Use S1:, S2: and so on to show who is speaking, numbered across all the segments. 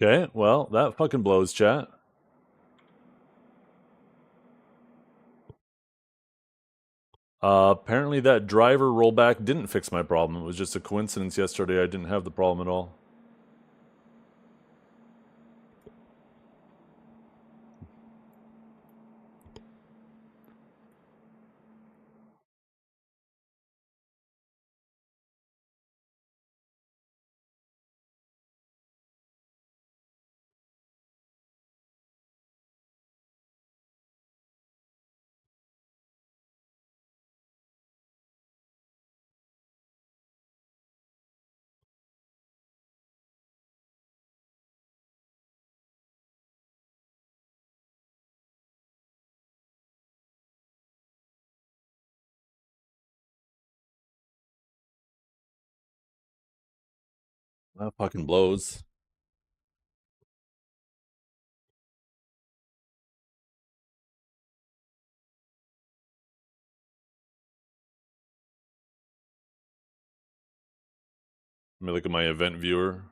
S1: Okay, well, that fucking blows, chat. Apparently that driver rollback didn't fix my problem. It was just a coincidence yesterday I didn't have the problem at all. That fucking blows. Let me look at my event viewer.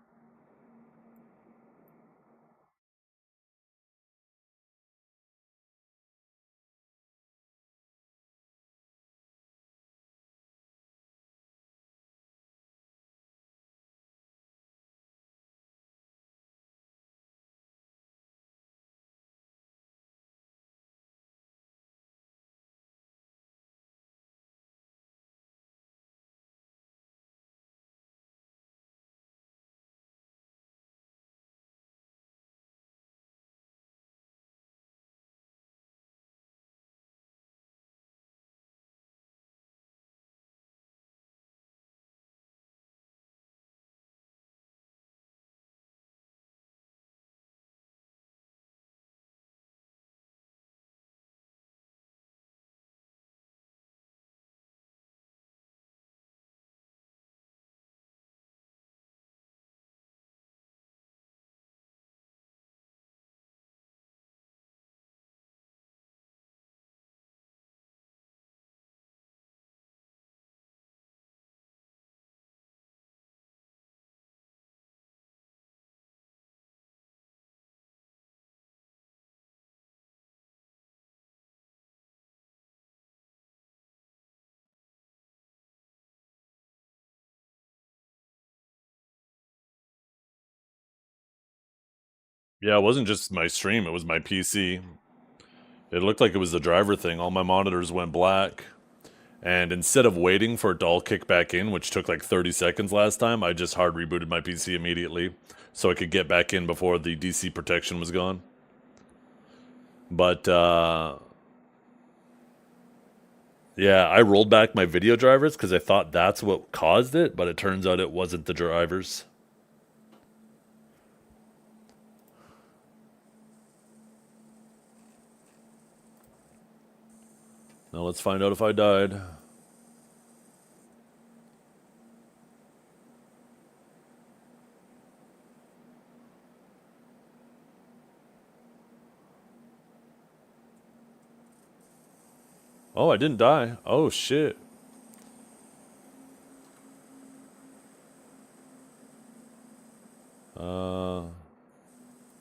S1: Yeah, it wasn't just my stream, it was my PC. It looked like it was the driver thing. All my monitors went black. And instead of waiting for it to all kick back in, which took like 30 seconds last time, I just hard rebooted my PC immediately so I could get back in before the DC protection was gone. But, yeah, I rolled back my video drivers because I thought that's what caused it, but it turns out it wasn't the drivers. Now let's find out if I died. Oh, I didn't die. Oh, shit.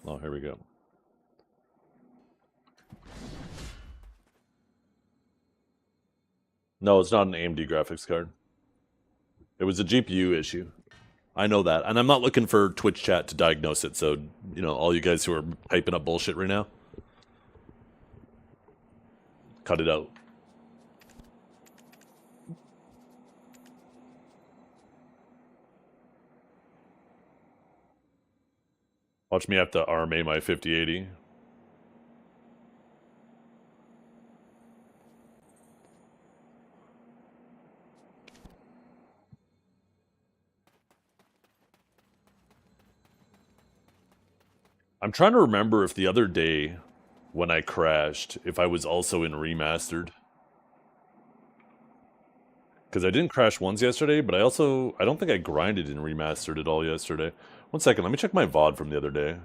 S1: Oh, here we go. No, it's not an AMD graphics card. It was a GPU issue. I know that. And I'm not looking for Twitch chat to diagnose it. So, all you guys who are hyping up bullshit right now, cut it out. Watch me have to RMA my 5080. I'm trying to remember if the other day when I crashed, if I was also in remastered. Because I didn't crash once yesterday, but I don't think I grinded in remastered at all yesterday. One second, let me check my VOD from the other day.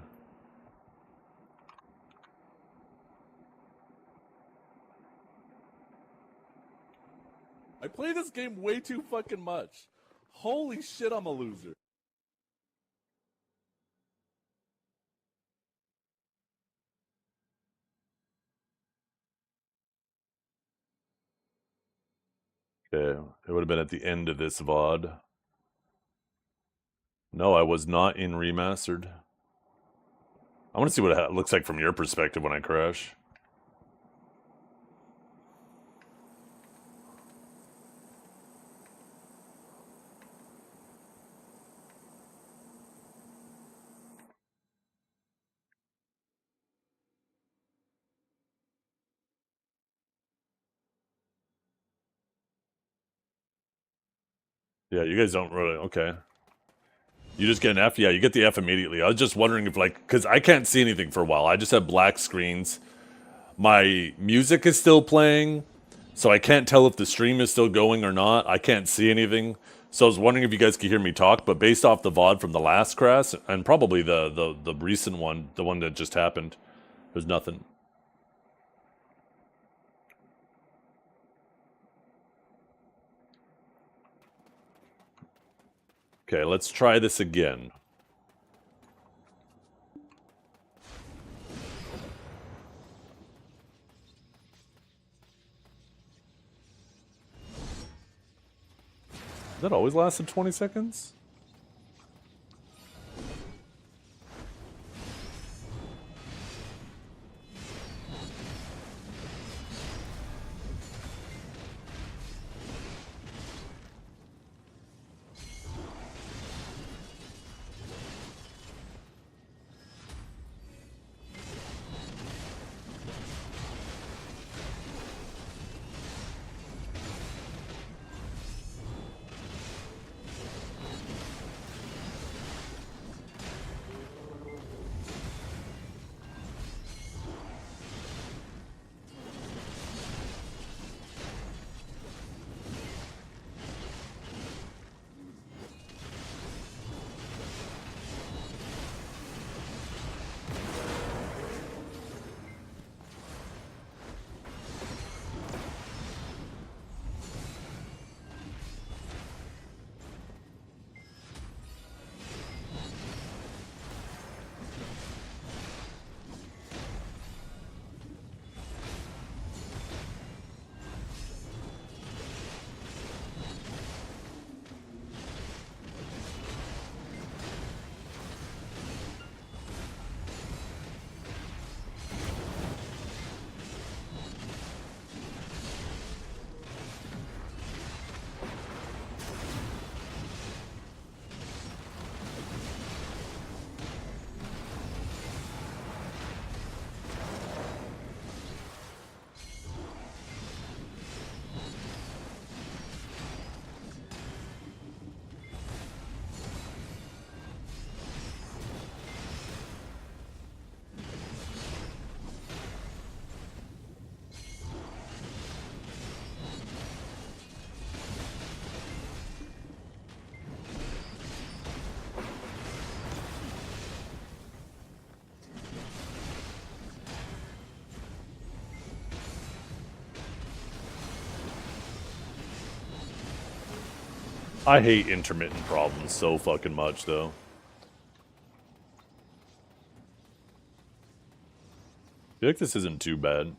S1: I play this game way too fucking much. Holy shit, I'm a loser. Okay, it would have been at the end of this VOD. No, I was not in remastered. I want to see what it looks like from your perspective when I crash. Yeah, you guys don't really... Okay. You just get an F? Yeah, you get the F immediately. I was just wondering if, like... Because I can't see anything for a while. I just have black screens. My music is still playing, so I can't tell if the stream is still going or not. I can't see anything. So I was wondering if you guys could hear me talk, but based off the VOD from the last crash, and probably the recent one, the one that just happened, there's nothing. Okay, let's try this again. That always lasted 20 seconds? I hate intermittent problems so fucking much, though. I feel like this isn't too bad.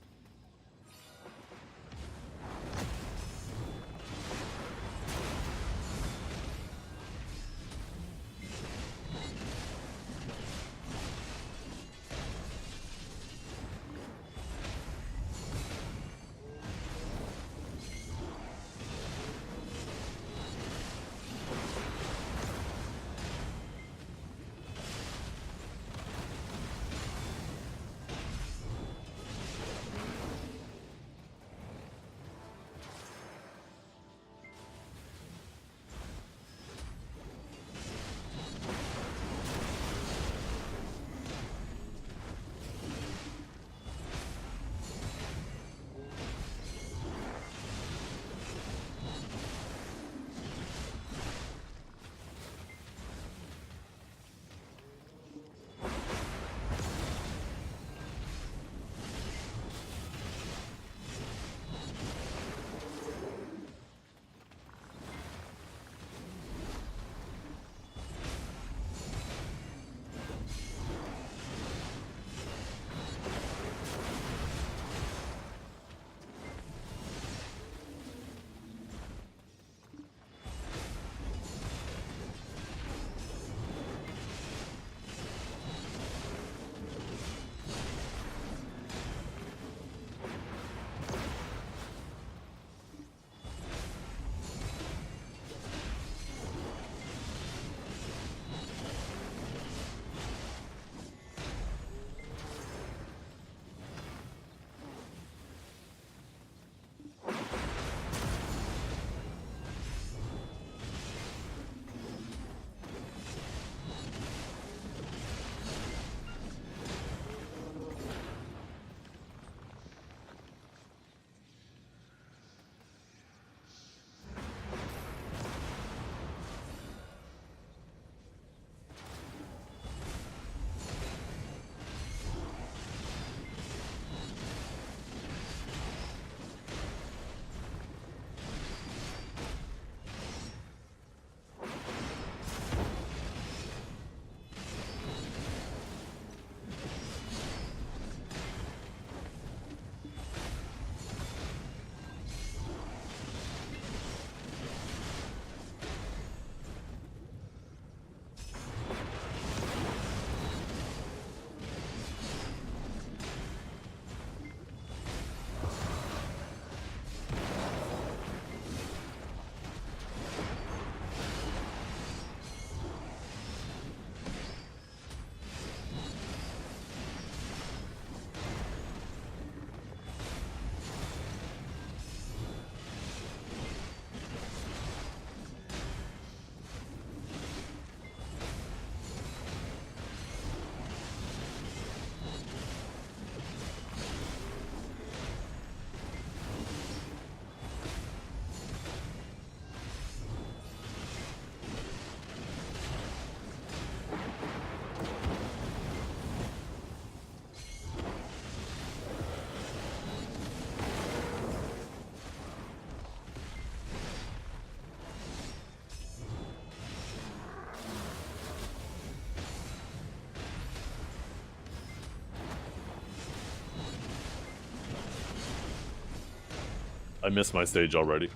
S1: missed my stage already.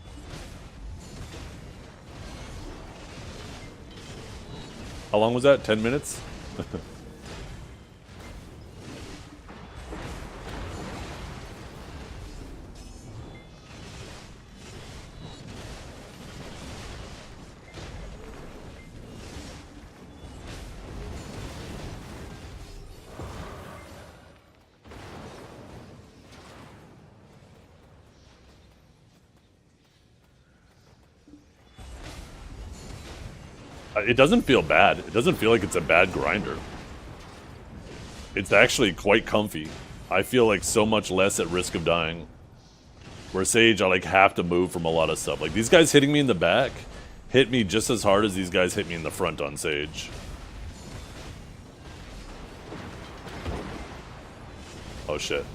S1: How long was that? 10 minutes? It doesn't feel bad. It doesn't feel like it's a bad grinder. It's actually quite comfy. I feel like so much less at risk of dying. Where Sage, I like have to move from a lot of stuff. Like these guys hitting me in the back hit me just as hard as these guys hit me in the front on Sage. Oh shit.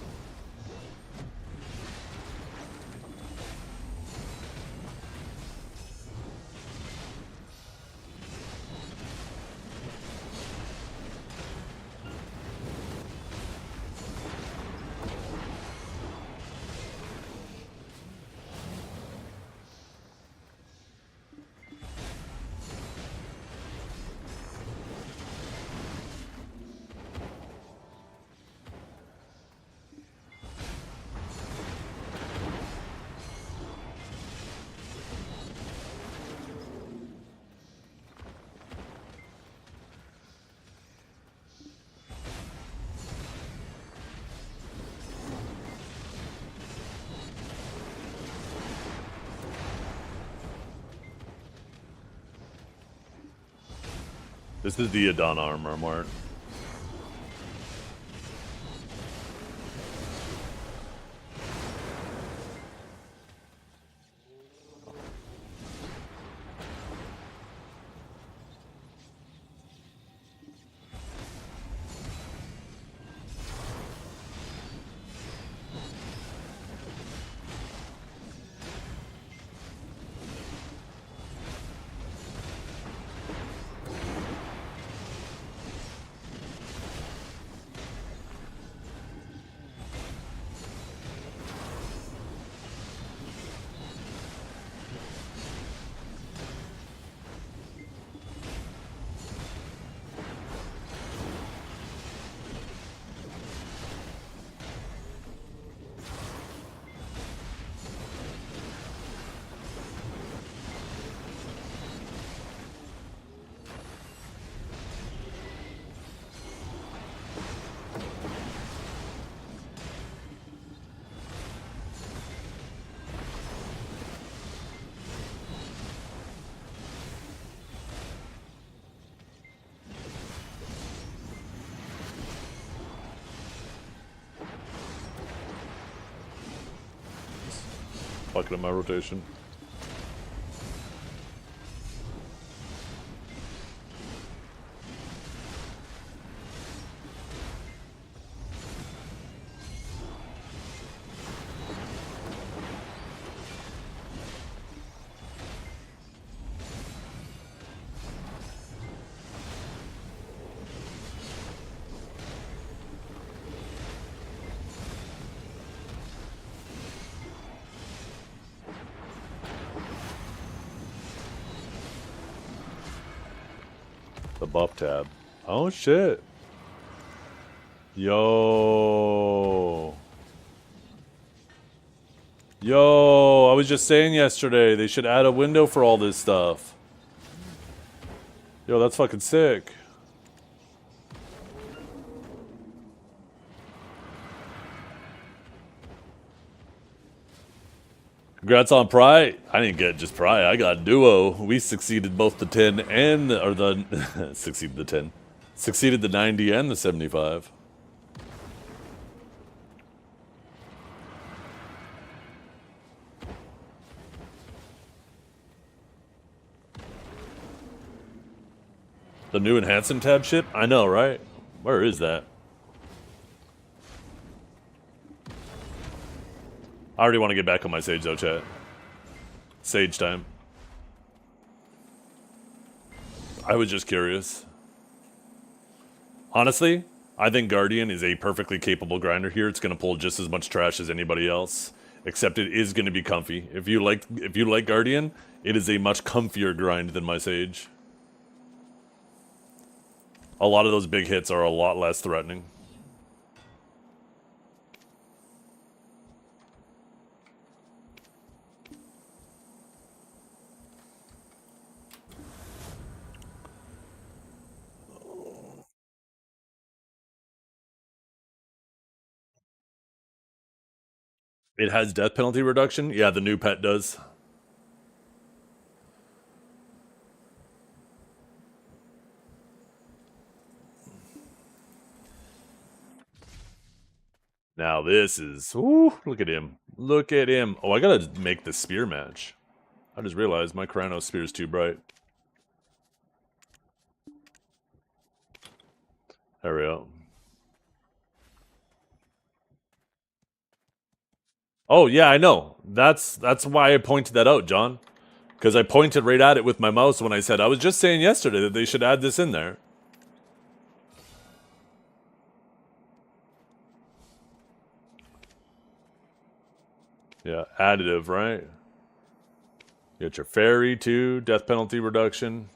S1: This is the Adon armor, Mart. Fucking up my rotation. The buff tab. Oh shit. Yo. Yo, I was just saying yesterday they should add a window for all this stuff. Yo, that's fucking sick. Congrats on Pry. I didn't get just Pry. I got Duo. We succeeded both the 10 and or the succeeded the 10. Succeeded the 90 and the 75. The new enhancement tab ship? I know, right? Where is that? I already want to get back on my Sage though, chat. Sage time. I was just curious. Honestly, I think Guardian is a perfectly capable grinder here. It's going to pull just as much trash as anybody else. except it is going to be comfy. If you like Guardian, it is a much comfier grind than my Sage. A lot of those big hits are a lot less threatening. It has death penalty reduction? Yeah, the new pet does. Now this is... Ooh, look at him. Look at him. Oh, I gotta make the spear match. I just realized my Kranos spear is too bright. There we go. Oh, yeah, I know. That's why I pointed that out, John. Because I pointed right at it with my mouse when I said, I was just saying yesterday that they should add this in there. Yeah, additive, right? You got your fairy, too. Death penalty reduction.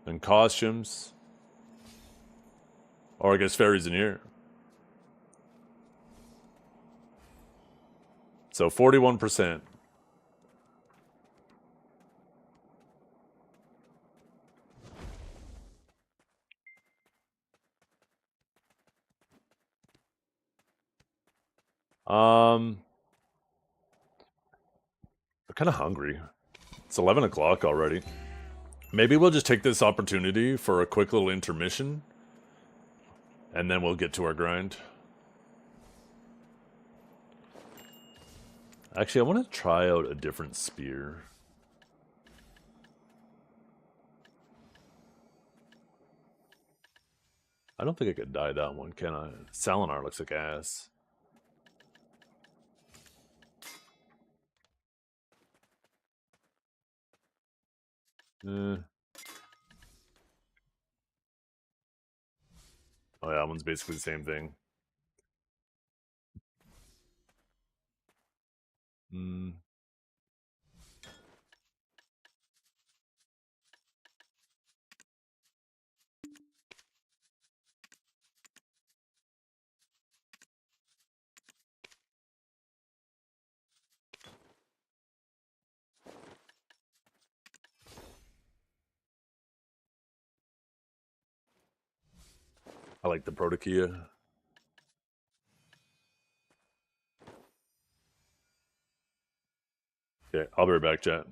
S1: And costumes. Or I guess fairy's in here. So 41%. I'm kind of hungry. It's 11 o'clock already. Maybe we'll just take this opportunity for a quick little intermission. And then we'll get to our grind. Actually, I want to try out a different spear. I don't think I could dye that one, can I? Salinar looks like ass. Eh. Oh yeah, that one's basically the same thing. Hmm. I like the Protokia. Okay, I'll be right back, chat.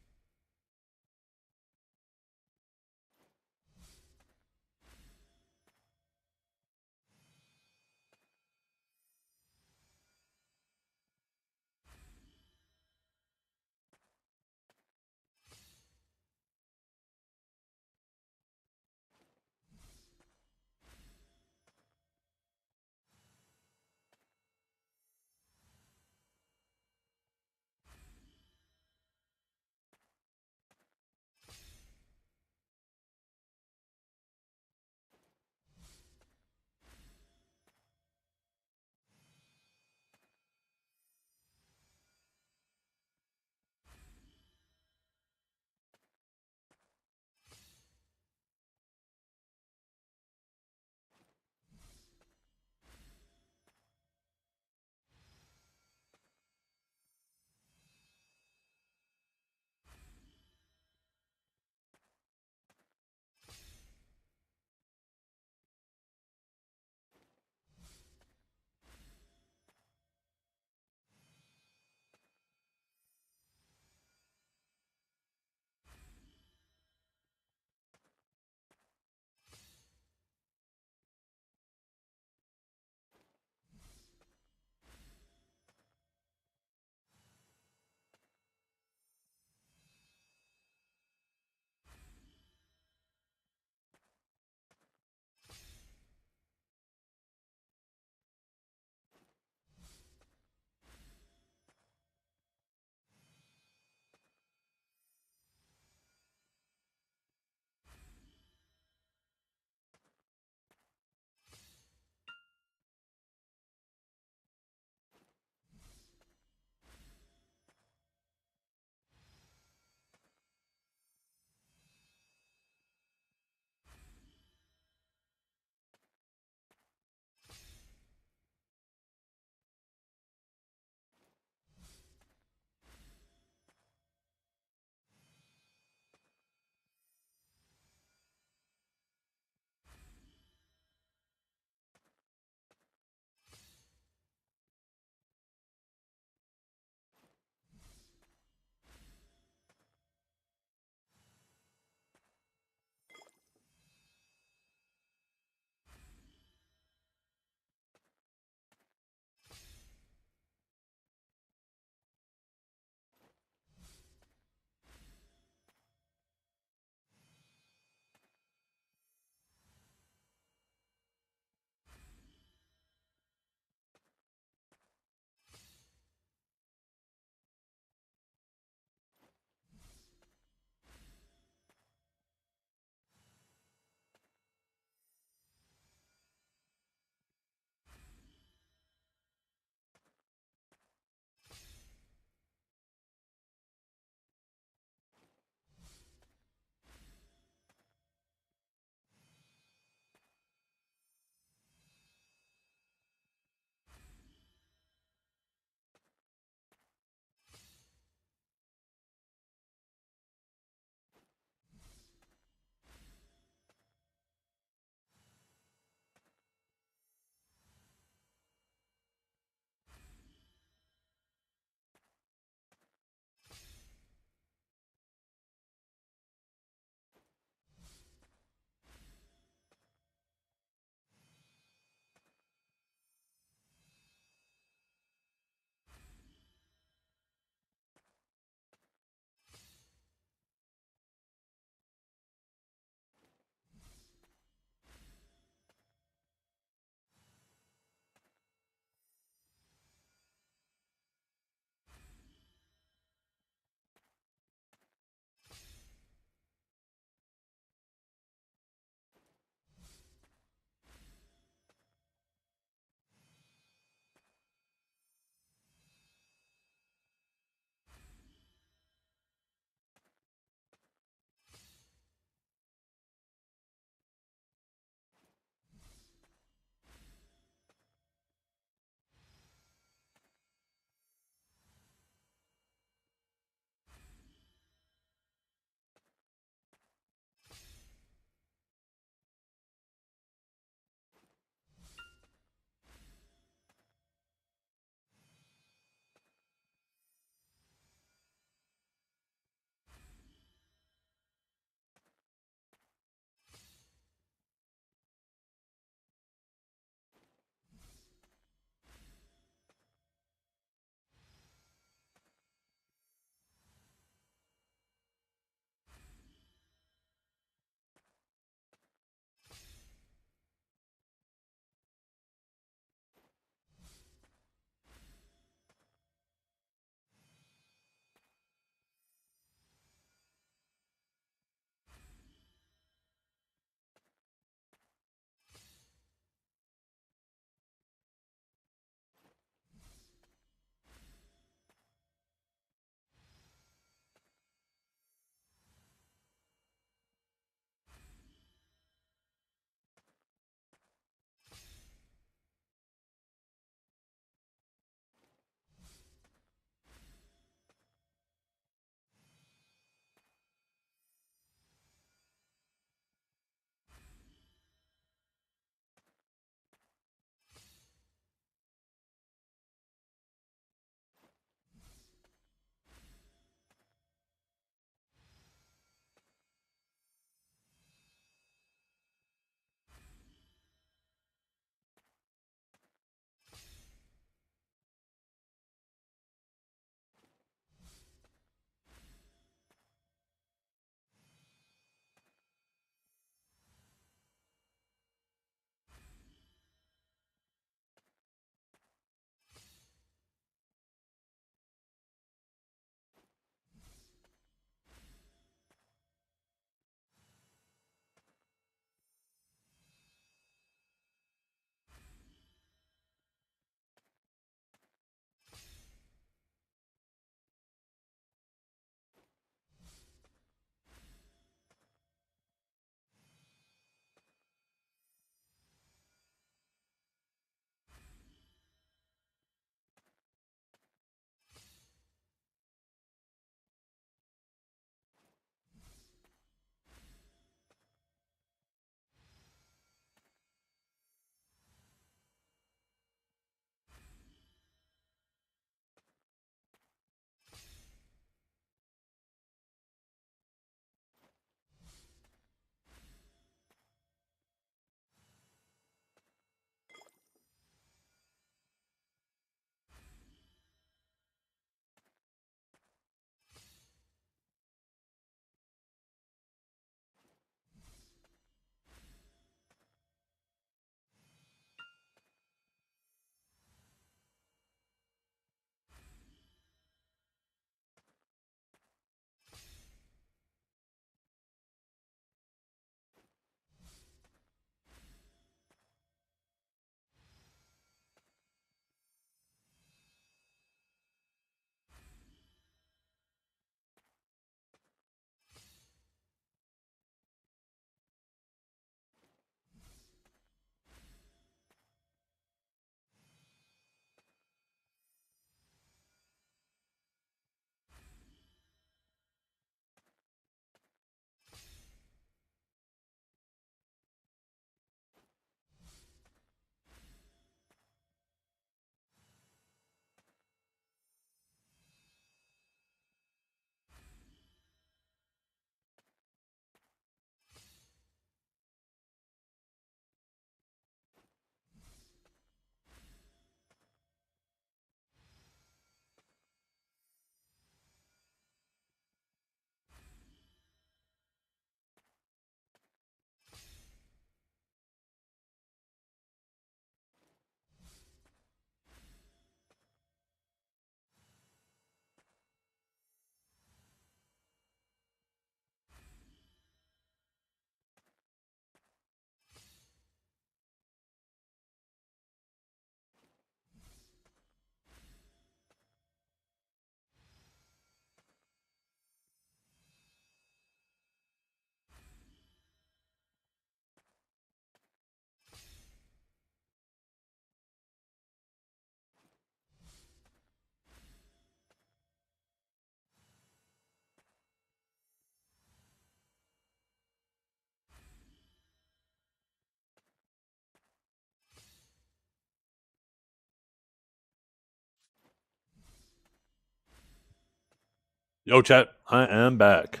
S1: Yo, chat, I am back.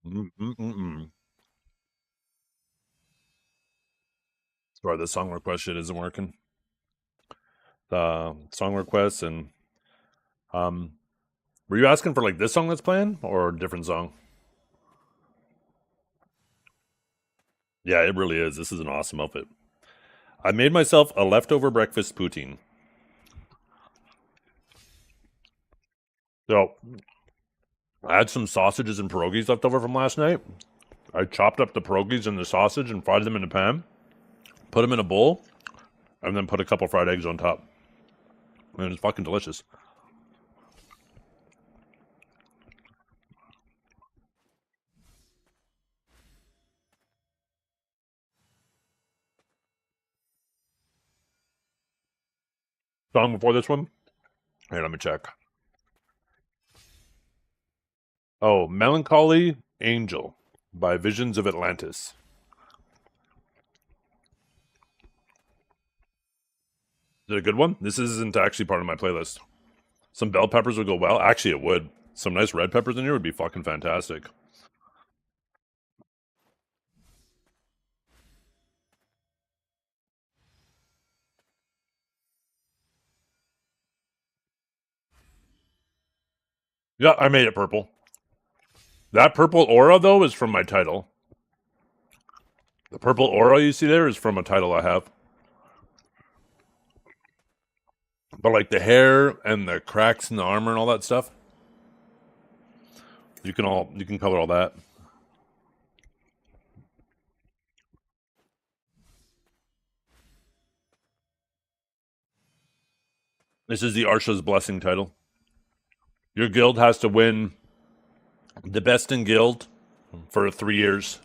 S1: Mm-mm-mm. Sorry, the song request shit isn't working. The song requests and um, were you asking for like this song that's playing or a different song? Yeah, it really is. This is an awesome outfit. I made myself a leftover breakfast poutine. So I had some sausages and pierogies left over from last night. I chopped up the pierogies and the sausage and fried them in a pan, put them in a bowl, and then put a couple fried eggs on top. And it's fucking delicious. Song before this one? Here, let me check. Oh, Melancholy Angel by Visions of Atlantis. Is it a good one? This isn't actually part of my playlist. Some bell peppers would go well. Actually, it would. Some nice red peppers in here would be fucking fantastic. Yeah, I made it purple. That purple aura, though, is from my title. The purple aura you see there is from a title I have. But like the hair and the cracks in the armor and all that stuff, you can color all that. This is the Arsha's Blessing title. Your guild has to win the best in guild for 3 years.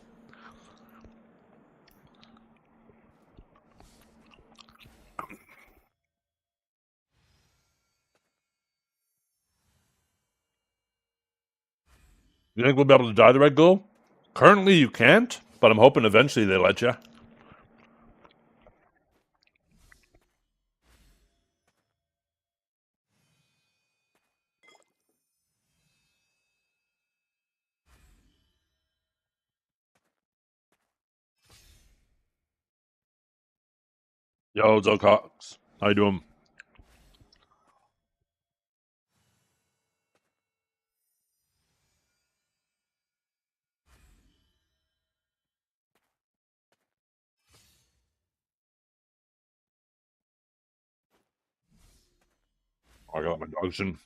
S1: You think we'll be able to dye the red glow? Currently, you can't, but I'm hoping eventually they let you. Yo, Zocox. How you doing? I got my dogs in.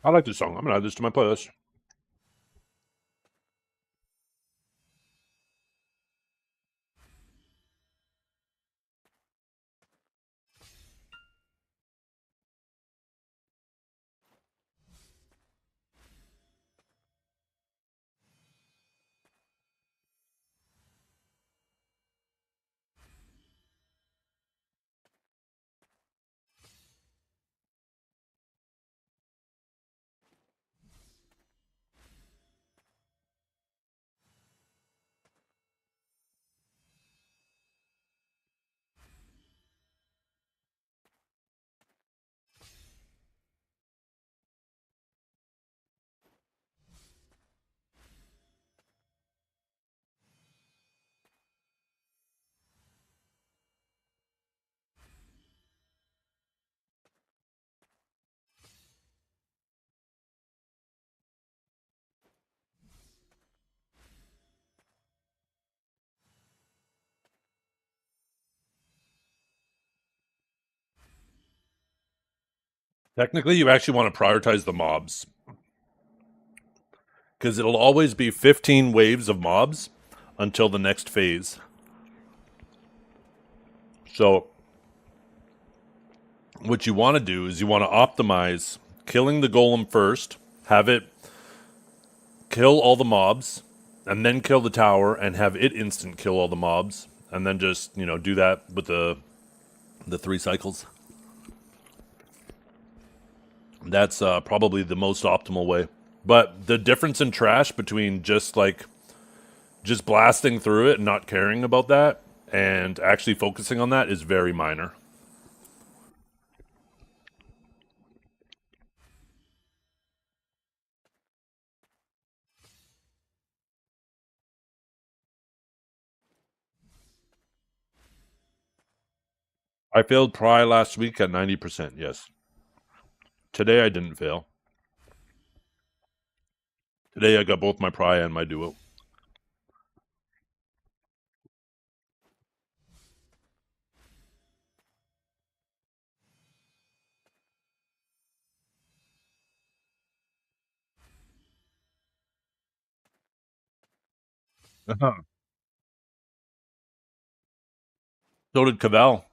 S1: I like this song. I'm gonna add this to my playlist. Technically, you actually want to prioritize the mobs. Because it'll always be 15 waves of mobs until the next phase. So what you want to do is you want to optimize killing the golem first, have it kill all the mobs, and then kill the tower and have it instant kill all the mobs, and then just, do that with the 3 cycles. That's probably the most optimal way. But the difference in trash between just blasting through it and not caring about that and actually focusing on that is very minor. I failed Pry last week at 90%, yes. Today I didn't fail. Today I got both my Pry and my Duo. Uh-huh. So did Cavell.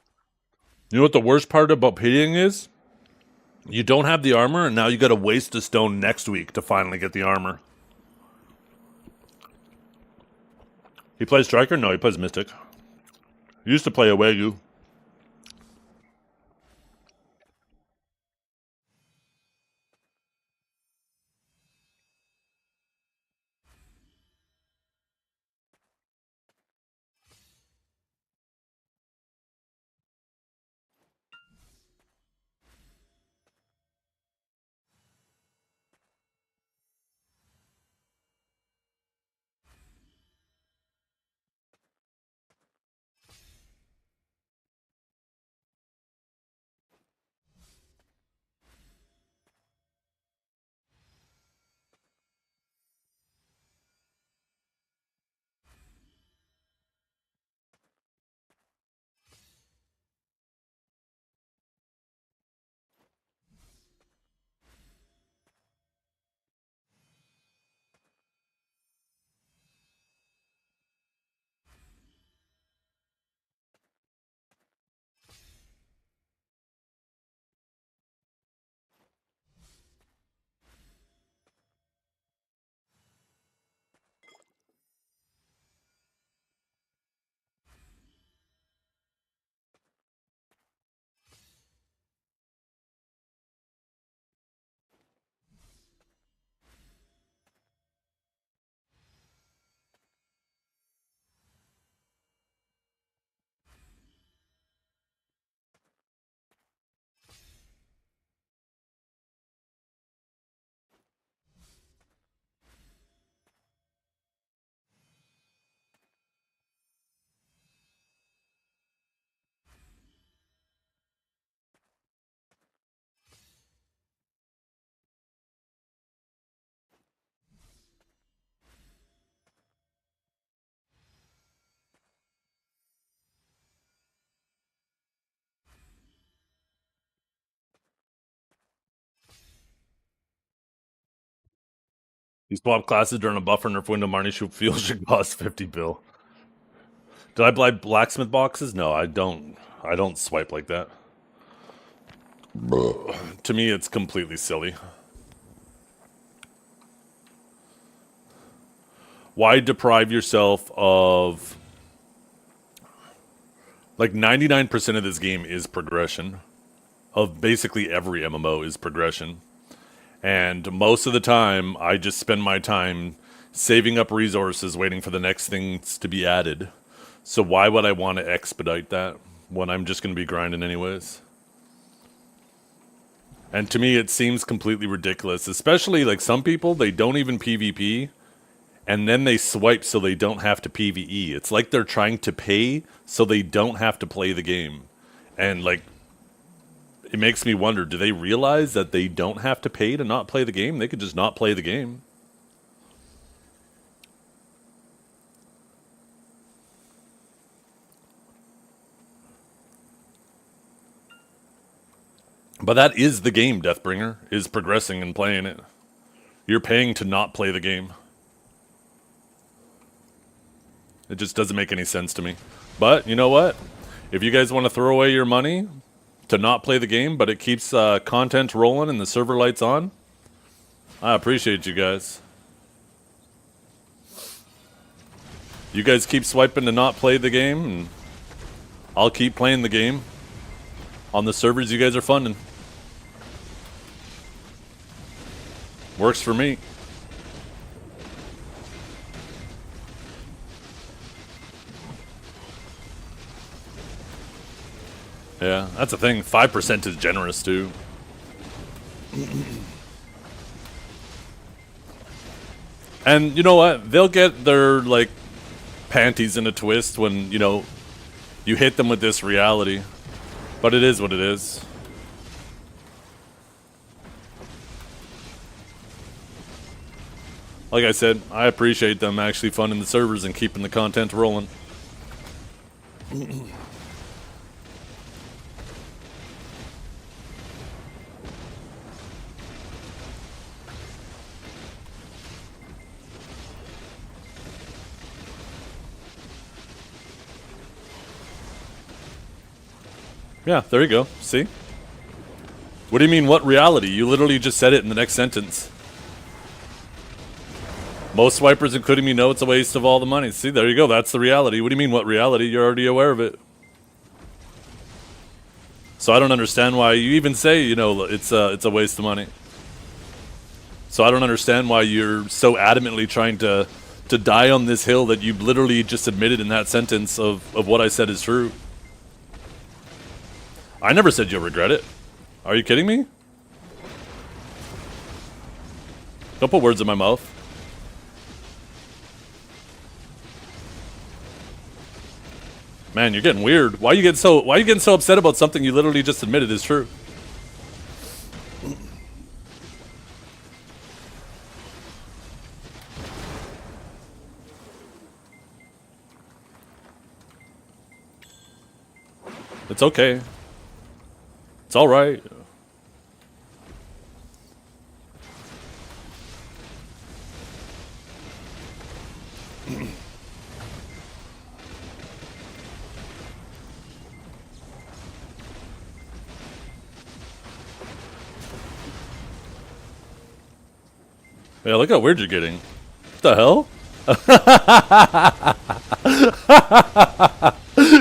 S1: You know what the worst part about pitying is? You don't have the armor, and now you got to waste a stone next week to finally get the armor. He plays Striker? No, he plays Mystic. He used to play Awegu. He swapped classes during a buffer nerf window. Marnie should cost 50 bill. Did I buy blacksmith boxes? No, I don't. I don't swipe like that. To me, it's completely silly. Why deprive yourself of... Like, 99% of this game is progression. Of basically every MMO is progression. And most of the time, I just spend my time saving up resources, waiting for the next things to be added. So why would I want to expedite that when I'm just going to be grinding anyways? And to me, it seems completely ridiculous. Especially, like, some people, they don't even PvP, and then they swipe so they don't have to PvE. It's like they're trying to pay so they don't have to play the game. And, like, it makes me wonder, do they realize that they don't have to pay to not play the game? They could just not play the game. But that is the game, Deathbringer, is progressing and playing it. You're paying to not play the game. It just doesn't make any sense to me. But, you know what? If you guys want to throw away your money to not play the game, but it keeps content rolling and the server lights on, I appreciate you guys. You guys keep swiping to not play the game, and I'll keep playing the game on the servers you guys are funding. Works for me. Yeah, that's the thing. 5% is generous, too. And you know what? They'll get their, like, panties in a twist when, you know, you hit them with this reality. But it is what it is. Like I said, I appreciate them actually funding the servers and keeping the content rolling. Yeah, there you go. See? What do you mean, what reality? You literally just said it in the next sentence. Most swipers, including me, know it's a waste of all the money. See, there you go. That's the reality. What do you mean, what reality? You're already aware of it. So I don't understand why you even say, you know, it's a waste of money. So I don't understand why you're so adamantly trying to die on this hill that you literally just admitted in that sentence of what I said is true. I never said you'll regret it. Are you kidding me? Don't put words in my mouth. Man, you're getting weird. Why are you getting so upset about something you literally just admitted is true? It's okay. It's all right. Yeah, look how weird you're getting. What the hell?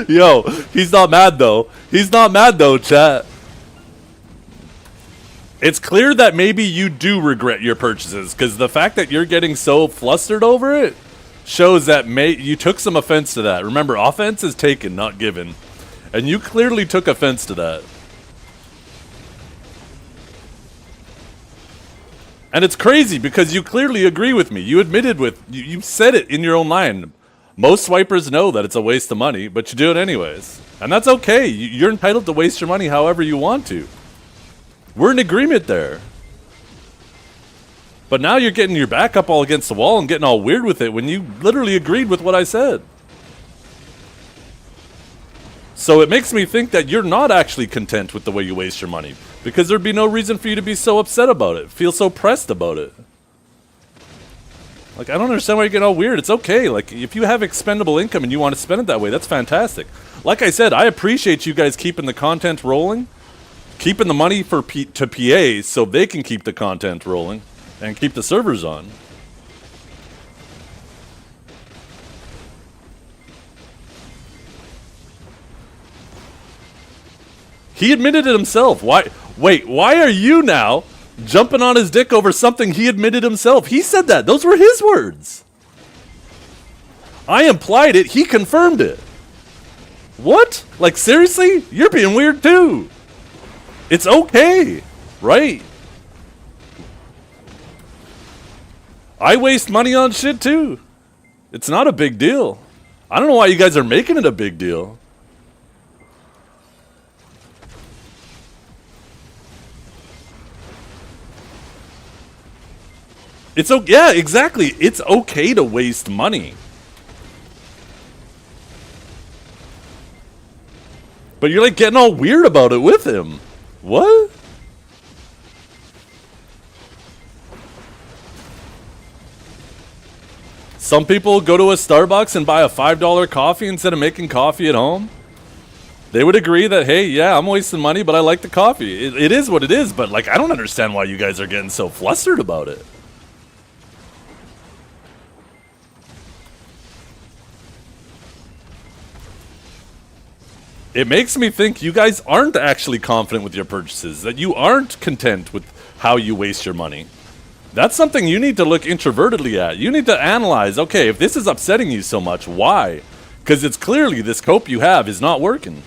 S1: Yo, he's not mad though. He's not mad though, chat. It's clear that maybe you do regret your purchases, because the fact that you're getting so flustered over it shows that you took some offense to that. Remember, offense is taken, not given. And you clearly took offense to that. And it's crazy because you clearly agree with me. You admitted you said it in your own line. Most swipers know that it's a waste of money, but you do it anyways. And that's okay. You're entitled to waste your money however you want to. We're in agreement there. But now you're getting your back up all against the wall and getting all weird with it when you literally agreed with what I said. So it makes me think that you're not actually content with the way you waste your money, because there'd be no reason for you to be so upset about it, feel so pressed about it. Like, I don't understand why you're getting all weird. It's okay. Like, if you have expendable income and you want to spend it that way, that's fantastic. Like I said, I appreciate you guys keeping the content rolling, keeping the money to PAs so they can keep the content rolling and keep the servers on. He admitted it himself. Why? Wait, why are you now jumping on his dick over something he admitted himself? He said that. Those were his words. I implied it. He confirmed it. What? Like, seriously? You're being weird too. It's okay, right? I waste money on shit too. It's not a big deal. I don't know why you guys are making it a big deal. It's okay. Yeah, exactly. It's okay to waste money. But you're like getting all weird about it with him. What? Some people go to a Starbucks and buy a $5 coffee instead of making coffee at home. They would agree that, hey, yeah, I'm wasting money, but I like the coffee. It is what it is, but like, I don't understand why you guys are getting so flustered about it. It makes me think you guys aren't actually confident with your purchases, that you aren't content with how you waste your money. That's something you need to look introvertedly at. You need to analyze, okay, if this is upsetting you so much, why? Because it's clearly this cope you have is not working.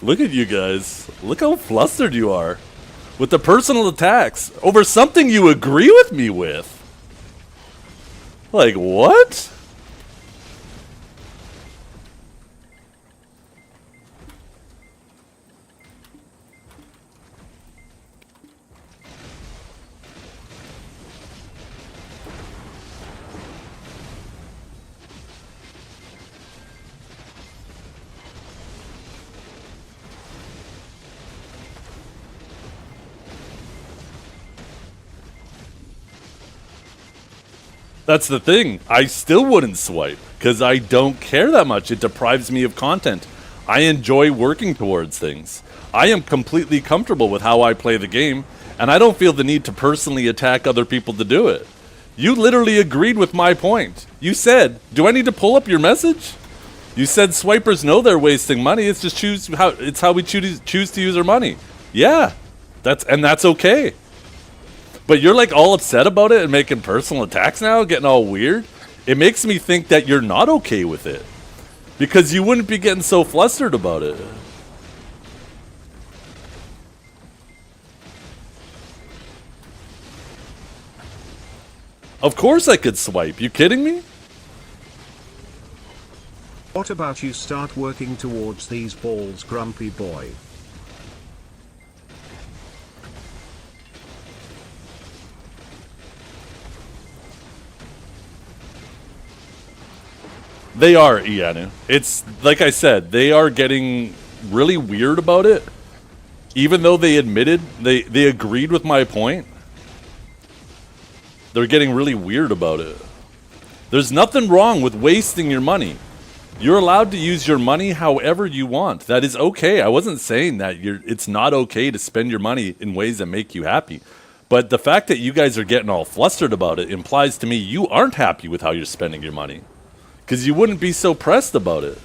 S1: Look at you guys. Look how flustered you are with the personal attacks over something you agree with me with. Like, what? That's the thing. I still wouldn't swipe because I don't care that much. It deprives me of content. I enjoy working towards things. I am completely comfortable with how I play the game, and I don't feel the need to personally attack other people to do it. You literally agreed with my point. You said, do I need to pull up your message? You said swipers know they're wasting money. It's just how we choose to use our money. Yeah, that's okay. But you're like all upset about it and making personal attacks now, getting all weird. It makes me think that you're not okay with it. Because you wouldn't be getting so flustered about it. Of course I could swipe. You kidding me?
S2: What about you start working towards these balls, grumpy boy?
S1: They are, Ianu. It's, like I said, they are getting really weird about it. Even though they admitted, they agreed with my point. They're getting really weird about it. There's nothing wrong with wasting your money. You're allowed to use your money however you want. That is okay. I wasn't saying that it's not okay to spend your money in ways that make you happy. But the fact that you guys are getting all flustered about it implies to me you aren't happy with how you're spending your money. Because you wouldn't be so pressed about it.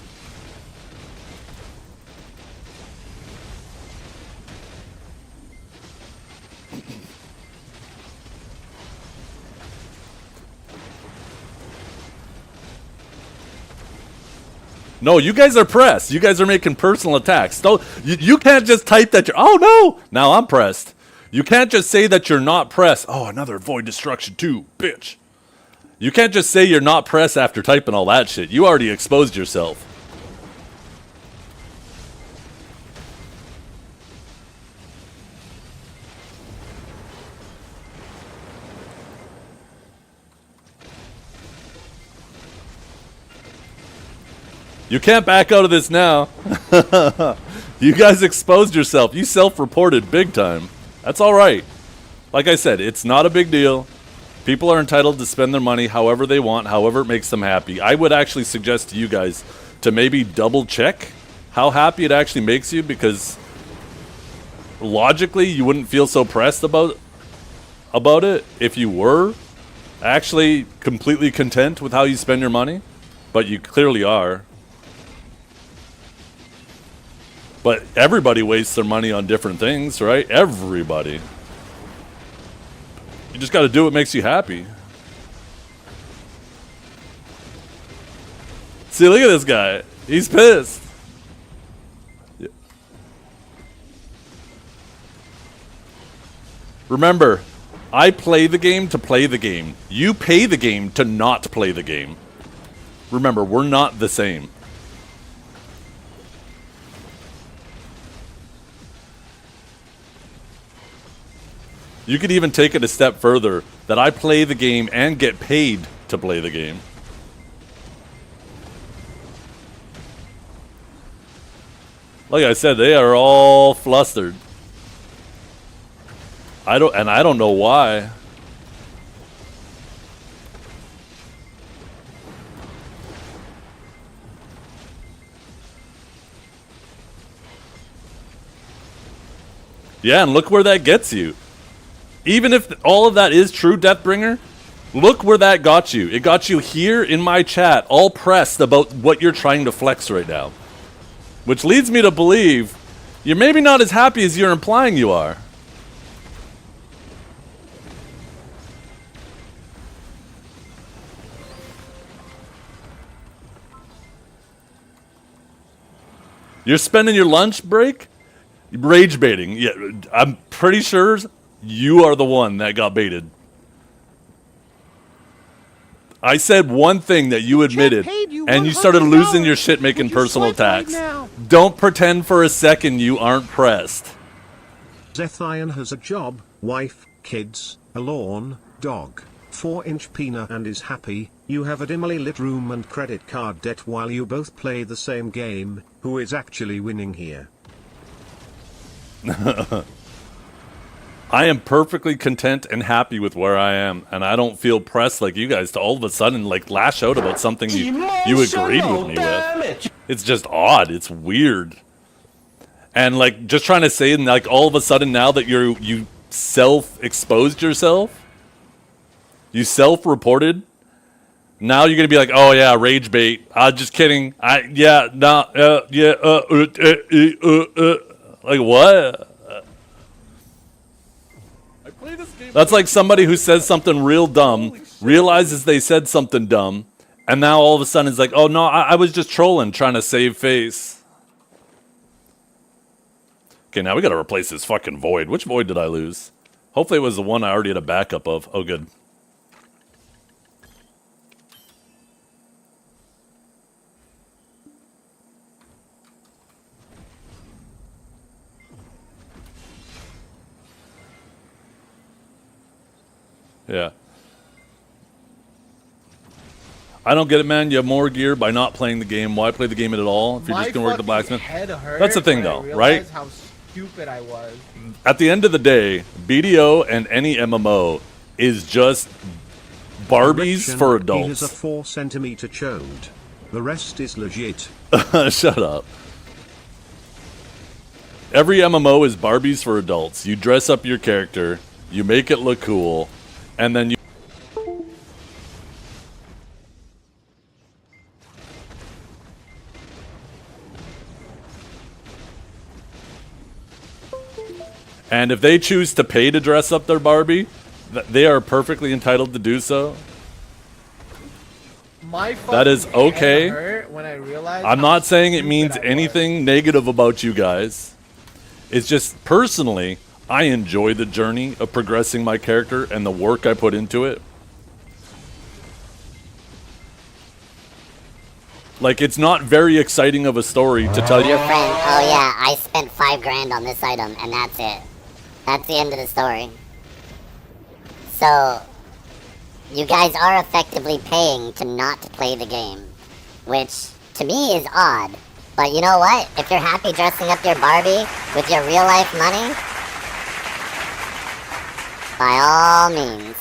S1: No, you guys are pressed. You guys are making personal attacks. You can't just type that you're, oh no, now I'm pressed. You can't just say that you're not pressed. Oh, another void destruction too, bitch. You can't just say you're not pressed after typing all that shit. You already exposed yourself. You can't back out of this now. You guys exposed yourself. You self-reported big time. That's all right. Like I said, it's not a big deal. People are entitled to spend their money however they want, however it makes them happy. I would actually suggest to you guys to maybe double check how happy it actually makes you, because logically you wouldn't feel so pressed about it if you were actually completely content with how you spend your money, but you clearly are. But everybody wastes their money on different things, right? Everybody. You just got to do what makes you happy. See, look at this guy. He's pissed. Yeah. Remember, I play the game to play the game. You pay the game to not play the game. Remember, we're not the same. You could even take it a step further that I play the game and get paid to play the game. Like I said, they are all flustered. I don't know why. Yeah, and look where that gets you. Even if all of that is true, Deathbringer, look where that got you. It got you here in my chat, all pressed about what you're trying to flex right now. Which leads me to believe you're maybe not as happy as you're implying you are. You're spending your lunch break rage baiting. Yeah, I'm pretty sure you are the one that got baited. I said one thing that you admitted, and you started losing your shit making personal attacks. Don't pretend for a second you aren't pressed.
S2: Zethian has a job, wife, kids, a lawn, dog, 4-inch peanut and is happy. You have a dimly lit room and credit card debt while you both play the same game. Who is actually winning here?
S1: I am perfectly content and happy with where I am, and I don't feel pressed like you guys to all of a sudden like lash out about something you agreed with me with. It's just odd. It's weird. And like just trying to say, like all of a sudden now that you self-exposed yourself, you self-reported. Now you're gonna be like, oh yeah, rage bait. Just kidding. Like what? That's like somebody who says something real dumb, realizes they said something dumb, and now all of a sudden it's like, oh no, I was just trolling, trying to save face. Okay, now we gotta replace this fucking void. Which void did I lose? Hopefully it was the one I already had a backup of. Oh, good. Yeah. I don't get it, man. You have more gear by not playing the game. Why play the game at all if you're just gonna work the blacksmith? That's the thing, though, right?
S3: How stupid I was.
S1: At the end of the day, BDO and any MMO is just Barbies for adults.
S2: He has a 4-centimeter chode. The rest is legit.
S1: Shut up. Every MMO is Barbies for adults. You dress up your character, you make it look cool, and then you... And if they choose to pay to dress up their Barbie, they are perfectly entitled to do so. That is okay.
S3: Hurt when I realized
S1: I'm not saying it means anything negative about you guys. It's just personally, I enjoy the journey of progressing my character and the work I put into it. Like, it's not very exciting of a story to tell you.
S4: Your friend, oh yeah, I spent $5 grand on this item, and that's it. That's the end of the story. So, you guys are effectively paying to not play the game, which to me is odd. But you know what? If you're happy dressing up your Barbie with your real life money, by all means.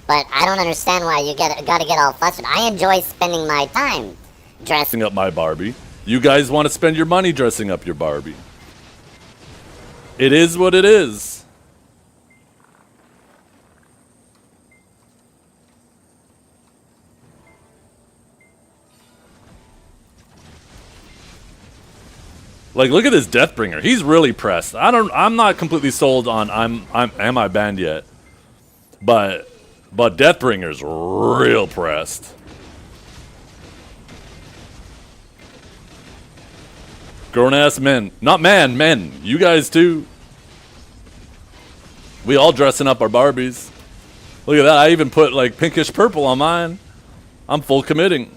S4: But I don't understand why you gotta get all flustered. I enjoy spending my time dressing
S1: up my Barbie. You guys want to spend your money dressing up your Barbie. It is what it is. Like, look at this Deathbringer. He's really pressed. I'm not completely sold on am I banned yet. But Deathbringer's real pressed. Grown-ass men. Not men. You guys too. We all dressing up our Barbies. Look at that. I even put like pinkish purple on mine. I'm full committing.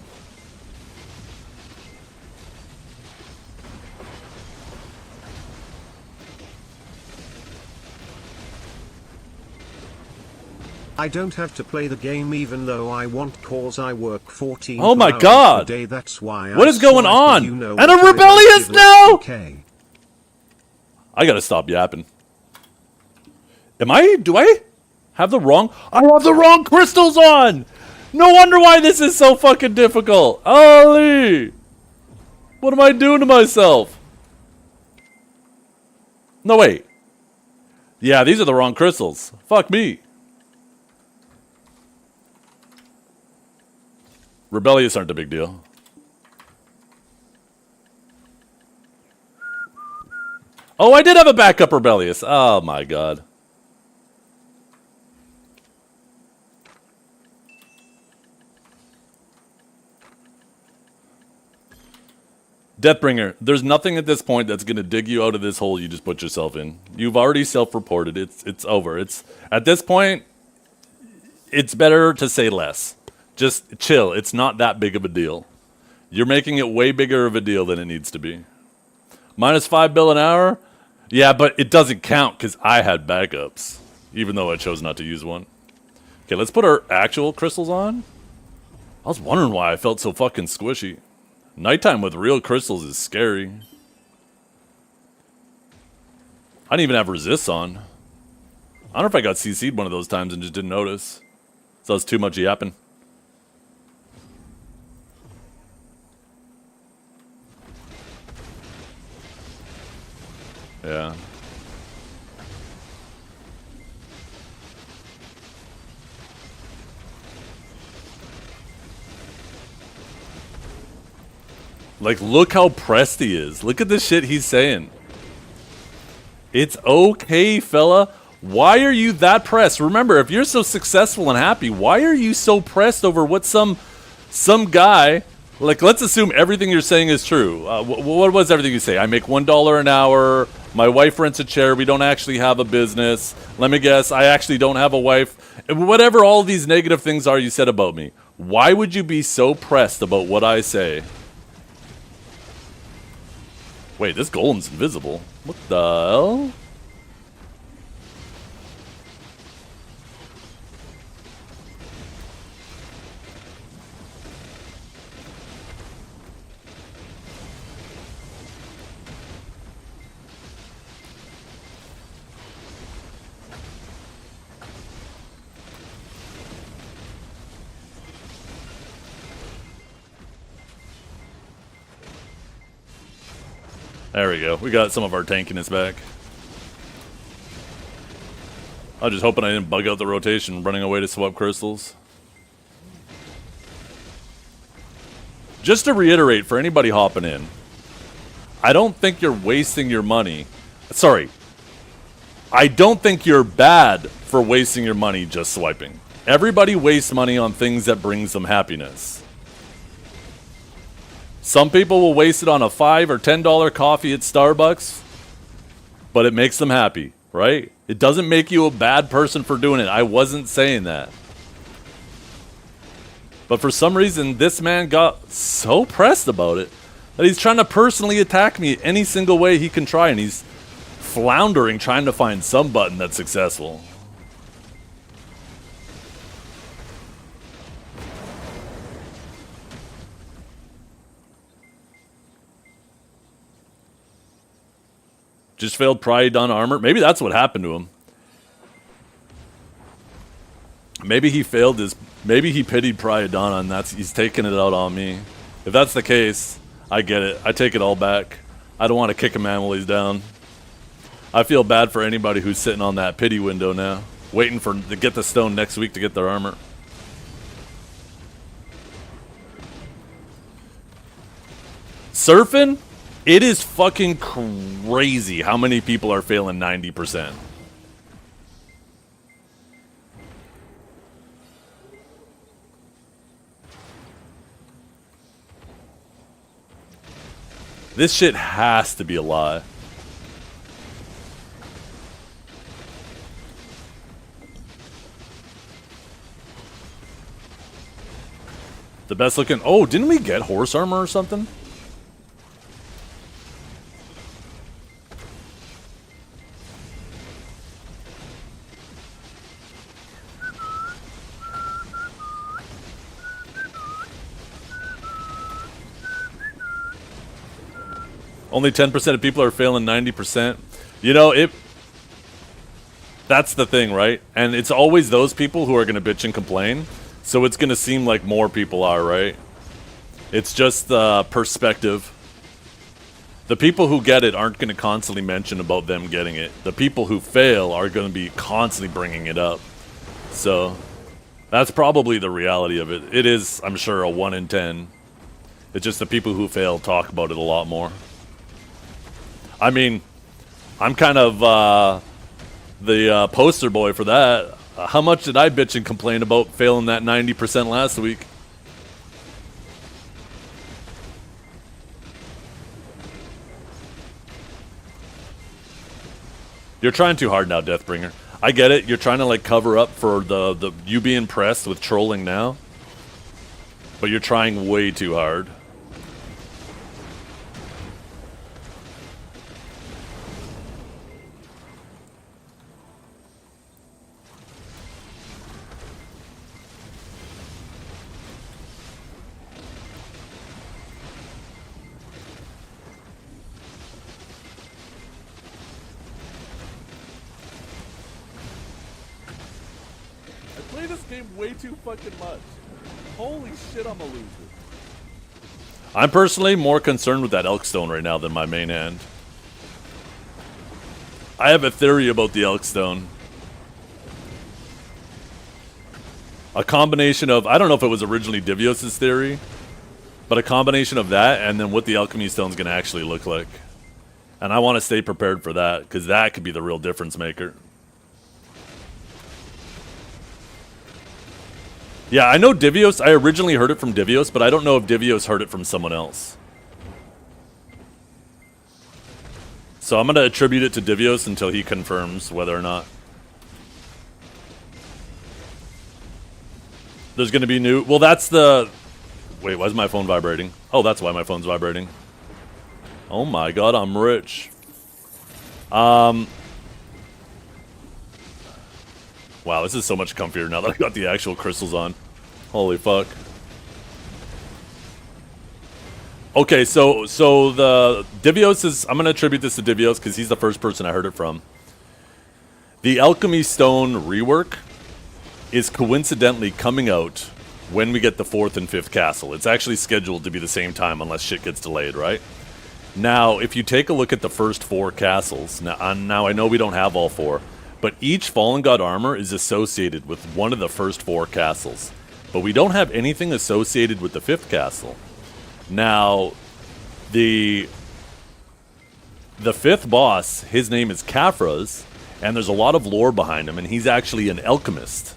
S2: I don't have to play the game even though I want cause I work 14
S1: Oh my
S2: hours
S1: God.
S2: a day. That's why
S1: What
S2: I
S1: is going
S2: swipe,
S1: on?
S2: you know
S1: And a
S2: what I
S1: rebellious
S2: don't give less
S1: now?
S2: than K.
S1: I gotta stop yapping. Do I have the wrong? I have the wrong crystals on! No wonder why this is so fucking difficult. Ollie! What am I doing to myself? No, wait. Yeah, these are the wrong crystals. Fuck me. Rebellious aren't a big deal. Oh, I did have a backup rebellious. Oh my god. Deathbringer, there's nothing at this point that's gonna dig you out of this hole you just put yourself in. You've already self-reported. It's over. It's at this point, it's better to say less. Just chill. It's not that big of a deal. You're making it way bigger of a deal than it needs to be. Minus 5 bill an hour? Yeah, but it doesn't count because I had backups, even though I chose not to use one. Okay, let's put our actual crystals on. I was wondering why I felt so fucking squishy. Nighttime with real crystals is scary. I didn't even have resists on. I don't know if I got CC'd one of those times and just didn't notice. So it's too much yapping. Yeah. Like, look how pressed he is. Look at the shit he's saying. It's okay, fella. Why are you that pressed? Remember, if you're so successful and happy, why are you so pressed over what some guy... Like, let's assume everything you're saying is true. What was everything you say? I make $1 an hour. My wife rents a chair. We don't actually have a business. Let me guess. I actually don't have a wife. Whatever all these negative things are you said about me. Why would you be so pressed about what I say? Wait, this golem's invisible. What the hell? There we go. We got some of our tankiness back. I was just hoping I didn't bug out the rotation running away to swap crystals. Just to reiterate for anybody hopping in, I don't think you're wasting your money. Sorry. I don't think you're bad for wasting your money just swiping. Everybody wastes money on things that brings them happiness. Some people will waste it on a $5 or $10 coffee at Starbucks, but it makes them happy, right? It doesn't make you a bad person for doing it. I wasn't saying that. But for some reason, this man got so pressed about it that he's trying to personally attack me any single way he can try, and he's floundering trying to find some button that's successful. Just failed Priodon armor. Maybe that's what happened to him. Maybe he failed his... Maybe he pitied Priodon and he's taking it out on me. If that's the case, I get it. I take it all back. I don't want to kick a man while he's down. I feel bad for anybody who's sitting on that pity window now, waiting to get the stone next week to get their armor. Surfing? It is fucking crazy how many people are failing 90%. This shit has to be a lie. The best looking... Oh, didn't we get horse armor or something? Only 10% of people are failing 90%. You know, that's the thing, right? And it's always those people who are going to bitch and complain. So it's going to seem like more people are, right? It's just the perspective. The people who get it aren't going to constantly mention about them getting it. The people who fail are going to be constantly bringing it up. So that's probably the reality of it. It is, I'm sure, a 1 in 10. It's just the people who fail talk about it a lot more. I mean, I'm kind of the poster boy for that. How much did I bitch and complain about failing that 90% last week? You're trying too hard now, Deathbringer. I get it. You're trying to like cover up for the you being pressed with trolling now. But you're trying way too hard. I play this game way too fucking much. Holy shit, I'm a loser. I'm personally more concerned with that Elkstone right now than my main hand. I have a theory about the Elkstone. A combination of, I don't know if it was originally Divios' theory, but a combination of that and then what the Alchemy Stone's going to actually look like. And I want to stay prepared for that, because that could be the real difference maker. Yeah, I know Divios. I originally heard it from Divios, but I don't know if Divios heard it from someone else. So I'm going to attribute it to Divios until he confirms whether or not. There's going to be new... Well, that's the... Wait, why is my phone vibrating? Oh, that's why my phone's vibrating. Oh my god, I'm rich. Wow, this is so much comfier now that I got the actual crystals on. Holy fuck. Okay, so the Divios is... I'm going to attribute this to Divios because he's the first person I heard it from. The Alchemy Stone rework is coincidentally coming out when we get the 4th and 5th castle. It's actually scheduled to be the same time unless shit gets delayed, right? Now, if you take a look at the first 4 castles... Now I know we don't have all 4... But each Fallen God armor is associated with one of the first 4 castles. But we don't have anything associated with the 5th castle. Now, the 5th boss, his name is Khafra's, and there's a lot of lore behind him, and he's actually an alchemist.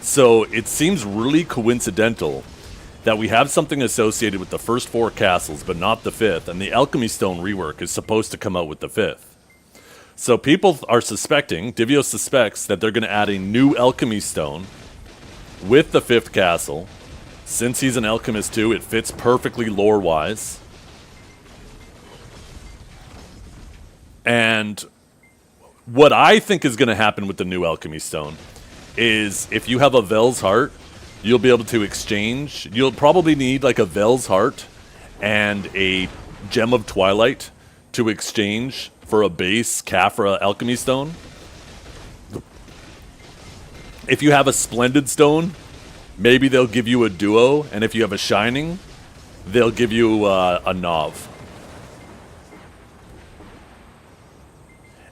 S1: So it seems really coincidental that we have something associated with the first 4 castles, but not the 5th, and the Alchemy Stone rework is supposed to come out with the 5th. So people are suspecting, Divios suspects, that they're going to add a new Alchemy Stone with the 5th castle. Since he's an alchemist too, it fits perfectly lore-wise. And what I think is going to happen with the new Alchemy Stone is if you have a Vel's Heart, you'll be able to exchange. You'll probably need like a Vel's Heart and a Gem of Twilight to exchange for a base Khafra Alchemy Stone. If you have a Splendid Stone, maybe they'll give you a Duo, and if you have a Shining, they'll give you a Nov.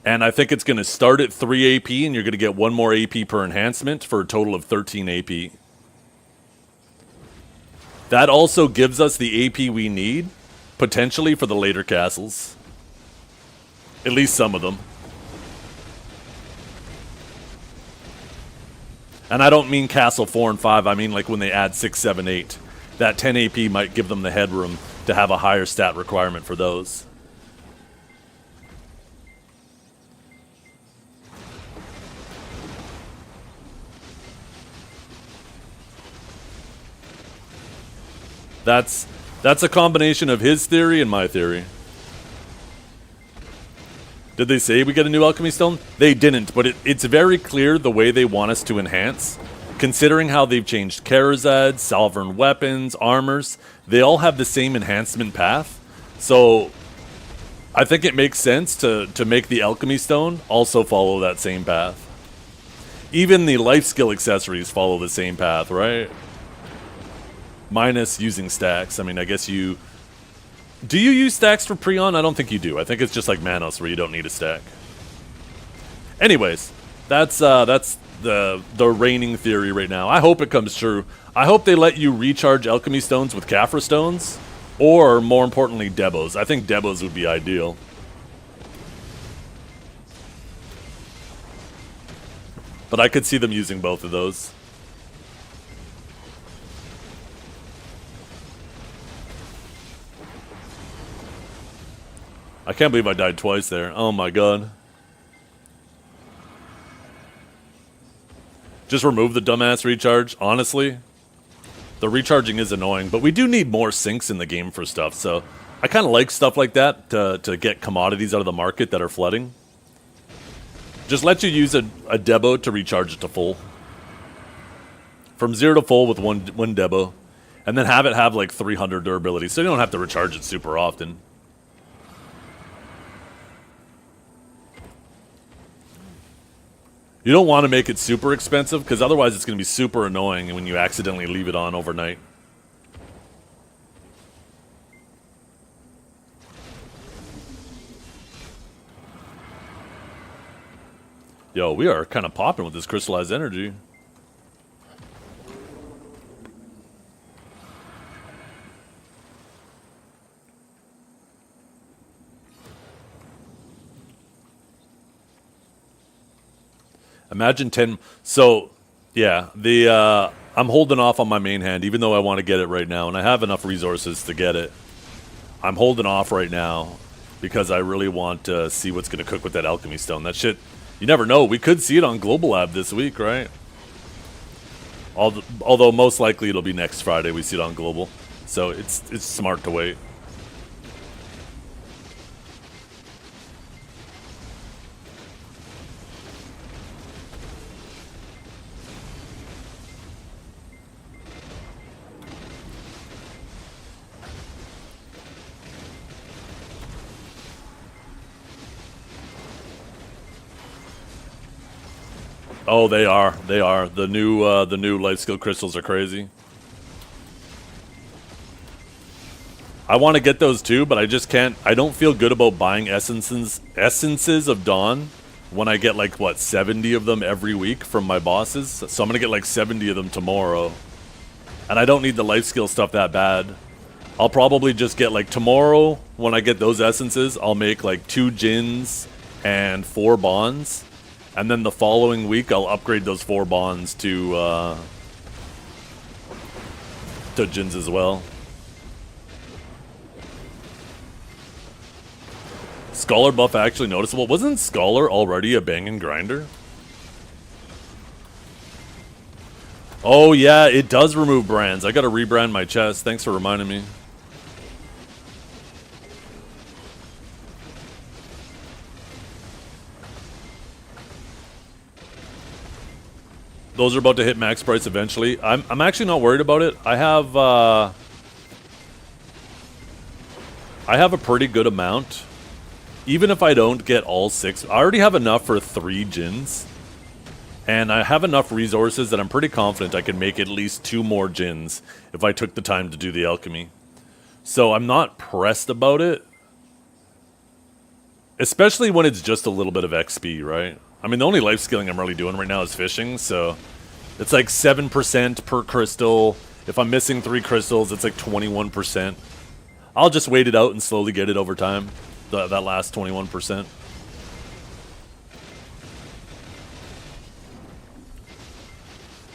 S1: And I think it's going to start at 3 AP, and you're going to get 1 more AP per enhancement for a total of 13 AP. That also gives us the AP we need, potentially, for the later castles. At least some of them. And I don't mean Castle 4 and 5, I mean like when they add 6, 7, 8. That 10 AP might give them the headroom to have a higher stat requirement for those. That's a combination of his theory and my theory. Did they say we get a new Alchemy Stone? They didn't, but it's very clear the way they want us to enhance. Considering how they've changed Kharazad, Sovereign Weapons, Armors, they all have the same enhancement path. So I think it makes sense to make the alchemy stone also follow that same path. Even the life skill accessories follow the same path, right? Minus using stacks. I mean, I guess you... Do you use stacks for Prion? I don't think you do. I think it's just like Manos where you don't need a stack. Anyways, that's the reigning theory right now. I hope it comes true. I hope they let you recharge alchemy stones with Caphra stones, or more importantly, Debos. I think Debos would be ideal. But I could see them using both of those. I can't believe I died twice there. Oh my god. Just remove the dumbass recharge. Honestly, the recharging is annoying, but we do need more sinks in the game for stuff, so I kind of like stuff like that to get commodities out of the market that are flooding. Just let you use a Debo to recharge it to full. From 0 to full with one Debo. And then have it have like 300 durability, so you don't have to recharge it super often. You don't want to make it super expensive, because otherwise it's going to be super annoying when you accidentally leave it on overnight. Yo, we are kind of popping with this crystallized energy. Imagine 10... So, yeah, I'm holding off on my main hand, even though I want to get it right now, and I have enough resources to get it. I'm holding off right now, because I really want to see what's going to cook with that alchemy stone. That shit... You never know. We could see it on Global Lab this week, right? Although most likely it'll be next Friday we see it on Global. So it's smart to wait. Oh, they are. They are. The new life skill crystals are crazy. I want to get those too, but I just can't. I don't feel good about buying essences of Dawn when I get like what 70 of them every week from my bosses. So I'm gonna get like 70 of them tomorrow, and I don't need the life skill stuff that bad. I'll probably just get like tomorrow when I get those essences. I'll make like 2 gins and 4 bonds. And then the following week, I'll upgrade those 4 bonds to gins as well. Scholar buff actually noticeable. Wasn't Scholar already a banging grinder? Oh yeah, it does remove brands. I gotta rebrand my chest. Thanks for reminding me. Those are about to hit max price eventually. I'm actually not worried about it. I have a pretty good amount. Even if I don't get all 6, I already have enough for 3 gins. And I have enough resources that I'm pretty confident I can make at least 2 more gins if I took the time to do the alchemy. So I'm not pressed about it. Especially when it's just a little bit of XP, right? I mean, the only life skilling I'm really doing right now is fishing, so it's like 7% per crystal. If I'm missing 3 crystals, it's like 21%. I'll just wait it out and slowly get it over time, that last 21%.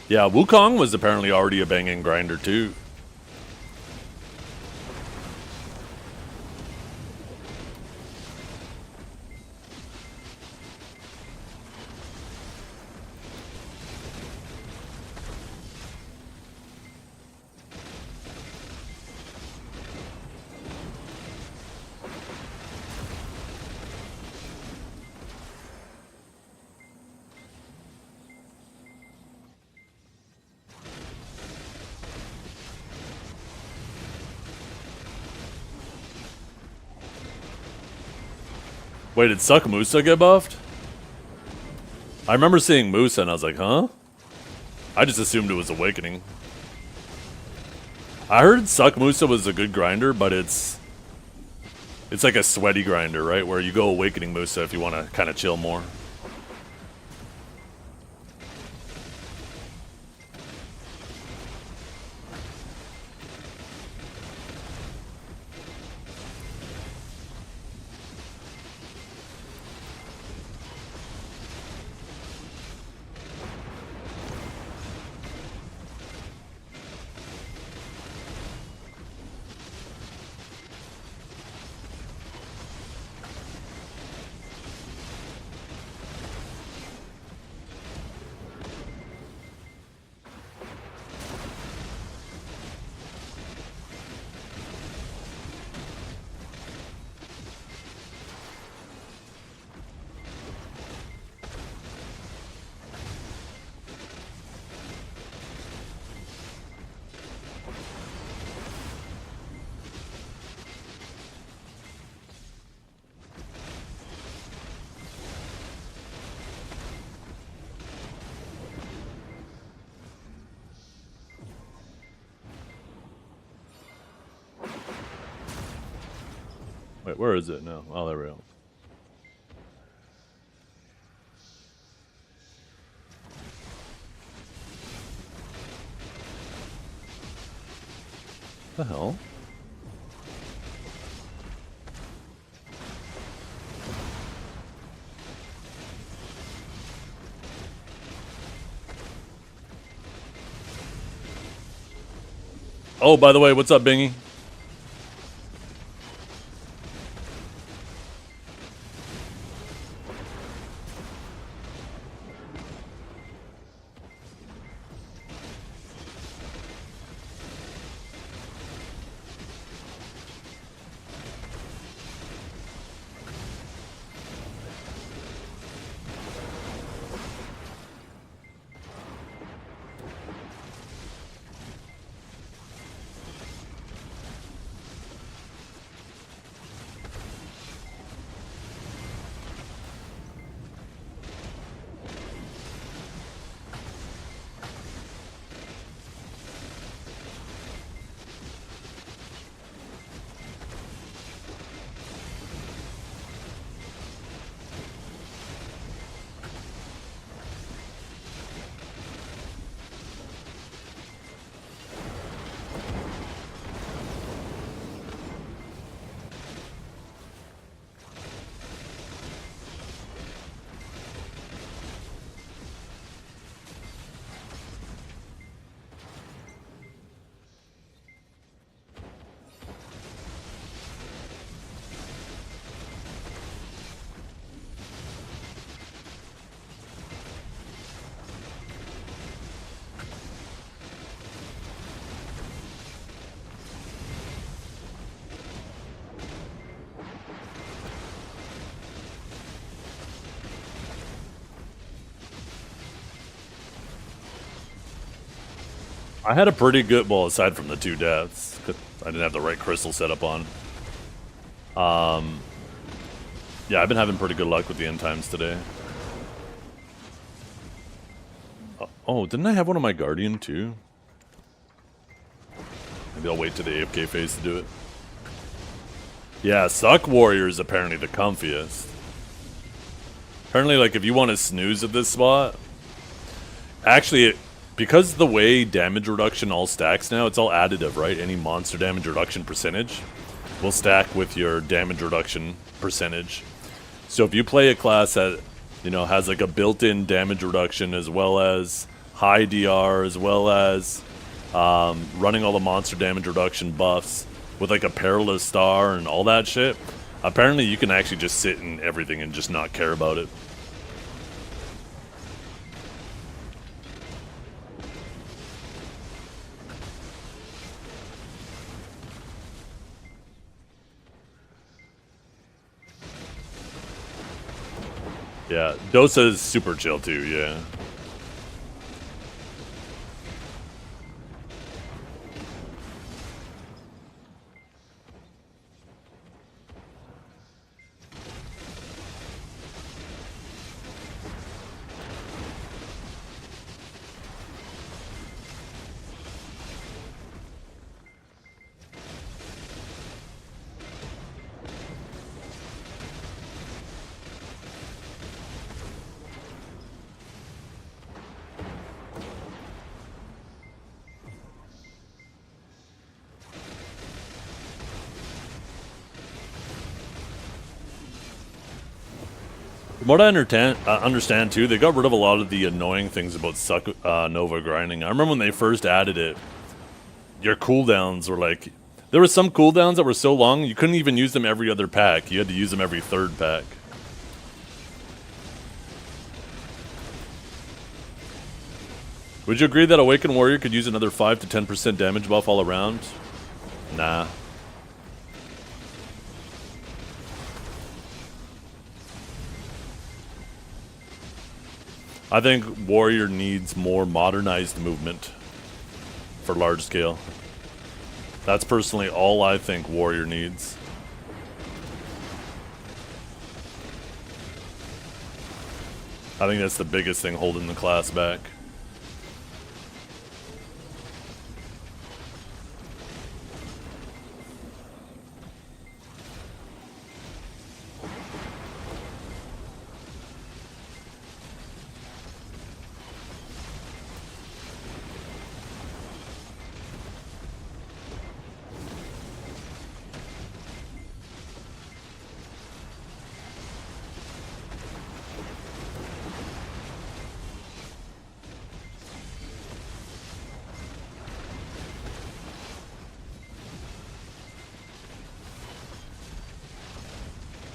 S1: Yeah, Wukong was apparently already a banging grinder too. Wait, did Suck Musa get buffed? I remember seeing Musa and I was like, huh? I just assumed it was Awakening. I heard Suck Musa was a good grinder, but it's like a sweaty grinder, right? Where you go Awakening Musa if you want to kind of chill more. Wait, where is it now? Oh, there we go. The hell? Oh, by the way, what's up, Bingy? I had a pretty good, well, aside from the 2 deaths, 'cause I didn't have the right crystal set up on. Yeah, I've been having pretty good luck with the end times today. Oh, didn't I have one of my Guardian too? Maybe I'll wait to the AFK phase to do it. Yeah, Suck Warrior is apparently the comfiest. Apparently, like, if you want to snooze at this spot, actually, because the way damage reduction all stacks now, it's all additive, right? Any monster damage reduction percentage will stack with your damage reduction percentage. So if you play a class that, you know, has like a built-in damage reduction as well as high DR, as well as running all the monster damage reduction buffs with like a perilous star and all that shit, apparently you can actually just sit in everything and just not care about it. Yeah, Dosa is super chill too, yeah. From what I understand too, they got rid of a lot of the annoying things about Nova grinding. I remember when they first added it, your cooldowns were like... There were some cooldowns that were so long, you couldn't even use them every other pack. You had to use them every third pack. Would you agree that Awakened Warrior could use another 5 to 10% damage buff all around? Nah. I think Warrior needs more modernized movement for large scale. That's personally all I think Warrior needs. I think that's the biggest thing holding the class back.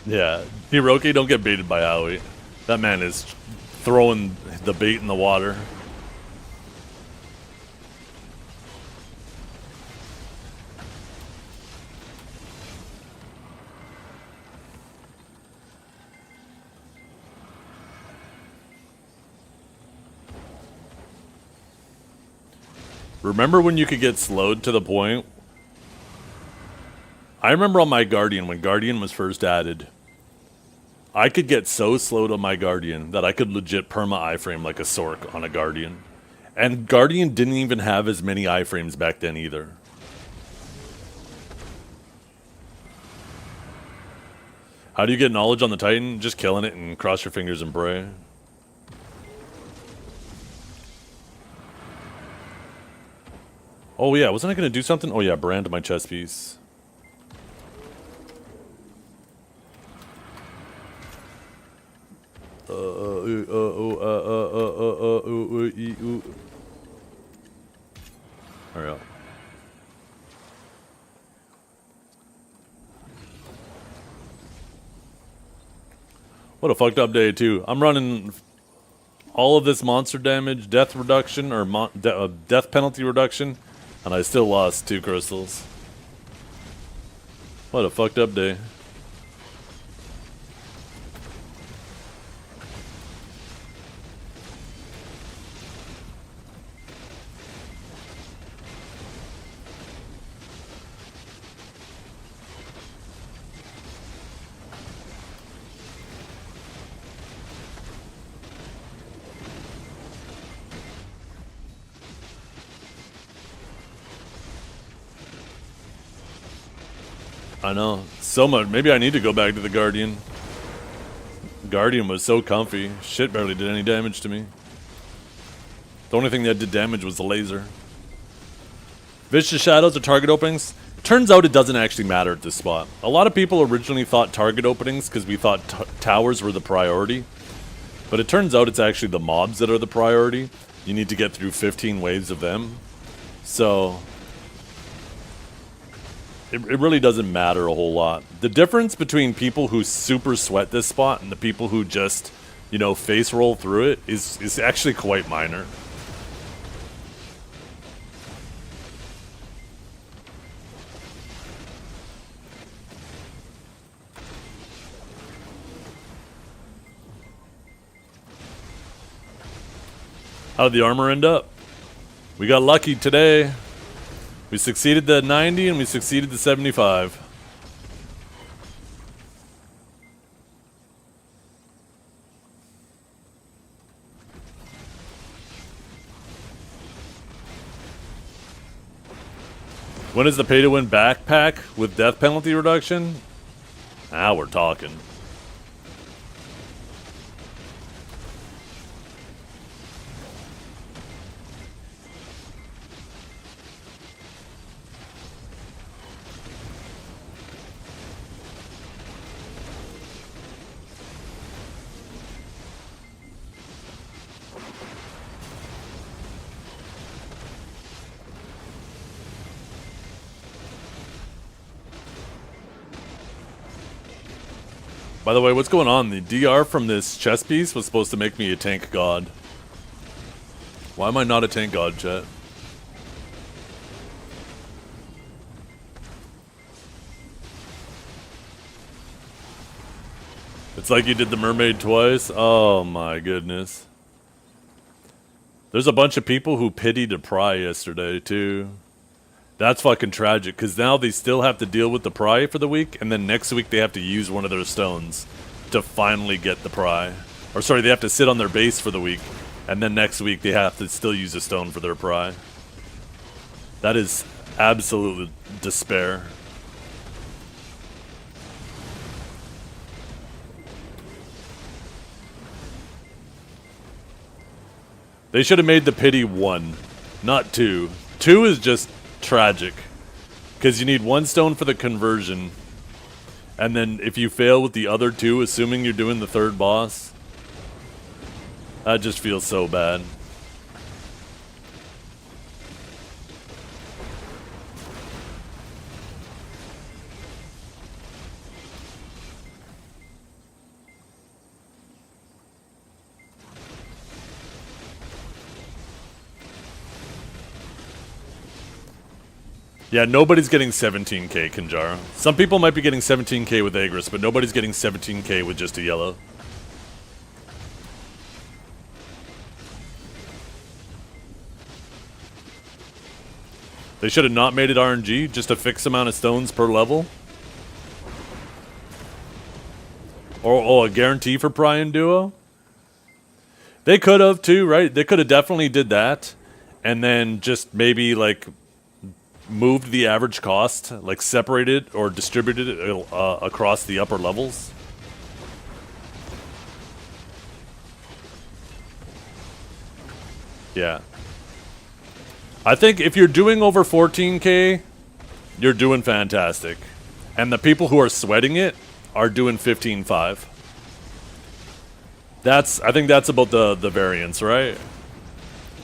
S1: Yeah, Hiroki, don't get baited by Aoi. That man is throwing the bait in the water. Remember when you could get slowed to the point? I remember on my Guardian, when Guardian was first added, I could get so slowed on my Guardian that I could legit perma iframe like a Sork on a Guardian. And Guardian didn't even have as many iframes back then either. How do you get knowledge on the Titan? Just killing it and cross your fingers and pray. Oh yeah, wasn't I gonna do something? Oh yeah, brand my chest piece. Hurry up. What a fucked up day too. I'm running all of this monster damage, death reduction, or death penalty reduction, and I still lost 2 crystals. What a fucked up day. I know. So much. Maybe I need to go back to the Guardian. Guardian was so comfy. Shit barely did any damage to me. The only thing that did damage was the laser. Vicious Shadows or target openings? Turns out it doesn't actually matter at this spot. A lot of people originally thought target openings because we thought towers were the priority. But it turns out it's actually the mobs that are the priority. You need to get through 15 waves of them. So... It really doesn't matter a whole lot. The difference between people who super sweat this spot and the people who just, you know, face roll through it is actually quite minor. How did the armor end up? We got lucky today. We succeeded the 90 and we succeeded the 75. When is the pay to win backpack with death penalty reduction? Now we're talking. By the way, what's going on? The DR from this chess piece was supposed to make me a tank god. Why am I not a tank god, chat? It's like you did the mermaid twice. Oh my goodness. There's a bunch of people who pitied a pry yesterday too. That's fucking tragic, because now they still have to deal with the pry for the week, and then next week they have to use one of their stones to finally get the pry. Or sorry, they have to sit on their base for the week, and then next week they have to still use a stone for their pry. That is absolute despair. They should have made the pity 1, not 2. 2 is just tragic, because you need 1 stone for the conversion, and then if you fail with the other 2, assuming you're doing the 3rd boss, that just feels so bad. Yeah, nobody's getting 17k, Kanjara. Some people might be getting 17k with Agris, but nobody's getting 17k with just a yellow. They should have not made it RNG, just a fixed amount of stones per level. Or a guarantee for Pry and Duo. They could have too, right? They could have definitely did that. And then just maybe like moved the average cost, like separated or distributed it across the upper levels. Yeah. I think if you're doing over 14k, you're doing fantastic. And the people who are sweating it are doing 15.5. I think that's about the variance, right?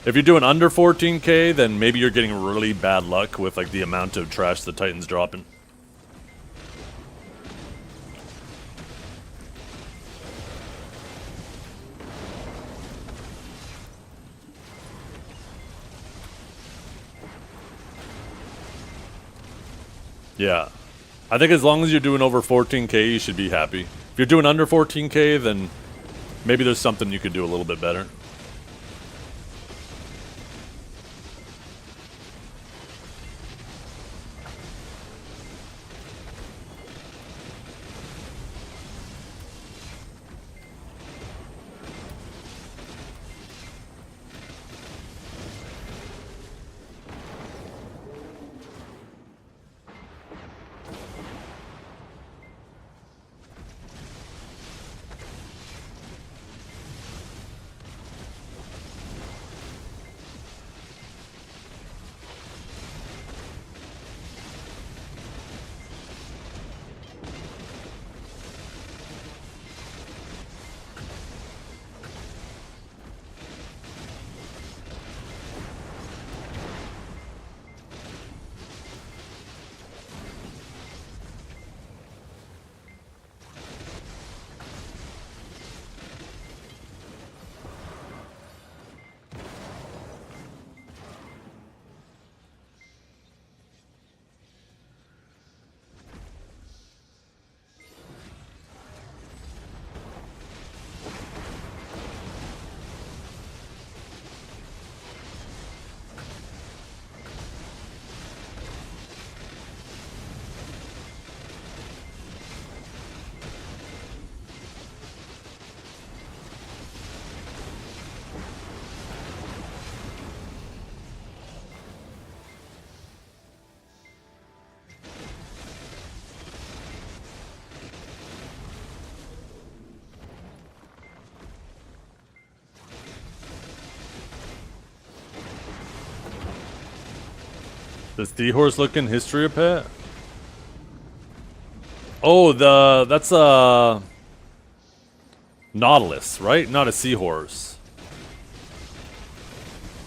S1: If you're doing under 14k, then maybe you're getting really bad luck with like the amount of trash the Titan's dropping. Yeah. I think as long as you're doing over 14k, you should be happy. If you're doing under 14k, then maybe there's something you could do a little bit better. Does Seahorse look in history a pet? Oh, that's a Nautilus, right? Not a seahorse.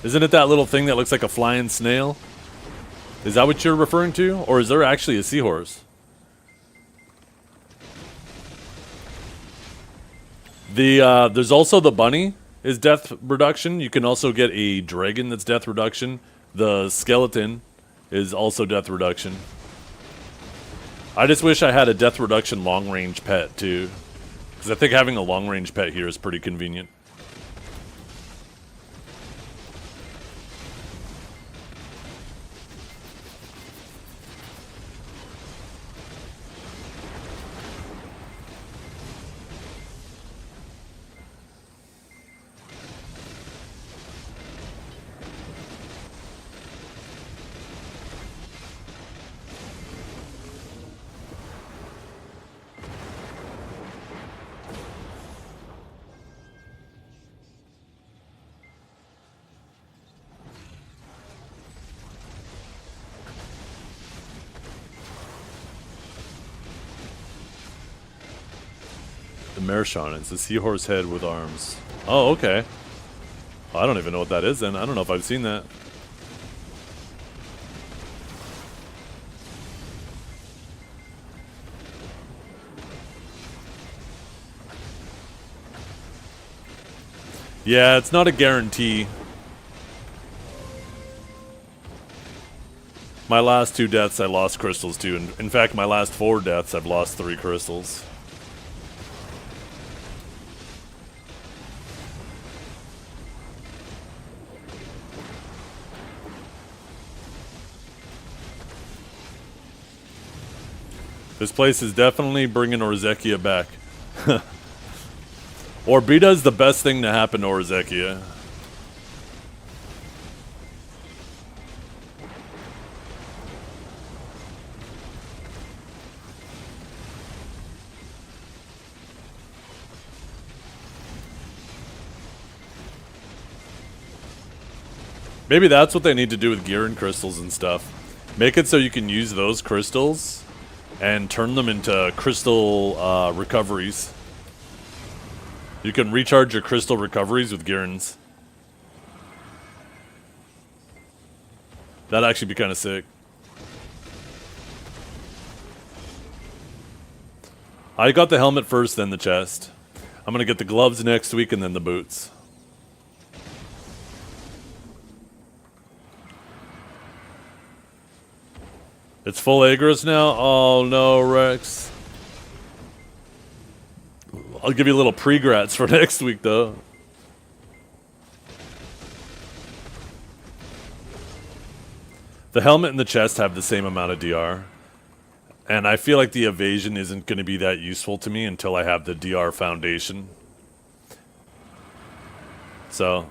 S1: Isn't it that little thing that looks like a flying snail? Is that what you're referring to? Or is there actually a seahorse? There's also the bunny is death reduction. You can also get a dragon that's death reduction. The skeleton is also death reduction. I just wish I had a death reduction long range pet too, because I think having a long range pet here is pretty convenient. The Mershawn, it's a seahorse head with arms. Oh, okay. I don't even know what that is then. I don't know if I've seen that. Yeah, it's not a guarantee. My last 2 deaths I lost crystals to. In fact, my last 4 deaths I've lost 3 crystals. This place is definitely bringing Orzekia back. Orbita is the best thing to happen to Orzekia. Maybe that's what they need to do with gear and crystals and stuff. Make it so you can use those crystals and turn them into crystal recoveries. You can recharge your crystal recoveries with Girins. That'd actually be kind of sick. I got the helmet first, then the chest. I'm gonna get the gloves next week and then the boots. It's full Agros now? Oh no, Rex. I'll give you a little pre-grats for next week, though. The helmet and the chest have the same amount of DR. And I feel like the evasion isn't going to be that useful to me until I have the DR foundation. So,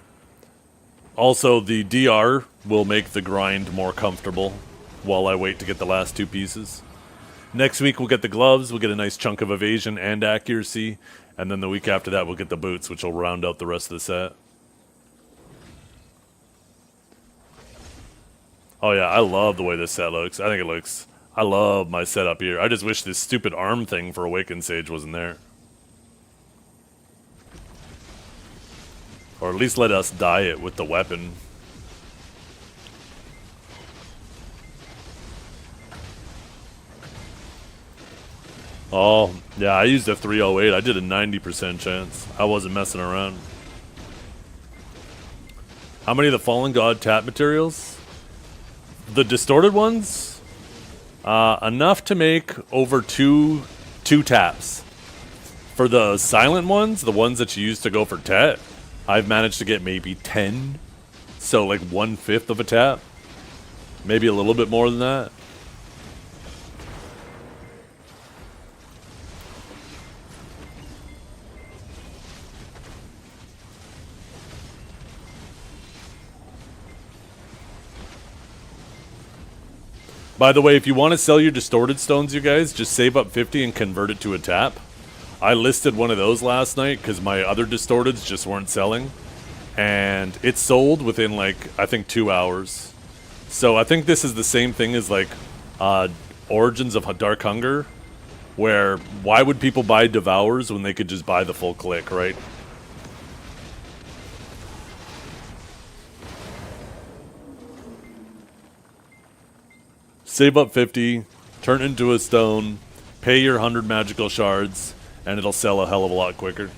S1: also the DR will make the grind more comfortable while I wait to get the last 2 pieces. Next week we'll get the gloves, we'll get a nice chunk of evasion and accuracy, and then the week after that we'll get the boots, which will round out the rest of the set. Oh yeah, I love the way this set looks. I love my setup here. I just wish this stupid arm thing for Awakened Sage wasn't there. Or at least let us dye it with the weapon. Oh, yeah, I used a 308. I did a 90% chance. I wasn't messing around. How many of the Fallen God tap materials? The distorted ones? Enough to make over two taps. For the silent ones, the ones that you use to go for tet, I've managed to get maybe 10. So like 1/5 of a tap. Maybe a little bit more than that. By the way, if you want to sell your distorted stones, you guys, just save up 50 and convert it to a tap. I listed one of those last night because my other distorteds just weren't selling. And it sold within, like, I think 2 hours. So I think this is the same thing as, like, Origins of Dark Hunger, where why would people buy Devours when they could just buy the full click, right? Save up 50, turn it into a stone, pay your 100 magical shards, and it'll sell a hell of a lot quicker.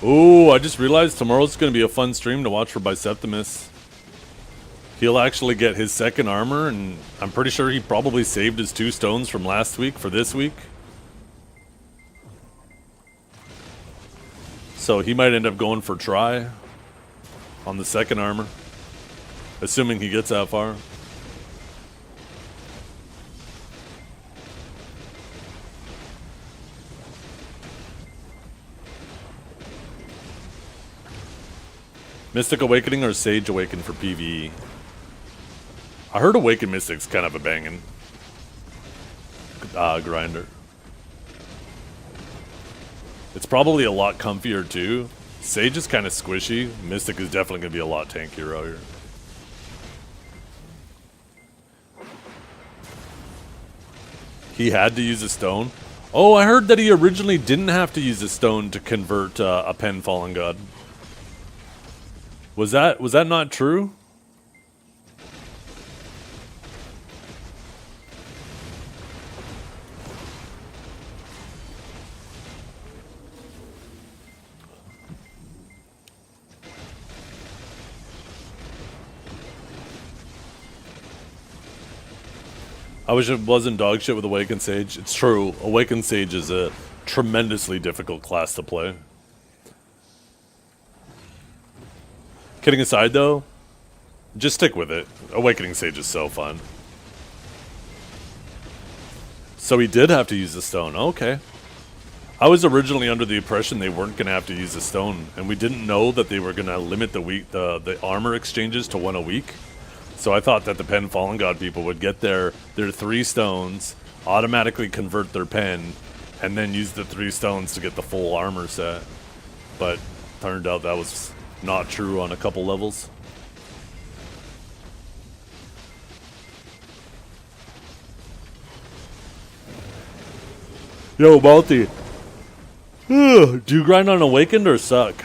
S1: Ooh, I just realized tomorrow's going to be a fun stream to watch for Biceptimus. He'll actually get his second armor, and I'm pretty sure he probably saved his 2 stones from last week for this week. So he might end up going for try on the second armor, assuming he gets that far. Mystic Awakening or Sage Awaken for PvE? I heard Awaken Mystic's kind of a banging grinder. It's probably a lot comfier too. Sage is kind of squishy. Mystic is definitely going to be a lot tankier out here. He had to use a stone. Oh, I heard that he originally didn't have to use a stone to convert a Pen Fallen God. Was that not true? I wish it wasn't dog shit with Awakened Sage. It's true. Awakened Sage is a tremendously difficult class to play. Kidding aside, though, just stick with it. Awakening Sage is so fun. So he did have to use the stone. Okay. I was originally under the impression they weren't going to have to use the stone, and we didn't know that they were going to limit the armor exchanges to 1 a week. So I thought that the Pen Fallen God people would get their 3 stones, automatically convert their pen, and then use the 3 stones to get the full armor set. But turned out that was not true on a couple levels. Yo, Balti. Do you grind on Awakened or suck?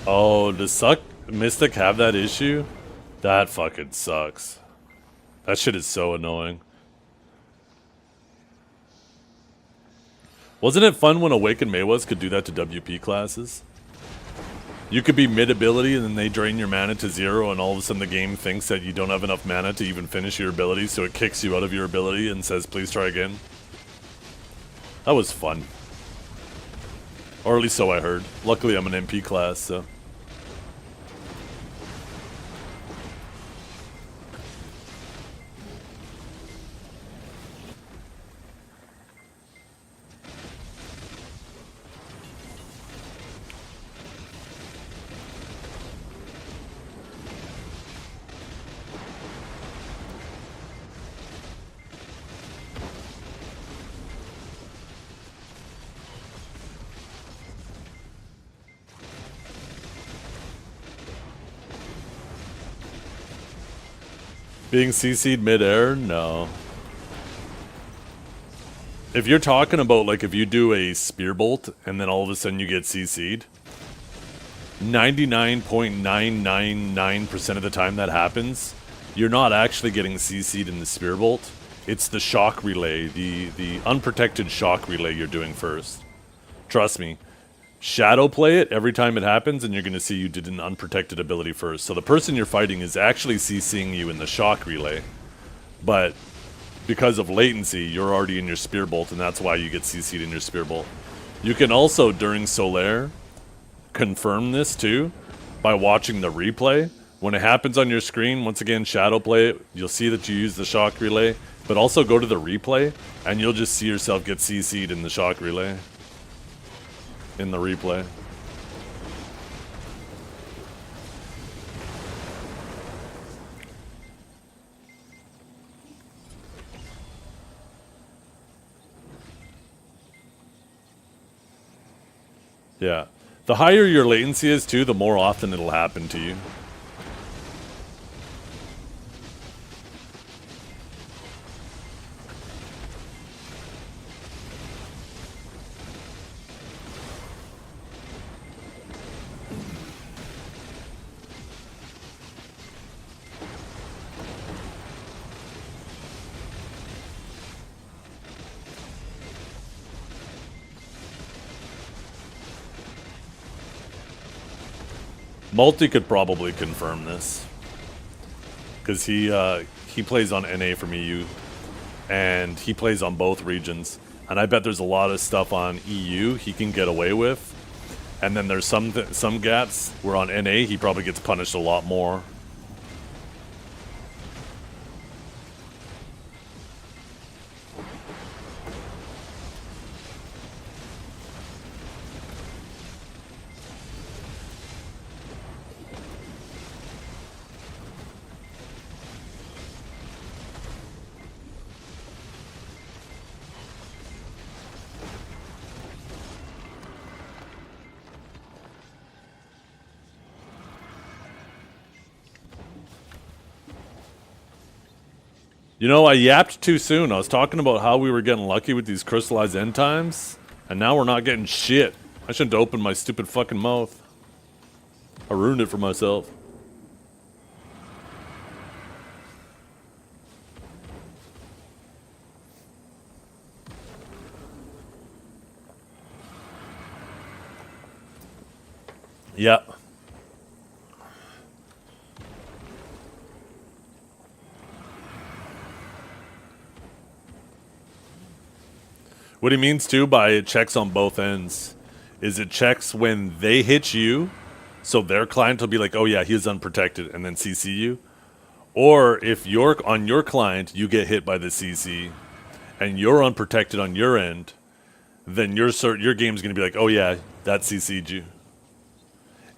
S1: Oh, does Mystic have that issue? That fucking sucks. That shit is so annoying. Wasn't it fun when Awakened Maywas could do that to WP classes? You could be mid-ability and then they drain your mana to 0 and all of a sudden the game thinks that you don't have enough mana to even finish your ability, so it kicks you out of your ability and says, please try again. That was fun. Or at least so I heard. Luckily I'm an MP class, so... Being CC'd mid-air? No. If you're talking about, like, if you do a spear bolt and then all of a sudden you get CC'd, 99.999% of the time that happens, you're not actually getting CC'd in the spear bolt. It's the shock relay, the unprotected shock relay you're doing first. Trust me. shadow play it every time it happens, and you're going to see you did an unprotected ability first. So the person you're fighting is actually CCing you in the shock relay, but because of latency, you're already in your spear bolt, and that's why you get CC'd in your spear bolt. You can also, during Solaire, confirm this too by watching the replay. When it happens on your screen, once again, shadow play it. You'll see that you use the shock relay, but also go to the replay, and you'll just see yourself get CC'd in the shock relay. In the replay. Yeah. The higher your latency is too, the more often it'll happen to you. Multi could probably confirm this, because he plays on NA from EU, and he plays on both regions, and I bet there's a lot of stuff on EU he can get away with, and then there's some gaps where on NA he probably gets punished a lot more. You know, I yapped too soon. I was talking about how we were getting lucky with these crystallized end times, and now we're not getting shit. I shouldn't have opened my stupid fucking mouth. I ruined it for myself. Yeah. What he means too by it checks on both ends is it checks when they hit you, so their client will be like, oh yeah, he is unprotected, and then CC you. Or if you're on your client, you get hit by the CC, and you're unprotected on your end, then your game's going to be like, oh yeah, that CC'd you.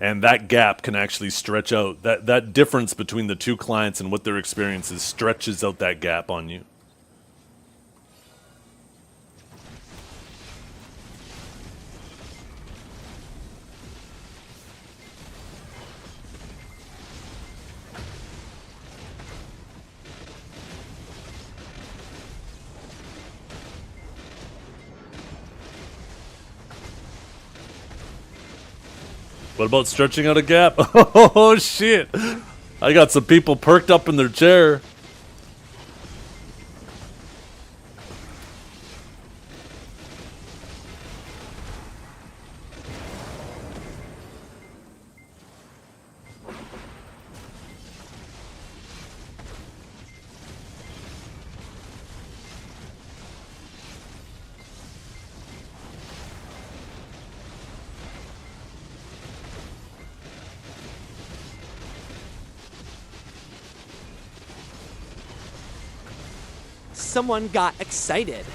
S1: And that gap can actually stretch out. That difference between the two clients and what their experience is stretches out that gap on you. What about stretching out a gap? Oh shit! I got some people perked up in their chair.
S5: Someone got excited.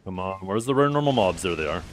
S1: Come on, where's the rare normal mobs? There they are.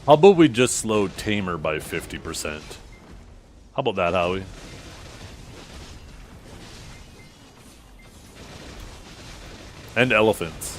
S1: How about we just slow Tamer by 50%? How about that, Howie? And elephants.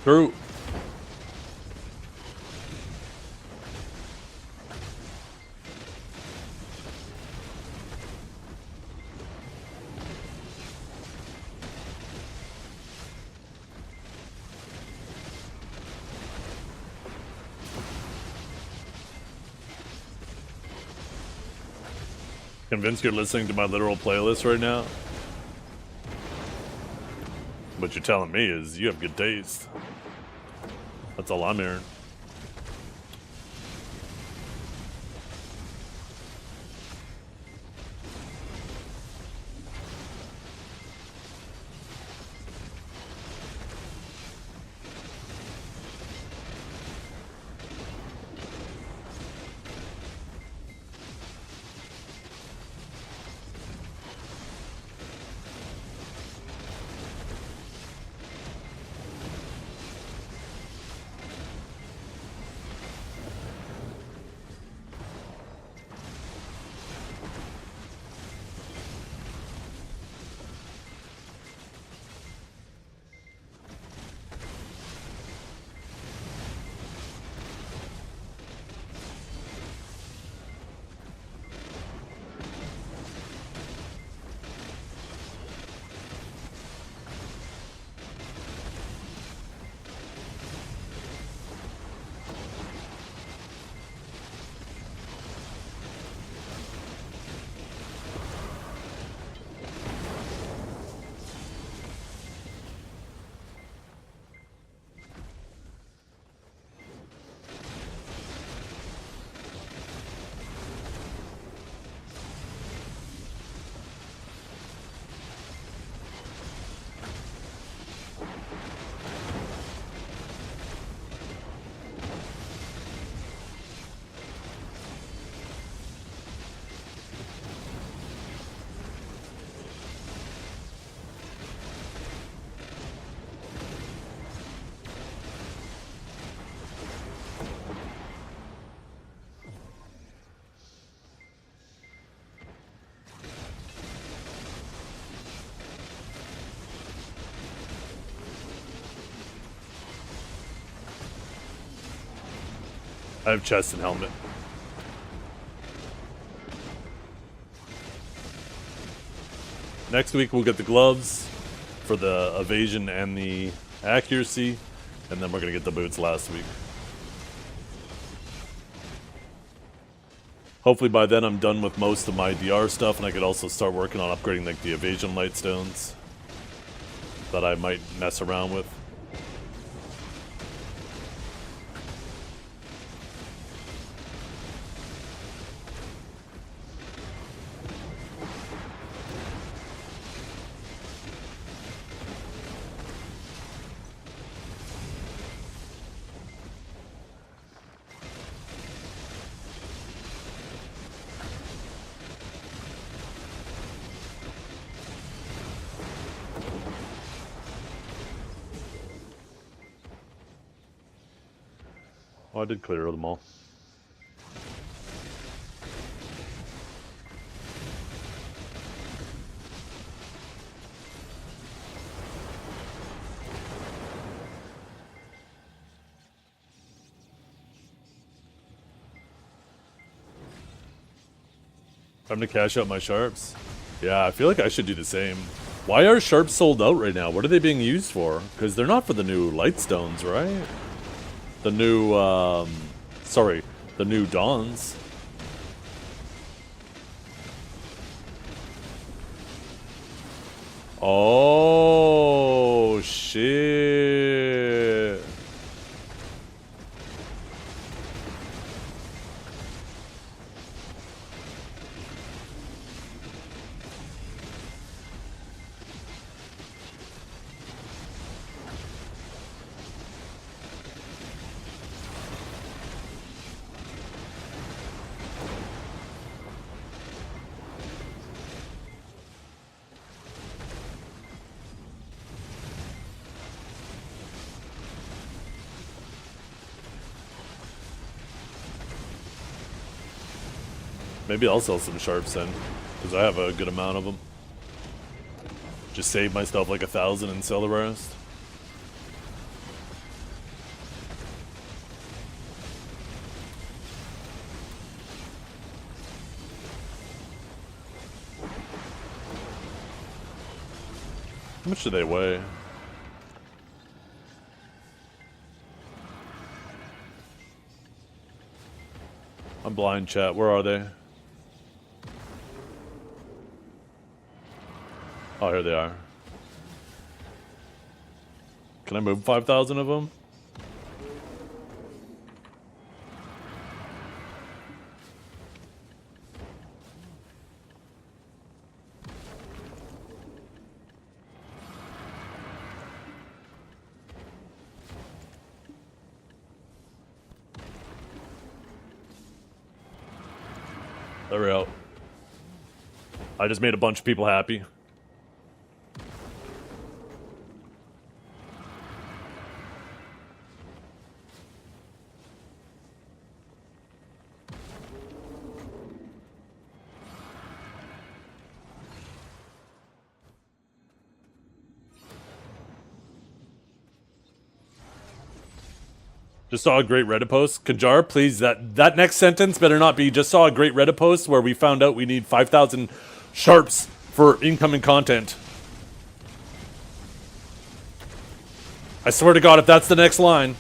S1: True. Convinced you're listening to my literal playlist right now? What you're telling me is you have good taste. That's all I'm hearing. I have chest and helmet. Next week we'll get the gloves for the evasion and the accuracy, and then we're gonna get the boots last week. Hopefully by then I'm done with most of my DR stuff, and I could also start working on upgrading like the evasion light stones. that I might mess around with. Oh, I did clear them all. Time to cash out my sharps. Yeah, I feel like I should do the same. Why are sharps sold out right now? What are they being used for? Because they're not for the new lightstones, right? The new, the new dawns. Oh, shit. Maybe I'll sell some sharps then, because I have a good amount of them. Just save myself like 1,000 and sell the rest. How much do they weigh? I'm blind, chat. Where are they? Oh, here they are. Can I move 5,000 of them? There we go. I just made a bunch of people happy. Just saw a great Reddit post. Kajar, please, that next sentence better not be just saw a great Reddit post where we found out we need 5,000 sharps for incoming content. I swear to God, if that's the next line.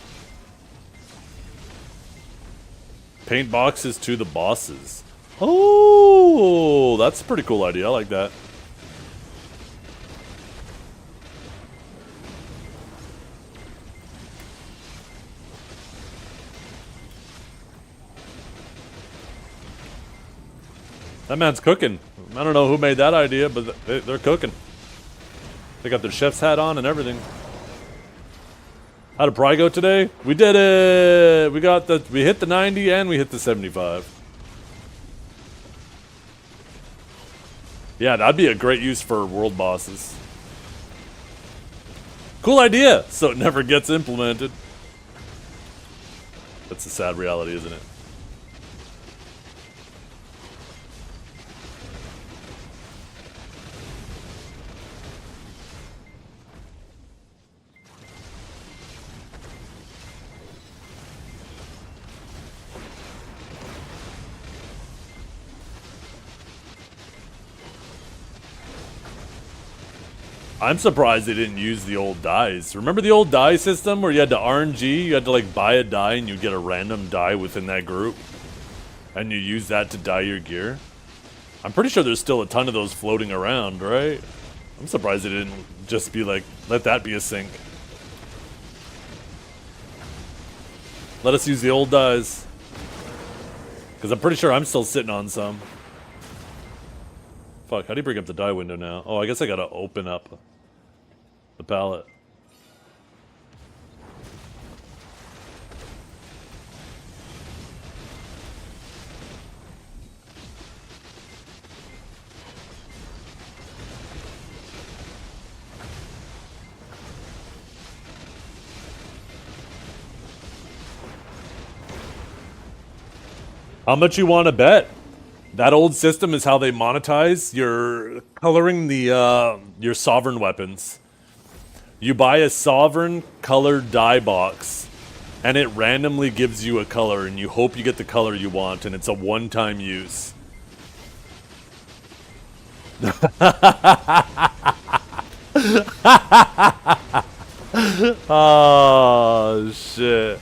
S1: Paint boxes to the bosses. Oh, that's a pretty cool idea. I like that. That man's cooking. I don't know who made that idea, but they're cooking. They got their chef's hat on and everything. How did Pry go today? We did it! We hit the 90 and we hit the 75. Yeah, that'd be a great use for world bosses. Cool idea! So it never gets implemented. That's a sad reality, isn't it? I'm surprised they didn't use the old dies. Remember the old die system where you had to RNG? You had to like buy a die and you get a random die within that group. And you use that to dye your gear. I'm pretty sure there's still a ton of those floating around, right? I'm surprised they didn't just be like, let that be a sink. Let us use the old dyes. Because I'm pretty sure I'm still sitting on some. Fuck, how do you bring up the dye window now? Oh, I guess I gotta open up the palette. How much you want to bet? That old system is how they monetize your coloring the your sovereign weapons. You buy a sovereign colored dye box, and it randomly gives you a color, and you hope you get the color you want, and it's a one-time use. Oh shit.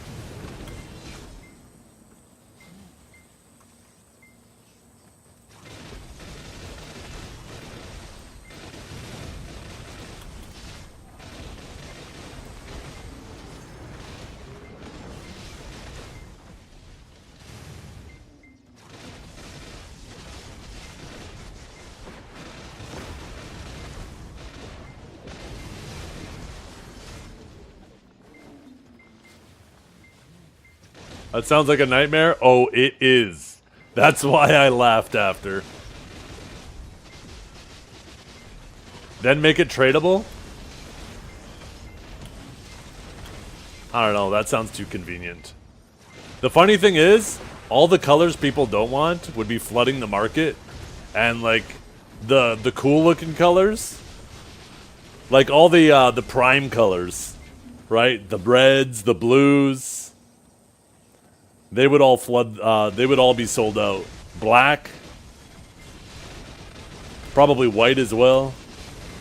S1: That sounds like a nightmare? Oh, it is. That's why I laughed after. Then make it tradable? I don't know, that sounds too convenient. The funny thing is, all the colors people don't want would be flooding the market. And like, the cool looking colors, like all the prime colors, right? The reds, the blues, they would all flood, they would all be sold out. Black, probably white as well.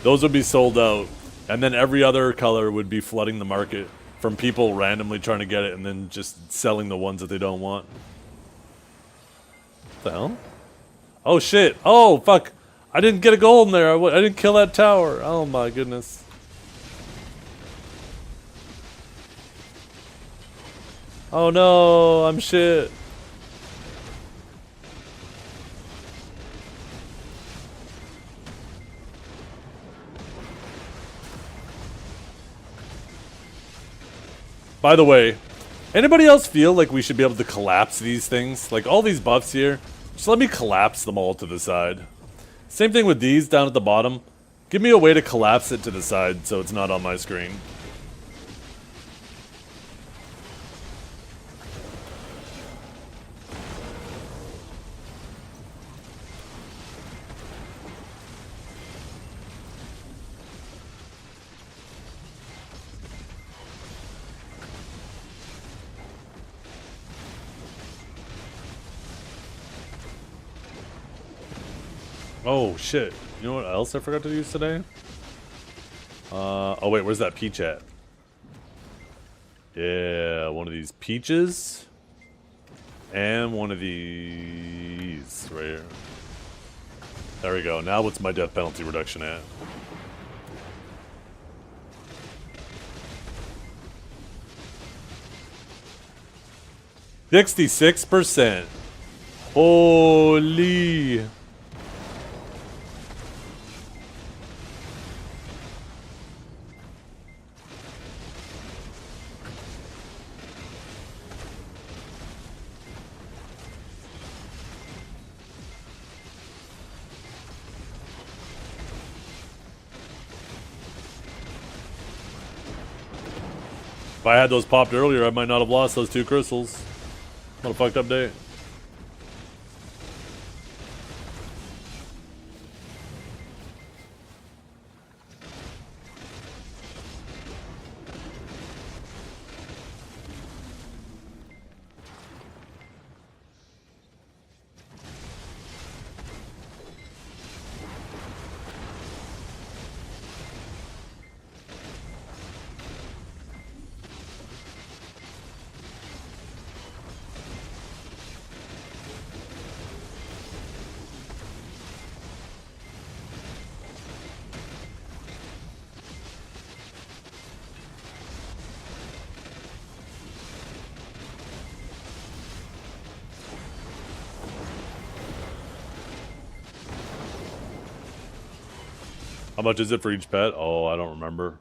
S1: Those would be sold out. And then every other color would be flooding the market from people randomly trying to get it and then just selling the ones that they don't want. What the hell? Oh shit. Oh fuck. I didn't get a gold in there. I didn't kill that tower. Oh my goodness. Oh no, I'm shit. By the way, anybody else feel like we should be able to collapse these things? Like all these buffs here, just let me collapse them all to the side. Same thing with these down at the bottom. Give me a way to collapse it to the side so it's not on my screen. Oh shit, you know what else I forgot to use today? Oh wait, where's that peach at? Yeah, one of these peaches. And one of these right here. There we go, now what's my death penalty reduction at? $66%. Holy. If I had those popped earlier, I might not have lost those 2 crystals. What a fucked up day. How much is it for each pet? Oh, I don't remember.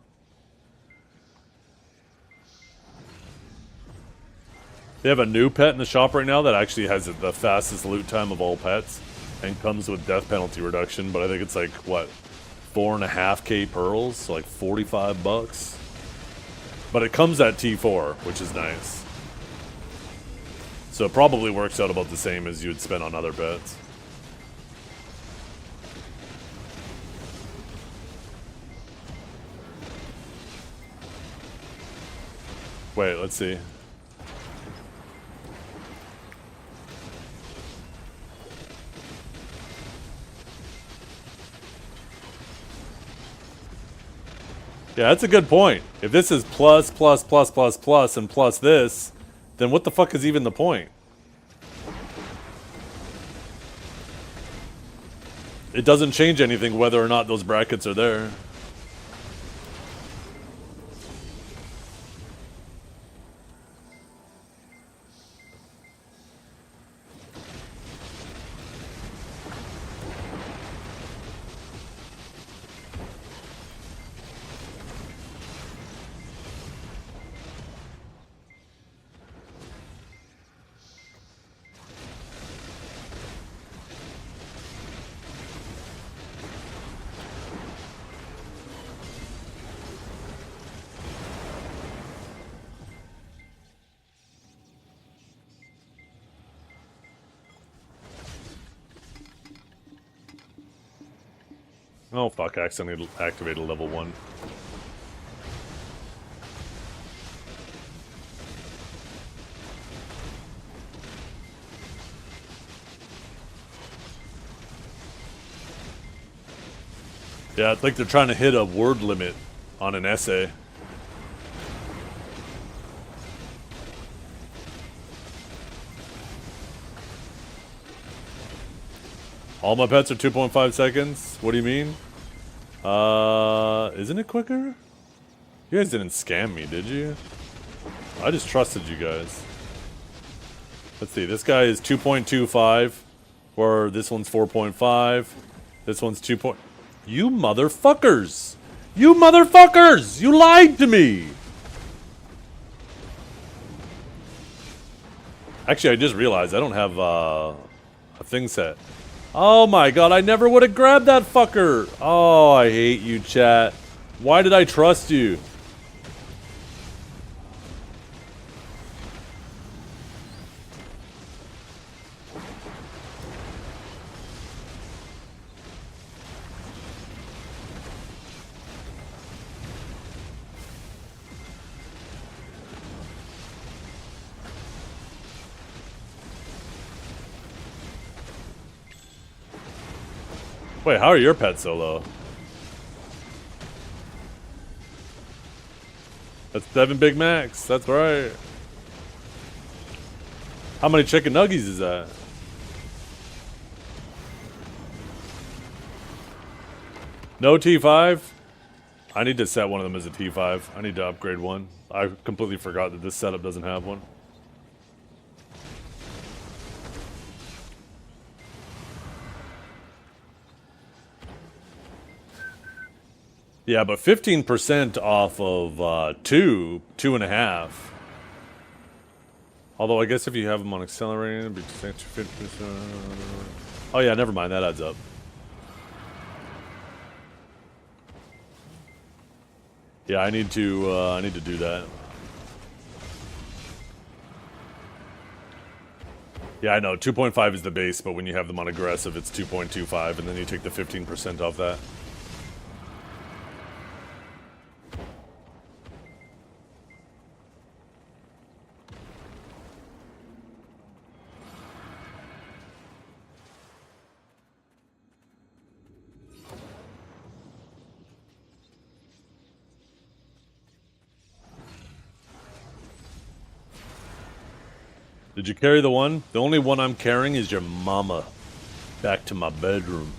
S1: They have a new pet in the shop right now that actually has the fastest loot time of all pets and comes with death penalty reduction, but I think it's like, what, 4.5k pearls, so like 45 bucks. But it comes at T4, which is nice. So it probably works out about the same as you would spend on other pets. Wait, let's see. Yeah, that's a good point. If this is plus, plus, plus, plus, plus, and plus this, then what the fuck is even the point? It doesn't change anything whether or not those brackets are there. Oh fuck, I accidentally activated level 1. Yeah, it's like they're trying to hit a word limit on an essay. All my pets are 2.5 seconds? What do you mean? Isn't it quicker? You guys didn't scam me, did you? I just trusted you guys. Let's see, this guy is 2.25, or this one's 4.5, this one's 2. You motherfuckers! You motherfuckers! You lied to me! Actually, I just realized I don't have a thing set. Oh my god, I never would have grabbed that fucker! Oh, I hate you, chat. Why did I trust you? Wait, how are your pets so low? That's 7 Big Macs, that's right. How many chicken nuggies is that? No T5? I need to set one of them as a T5. I need to upgrade one. I completely forgot that this setup doesn't have one. Yeah, but 15% off of 2.5. Although I guess if you have them on accelerating, it'd be just extra 50%. Oh yeah, never mind, that adds up. Yeah, I need to do that. Yeah, I know, 2.5 is the base, but when you have them on aggressive, it's 2.25, and then you take the 15% off that. Did you carry the one? The only one I'm carrying is your mama. Back to my bedroom.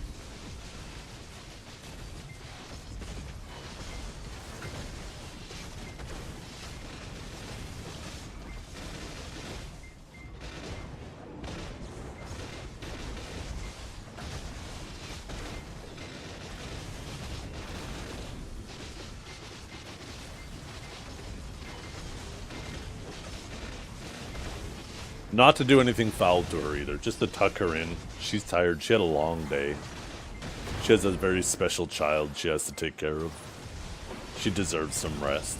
S1: Not to do anything foul to her either, just to tuck her in. She's tired, she had a long day. She has a very special child she has to take care of. She deserves some rest.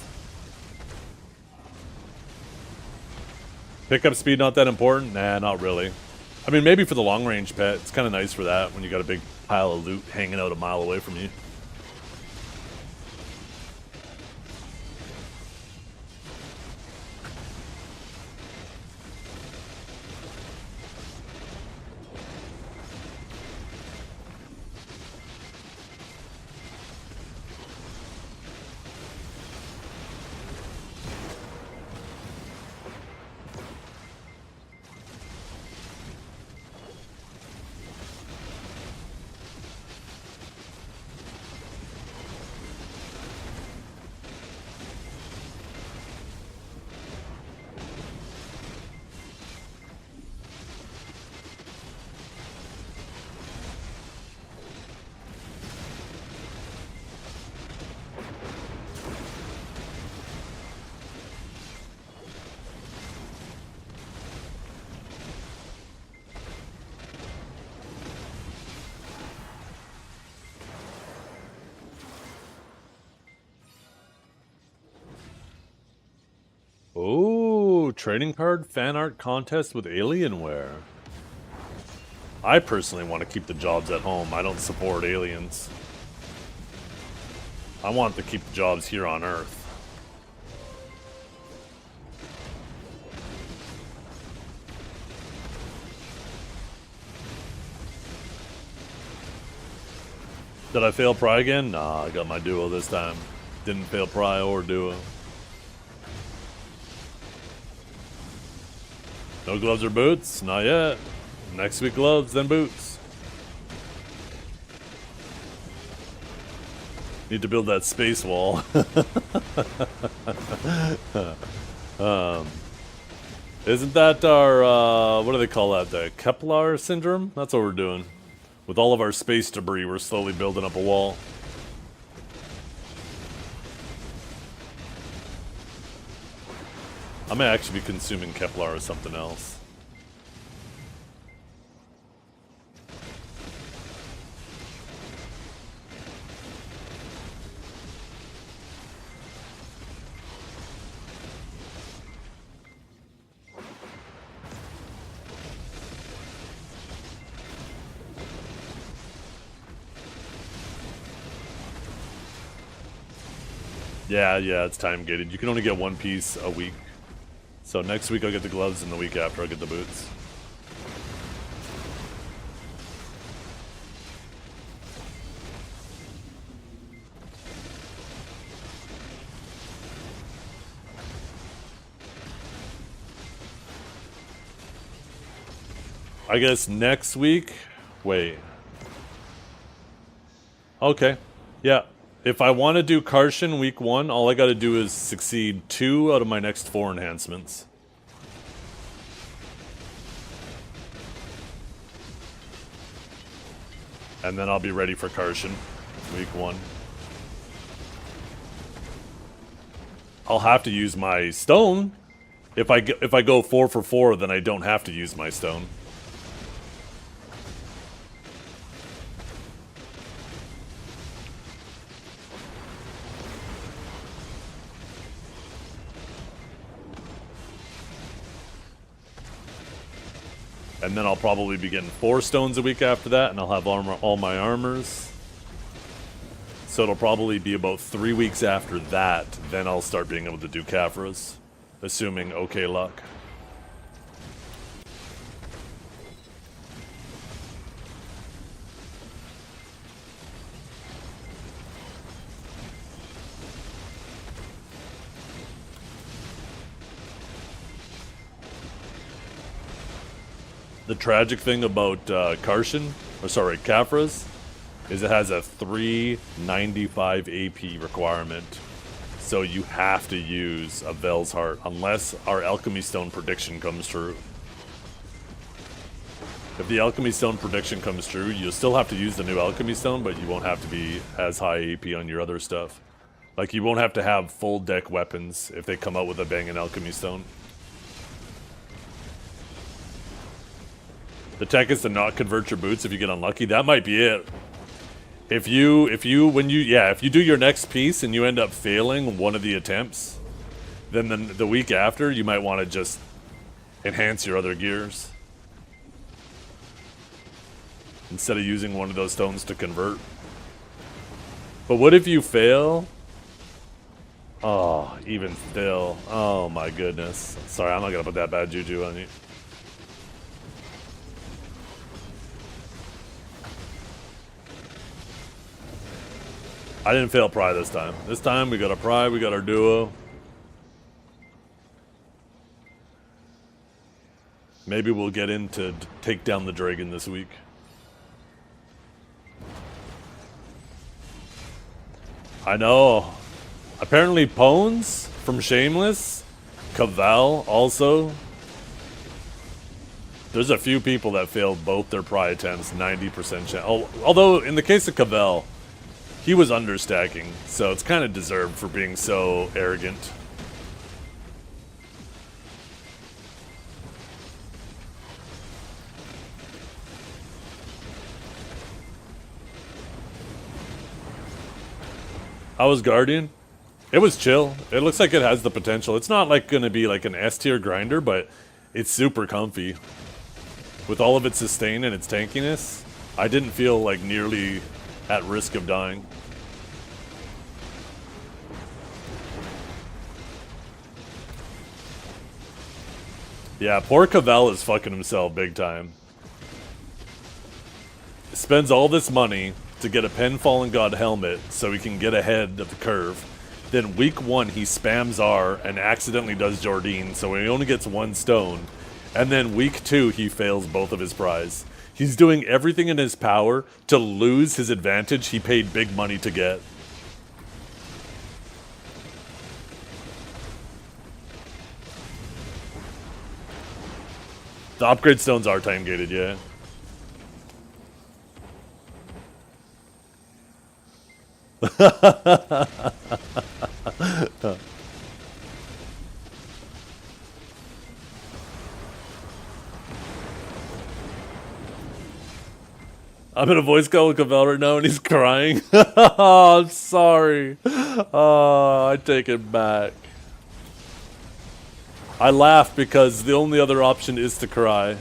S1: Pickup speed not that important? Nah, not really. I mean, maybe for the long range pet, it's kind of nice for that when you got a big pile of loot hanging out a mile away from you. Oh, trading card fan art contest with Alienware. I personally want to keep the jobs at home. I don't support aliens. I want to keep the jobs here on Earth. Did I fail Pry again? Nah, I got my duo this time. Didn't fail Pry or duo. No gloves or boots? Not yet. Next week gloves, then boots. Need to build that space wall. Isn't that our, what do they call that? The Kepler syndrome? That's what we're doing. With all of our space debris, we're slowly building up a wall. I may actually be consuming Kepler or something else. Yeah, it's time gated. You can only get one piece a week. So next week I'll get the gloves, and the week after I'll get the boots. I guess next week... Wait. Okay. Yeah. If I want to do Karshan week 1, all I gotta do is succeed 2 out of my next 4 enhancements. And then I'll be ready for Karshan week 1. I'll have to use my stone. If I go 4 for 4, then I don't have to use my stone. And then I'll probably be getting 4 stones a week after that, and I'll have all my armors. So it'll probably be about 3 weeks after that, then I'll start being able to do Caphras, assuming okay luck. The tragic thing about Karshan, or sorry, Caphras, is it has a 395 AP requirement. So you have to use a Vel's Heart, unless our Alchemy Stone prediction comes true. If the Alchemy Stone prediction comes true, you'll still have to use the new Alchemy Stone, but you won't have to be as high AP on your other stuff. Like, you won't have to have full deck weapons if they come out with a banging Alchemy Stone. The tech is to not convert your boots if you get unlucky. That might be it. If you do your next piece and you end up failing one of the attempts, then the week after you might want to just enhance your other gears instead of using one of those stones to convert. But what if you fail? Oh, even still. Oh my goodness. Sorry, I'm not gonna put that bad juju on you. I didn't fail Pry this time. This time we got a Pry, we got our duo. Maybe we'll get in to take down the dragon this week. I know. Apparently Pones from Shameless, Cavell also. There's a few people that failed both their Pry attempts, 90% chance. Although in the case of Cavell, he was understacking, so it's kind of deserved for being so arrogant. How was Guardian? It was chill. It looks like it has the potential. It's not like going to be like an S tier grinder, but it's super comfy. With all of its sustain and its tankiness, I didn't feel like nearly at risk of dying. Yeah, poor Cavell is fucking himself big time. Spends all this money to get a Pen Fallen God helmet so he can get ahead of the curve. Then week 1 he spams R and accidentally does Jordine, so he only gets 1 stone. And then week 2 he fails both of his prize. He's doing everything in his power to lose his advantage he paid big money to get. The upgrade stones are time gated, yeah. I'm in a voice call with Cavell right now and he's crying. Oh, I'm sorry. Oh, I take it back. I laugh because the only other option is to cry.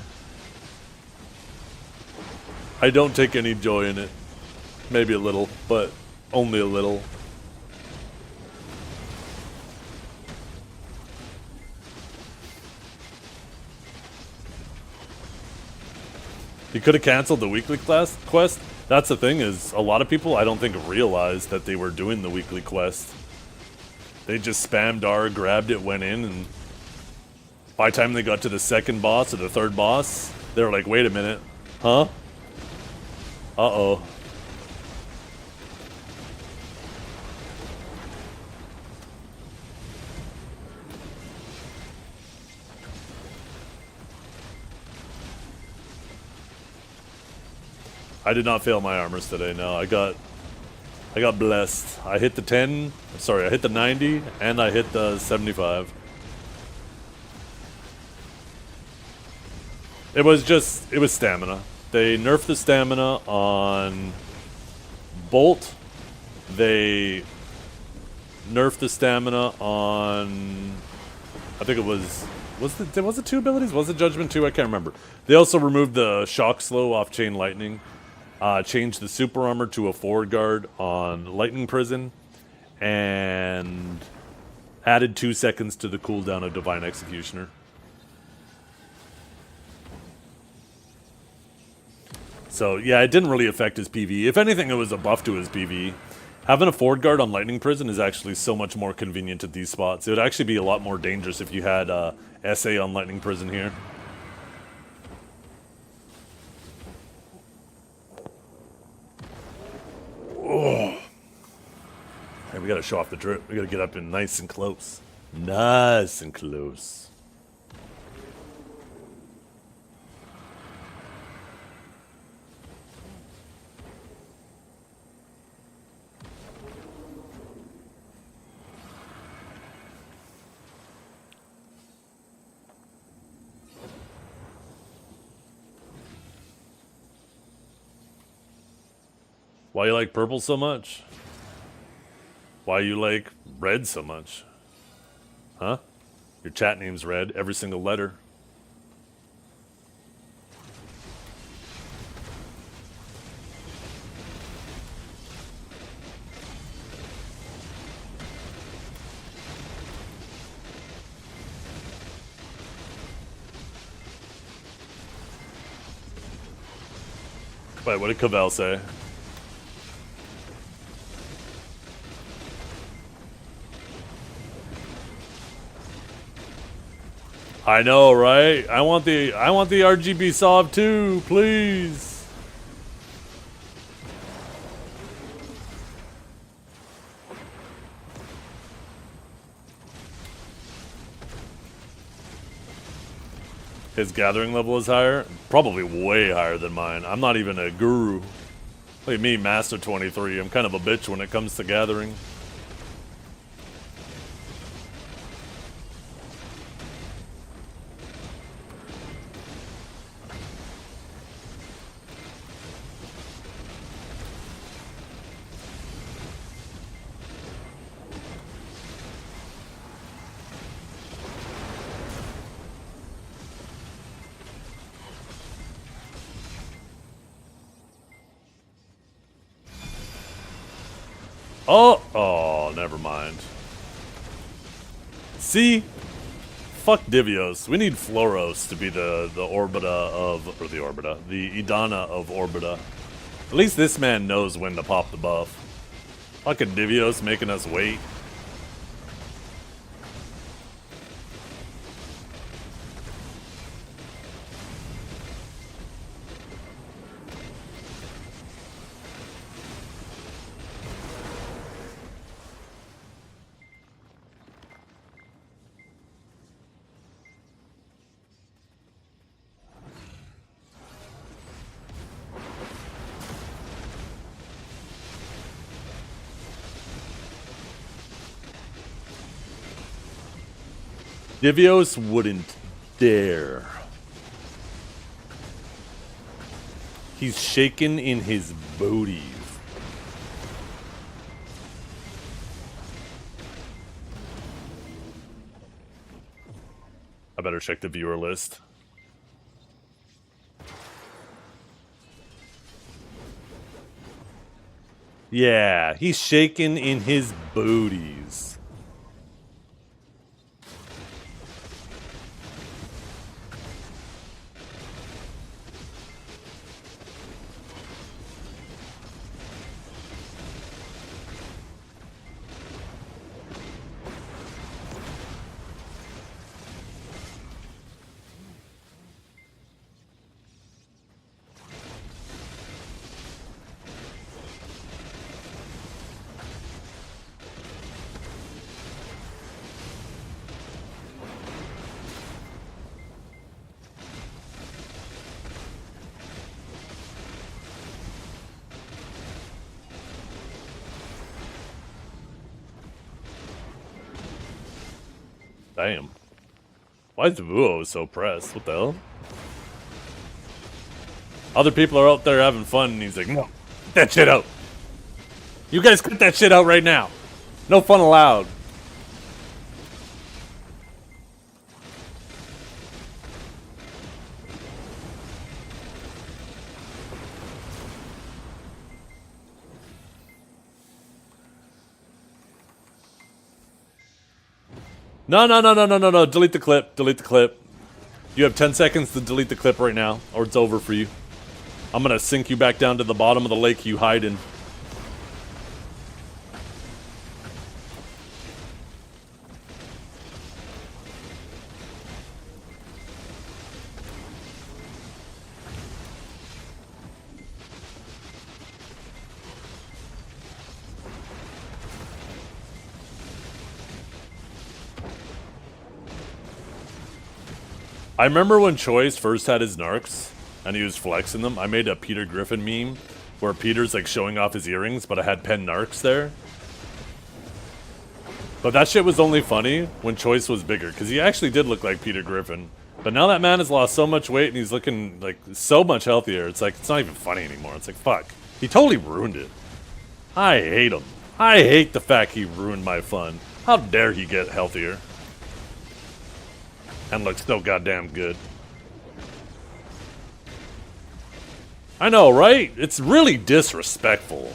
S1: I don't take any joy in it. Maybe a little, but only a little. He could have canceled the weekly quest. That's the thing, is a lot of people I don't think realized that they were doing the weekly quest. They just spammed R, grabbed it, went in, and by the time they got to the second boss or the third boss, they were like, wait a minute, huh? Uh-oh. I did not fail my armors today, no. I got blessed. I hit the 10, sorry, I hit the 90, and I hit the 75. It was stamina. They nerfed the stamina on Bolt. They nerfed the stamina on, I think it was it 2 abilities? Was it Judgment 2? I can't remember. They also removed the shock slow off Chain Lightning. Changed the super armor to a forward guard on Lightning Prison, and added 2 seconds to the cooldown of Divine Executioner. So yeah, it didn't really affect his PvE. If anything, it was a buff to his PvE. Having a forward guard on Lightning Prison is actually so much more convenient at these spots. It would actually be a lot more dangerous if you had SA on Lightning Prison here. Oh. Hey, we gotta show off the drip. We gotta get up in nice and close. Nice and close. Why you like purple so much? Why you like red so much? Huh? Your chat name's red, every single letter. Wait, what did Cavell say? I know, right? I want the RGB Saab too, please. His gathering level is higher? Probably way higher than mine. I'm not even a guru. Look at me, Master 23. I'm kind of a bitch when it comes to gathering. Oh, never mind. See? Fuck Divios. We need Floros to be the Orbita of, or the Orbita, the Idana of Orbita. At least this man knows when to pop the buff. Fucking Divios making us wait. Divios wouldn't dare. He's shaking in his booties. I better check the viewer list. Yeah, he's shaking in his booties. Damn. Why is Vuo so pressed? What the hell? Other people are out there having fun, and he's like, no, cut that shit out. You guys cut that shit out right now. No fun allowed. No. Delete the clip. Delete the clip. You have 10 seconds to delete the clip right now, or it's over for you. I'm gonna sink you back down to the bottom of the lake you hide in. I remember when Choice first had his narcs, and he was flexing them. I made a Peter Griffin meme, where Peter's like showing off his earrings, but I had pen narcs there. But that shit was only funny when Choice was bigger, because he actually did look like Peter Griffin. But now that man has lost so much weight, and he's looking like so much healthier, it's like, it's not even funny anymore. It's like, fuck. He totally ruined it. I hate him. I hate the fact he ruined my fun. How dare he get healthier? And look so goddamn good. I know, right? It's really disrespectful.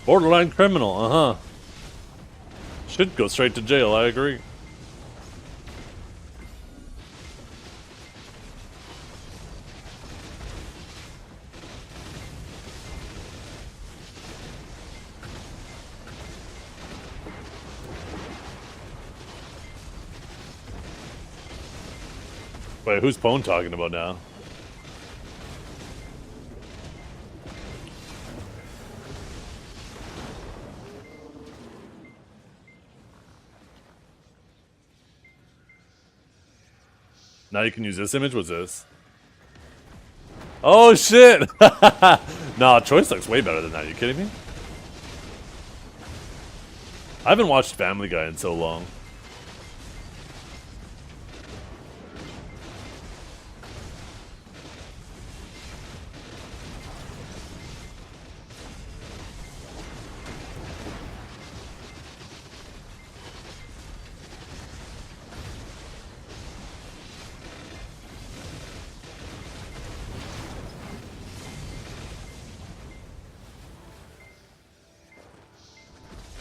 S1: Borderline criminal, uh-huh. Should go straight to jail, I agree. Wait, who's Pone talking about now? Now you can use this image. What's this? Oh shit! Nah, Choice looks way better than that. You kidding me? I haven't watched Family Guy in so long.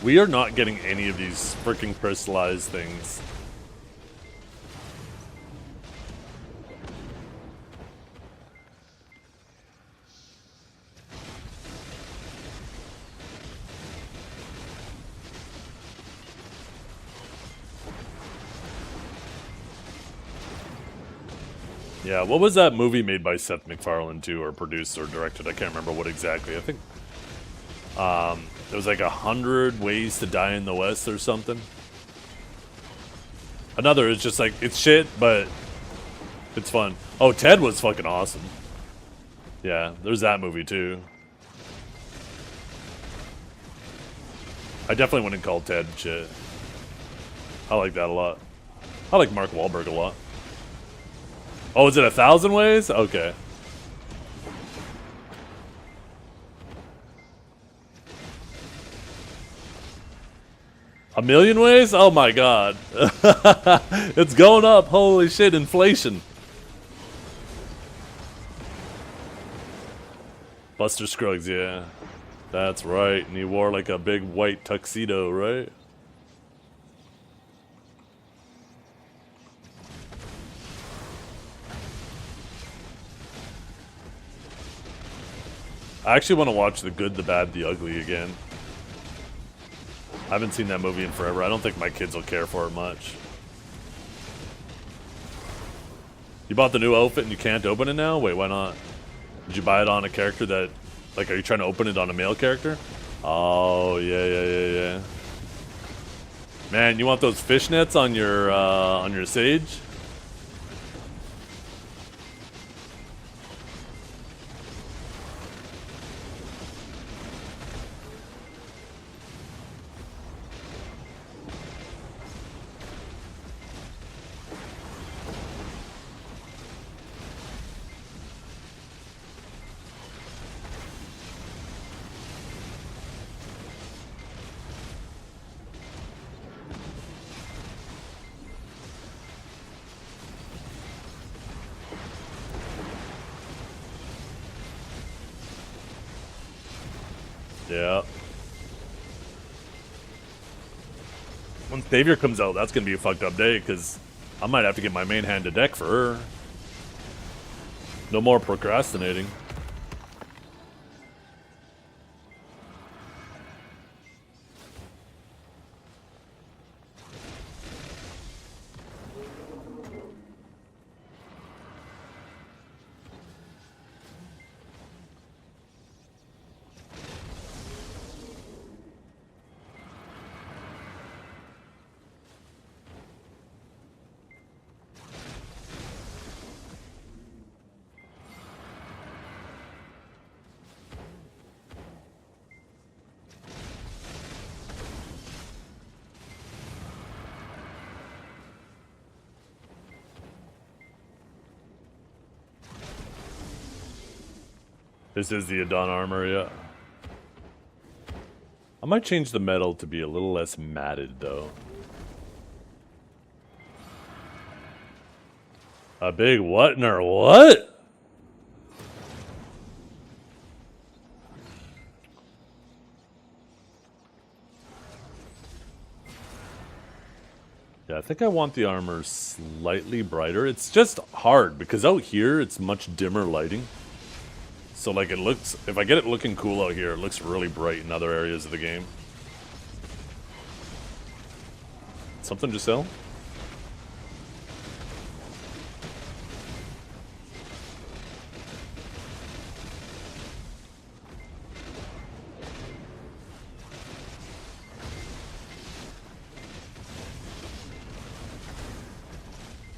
S1: We are not getting any of these freaking crystallized things. Yeah, what was that movie made by Seth MacFarlane too, or produced or directed? I can't remember what exactly. I think there was like 100 Ways to Die in the West or something. Another is just like, it's shit, but it's fun. Oh, Ted was fucking awesome. Yeah, there's that movie too. I definitely wouldn't call Ted shit. I like that a lot. I like Mark Wahlberg a lot. Oh, is it 1,000 Ways? Okay. A million ways? Oh my god. It's going up. Holy shit, inflation. Buster Scruggs, yeah. That's right. And he wore like a big white tuxedo, right? I actually want to watch The Good, the Bad, the Ugly again. I haven't seen that movie in forever. I don't think my kids will care for it much. You bought the new outfit and you can't open it now? Wait, why not? Did you buy it on a character that... Like, are you trying to open it on a male character? Oh, yeah. Man, you want those fishnets on your Sage? Yeah. When Savior comes out, that's gonna be a fucked up day, because I might have to get my main hand to deck for her. No more procrastinating. This is the Adon armor, yeah. I might change the metal to be a little less matted, though. A big what in our what? Yeah, I think I want the armor slightly brighter. It's just hard because out here it's much dimmer lighting. So like it looks, if I get it looking cool out here, it looks really bright in other areas of the game. Something to sell?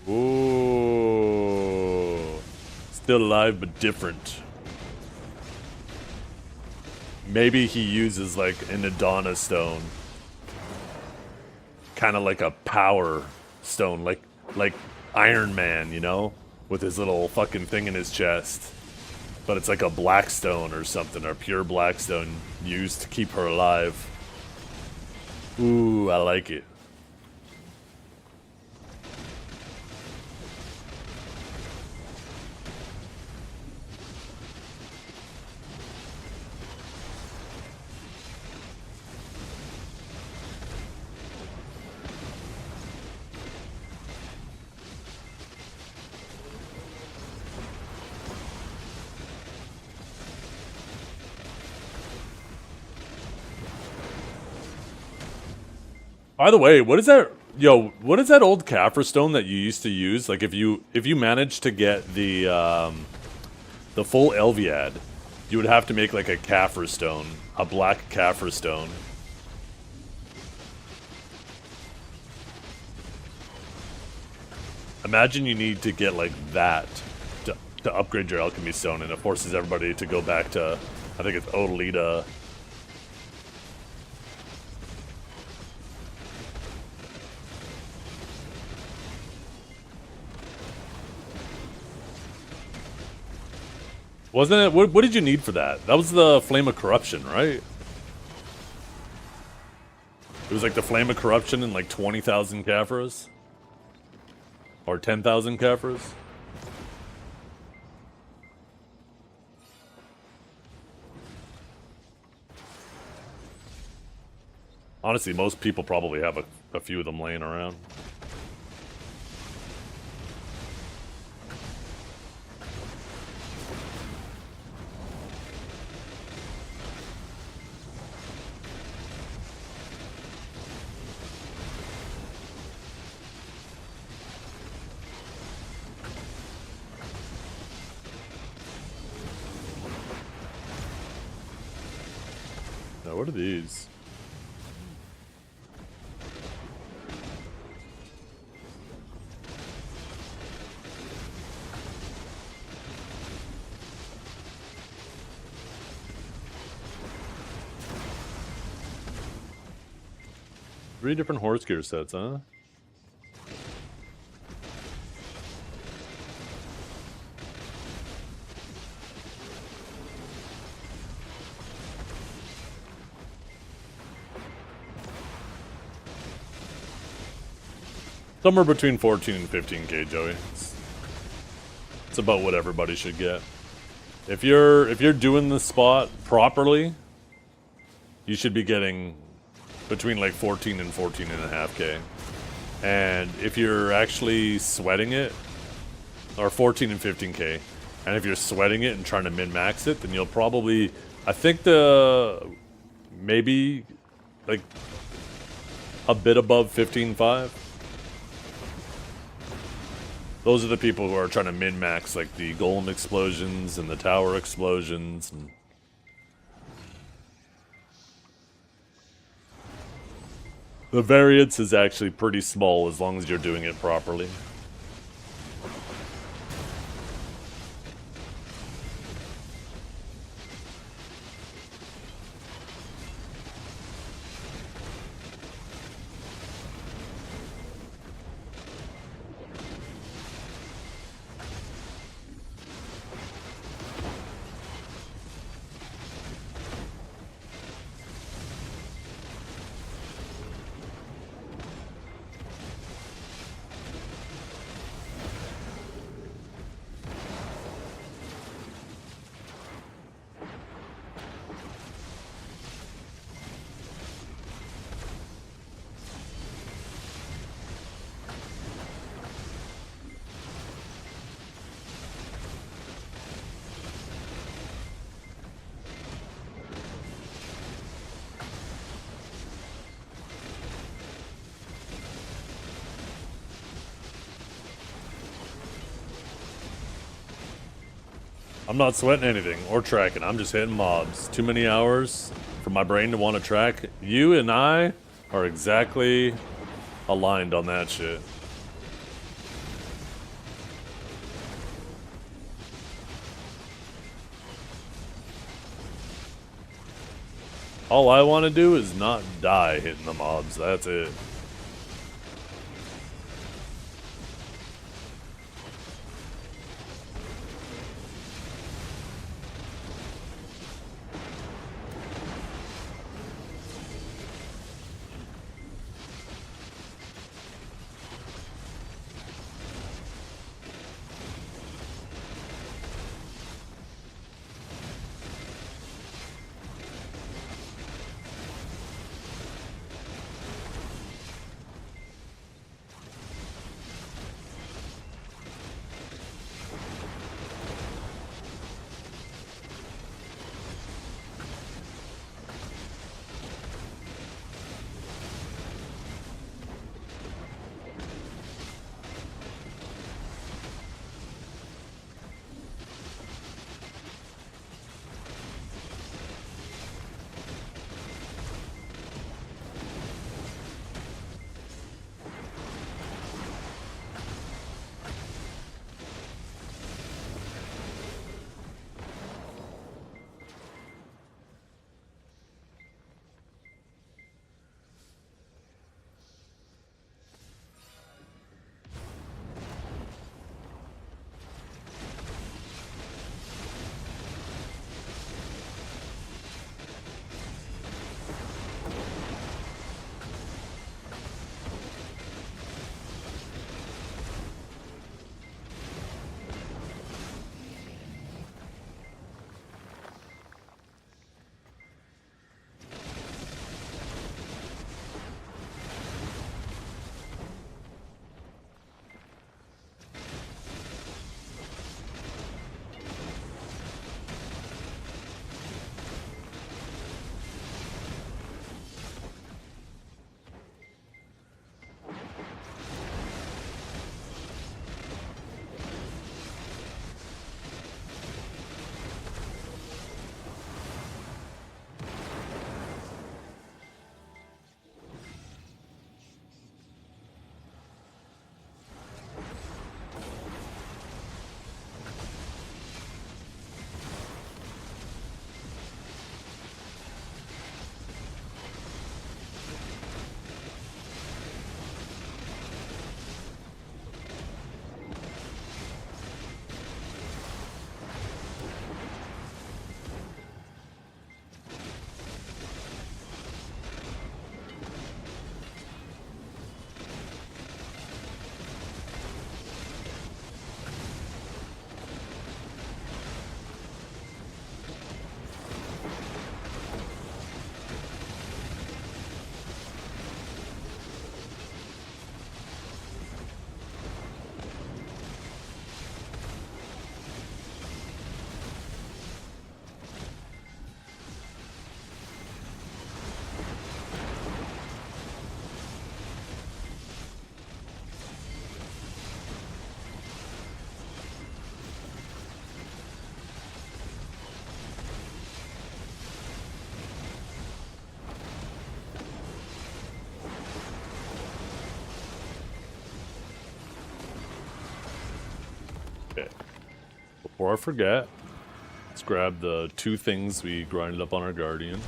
S1: Ooh. Still alive, but different. Maybe he uses like an Adana stone. Kind of like a power stone, like Iron Man, you know? With his little fucking thing in his chest. But it's like a black stone or something, or pure black stone used to keep her alive. Ooh, I like it. By the way, what is that? Yo, what is that old Kaffir stone that you used to use? Like, if you managed to get the full Elviad, you would have to make like a Kaffir stone, a black Kaffir stone. Imagine you need to get like that to upgrade your alchemy stone, and it forces everybody to go back to, I think it's Odalita. Wasn't it? What did you need for that? That was the Flame of Corruption, right? It was like the Flame of Corruption and like 20,000 Kaffras? Or 10,000 Kaffras? Honestly, most people probably have a few of them laying around. Now, what are these? Three different horse gear sets, huh? Somewhere between 14 and 15k, Joey. It's about what everybody should get. If you're doing the spot properly, you should be getting between like 14 and 14.5k. And if you're actually sweating it, or 14 and 15k, and if you're sweating it and trying to min-max it, then you'll probably, I think maybe like a bit above 15.5. Those are the people who are trying to min-max like the golem explosions and the tower explosions. And the variance is actually pretty small as long as you're doing it properly. I'm not sweating anything or tracking. I'm just hitting mobs. Too many hours for my brain to want to track. You and I are exactly aligned on that shit. All I want to do is not die hitting the mobs. That's it. Okay. Before I forget, let's grab the 2 things we grinded up on our Guardian.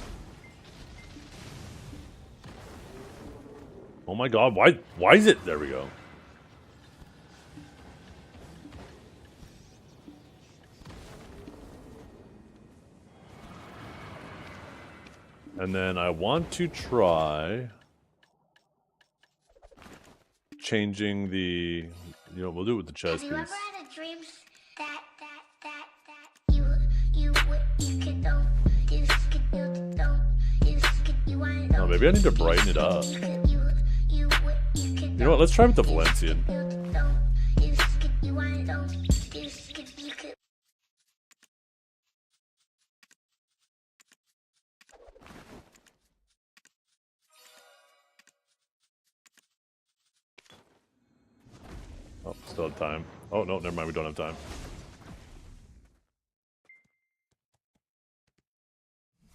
S1: Oh my god, why is it? There we go. And then I want to try changing the, you know, we'll do it with the chest piece.
S6: Have you ever had a dream that you could know, you wanna know?
S1: Oh, maybe I need to brighten it up. You know what? Let's try with the Valencian. Oh, still have time. Oh, no, never mind. We don't have time.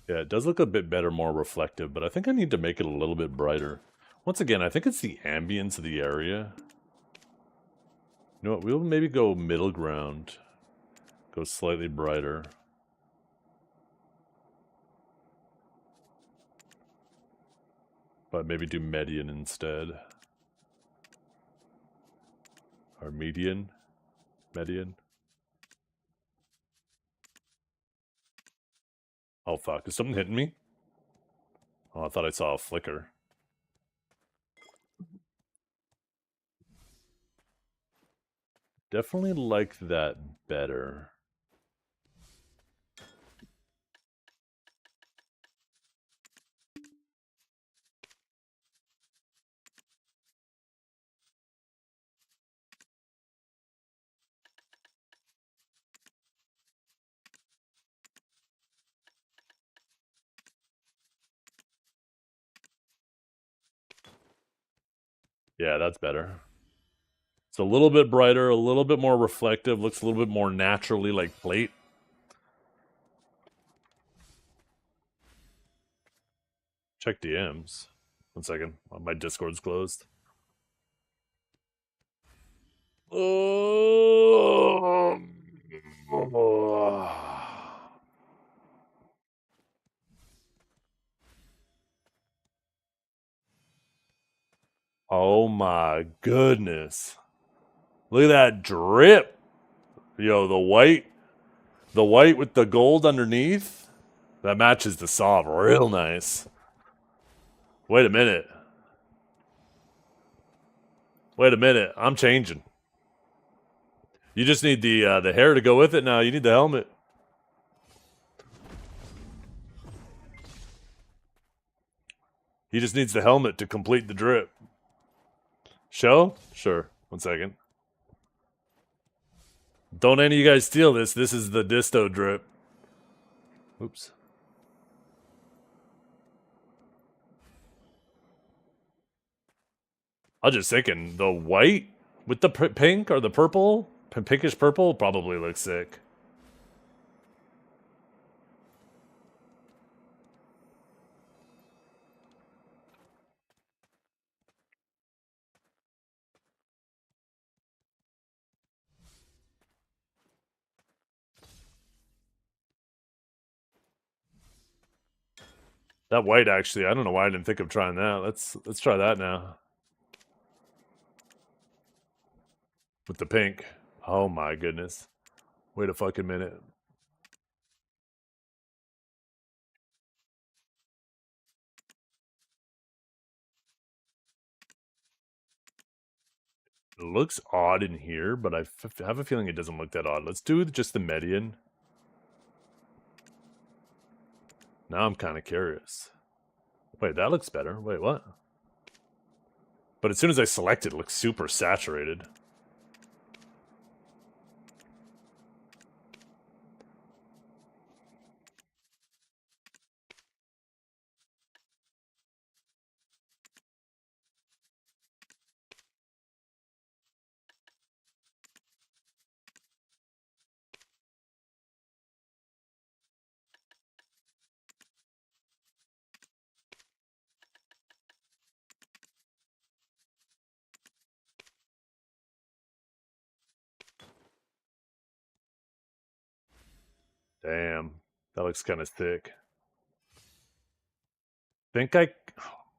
S1: Yeah, it does look a bit better, more reflective, but I think I need to make it a little bit brighter. Once again, I think it's the ambience of the area. You know what, we'll maybe go middle ground. Go slightly brighter. But maybe do median instead. Or median? Median? Oh fuck, is something hitting me? Oh, I thought I saw a flicker. Definitely like that better. Yeah, that's better. It's a little bit brighter, a little bit more reflective, looks a little bit more naturally like plate. Check DMs. 1 second. My Discord's closed. Oh my goodness. Look at that drip. Yo, the white with the gold underneath. That matches the saw real nice. Wait a minute. Wait a minute. I'm changing. You just need the hair to go with it now. You need the helmet. He just needs the helmet to complete the drip. Show? Sure. 1 second. Don't any of you guys steal this. This is the disto drip. Oops. I was just thinking, the white with the pink or the purple, pinkish purple, probably looks sick. That white, actually, I don't know why I didn't think of trying that. Let's try that now. With the pink. Oh my goodness. Wait a fucking minute. It looks odd in here, but I have a feeling it doesn't look that odd. Let's do just the median. Now I'm kind of curious. Wait, that looks better. Wait, what? But as soon as I select it, it looks super saturated. Damn, that looks kind of thick. Oh,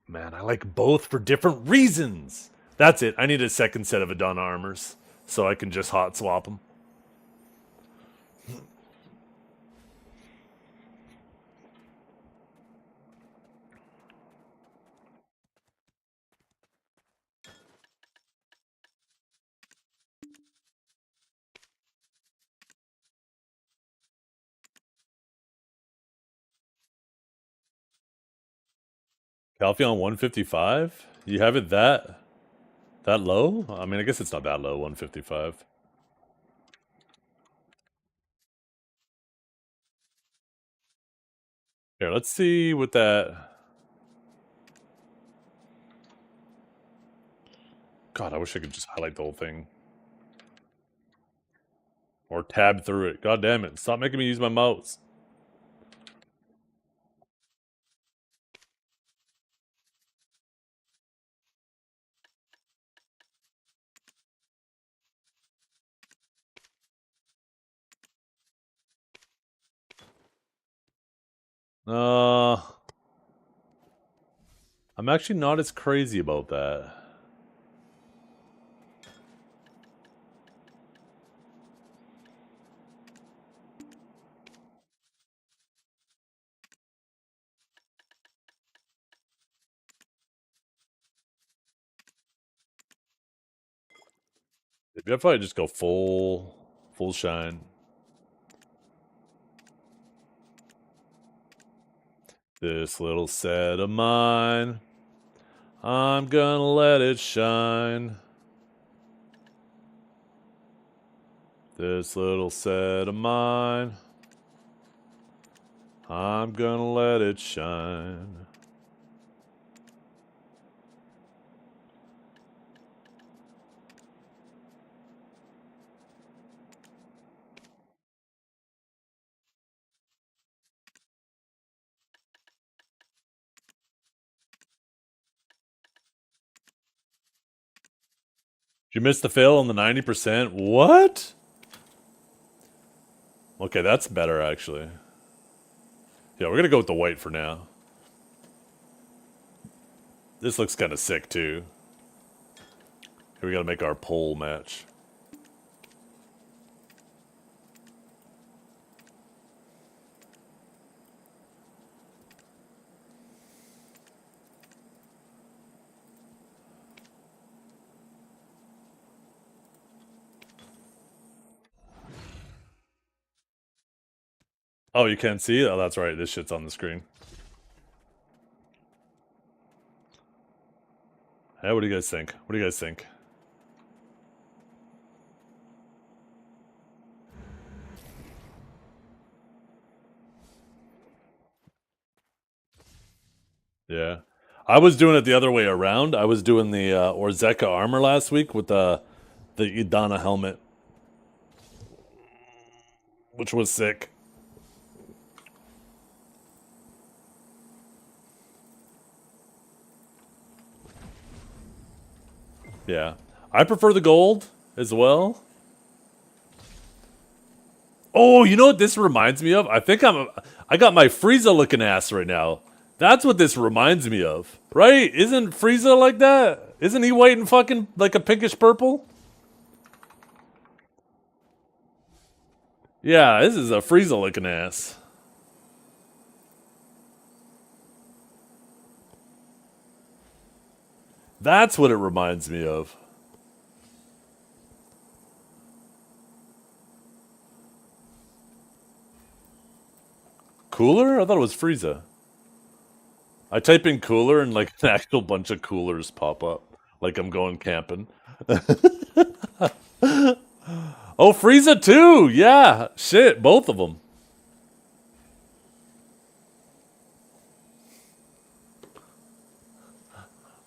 S1: man, I like both for different reasons. That's it. I need a second set of Adana armors so I can just hot swap them. Calpheon 155? You have it that low? I mean, I guess it's not that low, 155. Here, let's see what that... God, I wish I could just highlight the whole thing. Or tab through it. God damn it. Stop making me use my mouse. I'm actually not as crazy about that. Maybe if I just go full shine. This little set of mine, I'm gonna let it shine. This little set of mine, I'm gonna let it shine. Did you miss the fill on the 90%? What? Okay, that's better actually. Yeah, we're gonna go with the white for now. This looks kind of sick too. Here we gotta make our pole match. Oh, you can't see it? Oh, that's right. This shit's on the screen. Hey, what do you guys think? What do you guys think? Yeah. I was doing it the other way around. I was doing the Orzeka armor last week with the Idana helmet, which was sick. Yeah. I prefer the gold as well. Oh, you know what this reminds me of? I think I got my Frieza looking ass right now. That's what this reminds me of. Right? Isn't Frieza like that? Isn't he white and fucking like a pinkish purple? Yeah, this is a Frieza looking ass. That's what it reminds me of. Cooler? I thought it was Frieza. I type in cooler and like an actual bunch of coolers pop up. Like I'm going camping. Oh, Frieza too! Yeah! Shit, both of them.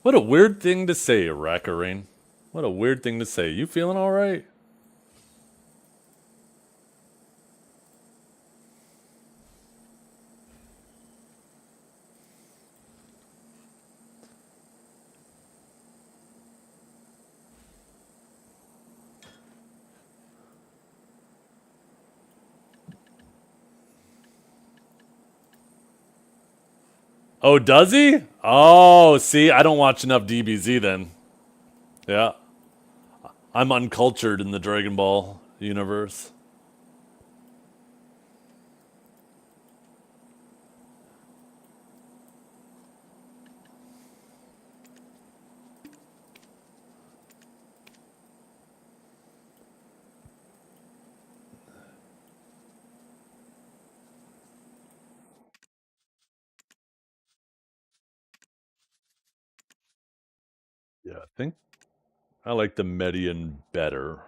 S1: What a weird thing to say, Rackarine. What a weird thing to say. You feeling alright? Oh, does he? Oh, see, I don't watch enough DBZ then. Yeah. I'm uncultured in the Dragon Ball universe. Yeah, I think I like the Median better.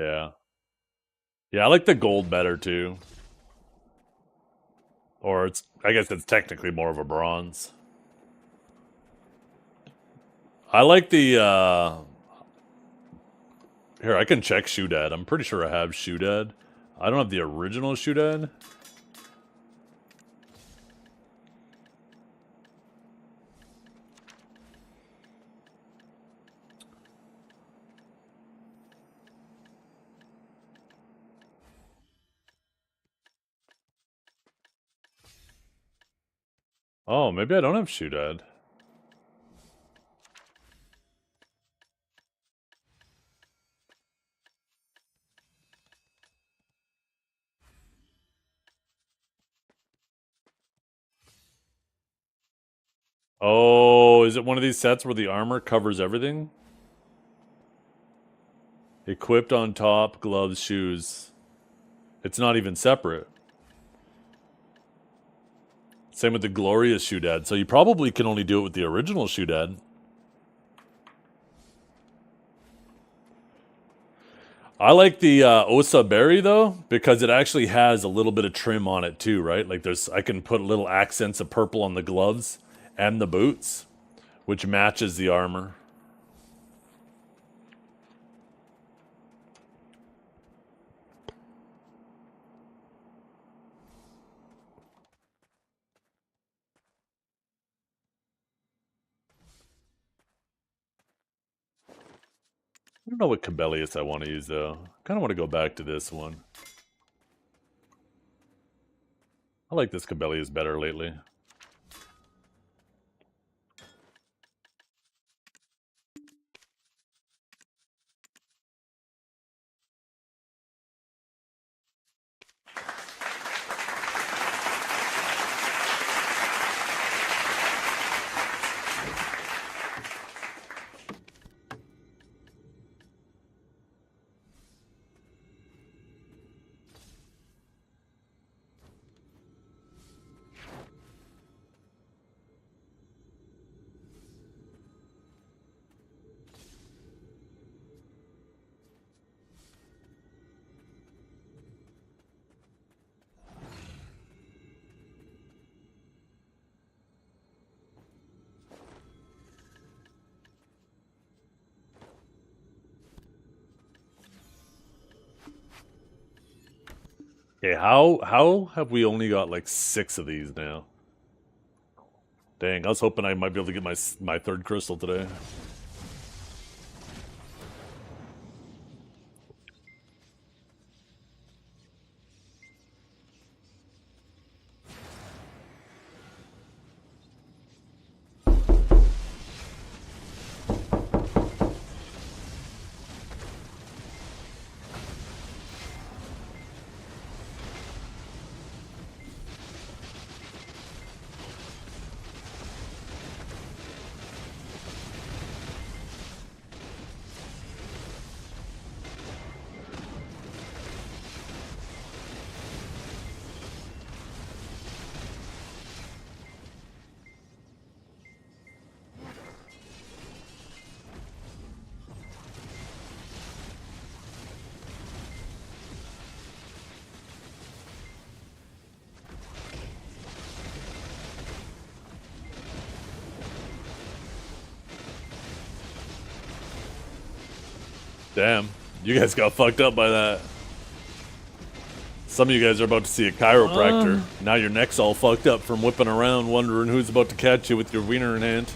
S1: Yeah. Yeah, I like the gold better too. Or I guess it's technically more of a bronze. I like the, here, I can check Shoodad. I'm pretty sure I have Shoodad. I don't have the original Shoodad. Oh, maybe I don't have Shoodad. Oh, is it one of these sets where the armor covers everything? Equipped on top, gloves, shoes. It's not even separate. Same with the glorious Shoodad. So you probably can only do it with the original Shoodad. I like the Osa Berry though, because it actually has a little bit of trim on it too, right? Like I can put little accents of purple on the gloves and the boots, which matches the armor. I don't know what Cabellius I want to use though. I kind of want to go back to this one. I like this Cabellius better lately. Okay, how have we only got like 6 of these now? Dang, I was hoping I might be able to get my third crystal today. Damn, you guys got fucked up by that. Some of you guys are about to see a chiropractor. Now your neck's all fucked up from whipping around wondering who's about to catch you with your wiener in hand.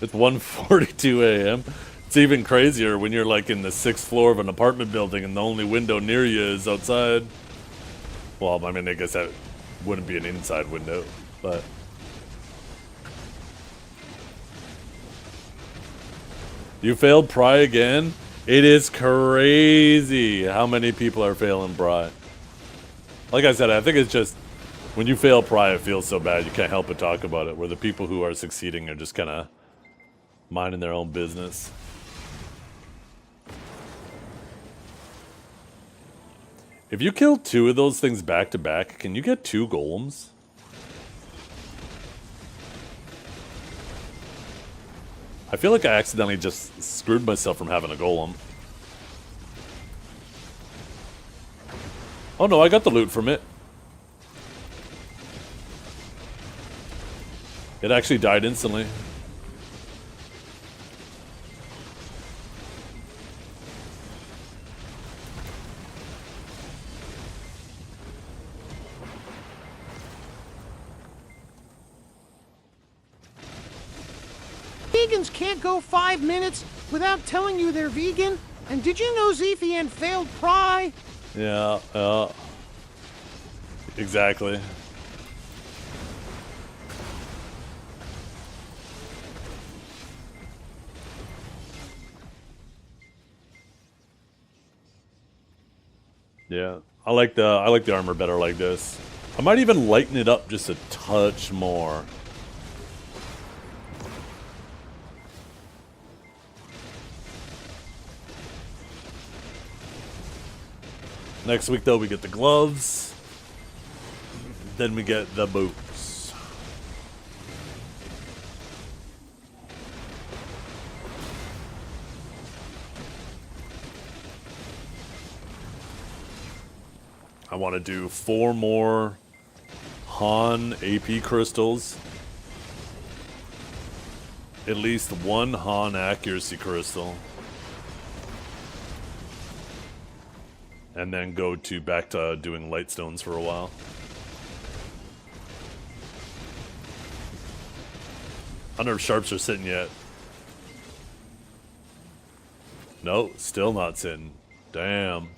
S1: It's 1:42 a.m. It's even crazier when you're like in the 6th floor of an apartment building and the only window near you is outside. Well, I mean, I guess that wouldn't be an inside window, but... You failed Pry again? It is crazy how many people are failing Pry. Like I said, I think it's just... When you fail Pry, it feels so bad you can't help but talk about it, where the people who are succeeding are just kind of minding their own business. If you kill 2 of those things back to back, can you get 2 golems? I feel like I accidentally just screwed myself from having a golem. Oh no, I got the loot from it. It actually died instantly.
S7: Vegans can't go 5 minutes without telling you they're vegan. And did you know Zephian failed Pry?
S1: Yeah, exactly. Yeah, I like the armor better like this. I might even lighten it up just a touch more. Next week though we get the gloves. Then we get the boots. I want to do 4 more Han AP crystals. At least 1 Han accuracy crystal. And then go back to doing light stones for a while. I wonder if sharps are sitting yet. No, still not sitting. Damn.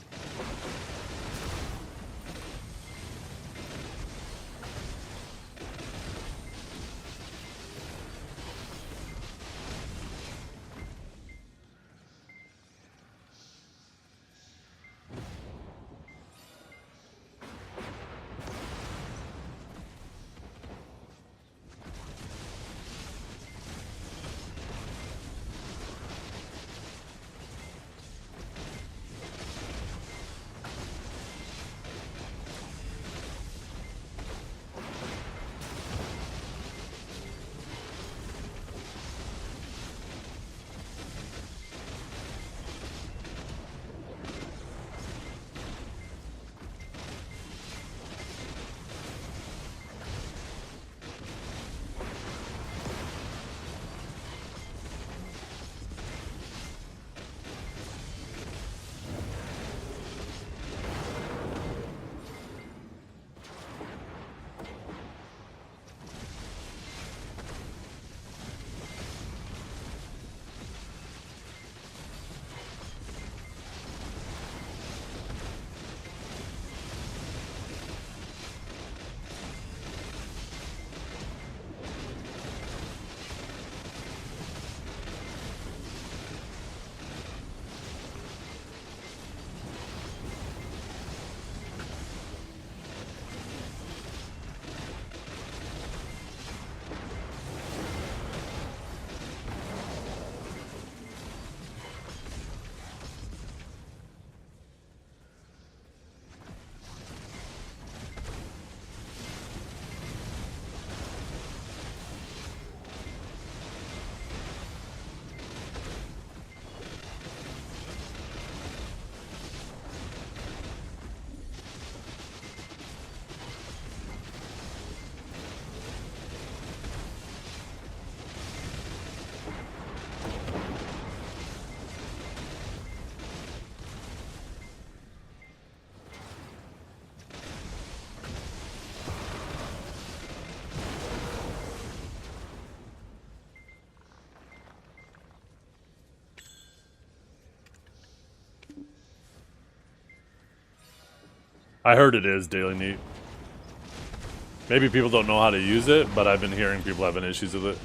S1: I heard it is Daily Neat. Maybe people don't know how to use it, but I've been hearing people having issues with it.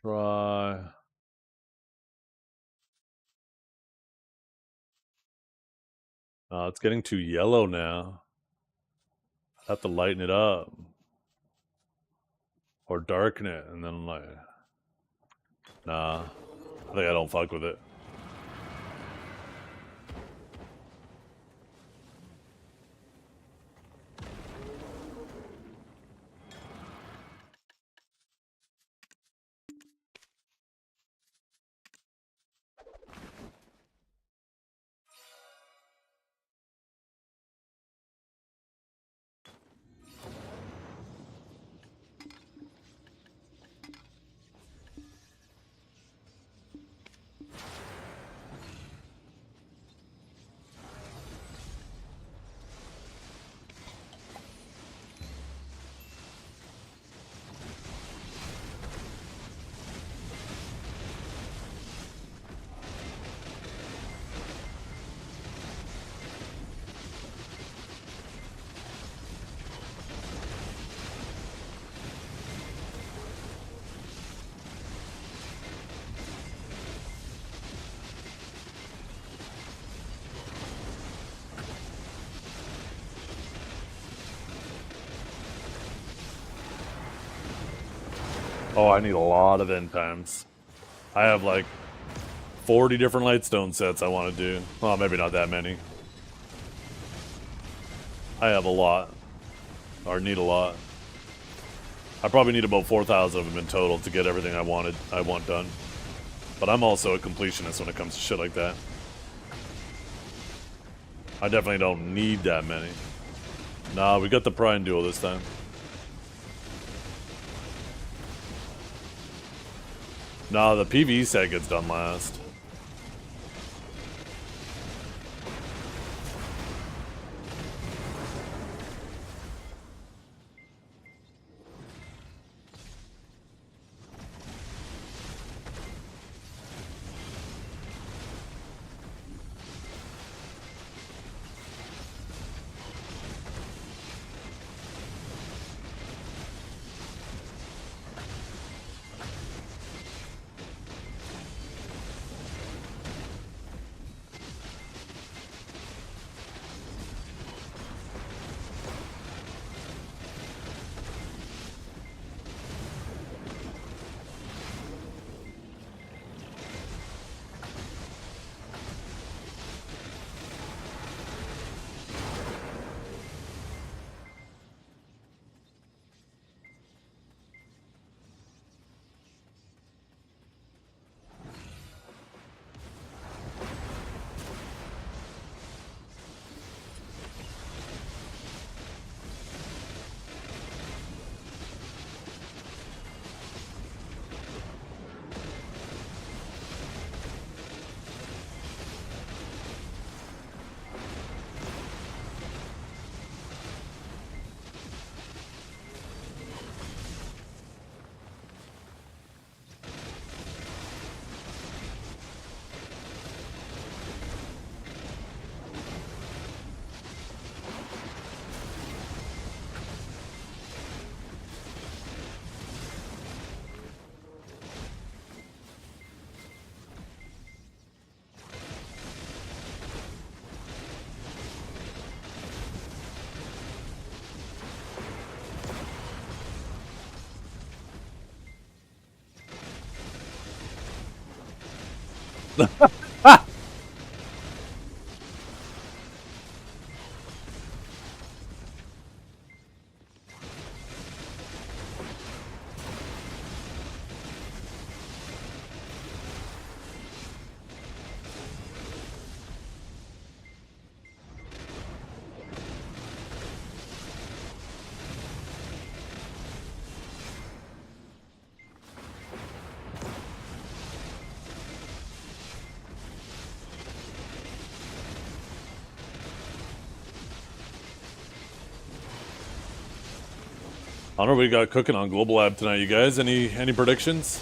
S1: try. It's getting too yellow now. I have to lighten it up. Or darken it, and then like... Nah. I think I don't fuck with it. Oh, I need a lot of end times. I have like 40 different lightstone sets I want to do. Well, maybe not that many. I have a lot. Or need a lot. I probably need about 4,000 of them in total to get everything I want done. But I'm also a completionist when it comes to shit like that. I definitely don't need that many. Nah, we got the Prime Duel this time. Nah, the PvE set gets done last. I don't know what we got cooking on Global Lab tonight, you guys. Any predictions?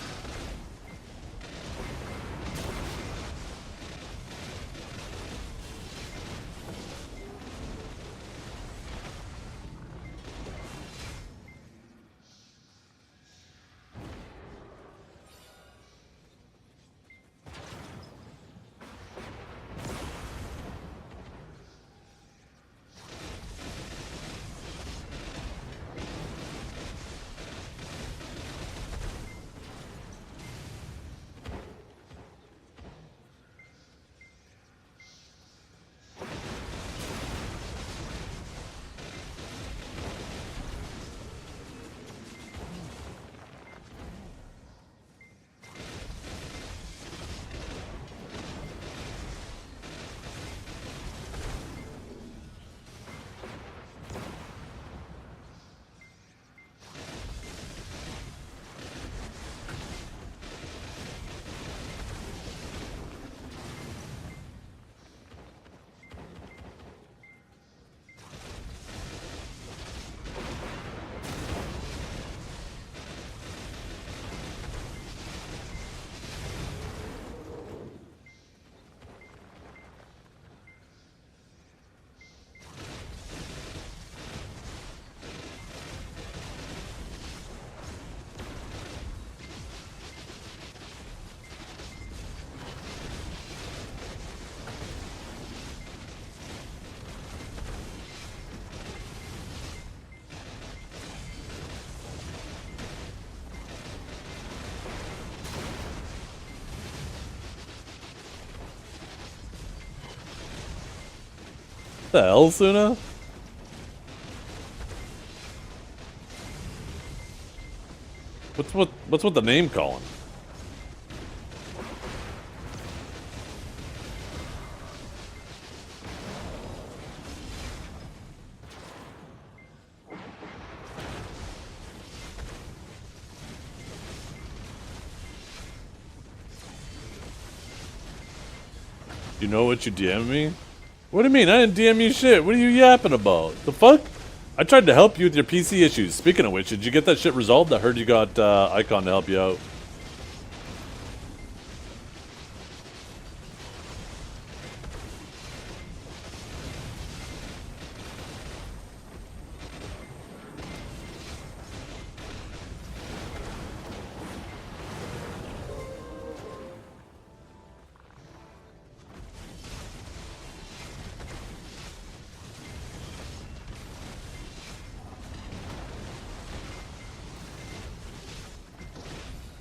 S1: The hell, Suna? What's with the name calling? You know what you DM me? What do you mean? I didn't DM you shit. What are you yapping about? The fuck? I tried to help you with your PC issues. Speaking of which, did you get that shit resolved? I heard you got IQON to help you out.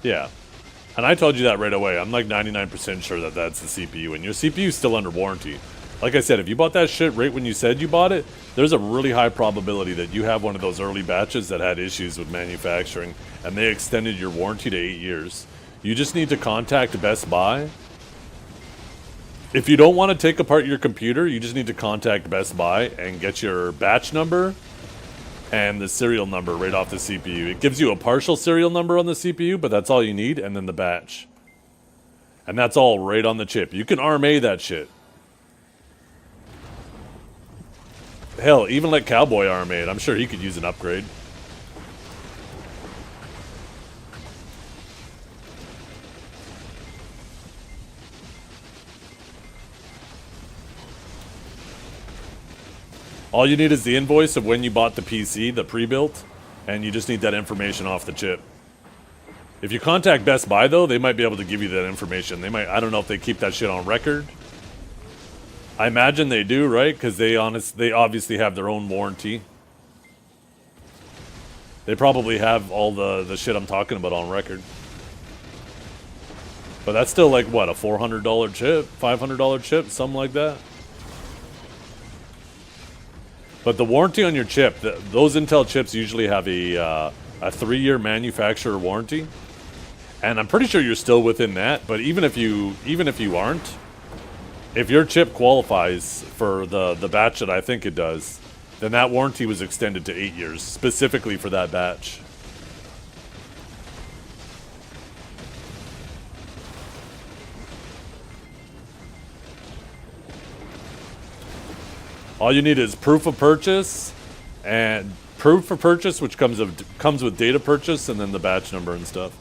S1: Yeah. And I told you that right away. I'm like 99% sure that that's the CPU. And your CPU's still under warranty. Like I said, if you bought that shit right when you said you bought it, there's a really high probability that you have one of those early batches that had issues with manufacturing. And they extended your warranty to 8 years. You just need to contact Best Buy. If you don't want to take apart your computer, you just need to contact Best Buy and get your batch number and the serial number right off the CPU. It gives you a partial serial number on the CPU, but that's all you need, and then the batch. And that's all right on the chip. You can RMA that shit. Hell, even let Cowboy RMA it. I'm sure he could use an upgrade. All you need is the invoice of when you bought the PC, the pre-built, and you just need that information off the chip. If you contact Best Buy, though, they might be able to give you that information. They might, I don't know if they keep that shit on record. I imagine they do, right? Because they obviously have their own warranty. They probably have all the shit I'm talking about on record. But that's still like, what, a $400 chip? $500 chip? Something like that? But the warranty on your chip, those Intel chips usually have a 3-year manufacturer warranty, and I'm pretty sure you're still within that. But even if you aren't, if your chip qualifies for the batch that I think it does, then that warranty was extended to 8 years specifically for that batch. All you need is proof of purchase, which comes with data purchase, and then the batch number and stuff.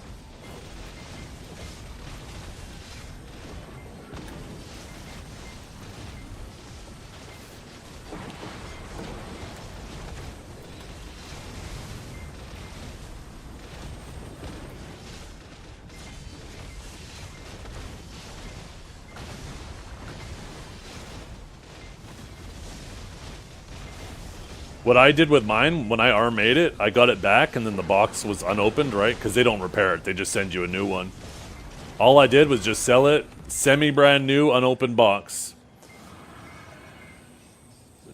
S1: What I did with mine, when I RMA'd it, I got it back and then the box was unopened, right? Because they don't repair it, they just send you a new one. All I did was just sell it, semi-brand new, unopened box.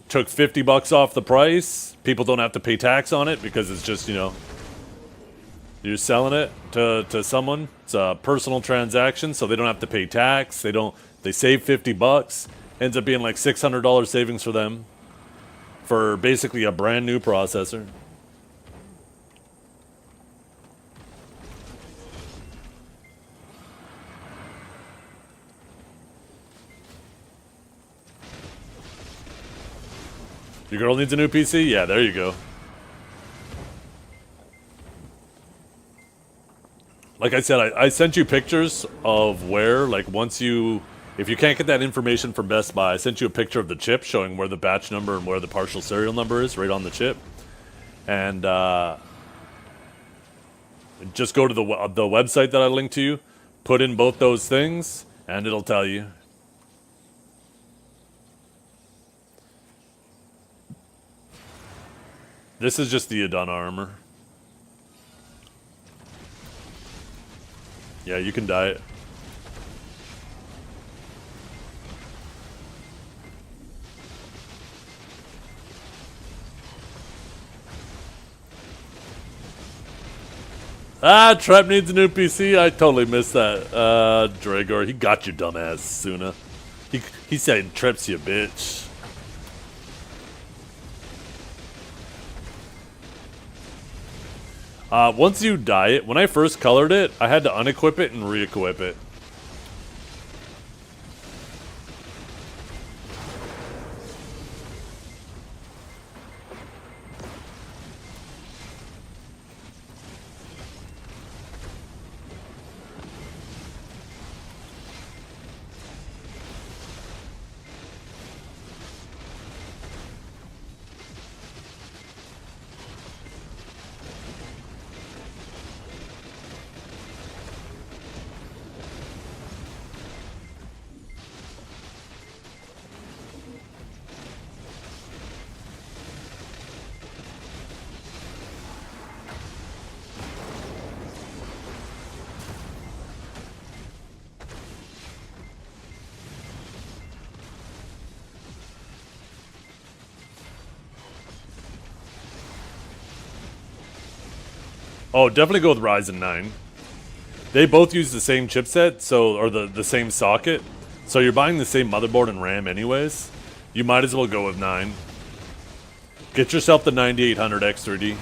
S1: Took $50 off the price. People don't have to pay tax on it because it's just, you know, you're selling it to someone. It's a personal transaction, so they don't have to pay tax. They save $50. Ends up being like $600 savings for them. For basically a brand new processor. Your girl needs a new PC? Yeah, there you go. Like I said, I sent you pictures of where, like, if you can't get that information from Best Buy, I sent you a picture of the chip showing where the batch number and where the partial serial number is, right on the chip. And just go to the website that I linked to you, put in both those things, and it'll tell you. This is just the Adana armor. Yeah, you can dye it. Ah, Trap needs a new PC. I totally missed that. Dragor, he got you, dumbass, Suna. He said Trap's you, bitch. Once you dye it, when I first colored it, I had to unequip it and re-equip it. Oh, definitely go with Ryzen 9. They both use the same chipset, or the same socket. So you're buying the same motherboard and RAM anyways. You might as well go with 9. Get yourself the 9800 X3D.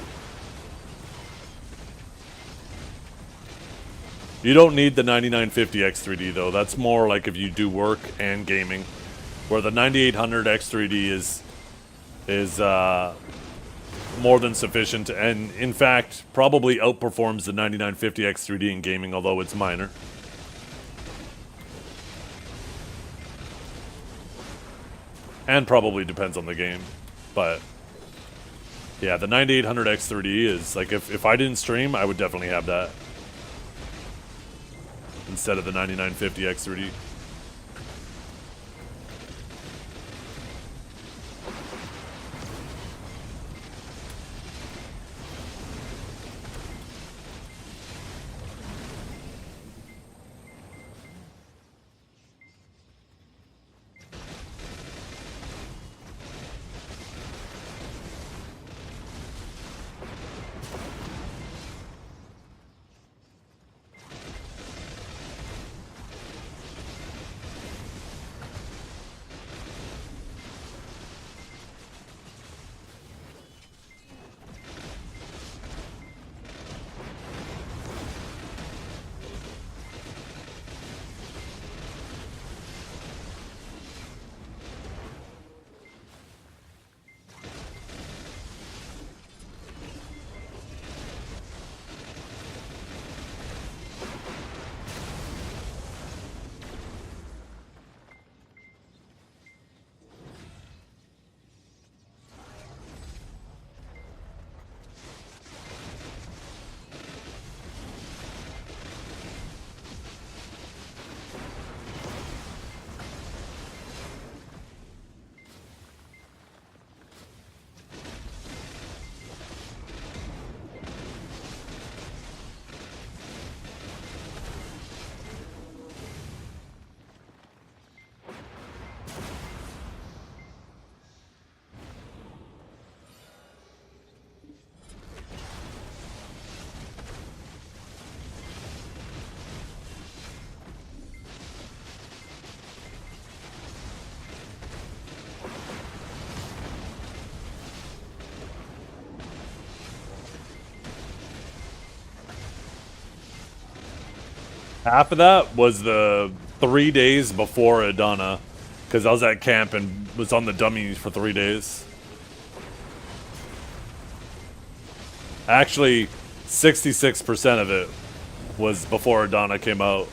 S1: You don't need the 9950 X3D though. That's more like if you do work and gaming. Where the 9800 X3D is more than sufficient, and in fact probably outperforms the 9950 X3D in gaming, although it's minor. And probably depends on the game, but yeah, the 9800 X3D is like, if I didn't stream, I would definitely have that instead of the 9950 X3D. Half of that was the 3 days before Adana, because I was at camp and was on the dummy for 3 days. Actually, 66% of it was before Adana came out.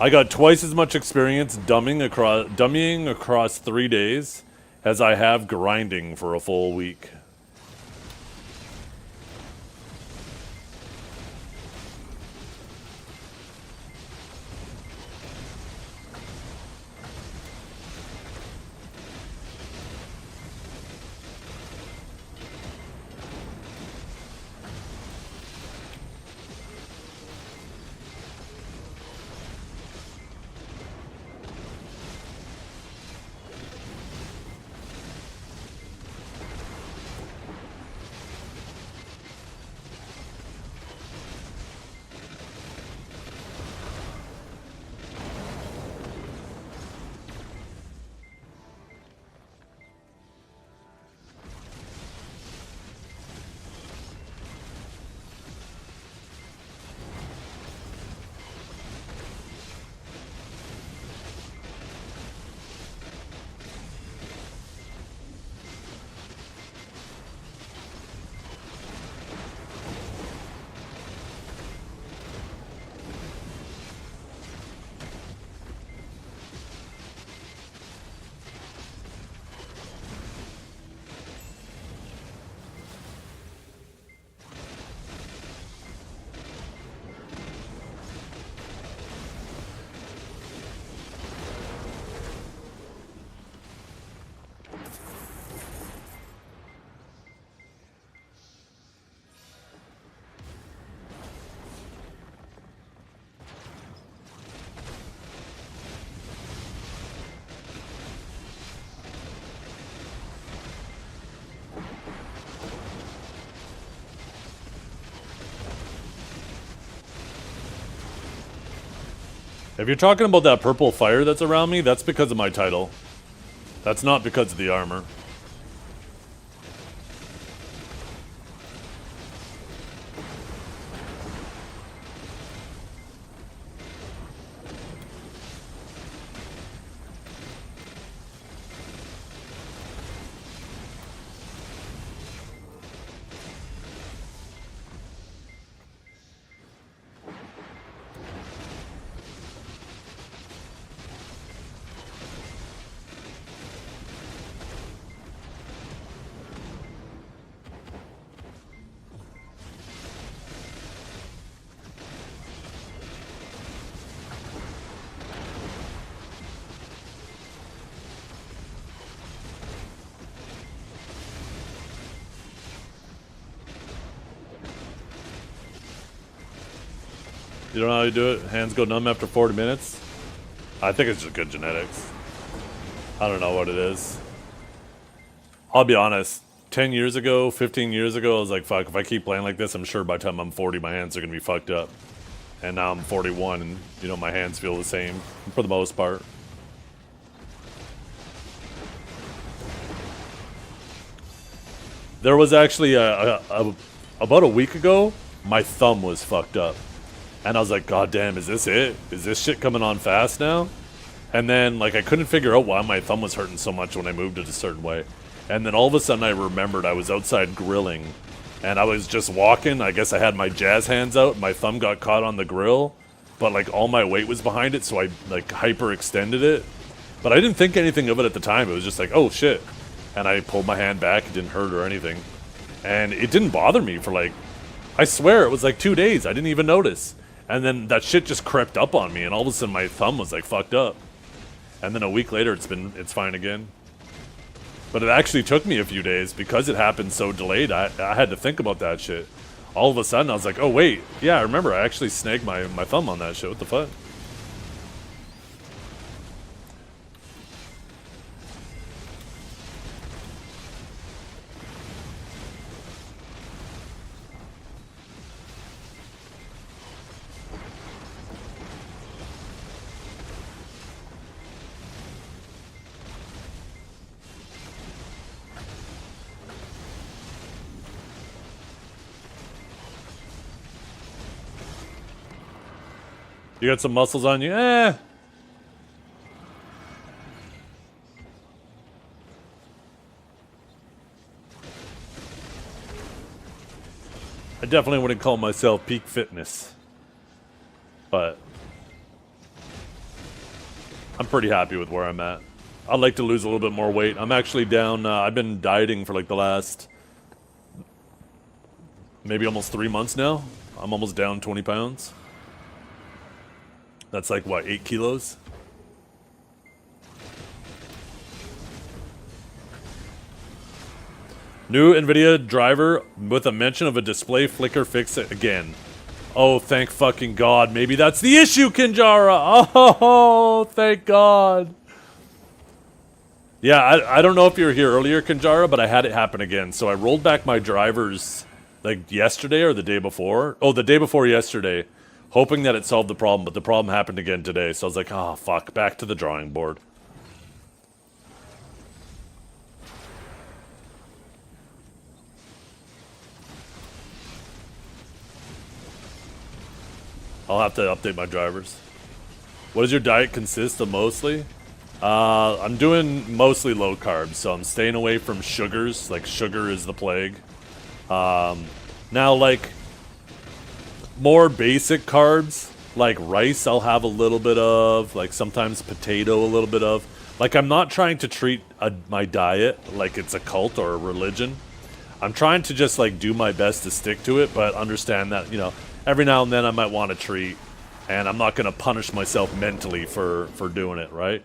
S1: I got twice as much experience dummying across 3 days as I have grinding for a full week. If you're talking about that purple fire that's around me, that's because of my title. That's not because of the armor. You don't know how you do it? Hands go numb after 40 minutes? I think it's just good genetics. I don't know what it is. I'll be honest. 10 years ago, 15 years ago, I was like, fuck, if I keep playing like this, I'm sure by the time I'm 40, my hands are going to be fucked up. And now I'm 41, and, you know, my hands feel the same for the most part. There was actually, about a week ago, my thumb was fucked up. And I was like, God damn, is this it? Is this shit coming on fast now? And then, like, I couldn't figure out why my thumb was hurting so much when I moved it a certain way. And then all of a sudden I remembered I was outside grilling. And I was just walking. I guess I had my jazz hands out. My thumb got caught on the grill. But, like, all my weight was behind it, so I, like, hyperextended it. But I didn't think anything of it at the time. It was just like, oh, shit. And I pulled my hand back. It didn't hurt or anything. And it didn't bother me for, like, I swear it was like 2 days. I didn't even notice. And then that shit just crept up on me, and all of a sudden my thumb was like fucked up. And then a week later, it's fine again. But it actually took me a few days because it happened so delayed. I had to think about that shit. All of a sudden, I was like, oh wait, yeah, I remember I actually snagged my thumb on that shit. What the fuck? You got some muscles on you? Eh. I definitely wouldn't call myself peak fitness. But I'm pretty happy with where I'm at. I'd like to lose a little bit more weight. I'm actually down, I've been dieting for like the last maybe almost 3 months now. I'm almost down 20 pounds. That's like, what, 8 kilos? New NVIDIA driver with a mention of a display flicker fix it again. Oh, thank fucking God. Maybe that's the issue, Kinjara. Oh, thank God. Yeah, I don't know if you were here earlier, Kinjara, but I had it happen again. So I rolled back my drivers like yesterday or the day before. Oh, the day before yesterday. Hoping that it solved the problem, but the problem happened again today. So I was like, oh, fuck, back to the drawing board. I'll have to update my drivers. What does your diet consist of mostly? I'm doing mostly low carbs, so I'm staying away from sugars. Like, sugar is the plague. Now, like, more basic carbs, like rice I'll have a little bit of, like sometimes potato a little bit of. Like, I'm not trying to treat my diet like it's a cult or a religion. I'm trying to just like do my best to stick to it, but understand that, you know, every now and then I might want to treat, and I'm not going to punish myself mentally for doing it, right?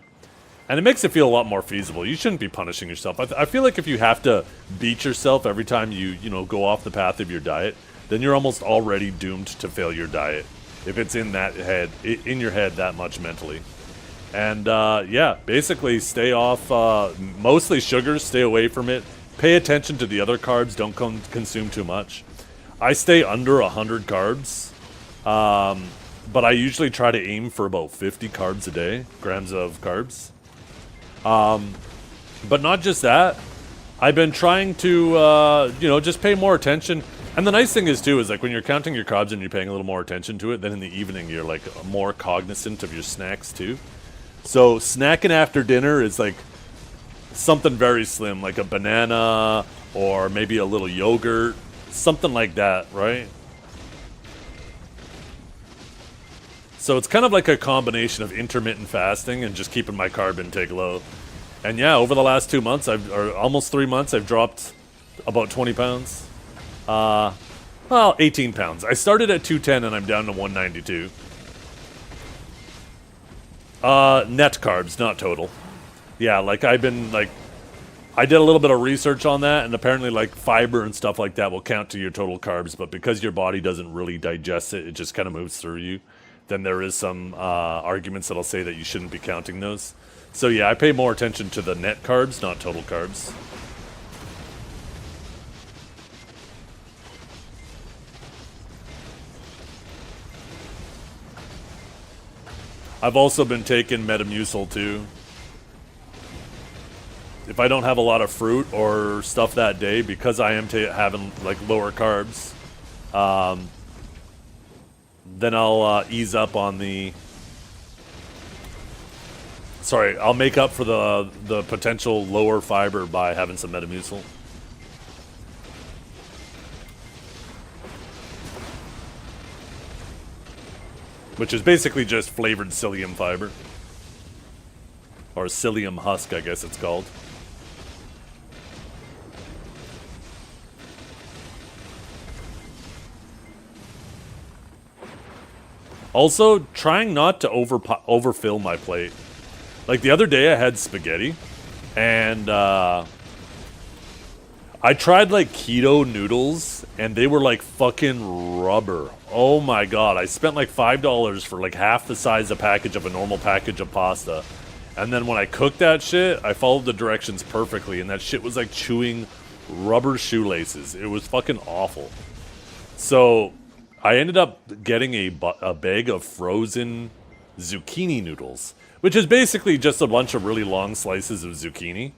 S1: And it makes it feel a lot more feasible. You shouldn't be punishing yourself. I feel like if you have to beat yourself every time you know, go off the path of your diet, then you're almost already doomed to fail your diet. If it's in your head that much mentally. And yeah, basically stay off mostly sugars, stay away from it. Pay attention to the other carbs, don't consume too much. I stay under 100 carbs. but I usually try to aim for about 50 carbs a day, grams of carbs. But not just that. I've been trying to, you know, just pay more attention. And the nice thing is, too, is like when you're counting your carbs and you're paying a little more attention to it, then in the evening you're like more cognizant of your snacks, too. So snacking after dinner is like something very slim, like a banana or maybe a little yogurt, something like that, right? So it's kind of like a combination of intermittent fasting and just keeping my carb intake low. And yeah, over the last 2 months, or almost 3 months, I've dropped about 20 pounds. Well, 18 pounds. I started at 210 and I'm down to 192. Net carbs, not total. Yeah, like I've been like, I did a little bit of research on that, and apparently like fiber and stuff like that will count to your total carbs, but because your body doesn't really digest it, it just kind of moves through you. Then there is some arguments that'll say that you shouldn't be counting those. So yeah, I pay more attention to the net carbs, not total carbs. I've also been taking Metamucil too. If I don't have a lot of fruit or stuff that day, because I am having like lower carbs, then I'll ease up on the... Sorry, I'll make up for the potential lower fiber by having some Metamucil. Which is basically just flavored psyllium fiber. Or psyllium husk, I guess it's called. Also, trying not to overfill my plate. Like the other day I had spaghetti, and I tried like keto noodles, and they were like fucking rubber. Oh my god, I spent like $5 for like half the size of package of a normal package of pasta. And then when I cooked that shit, I followed the directions perfectly, and that shit was like chewing rubber shoelaces. It was fucking awful. So I ended up getting a bag of frozen zucchini noodles, which is basically just a bunch of really long slices of zucchini.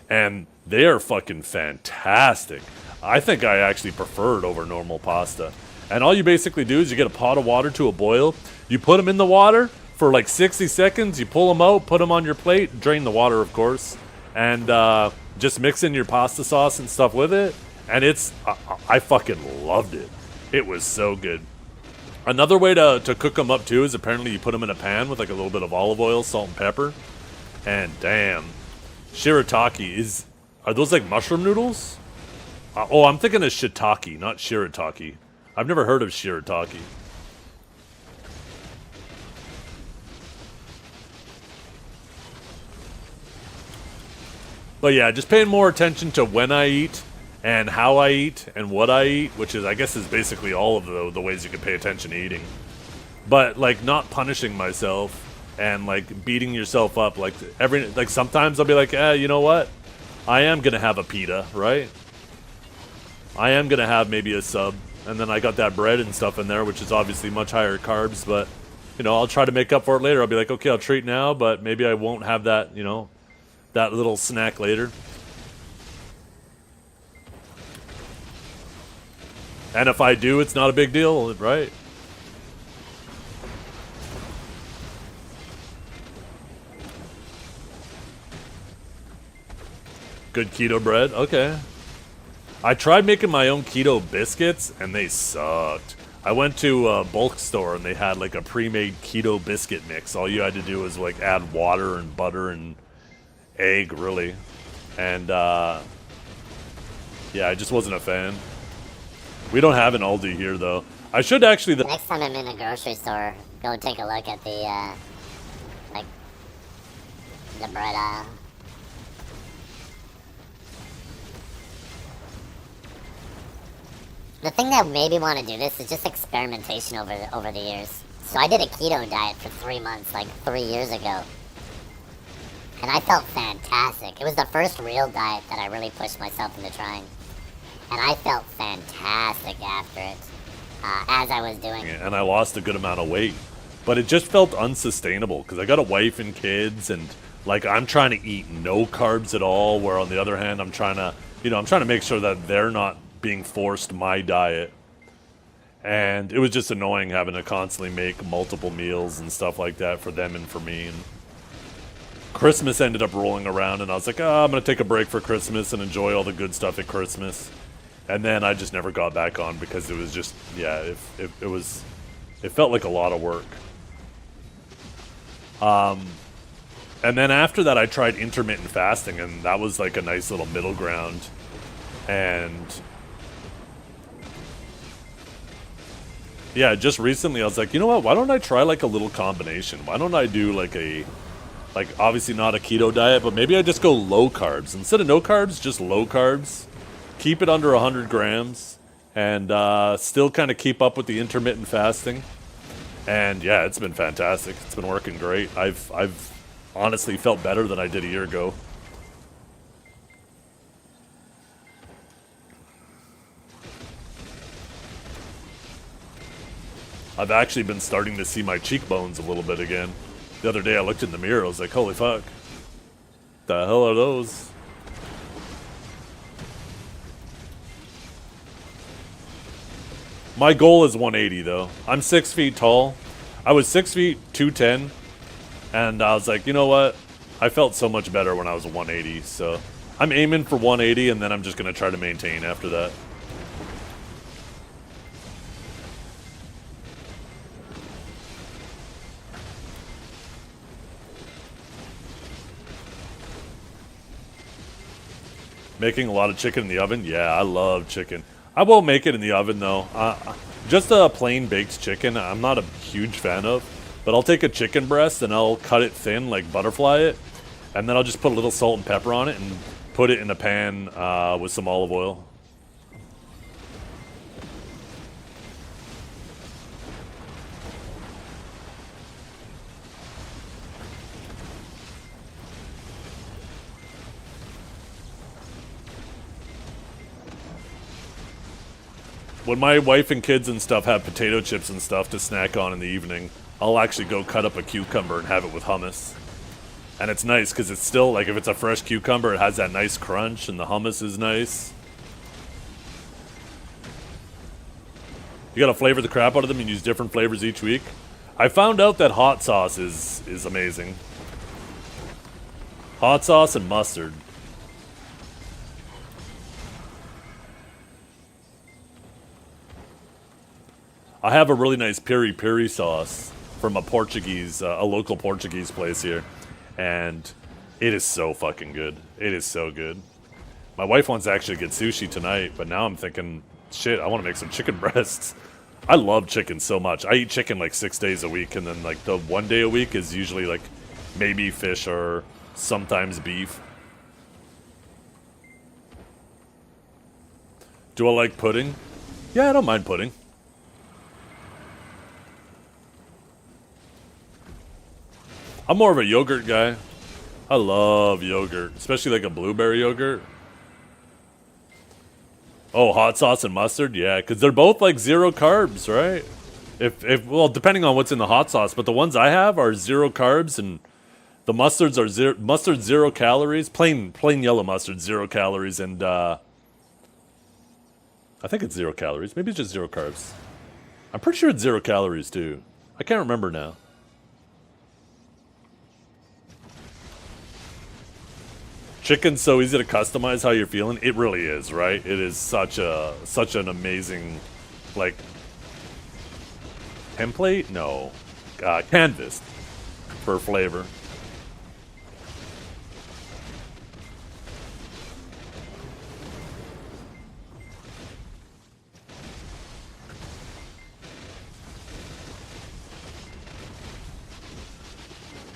S1: And they are fucking fantastic. I think I actually prefer it over normal pasta. And all you basically do is you get a pot of water to a boil. You put them in the water for like 60 seconds. You pull them out, put them on your plate, drain the water, of course. And just mix in your pasta sauce and stuff with it. And it's... I fucking loved it. It was so good. Another way to cook them up, too, is apparently you put them in a pan with like a little bit of olive oil, salt, and pepper. And damn. Shirataki is... Are those like mushroom noodles? Oh, I'm thinking of shiitake, not shirataki. I've never heard of shirataki. But yeah, just paying more attention to when I eat and how I eat and what I eat, which is, I guess, is basically all of the ways you can pay attention to eating. But like not punishing myself and like beating yourself up. Like sometimes I'll be like, you know what? I am gonna have a pita, right? I am gonna have maybe a sub, and then I got that bread and stuff in there, which is obviously much higher carbs, but you know, I'll try to make up for it later. I'll be like, okay, I'll treat now, but maybe I won't have that, you know, that little snack later. And if I do, it's not a big deal, right? Good keto bread, okay. I tried making my own keto biscuits, and they sucked. I went to a bulk store, and they had like a pre-made keto biscuit mix. All you had to do was like add water and butter and egg, really. And yeah, I just wasn't a fan. We don't have an Aldi here, though. I should actually...
S4: Next time I'm in a grocery store, go take a look at the, like, the bread aisle. The thing that made me want to do this is just experimentation over the years. So I did a keto diet for 3 months, like 3 years ago. And I felt fantastic. It was the first real diet that I really pushed myself into trying. And I felt fantastic after it. as I was doing.
S1: And I lost a good amount of weight. But it just felt unsustainable because I got a wife and kids, and like I'm trying to eat no carbs at all, where on the other hand I'm trying to make sure that they're not being forced my diet. And it was just annoying having to constantly make multiple meals and stuff like that for them and for me. And Christmas ended up rolling around, and I was like, I'm going to take a break for Christmas and enjoy all the good stuff at Christmas. And then I just never got back on because it was just, it felt like a lot of work. And then after that, I tried intermittent fasting, and that was like a nice little middle ground. And yeah, just recently I was like, you know what? Why don't I try like a little combination? Why don't I do like obviously not a keto diet, but maybe I just go low carbs. Instead of no carbs, just low carbs. Keep it under 100 grams and still kind of keep up with the intermittent fasting. And yeah, it's been fantastic. It's been working great. I've honestly felt better than I did a year ago. I've actually been starting to see my cheekbones a little bit again. The other day I looked in the mirror, I was like, holy fuck. The hell are those? My goal is 180 though. I'm 6 feet tall. I was 6 feet 210, and I was like, you know what? I felt so much better when I was 180, so I'm aiming for 180, and then I'm just gonna try to maintain after that. Making a lot of chicken in the oven? Yeah, I love chicken. I won't make it in the oven, though. Just a plain baked chicken, I'm not a huge fan of. But I'll take a chicken breast and I'll cut it thin, like butterfly it. And then I'll just put a little salt and pepper on it and put it in a pan with some olive oil. When my wife and kids and stuff have potato chips and stuff to snack on in the evening, I'll actually go cut up a cucumber and have it with hummus. And it's nice because it's still, like, if it's a fresh cucumber, it has that nice crunch and the hummus is nice. You gotta flavor the crap out of them and use different flavors each week. I found out that hot sauce is amazing. Hot sauce and mustard. I have a really nice piri-piri sauce from a local Portuguese place here. And it is so fucking good. It is so good. My wife wants to actually get sushi tonight, but now I'm thinking, shit, I want to make some chicken breasts. I love chicken so much. I eat chicken like 6 days a week, and then like the 1 day a week is usually like maybe fish or sometimes beef. Do I like pudding? Yeah, I don't mind pudding. I'm more of a yogurt guy. I love yogurt, especially like a blueberry yogurt. Oh, hot sauce and mustard? Yeah, because they're both like 0 carbs, right? Well, depending on what's in the hot sauce, but the ones I have are 0 carbs, and the mustards are mustard 0 calories. Plain yellow mustard, 0 calories, and I think it's 0 calories. Maybe it's just 0 carbs. I'm pretty sure it's 0 calories too. I can't remember now. Chicken's so easy to customize how you're feeling. It really is, right? It is such an amazing, like, template? No. Canvas for flavor.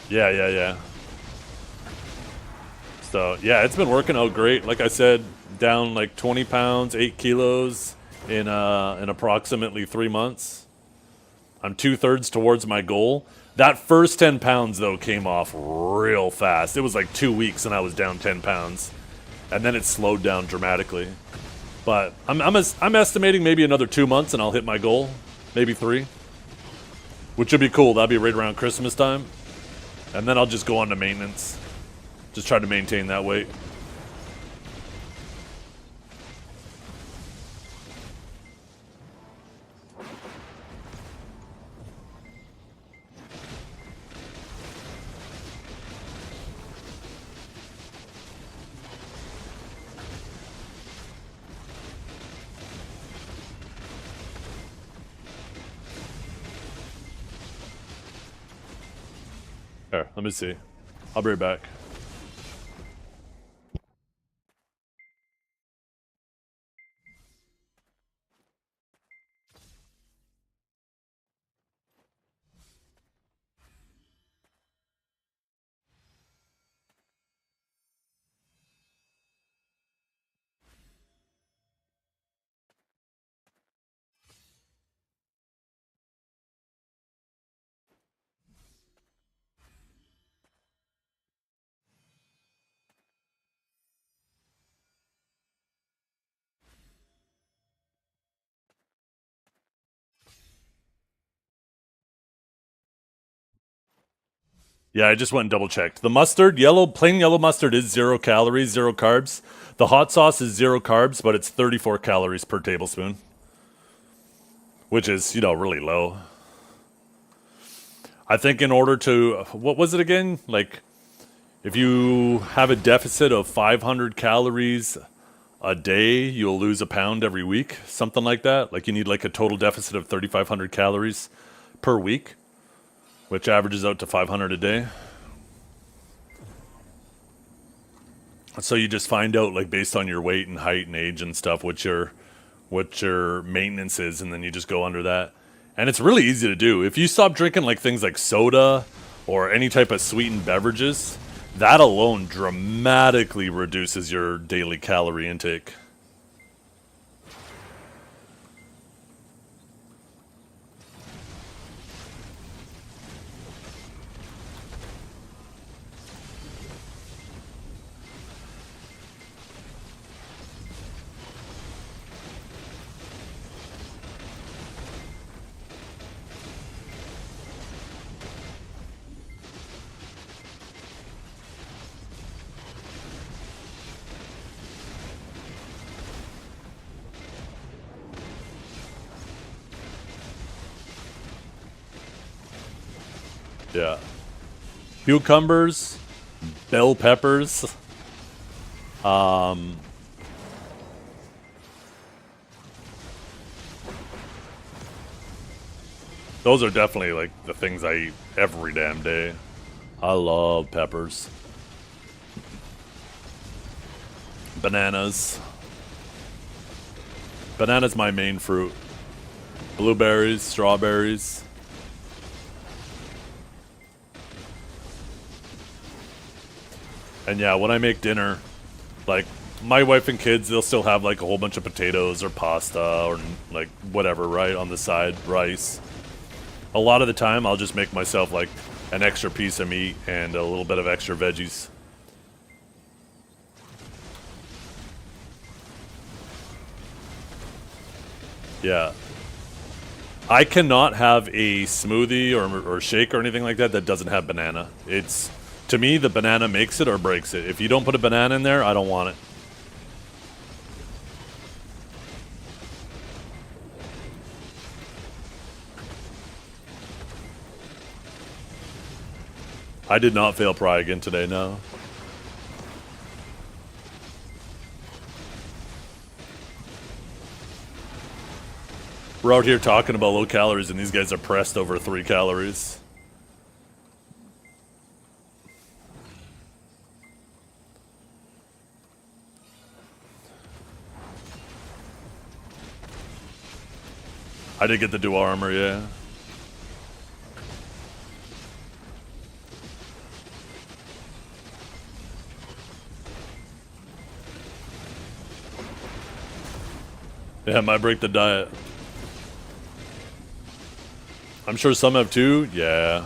S1: Yeah. So, yeah, it's been working out great. Like I said, down like 20 pounds, 8 kilos in approximately 3 months. I'm 2/3 towards my goal. That first 10 pounds, though, came off real fast. It was like 2 weeks and I was down 10 pounds. And then it slowed down dramatically. But I'm estimating maybe another 2 months and I'll hit my goal. Maybe 3. Which would be cool. That'd be right around Christmas time. And then I'll just go on to maintenance. Just try to maintain that weight. Here, let me see. I'll be right back. Yeah, I just went and double checked. The mustard, plain yellow mustard is 0 calories, 0 carbs. The hot sauce is 0 carbs, but it's 34 calories per tablespoon. Which is, really low. I think in order to, what was it again? Like, if you have a deficit of 500 calories a day, you'll lose a pound every week. Something like that. Like, you need like a total deficit of 3,500 calories per week, which averages out to 500 a day. So you just find out, like, based on your weight and height and age and stuff, what your maintenance is, and then you just go under that. And it's really easy to do. If you stop drinking like things like soda or any type of sweetened beverages, that alone dramatically reduces your daily calorie intake. Yeah. Cucumbers, bell peppers, those are definitely like the things I eat every damn day. I love peppers. Bananas. Banana's my main fruit. Blueberries, strawberries. And yeah, when I make dinner, like, my wife and kids, they'll still have like a whole bunch of potatoes or pasta or like whatever, right, on the side, rice. A lot of the time, I'll just make myself like an extra piece of meat and a little bit of extra veggies. Yeah. I cannot have a smoothie or shake or anything like that that doesn't have banana. It's, to me, the banana makes it or breaks it. If you don't put a banana in there, I don't want it. I did not fail Pry again today, no. We're out here talking about low calories and these guys are pressed over 3 calories. I did get the dual armor, yeah. Yeah, it might break the diet. I'm sure some have too, yeah.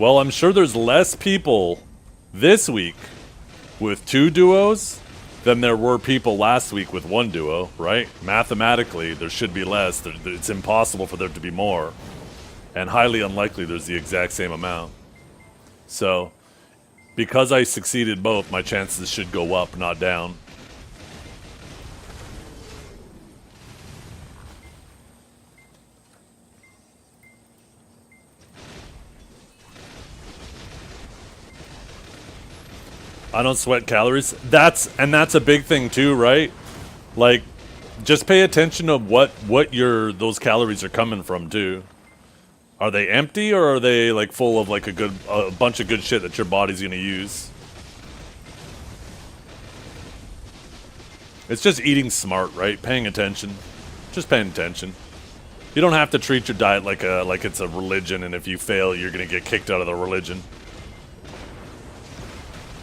S1: Well, I'm sure there's less people this week with 2 duos than there were people last week with 1 duo, right? Mathematically, there should be less. It's impossible for there to be more. And highly unlikely there's the exact same amount. So, because I succeeded both, my chances should go up, not down. I don't sweat calories. That's a big thing too, right? Like, just pay attention to what those calories are coming from too. Are they empty or are they like full of like a bunch of good shit that your body's gonna use? It's just eating smart, right? Paying attention. Just paying attention. You don't have to treat your diet like it's a religion, and if you fail, you're gonna get kicked out of the religion.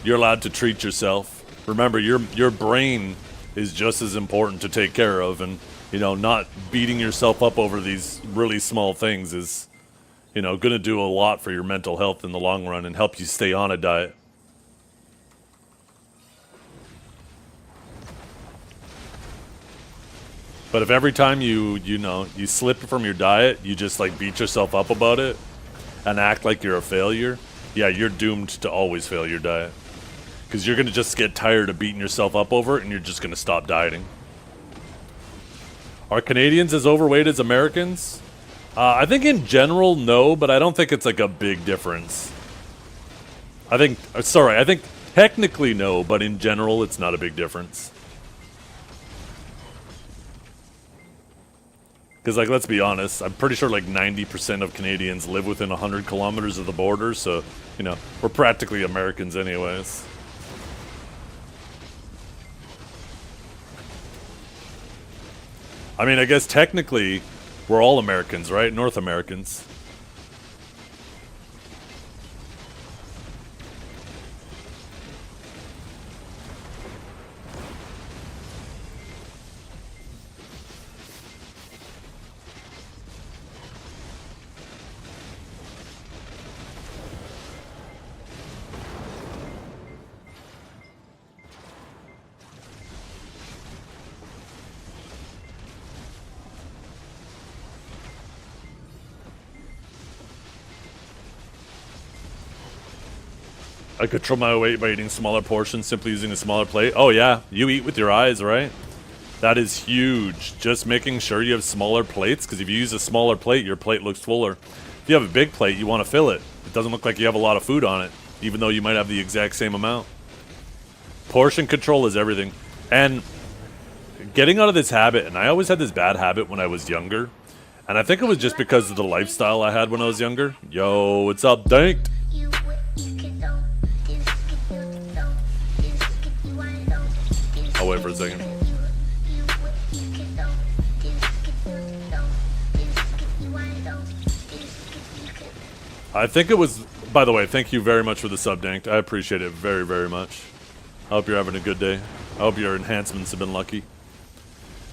S1: You're allowed to treat yourself. Remember, your brain is just as important to take care of, and not beating yourself up over these really small things is, going to do a lot for your mental health in the long run and help you stay on a diet. But if every time you slip from your diet, you just like beat yourself up about it and act like you're a failure, yeah, you're doomed to always fail your diet. Because you're going to just get tired of beating yourself up over it, and you're just going to stop dieting. Are Canadians as overweight as Americans? I think in general, no, but I don't think it's like a big difference. I think technically no, but in general, it's not a big difference. Because, like, let's be honest, I'm pretty sure like 90% of Canadians live within 100 kilometers of the border, so, we're practically Americans anyways. I mean, I guess technically, we're all Americans, right? North Americans. I control my weight by eating smaller portions, simply using a smaller plate. Oh yeah, you eat with your eyes, right? That is huge. Just making sure you have smaller plates, because if you use a smaller plate, your plate looks fuller. If you have a big plate, you want to fill it. It doesn't look like you have a lot of food on it, even though you might have the exact same amount. Portion control is everything. And getting out of this habit, and I always had this bad habit when I was younger, and I think it was just because of the lifestyle I had when I was younger. Yo, what's up, Danked? I'll wait for a second. I think it was, by the way, thank you very much for the sub, Danked. I appreciate it very, very much. I hope you're having a good day. I hope your enhancements have been lucky.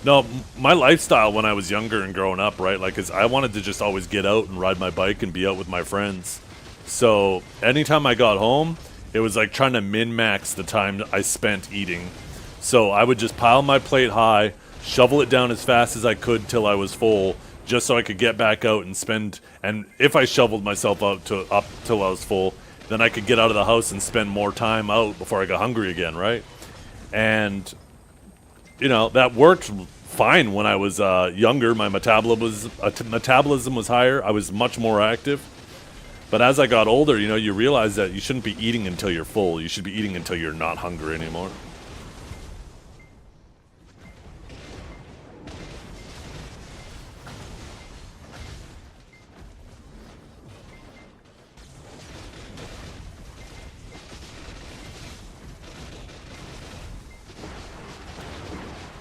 S1: No, my lifestyle when I was younger and growing up, right, like, is I wanted to just always get out and ride my bike and be out with my friends. So anytime I got home, it was like trying to min-max the time I spent eating. So I would just pile my plate high, shovel it down as fast as I could till I was full, just so I could get back out and spend. And if I shoveled myself up till I was full, then I could get out of the house and spend more time out before I got hungry again, right? And that worked fine when I was younger. My metabolism was higher. I was much more active. But as I got older, you realize that you shouldn't be eating until you're full. You should be eating until you're not hungry anymore.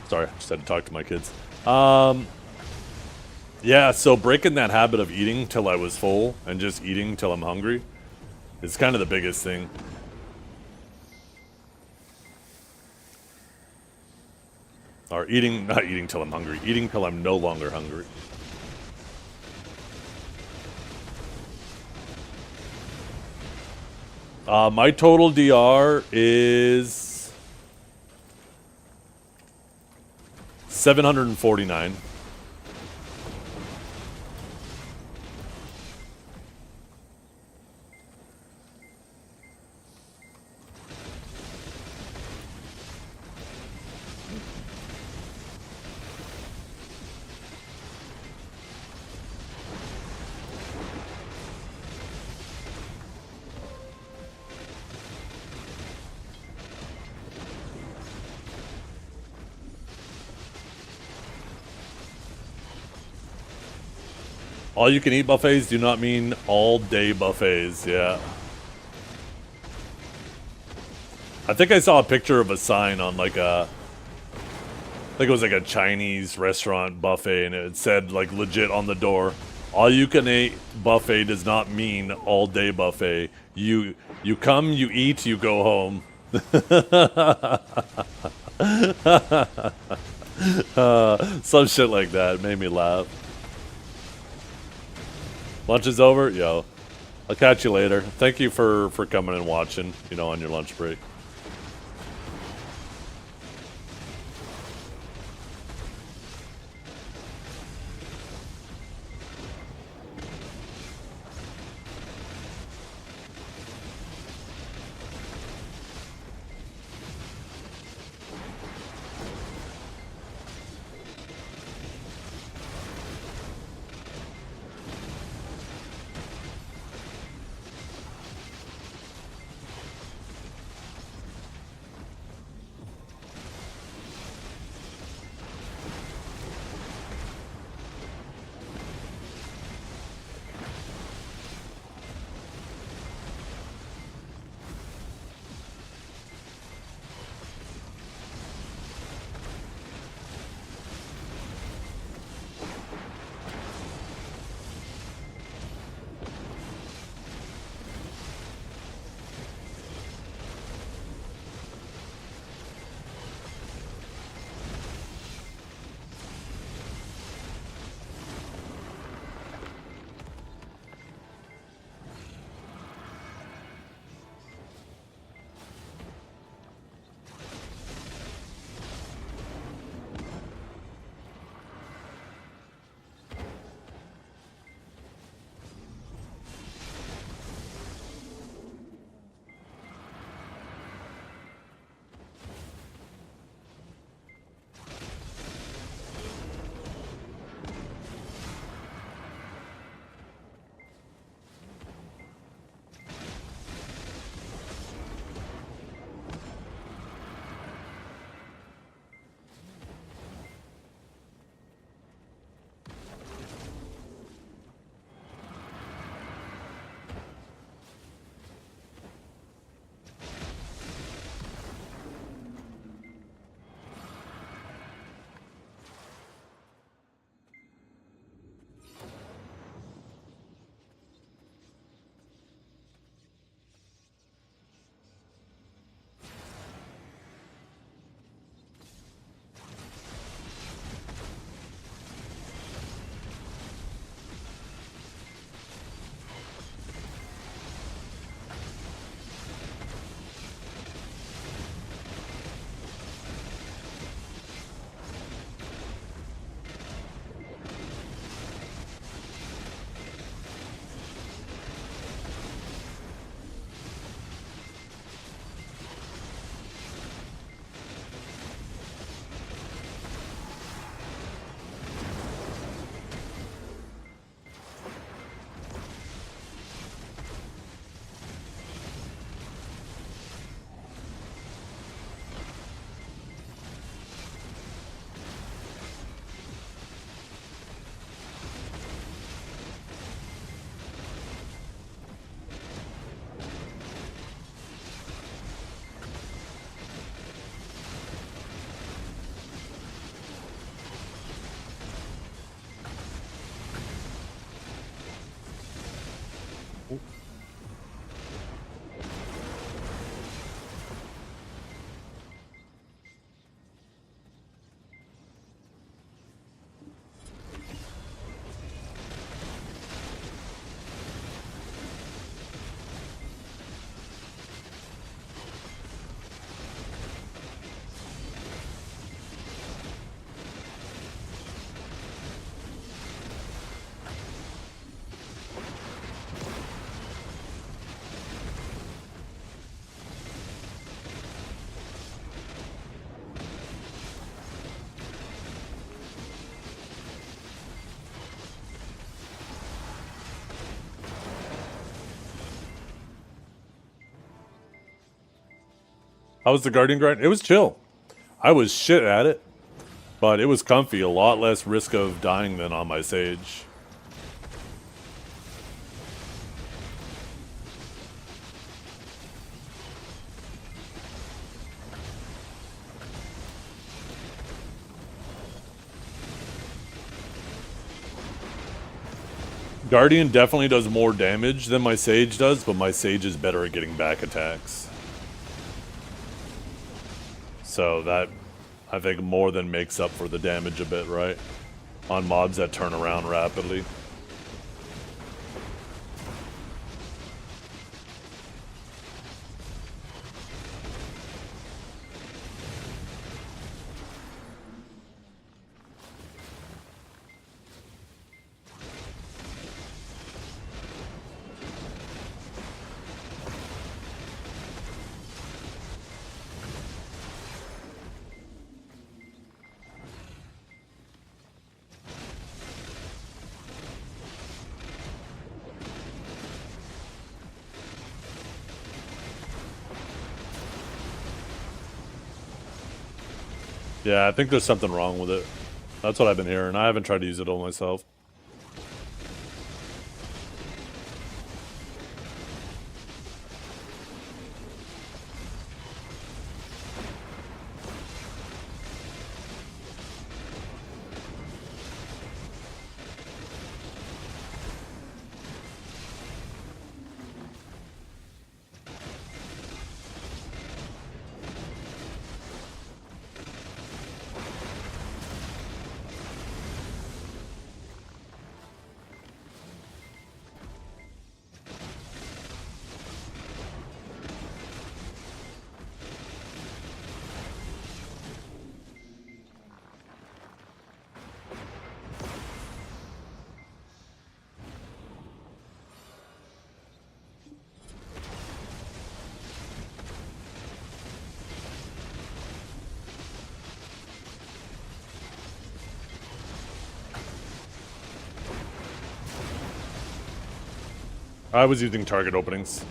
S1: Sorry, I just had to talk to my kids. Yeah, so breaking that habit of eating till I was full and just eating till I'm hungry is kind of the biggest thing. Or not eating till I'm hungry, eating till I'm no longer hungry. My total DR is 749. All you can eat buffets do not mean all day buffets, yeah. I think I saw a picture of a sign on like a, I think it was like a Chinese restaurant buffet, and it said like legit on the door, all you can eat buffet does not mean all day buffet. You come, you eat, you go home. Some shit like that made me laugh. Lunch is over? Yo. I'll catch you later. Thank you for coming and watching, you know, on your lunch break. How was the Guardian grind? It was chill. I was shit at it, but it was comfy. A lot less risk of dying than on my Sage. Guardian definitely does more damage than my Sage does, but my Sage is better at getting back attacks. So that, I think, more than makes up for the damage a bit, right? On mobs that turn around rapidly. Yeah, I think there's something wrong with it. That's what I've been hearing. I haven't tried to use it all myself. I was using target openings.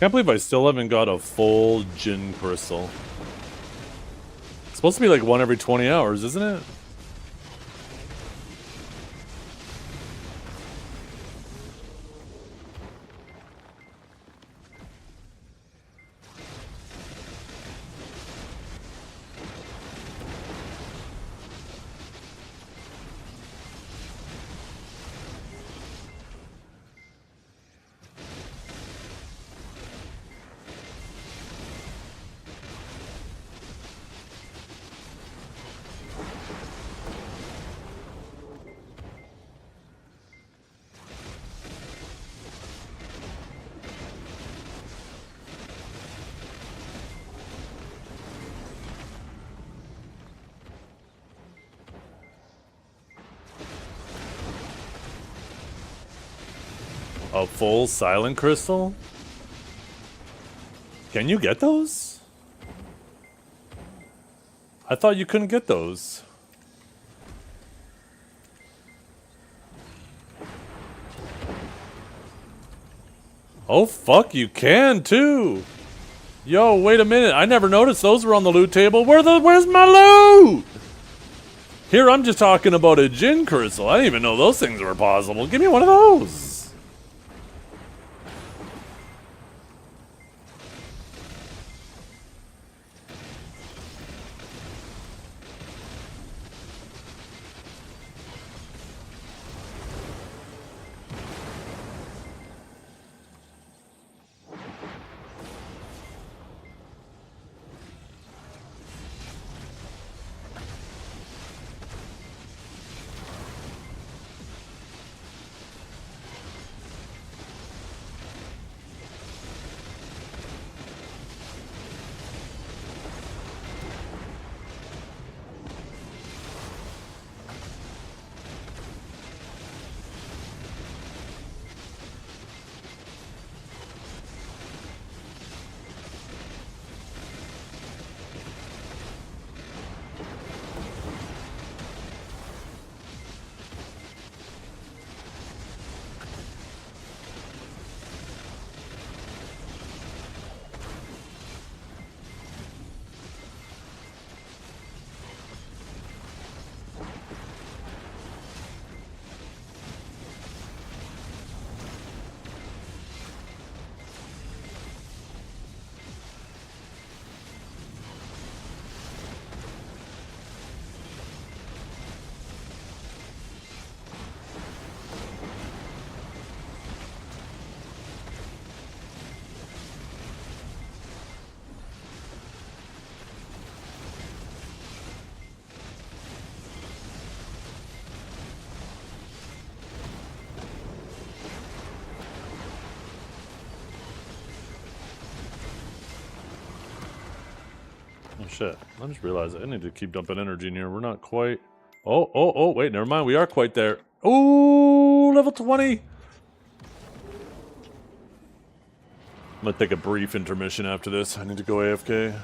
S1: Can't believe I still haven't got a full Jin crystal. It's supposed to be like one every 20 hours, isn't it? A full silent crystal? Can you get those? I thought you couldn't get those. Oh fuck, you can too. Yo, wait a minute. I never noticed those were on the loot table. Where's my loot? Here, I'm just talking about a gin crystal. I didn't even know those things were possible. Give me one of those. Oh shit, I just realized I need to keep dumping energy in here. We're not quite... Oh, wait, never mind. We are quite there. Ooh, level 20. I'm gonna take a brief intermission after this. I need to go AFK.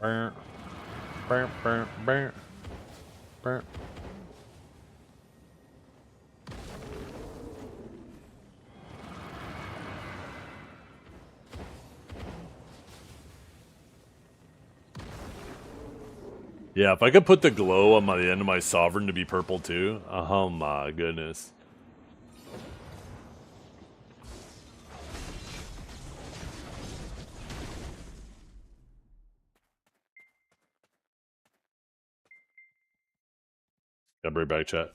S1: Burr. Burr, burr, burr. Burr. Yeah, if I could put the glow on the end of my sovereign to be purple too. Oh my goodness. Gotta bring back chat.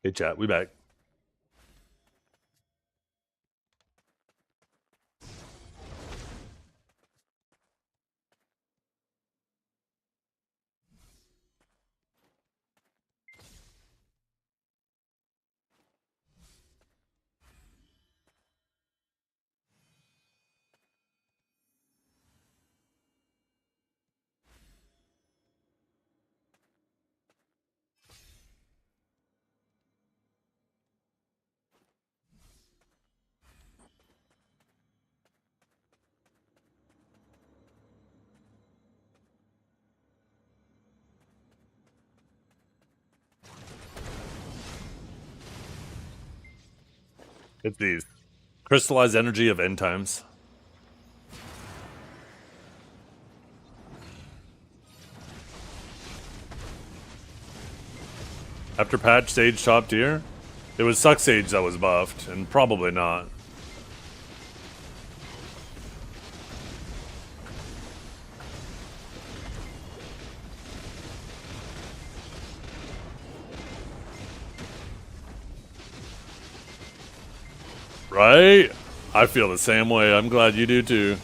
S1: Hey chat, we back. It's these. Crystallized energy of end times. After patch Sage top tier, it was Suck Sage that was buffed, and probably not. Right? I feel the same way. I'm glad you do too.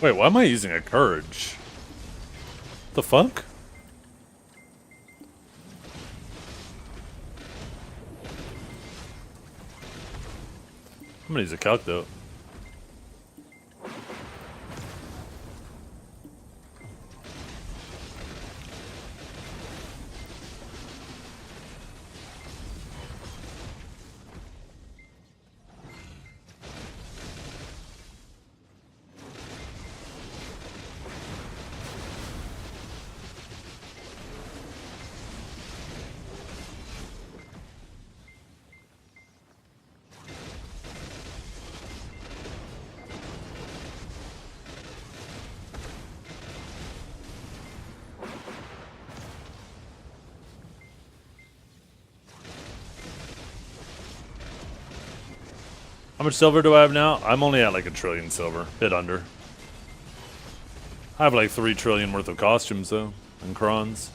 S1: Wait, why am I using a Courage? The fuck? I'm gonna use a calc though. How much silver do I have now? I'm only at like 1 trillion silver, bit under. I have like 3 trillion worth of costumes though, and crons.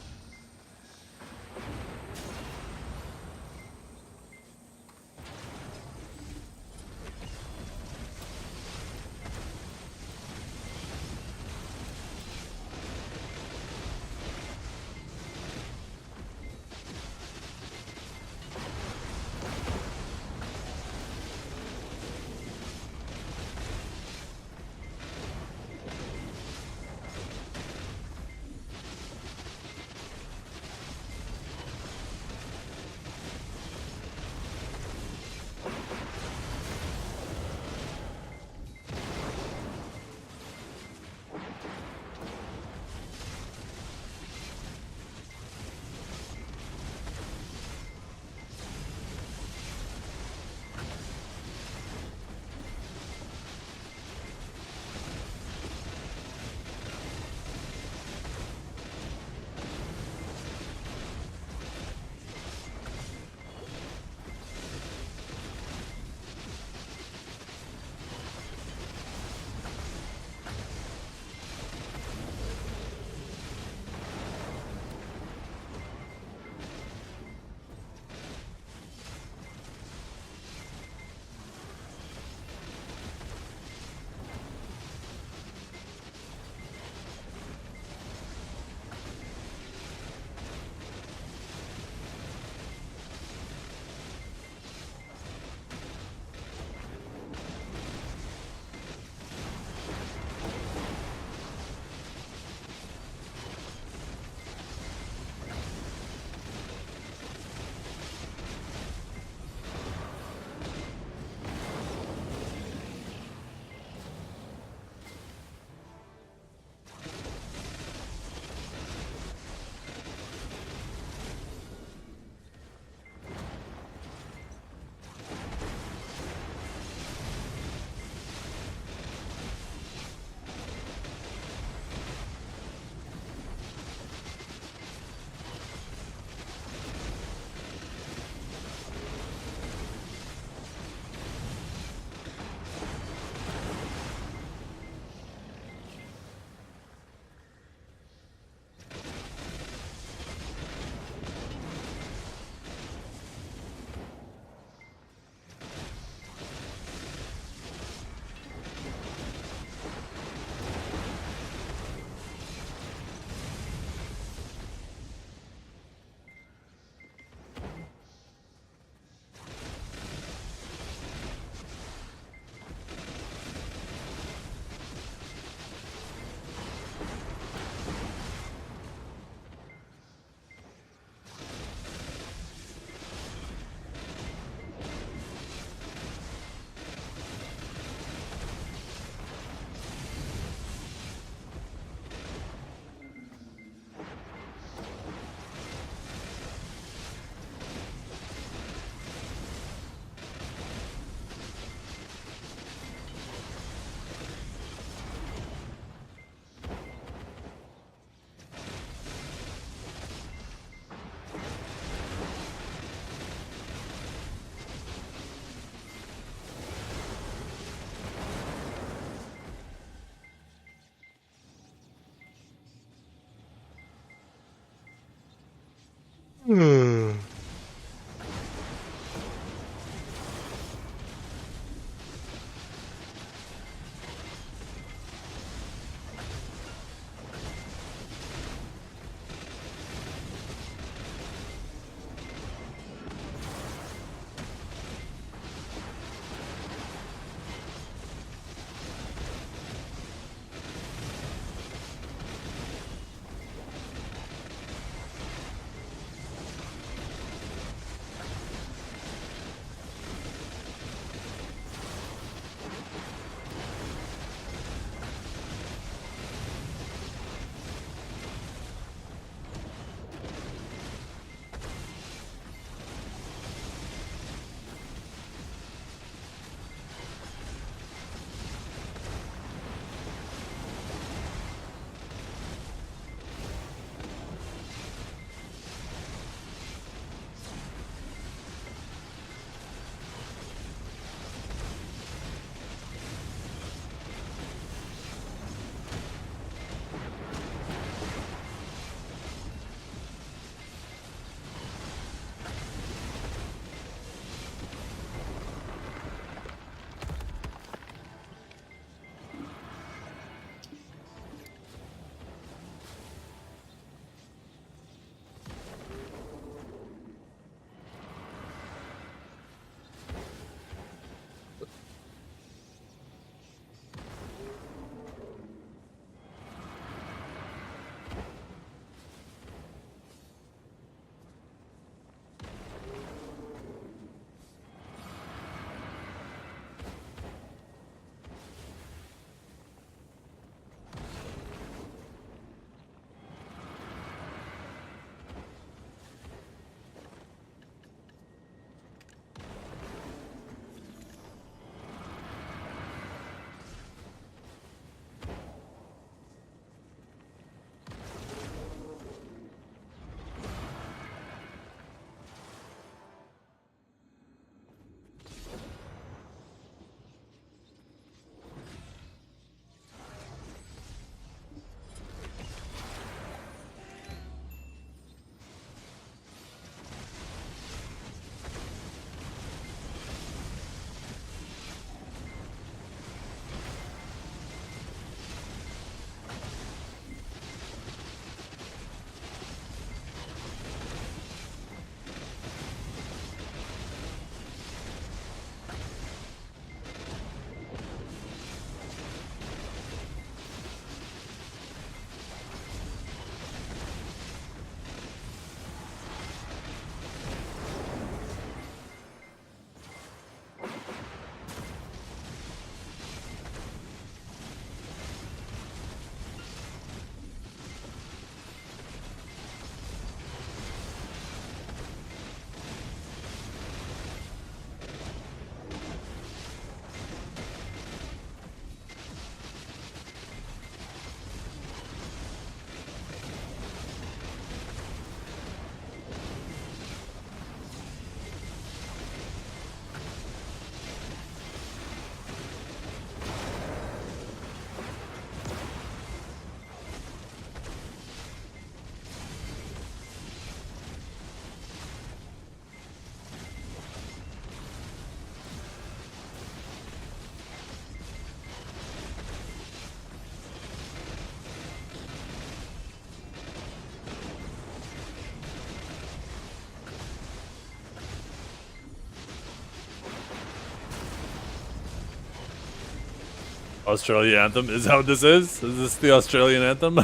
S1: Australia anthem. Is that what this is? Is this the Australian anthem? I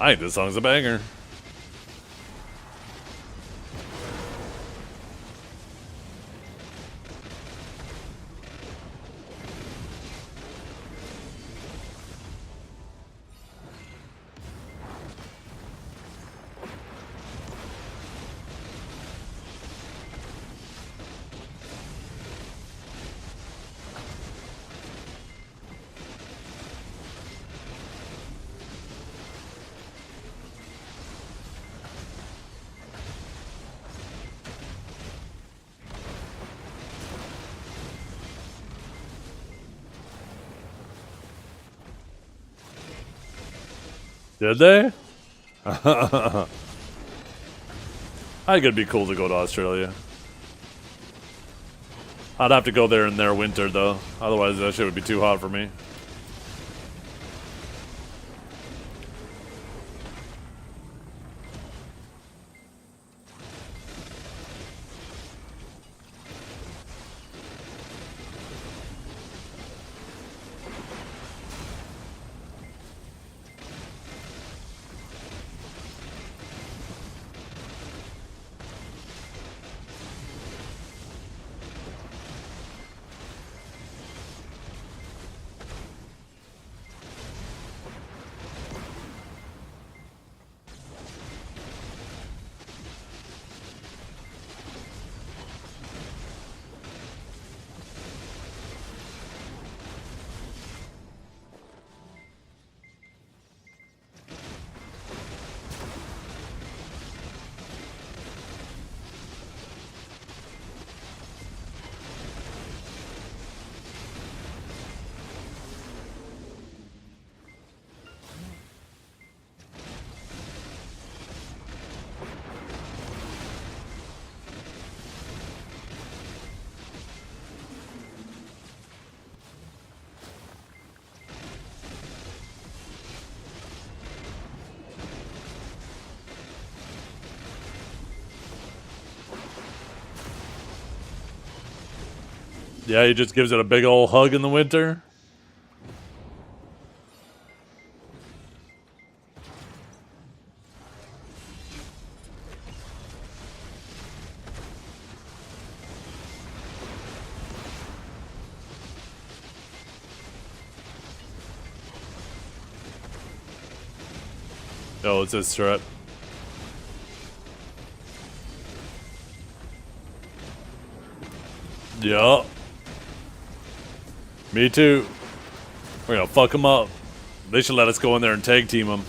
S1: think this song's a banger. Did they? I think it'd be cool to go to Australia. I'd have to go there in their winter, though. Otherwise, that shit would be too hot for me. Yeah, he just gives it a big old hug in the winter. Oh, it's his strut. Yup. Me too. We're gonna fuck them up. They should let us go in there and tag team them.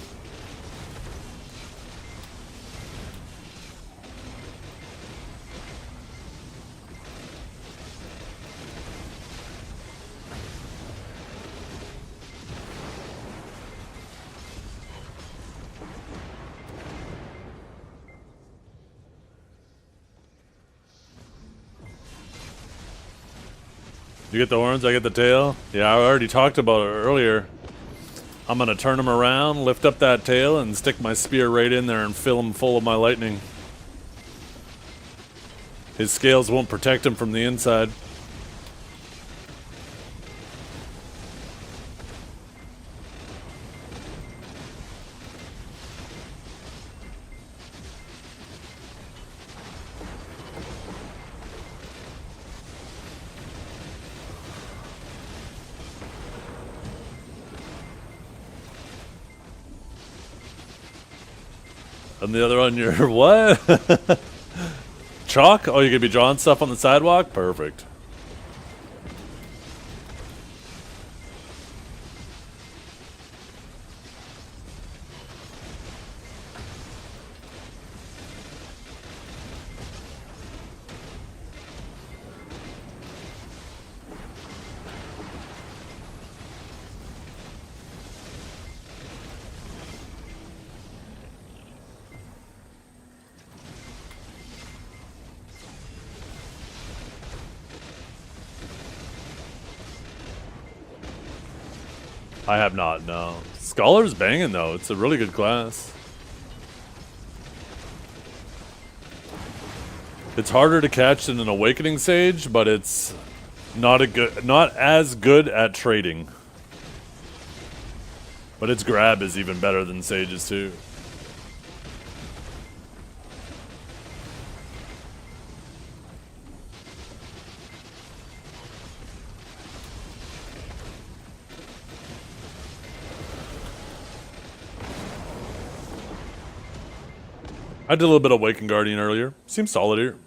S1: You get the horns, I get the tail. Yeah, I already talked about it earlier. I'm gonna turn him around, lift up that tail, and stick my spear right in there and fill him full of my lightning. His scales won't protect him from the inside. And the other one, you're what? Chalk? Oh, you could be drawing stuff on the sidewalk? Perfect. I have not, no. Scholar's banging, though. It's a really good class. It's harder to catch than an Awakening Sage, but it's not as good at trading. But its grab is even better than Sage's too. I did a little bit of Waking Guardian earlier. Seems solid here.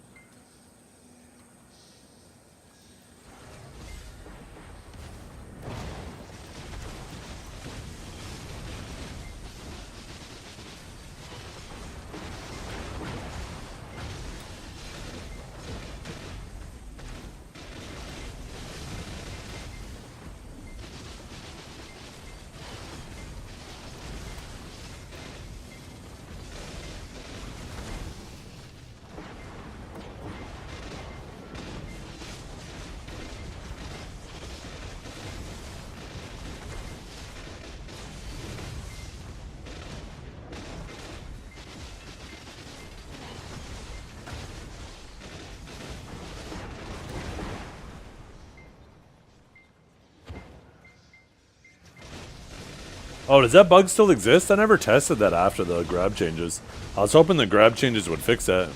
S1: Oh, does that bug still exist? I never tested that after the grab changes. I was hoping the grab changes would fix that.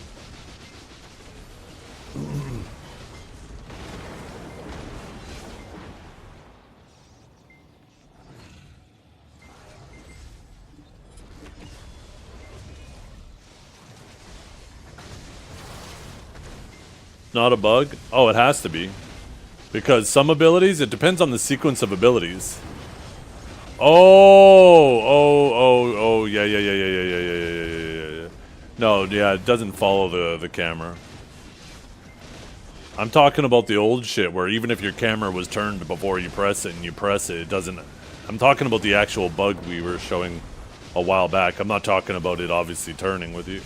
S1: Not a bug? Oh, it has to be. Because some abilities, it depends on the sequence of abilities. Yeah. No, yeah, it doesn't follow the camera. I'm talking about the old shit where even if your camera was turned before you press it and you press it, it doesn't... I'm talking about the actual bug we were showing a while back. I'm not talking about it obviously turning with you.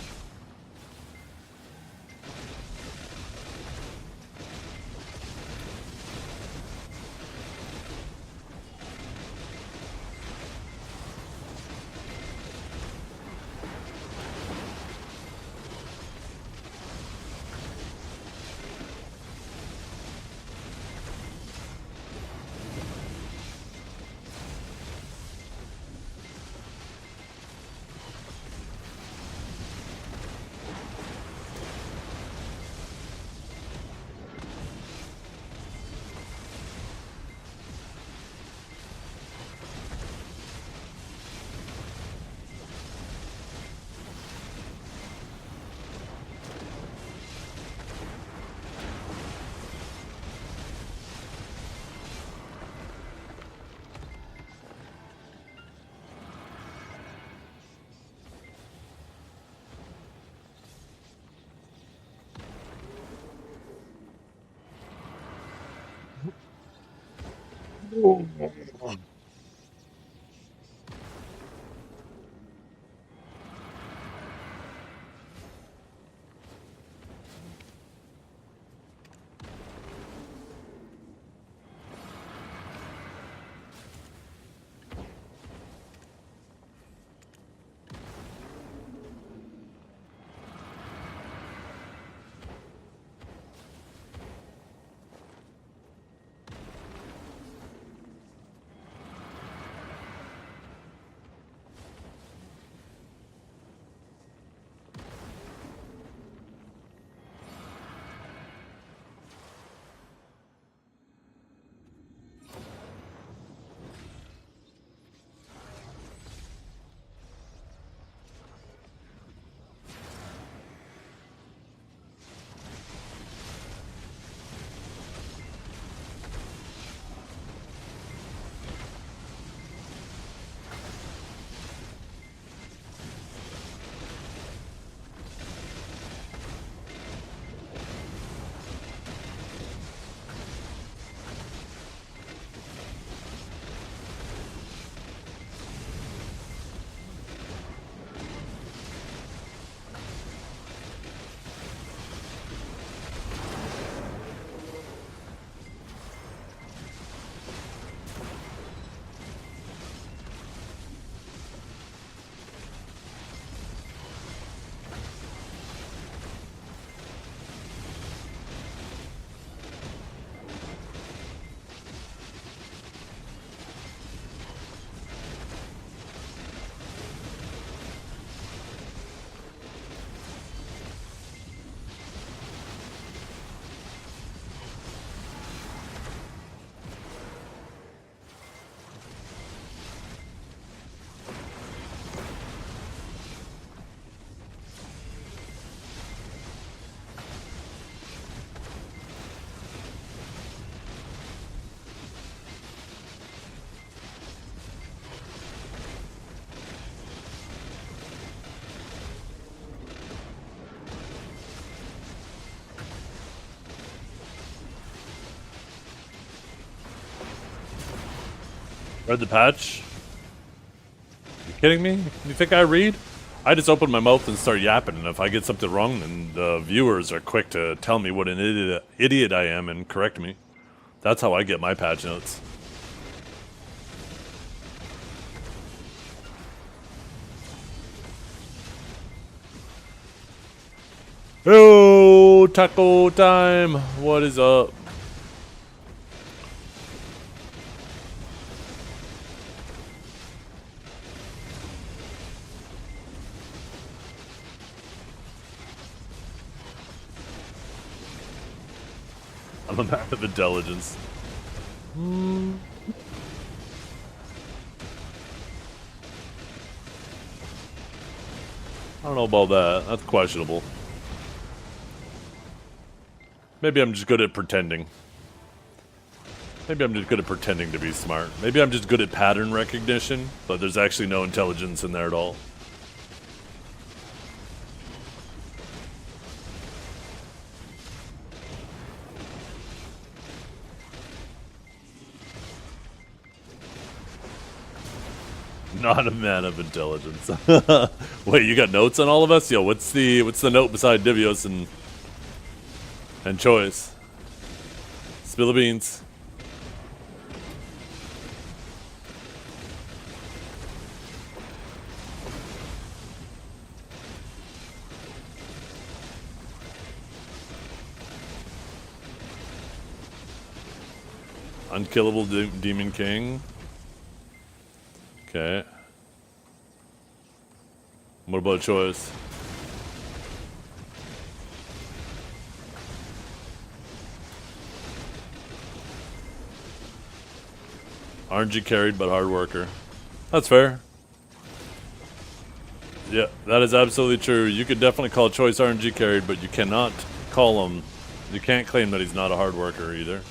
S1: Read the patch? You kidding me? You think I read? I just open my mouth and start yapping, and if I get something wrong, then the viewers are quick to tell me what an idiot I am and correct me. That's how I get my patch notes. Oh, taco time! What is up? I'm a man of intelligence. I don't know about that. That's questionable. Maybe I'm just good at pretending. Maybe I'm just good at pretending to be smart. Maybe I'm just good at pattern recognition, but there's actually no intelligence in there at all. Not a man of intelligence. Wait, you got notes on all of us? Yo, what's the note beside Divios and Choice? Spill the beans. Unkillable Demon King. Okay. What about Choice? RNG carried but hard worker. That's fair. Yeah, that is absolutely true. You could definitely call Choice RNG carried, but you cannot call him. You can't claim that he's not a hard worker either.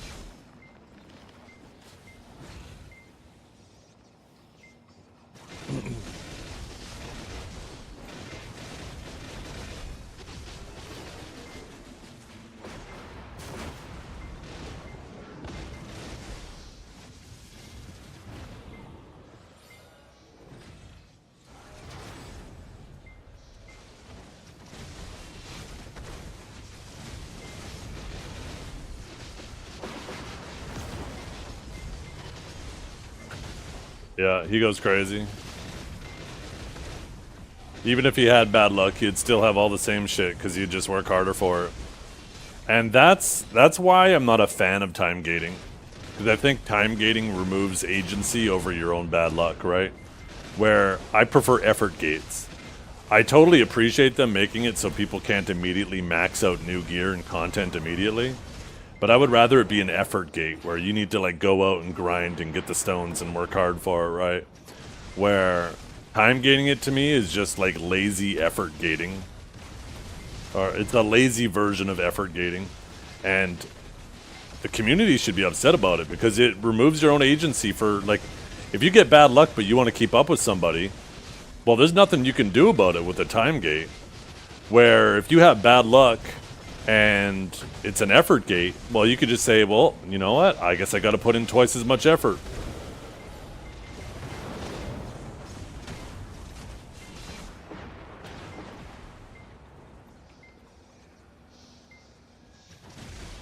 S1: Yeah, he goes crazy. Even if he had bad luck, he'd still have all the same shit because he'd just work harder for it. And that's why I'm not a fan of time gating. Because I think time gating removes agency over your own bad luck, right? Where I prefer effort gates. I totally appreciate them making it so people can't immediately max out new gear and content immediately. But I would rather it be an effort gate where you need to like go out and grind and get the stones and work hard for it, right? Where time gating it to me is just like lazy effort gating. Or it's a lazy version of effort gating. And the community should be upset about it because it removes your own agency for like, if you get bad luck but you want to keep up with somebody, well, there's nothing you can do about it with a time gate. Where if you have bad luck and it's an effort gate, well, you could just say, well, you know what? I guess I got to put in twice as much effort.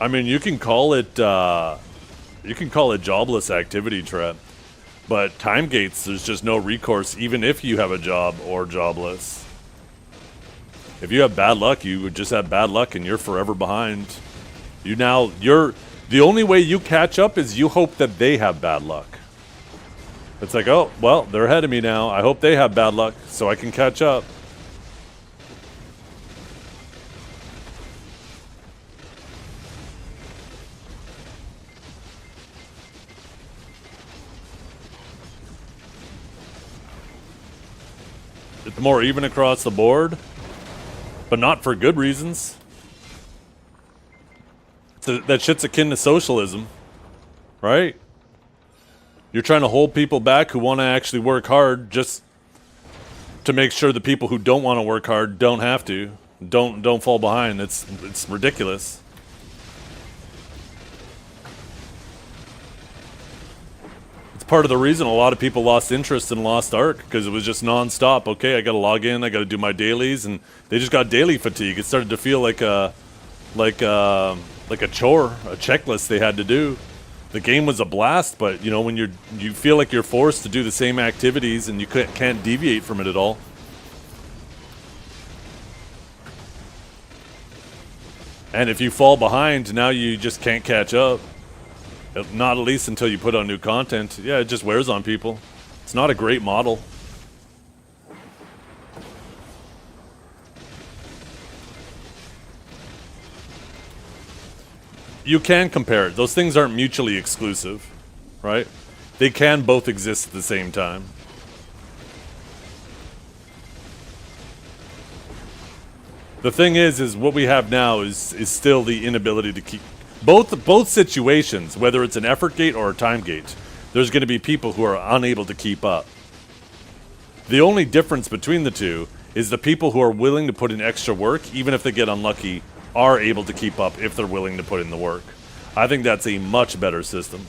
S1: I mean, you can call it jobless activity trap, but time gates, there's just no recourse, even if you have a job or jobless. If you have bad luck, you would just have bad luck and you're forever behind. The only way you catch up is you hope that they have bad luck. It's like, oh, well, they're ahead of me now. I hope they have bad luck so I can catch up. It's more even across the board. But not for good reasons. That shit's akin to socialism, right? You're trying to hold people back who want to actually work hard just to make sure the people who don't want to work hard don't have to. Don't fall behind. It's ridiculous. It's part of the reason a lot of people lost interest in Lost Ark, because it was just non-stop. Okay, I gotta log in, I gotta do my dailies, and they just got daily fatigue. It started to feel like a chore, a checklist they had to do. The game was a blast, but you know, when you feel like you're forced to do the same activities and you can't deviate from it at all. And if you fall behind, now you just can't catch up. Not at least until you put on new content. Yeah, it just wears on people. It's not a great model. You can compare it. Those things aren't mutually exclusive, right? They can both exist at the same time. The thing is what we have now is still the inability to keep both situations, whether it's an effort gate or a time gate. There's going to be people who are unable to keep up. The only difference between the two is the people who are willing to put in extra work, even if they get unlucky, are able to keep up if they're willing to put in the work. I think that's a much better system.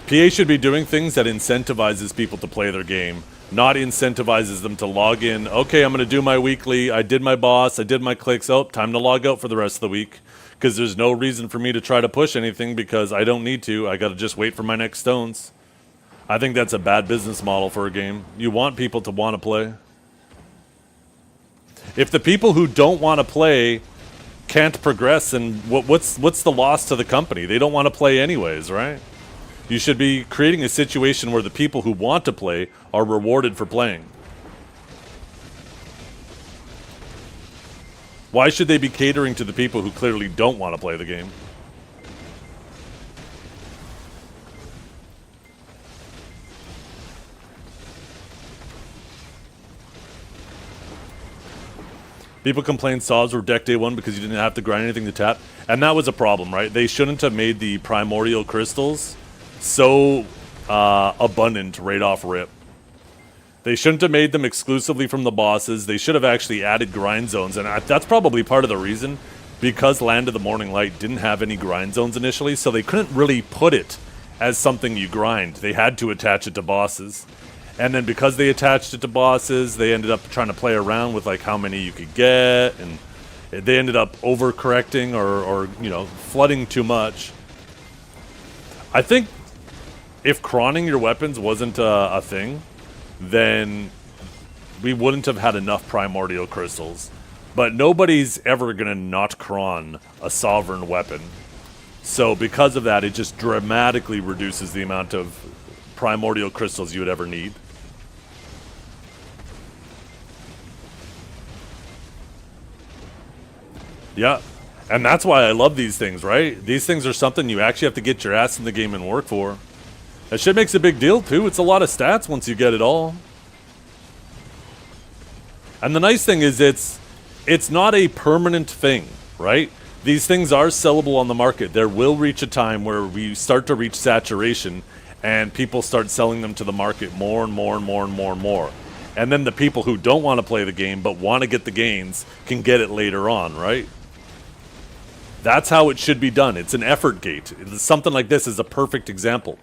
S1: PA should be doing things that incentivizes people to play their game, not incentivizes them to log in. Okay, I'm going to do my weekly. I did my boss. I did my clicks. Oh, time to log out for the rest of the week. Because there's no reason for me to try to push anything because I don't need to. I got to just wait for my next stones. I think that's a bad business model for a game. You want people to want to play. If the people who don't want to play can't progress, then what's the loss to the company? They don't want to play anyways, right? You should be creating a situation where the people who want to play are rewarded for playing. Why should they be catering to the people who clearly don't want to play the game? People complained saws were deck day one because you didn't have to grind anything to tap. And that was a problem, right? They shouldn't have made the primordial crystals so abundant right off rip. They shouldn't have made them exclusively from the bosses. They should have actually added grind zones. And that's probably part of the reason, because Land of the Morning Light didn't have any grind zones initially, so they couldn't really put it as something you grind. They had to attach it to bosses. And then because they attached it to bosses, they ended up trying to play around with like how many you could get, and they ended up overcorrecting or you know, flooding too much. I think if crawning your weapons wasn't a thing, then we wouldn't have had enough primordial crystals. But nobody's ever gonna not cron a sovereign weapon. So because of that, it just dramatically reduces the amount of primordial crystals you would ever need. Yeah, and that's why I love these things, right? These things are something you actually have to get your ass in the game and work for. That shit makes a big deal too. It's a lot of stats once you get it all. And the nice thing is it's not a permanent thing, right? These things are sellable on the market. There will reach a time where we start to reach saturation and people start selling them to the market more and more and more and more and more. And then the people who don't want to play the game but want to get the gains can get it later on, right? That's how it should be done. It's an effort gate. Something like this is a perfect example.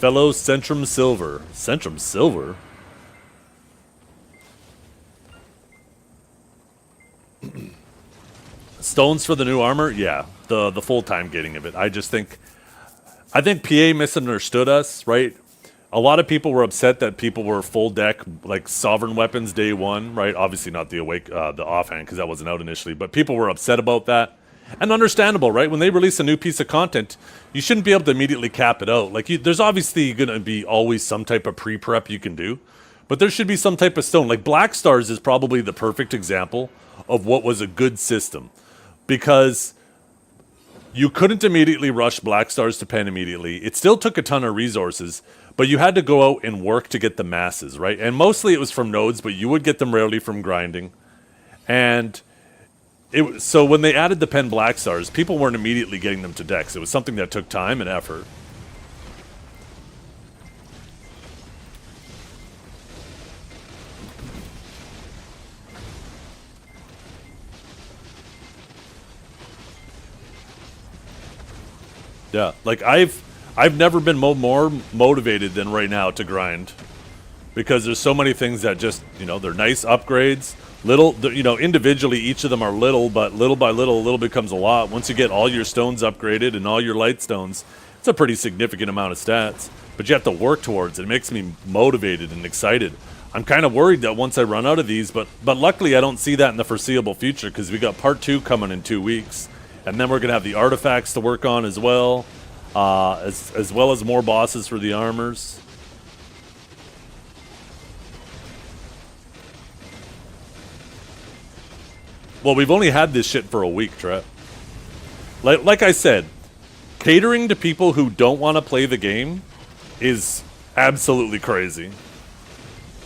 S1: Fellow Centrum Silver. Centrum Silver? Stones for the new armor? Yeah, the full-time getting of it. I think PA misunderstood us, right? A lot of people were upset that people were full deck, like sovereign weapons day one, right? Obviously not the offhand, because that wasn't out initially, but people were upset about that. And understandable, right? When they release a new piece of content, you shouldn't be able to immediately cap it out. Like, there's obviously going to be always some type of pre-prep you can do, but there should be some type of stone. Like, Black Stars is probably the perfect example of what was a good system, because you couldn't immediately rush Black Stars to pen immediately. It still took a ton of resources, but you had to go out and work to get the masses, right? And mostly it was from nodes, but you would get them rarely from grinding. And so when they added the pen black stars, people weren't immediately getting them to decks. It was something that took time and effort. Yeah, like I've never been more motivated than right now to grind, because there's so many things that just, you know, they're nice upgrades. Little, you know, individually each of them are little, but little by little, a little becomes a lot. Once you get all your stones upgraded and all your light stones, it's a pretty significant amount of stats. But you have to work towards it. It makes me motivated and excited. I'm kind of worried that once I run out of these, but luckily I don't see that in the foreseeable future, because we got part 2 coming in 2 weeks. And then we're going to have the artifacts to work on as well. As well as more bosses for the armors. Well, we've only had this shit for a week, Trap. Like I said, catering to people who don't want to play the game is absolutely crazy.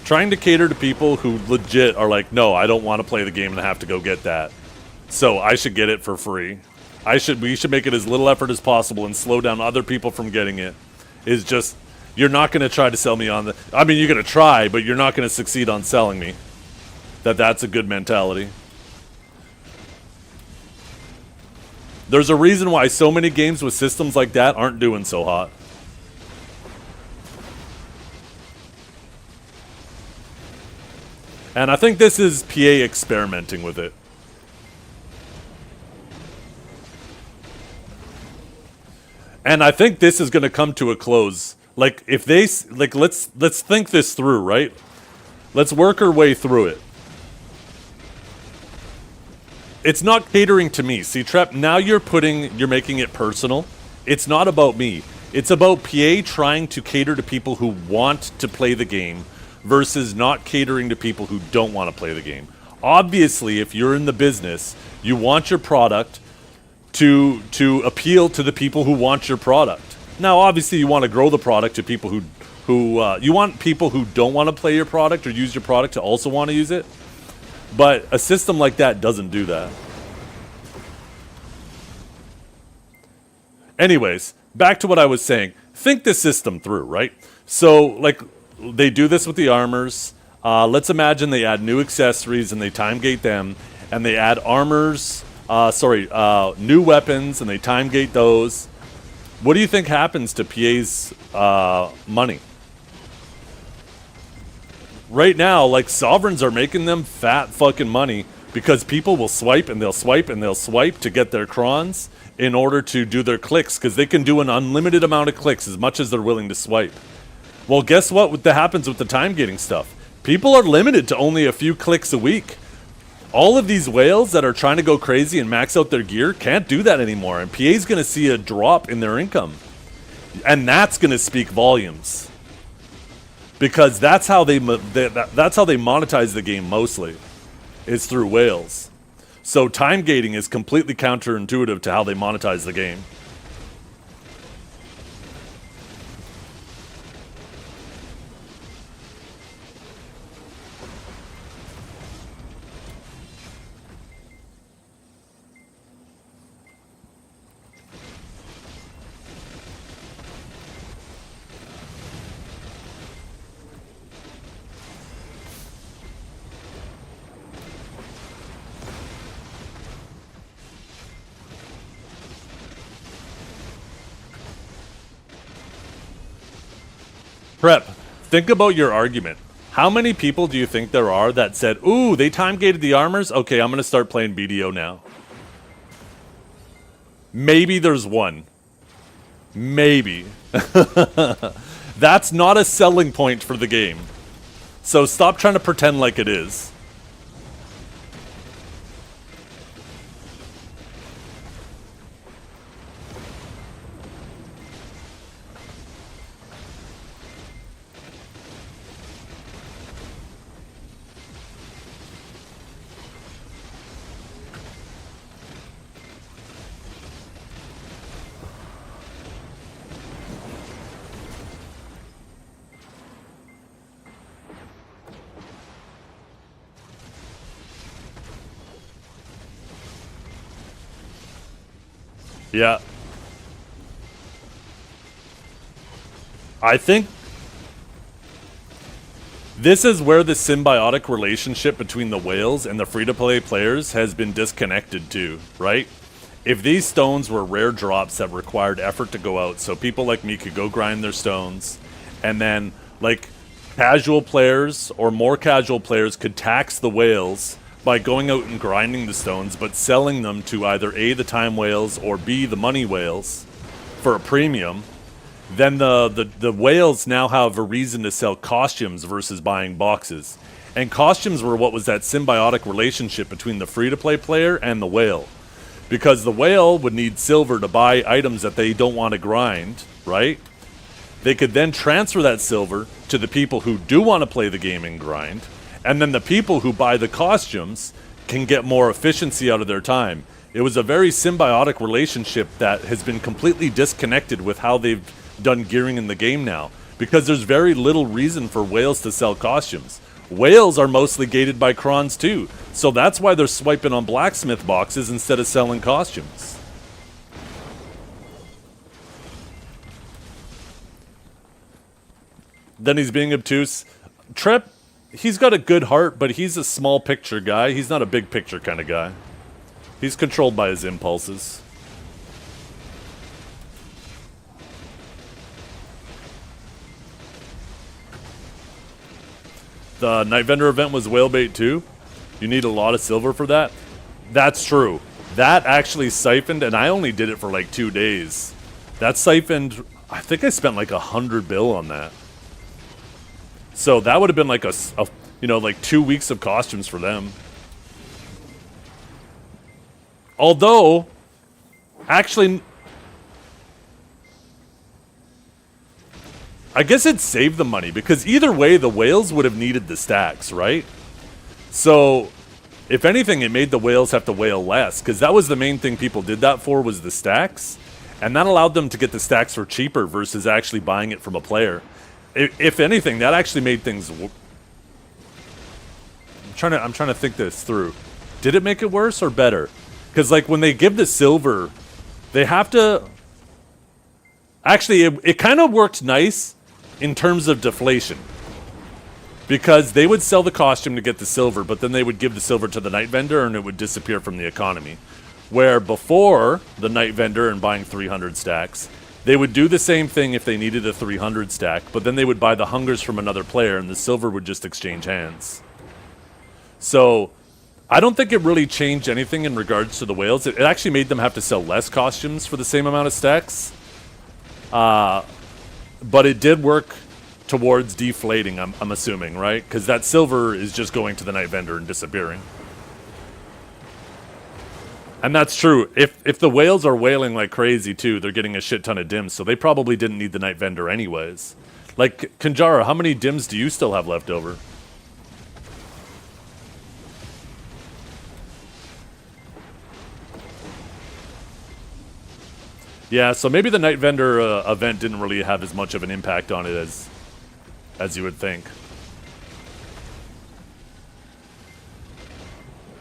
S1: Trying to cater to people who legit are like, no, I don't want to play the game and I have to go get that, so I should get it for free. We should make it as little effort as possible and slow down other people from getting it. Is just, you're not going to try to sell me on the... I mean, you're going to try, but you're not going to succeed on selling me that's a good mentality. There's a reason why so many games with systems like that aren't doing so hot. And I think this is PA experimenting with it. And I think this is going to come to a close. Like, if they... Like, let's think this through, right? Let's work our way through it. It's not catering to me. See, Trep, now you're making it personal. It's not about me. It's about PA trying to cater to people who want to play the game versus not catering to people who don't want to play the game. Obviously, if you're in the business, you want your product to appeal to the people who want your product. Now, obviously, you want to grow the product to people who you want people who don't want to play your product or use your product to also want to use it. But a system like that doesn't do that. Anyways, back to what I was saying. Think this system through, right? So, like, they do this with the armors. Let's imagine they add new accessories and they time gate them, and they add armors. New weapons, and they time gate those. What do you think happens to PA's money? Right now, like, Sovereigns are making them fat fucking money because people will swipe and they'll swipe and they'll swipe to get their crons in order to do their clicks, because they can do an unlimited amount of clicks as much as they're willing to swipe. Well, guess what happens with the time gating stuff? People are limited to only a few clicks a week. All of these whales that are trying to go crazy and max out their gear can't do that anymore, and PA's going to see a drop in their income. And that's going to speak volumes. Because that's how they monetize the game mostly, is through whales. So time gating is completely counterintuitive to how they monetize the game. Prep, think about your argument. How many people do you think there are that said, ooh, they time gated the armors? Okay, I'm going to start playing BDO now. Maybe there's one. Maybe. That's not a selling point for the game. So stop trying to pretend like it is. Yeah. I think this is where the symbiotic relationship between the whales and the free-to-play players has been disconnected too, right? If these stones were rare drops that required effort to go out, so people like me could go grind their stones, and then, like, casual players or more casual players could tax the whales by going out and grinding the stones, but selling them to either A, the time whales, or B, the money whales, for a premium, then the whales now have a reason to sell costumes versus buying boxes. And costumes were what was that symbiotic relationship between the free-to-play player and the whale. Because the whale would need silver to buy items that they don't want to grind, right? They could then transfer that silver to the people who do want to play the game and grind. And then the people who buy the costumes can get more efficiency out of their time. It was a very symbiotic relationship that has been completely disconnected with how they've done gearing in the game now, because there's very little reason for whales to sell costumes. Whales are mostly gated by crons too, so that's why they're swiping on blacksmith boxes instead of selling costumes. Then he's being obtuse. Trep, he's got a good heart, but he's a small picture guy. He's not a big picture kind of guy. He's controlled by his impulses. The Night Vendor event was whale bait too. You need a lot of silver for that. That's true. That actually siphoned, and I only did it for like 2 days. That siphoned, I think I spent like 100 bill on that. So that would have been like like 2 weeks of costumes for them. Although, actually, I guess it saved the money, because either way, the whales would have needed the stacks, right? So, if anything, it made the whales have to whale less, because that was the main thing people did that for, was the stacks. And that allowed them to get the stacks for cheaper versus actually buying it from a player. If anything, that actually made things... I'm trying to think this through. Did it make it worse or better? Because, like, when they give the silver, they have to... Actually, it kind of worked nice in terms of deflation, because they would sell the costume to get the silver, but then they would give the silver to the night vendor and it would disappear from the economy. Where before the night vendor and buying 300 stacks, they would do the same thing if they needed a 300 stack, but then they would buy the hungers from another player and the silver would just exchange hands. So I don't think it really changed anything in regards to the whales. It actually made them have to sell less costumes for the same amount of stacks. But it did work towards deflating, I'm assuming, right? Because that silver is just going to the night vendor and disappearing. And that's true. If the whales are whaling like crazy too, they're getting a shit ton of dims, so they probably didn't need the night vendor anyways. Like, Kanjara, how many dims do you still have left over? Yeah, so maybe the Night Vendor event didn't really have as much of an impact on it as you would think.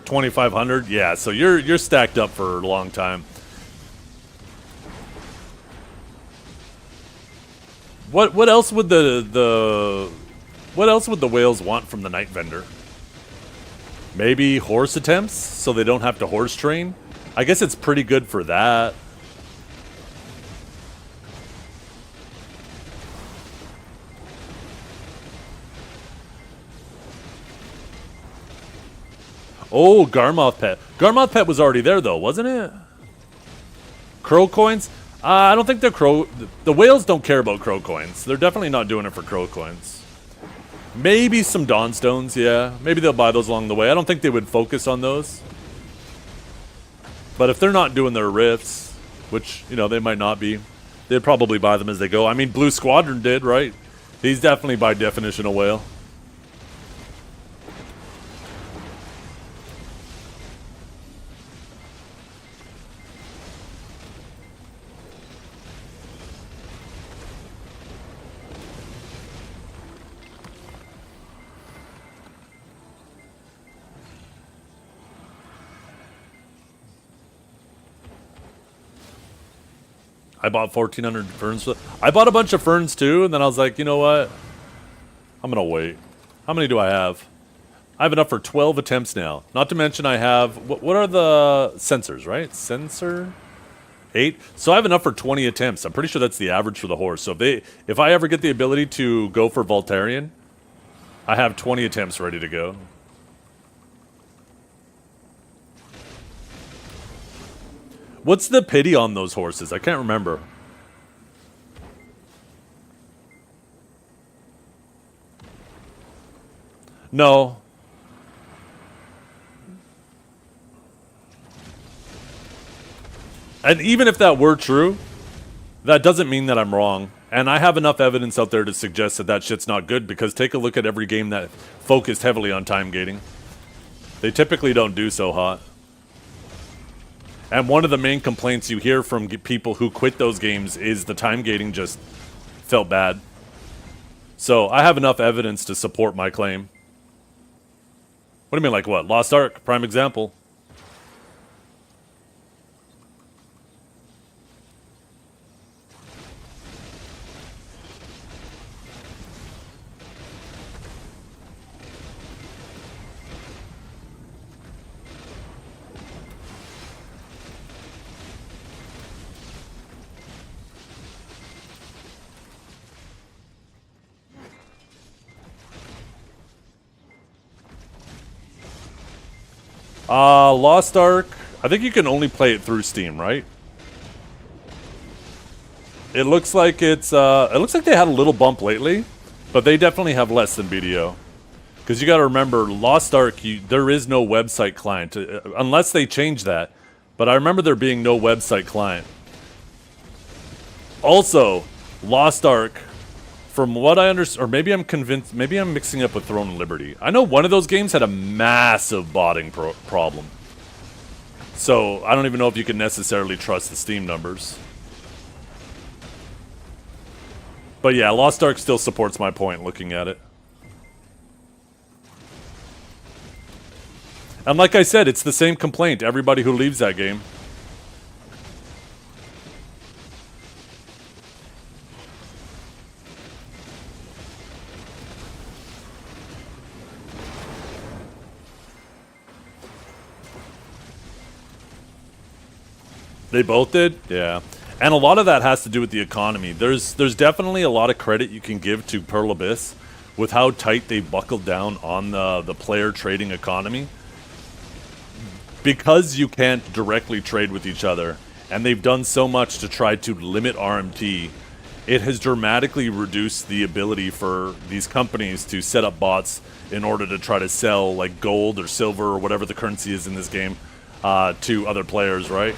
S1: 2,500, yeah. So you're stacked up for a long time. What else would the whales want from the Night Vendor? Maybe horse attempts, so they don't have to horse train. I guess it's pretty good for that. Oh, Garmoth Pet. Garmoth Pet was already there, though, wasn't it? Crow coins? I don't think they're crow... The whales don't care about crow coins. They're definitely not doing it for crow coins. Maybe some Dawn Stones, yeah. Maybe they'll buy those along the way. I don't think they would focus on those. But if they're not doing their rifts, which, you know, they might not be, they'd probably buy them as they go. I mean, Blue Squadron did, right? He's definitely, by definition, a whale. I bought 1,400 ferns. I bought a bunch of ferns too, and then I was like, you know what? I'm gonna wait. How many do I have? I have enough for 12 attempts now. Not to mention I have, what are the sensors, right? Sensor? 8? So I have enough for 20 attempts. I'm pretty sure that's the average for the horse. So if I ever get the ability to go for Voltarian, I have 20 attempts ready to go. What's the pity on those horses? I can't remember. No. And even if that were true, that doesn't mean that I'm wrong. And I have enough evidence out there to suggest that that shit's not good, because take a look at every game that focused heavily on time gating. They typically don't do so hot. And one of the main complaints you hear from people who quit those games is the time gating just felt bad. So I have enough evidence to support my claim. What do you mean, like what? Lost Ark, prime example. Lost Ark, I think you can only play it through Steam, right? It looks like it looks like they had a little bump lately, but they definitely have less than BDO. Because you got to remember, Lost Ark, there is no website client, unless they change that. But I remember there being no website client. Also, Lost Ark, from what I understand, or maybe I'm convinced, maybe I'm mixing up with Throne and Liberty. I know one of those games had a massive botting problem. So I don't even know if you can necessarily trust the Steam numbers. But yeah, Lost Ark still supports my point looking at it. And like I said, it's the same complaint, everybody who leaves that game. They both did? Yeah. And a lot of that has to do with the economy. There's definitely a lot of credit you can give to Pearl Abyss with how tight they buckled down on the player trading economy. Because you can't directly trade with each other, and they've done so much to try to limit RMT, it has dramatically reduced the ability for these companies to set up bots in order to try to sell like gold or silver or whatever the currency is in this game to other players, right?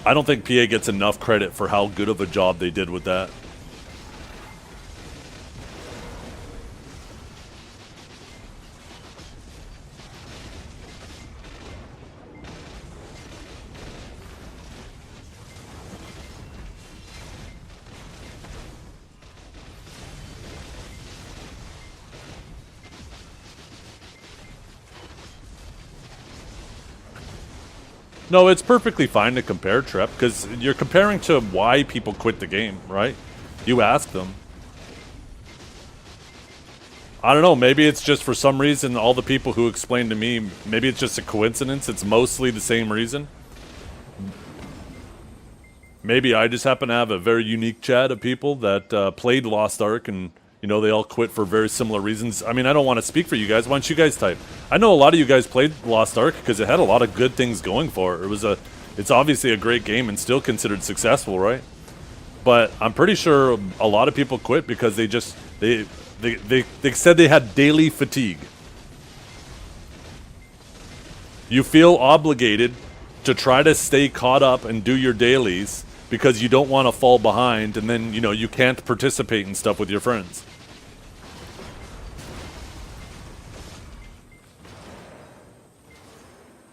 S1: I don't think PA gets enough credit for how good of a job they did with that. No, it's perfectly fine to compare, Trep, because you're comparing to why people quit the game, right? You ask them. I don't know, maybe it's just for some reason all the people who explained to me, maybe it's just a coincidence, it's mostly the same reason. Maybe I just happen to have a very unique chat of people that played Lost Ark and, you know, they all quit for very similar reasons. I mean, I don't want to speak for you guys. Why don't you guys type? I know a lot of you guys played Lost Ark because it had a lot of good things going for it. It's obviously a great game and still considered successful, right? But I'm pretty sure a lot of people quit because they said they had daily fatigue. You feel obligated to try to stay caught up and do your dailies because you don't want to fall behind, and then, you know, you can't participate in stuff with your friends.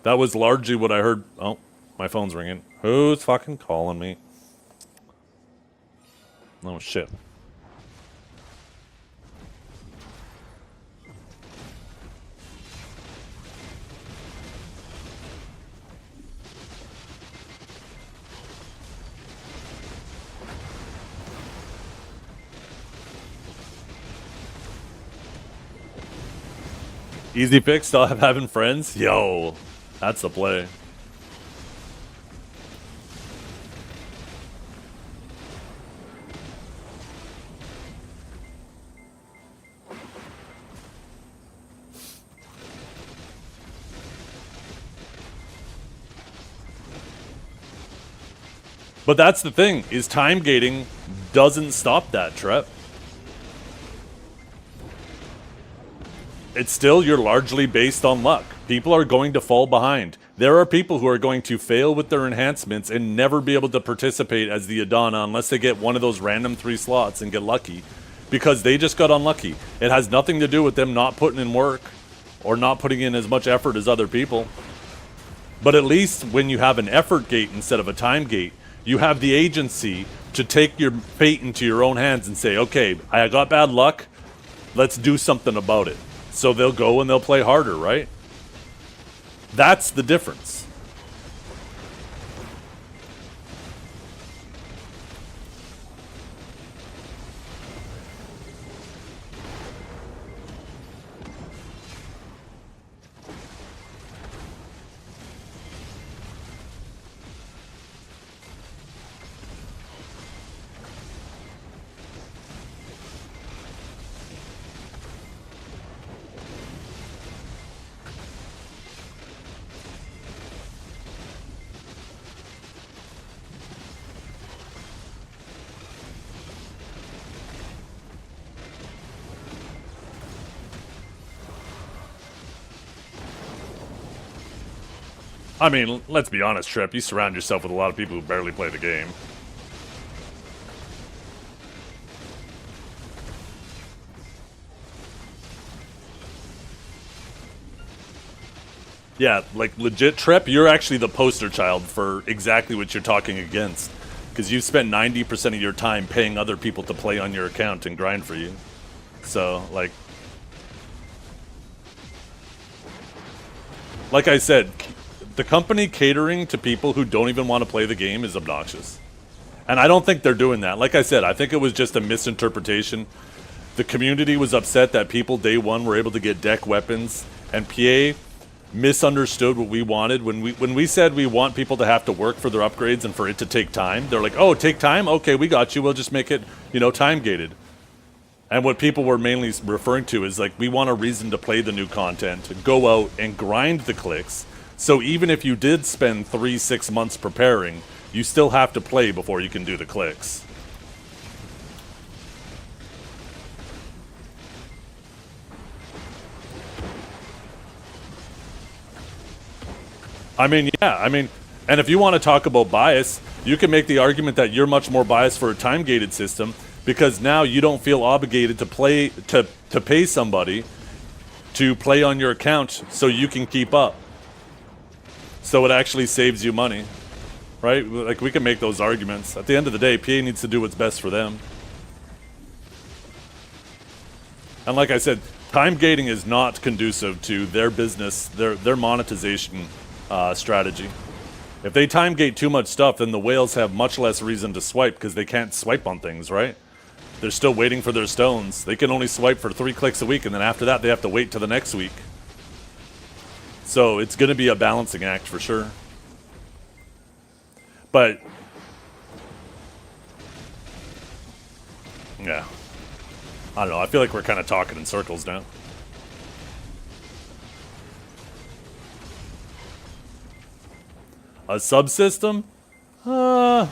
S1: That was largely what I heard. Oh, my phone's ringing. Who's fucking calling me? Oh, shit. Easy fix, still have having friends? Yo, that's the play. But that's the thing, is time gating doesn't stop that, Trep. It's still, you're largely based on luck. People are going to fall behind. There are people who are going to fail with their enhancements and never be able to participate as the Adana unless they get one of those random 3 slots and get lucky. Because they just got unlucky. It has nothing to do with them not putting in work or not putting in as much effort as other people. But at least when you have an effort gate instead of a time gate, you have the agency to take your fate into your own hands and say, okay, I got bad luck, let's do something about it. So they'll go and they'll play harder, right? That's the difference. I mean, let's be honest, Trip. You surround yourself with a lot of people who barely play the game. Yeah, like legit, Trip, you're actually the poster child for exactly what you're talking against. Because you've spent 90% of your time paying other people to play on your account and grind for you. So, like I said, the company catering to people who don't even want to play the game is obnoxious. And I don't think they're doing that. Like I said, I think it was just a misinterpretation. The community was upset that people day one were able to get deck weapons, and PA misunderstood what we wanted. When we said we want people to have to work for their upgrades and for it to take time, they're like, oh, take time? Okay, we got you. We'll just make it, you know, time gated. And what people were mainly referring to is like, we want a reason to play the new content, go out and grind the clicks. So even if you did spend 3-6 months preparing, you still have to play before you can do the clicks. I mean, yeah, I mean, and if you want to talk about bias, you can make the argument that you're much more biased for a time-gated system because now you don't feel obligated to play to pay somebody to play on your account so you can keep up. So it actually saves you money, right? Like, we can make those arguments. At the end of the day, PA needs to do what's best for them. And like I said, time gating is not conducive to their business, their monetization strategy. If they time gate too much stuff, then the whales have much less reason to swipe because they can't swipe on things, right? They're still waiting for their stones. They can only swipe for 3 clicks a week, and then after that, they have to wait till the next week. So it's going to be a balancing act for sure. But yeah, I don't know. I feel like we're kind of talking in circles now. A subsystem? What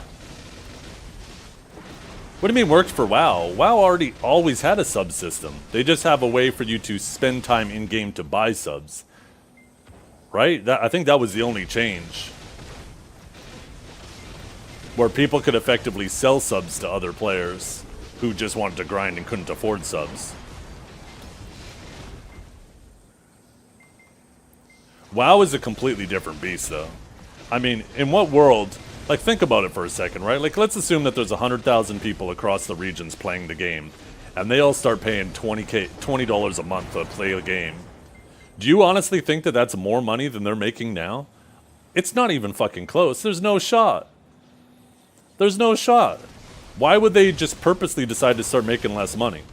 S1: do you mean worked for WoW? WoW always had a subsystem. They just have a way for you to spend time in-game to buy subs. Right? I think that was the only change. Where people could effectively sell subs to other players who just wanted to grind and couldn't afford subs. WoW is a completely different beast, though. I mean, in what world... Like, think about it for a second, right? Like, let's assume that there's 100,000 people across the regions playing the game, and they all start paying $20 a month to play a game. Do you honestly think that that's more money than they're making now? It's not even fucking close. There's no shot. There's no shot. Why would they just purposely decide to start making less money?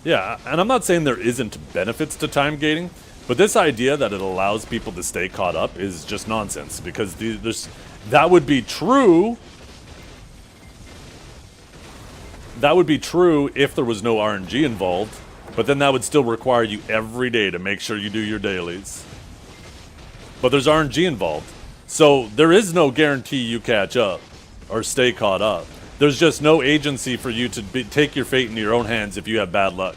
S1: Yeah, and I'm not saying there isn't benefits to time gating, but this idea that it allows people to stay caught up is just nonsense, because that would be true. That would be true if there was no RNG involved, but then that would still require you every day to make sure you do your dailies. But there's RNG involved, so there is no guarantee you catch up or stay caught up. There's just no agency for you to take your fate into your own hands if you have bad luck.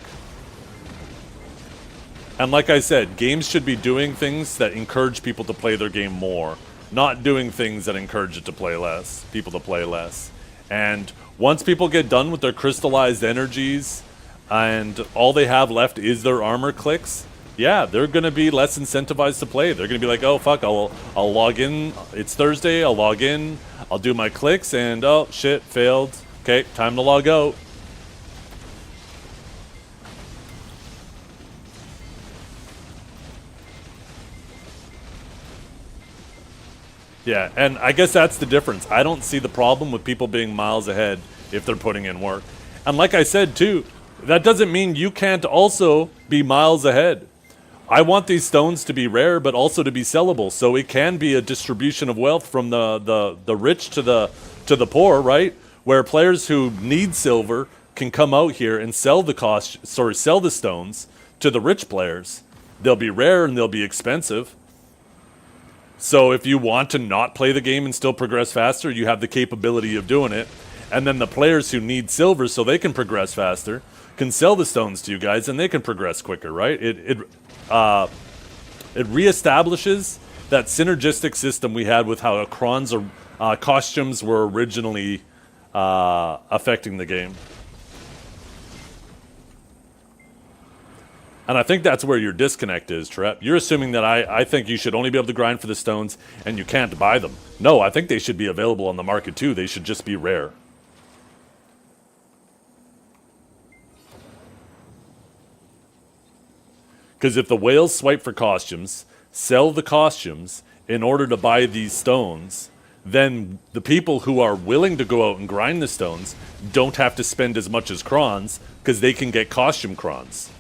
S1: And like I said, games should be doing things that encourage people to play their game more, not doing things that encourage people to play less. And once people get done with their crystallized energies and all they have left is their armor clicks, yeah, they're going to be less incentivized to play. They're going to be like, oh, fuck, I'll log in. It's Thursday. I'll log in. I'll do my clicks, and oh, shit, failed. Okay, time to log out. Yeah, and I guess that's the difference. I don't see the problem with people being miles ahead if they're putting in work. And like I said, too, that doesn't mean you can't also be miles ahead. I want these stones to be rare, but also to be sellable, so it can be a distribution of wealth from the rich to the poor, right? Where players who need silver can come out here and sell the stones to the rich players. They'll be rare and they'll be expensive. So if you want to not play the game and still progress faster, you have the capability of doing it. And then the players who need silver so they can progress faster can sell the stones to you guys and they can progress quicker, right? It reestablishes that synergistic system we had with how Kron's costumes were originally affecting the game. And I think that's where your disconnect is, Trep. You're assuming that I think you should only be able to grind for the stones and you can't buy them. No, I think they should be available on the market too. They should just be rare. Because if the whales swipe for costumes, sell the costumes in order to buy these stones, then the people who are willing to go out and grind the stones don't have to spend as much as Krons because they can get costume Krons.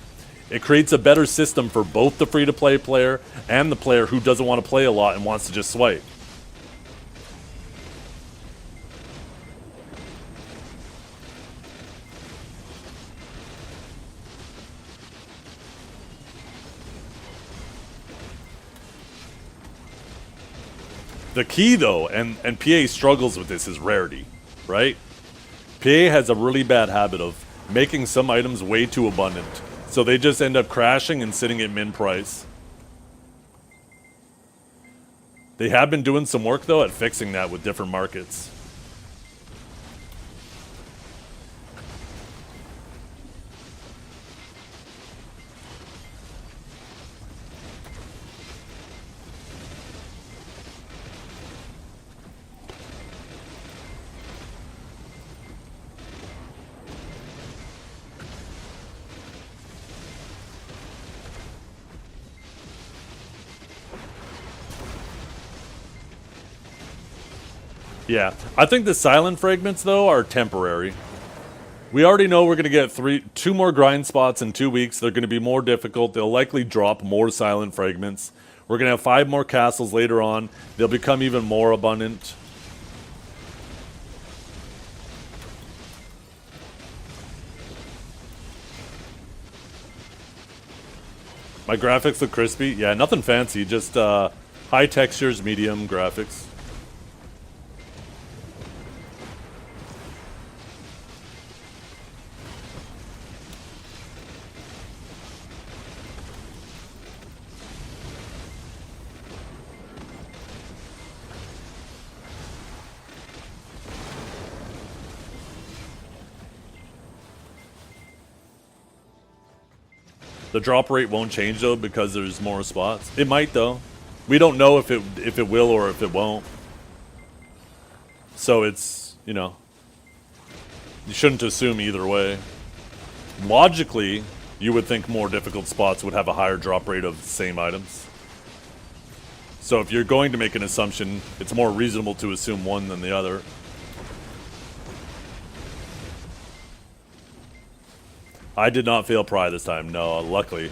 S1: It creates a better system for both the free-to-play player and the player who doesn't want to play a lot and wants to just swipe. The key, though, and PA struggles with this, is rarity, right? PA has a really bad habit of making some items way too abundant, so they just end up crashing and sitting at min price. They have been doing some work, though, at fixing that with different markets. Yeah, I think the silent fragments, though, are temporary. We already know we're going to get two more grind spots in 2 weeks. They're going to be more difficult. They'll likely drop more silent fragments. We're going to have 5 more castles later on. They'll become even more abundant. My graphics look crispy. Yeah, nothing fancy, just high textures, medium graphics. The drop rate won't change, though, because there's more spots. It might, though. We don't know if it will or if it won't. So it's, you know, you shouldn't assume either way. Logically, you would think more difficult spots would have a higher drop rate of the same items. So if you're going to make an assumption, it's more reasonable to assume one than the other. I did not fail Pry this time. No, luckily.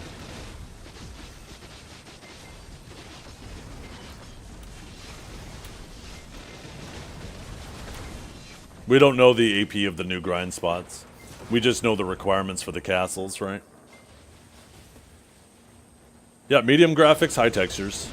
S1: We don't know the AP of the new grind spots. We just know the requirements for the castles, right? Yeah, medium graphics, high textures.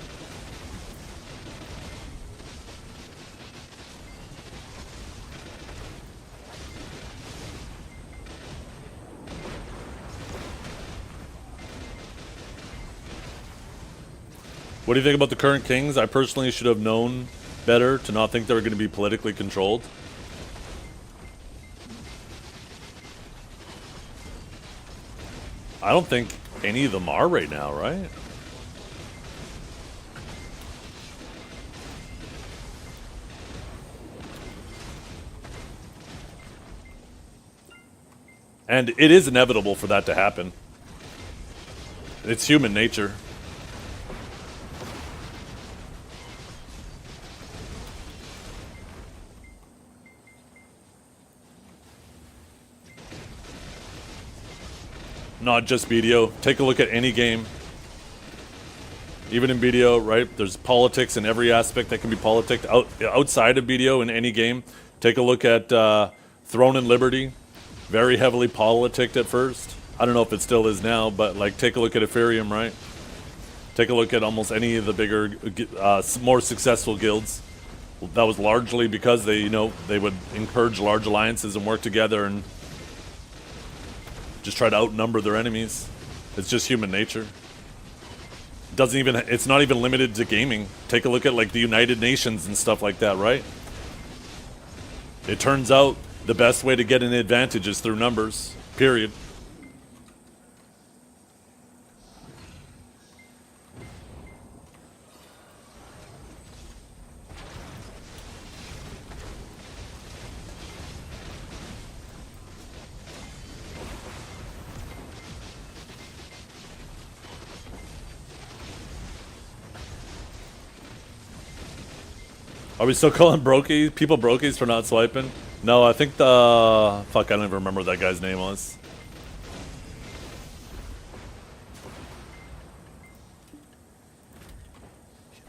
S1: What do you think about the current kings? I personally should have known better to not think they were going to be politically controlled. I don't think any of them are right now, right? And it is inevitable for that to happen. It's human nature. Not just BDO. Take a look at any game. Even in BDO, right? There's politics in every aspect that can be politicked. Outside of BDO in any game. Take a look at Throne and Liberty. Very heavily politicked at first. I don't know if it still is now, but like take a look at Ethereum, right? Take a look at almost any of the bigger, more successful guilds. That was largely because they, they would encourage large alliances and work together and just try to outnumber their enemies. It's just human nature. It's not even limited to gaming. Take a look at like the United Nations and stuff like that, right? It turns out the best way to get an advantage is through numbers, period. Are we still calling people brokies for not swiping? No, I think fuck, I don't even remember what that guy's name was.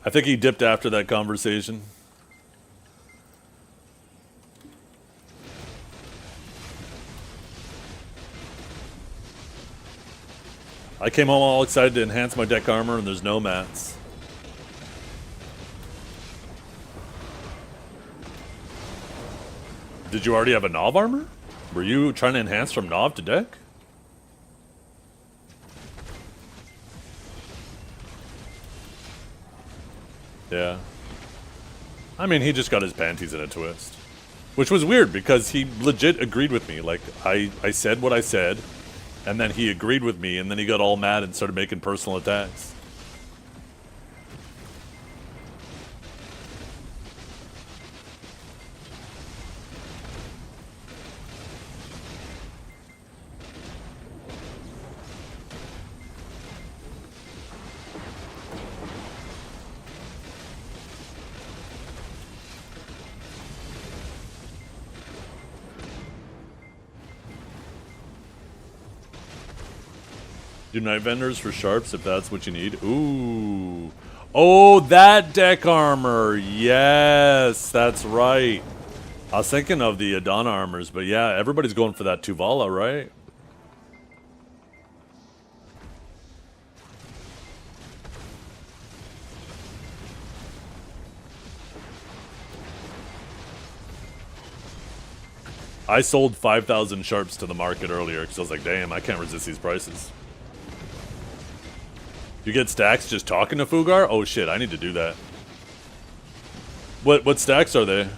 S1: I think he dipped after that conversation. I came home all excited to enhance my deck armor and there's no mats. Did you already have a Nov armor? Were you trying to enhance from Nov to deck? Yeah. I mean, he just got his panties in a twist. Which was weird, because he legit agreed with me. Like, I said what I said, and then he agreed with me, and then he got all mad and started making personal attacks. Do night vendors for sharps if that's what you need. Ooh. Oh, that deck armor. Yes, that's right. I was thinking of the Adana armors, but yeah, everybody's going for that Tuvala, right? I sold 5,000 sharps to the market earlier because I was like, damn, I can't resist these prices. You get stacks just talking to Fugar? Oh shit, I need to do that. What stacks are they?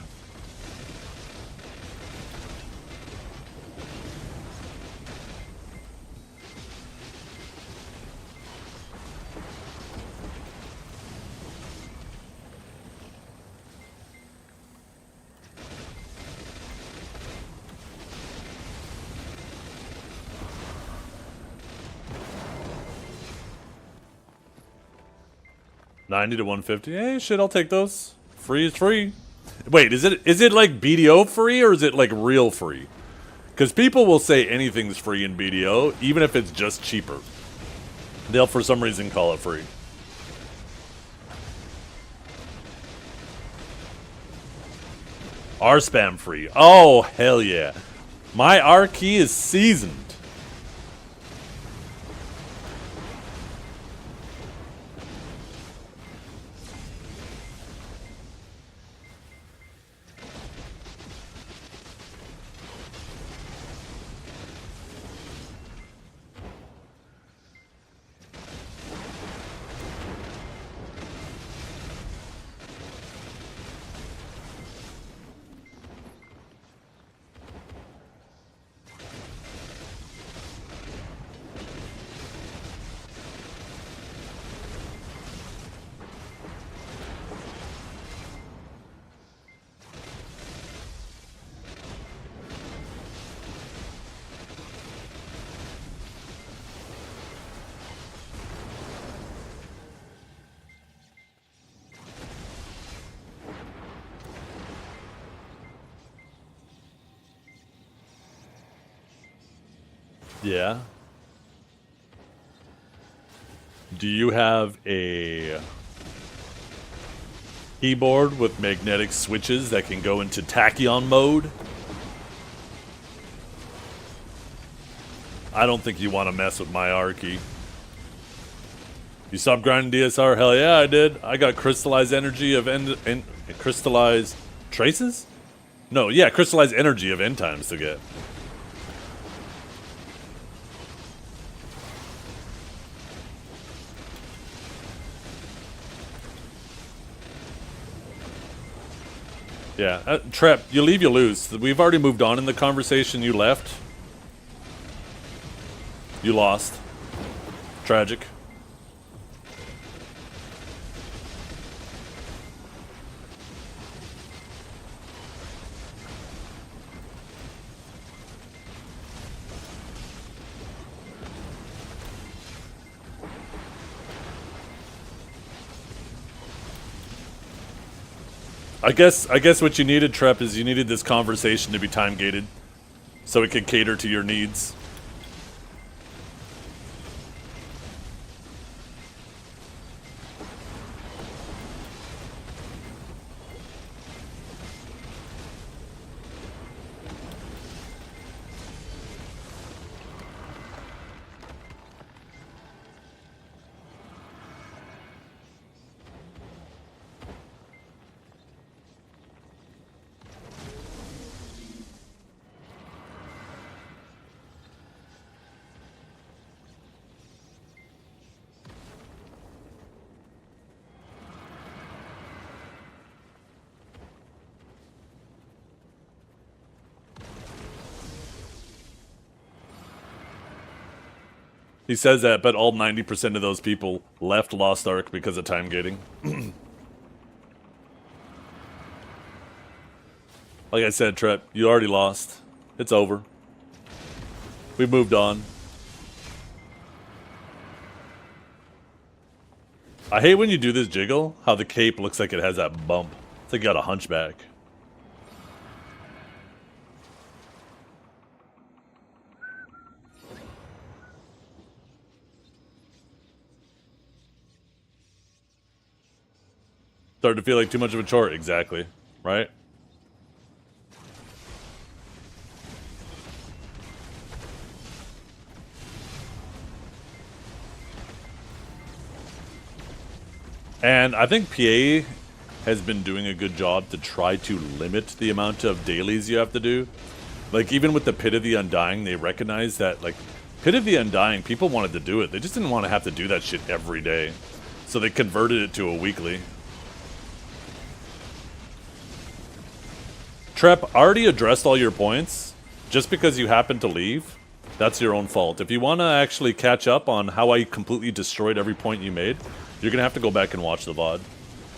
S1: $90 to $150. Hey, shit, I'll take those. Free is free. Wait, is it like BDO free or is it like real free? Because people will say anything's free in BDO, even if it's just cheaper. They'll, for some reason, call it free. R spam free. Oh, hell yeah. My R key is seasoned. Yeah. Do you have a keyboard with magnetic switches that can go into tachyon mode? I don't think you want to mess with my R key. You stopped grinding DSR? Hell yeah, I did. I got crystallized energy of crystallized traces? No, yeah, crystallized energy of end times to get. Yeah, Trep, you leave, you lose. We've already moved on in the conversation. You left. You lost. Tragic. I guess what you needed, Trep, is you needed this conversation to be time gated, so it could cater to your needs. He says that, but all 90% of those people left Lost Ark because of time gating. Like I said, Trep, you already lost. It's over. We moved on. I hate when you do this jiggle, how the cape looks like it has that bump. It's like you got a hunchback. Started to feel like too much of a chore. Exactly. Right? And I think PA has been doing a good job to try to limit the amount of dailies you have to do. Like, even with the Pit of the Undying, they recognize that, like, Pit of the Undying, people wanted to do it. They just didn't want to have to do that shit every day. So they converted it to a weekly. Trep, already addressed all your points. Just because you happened to leave, that's your own fault. If you want to actually catch up on how I completely destroyed every point you made, you're going to have to go back and watch the VOD.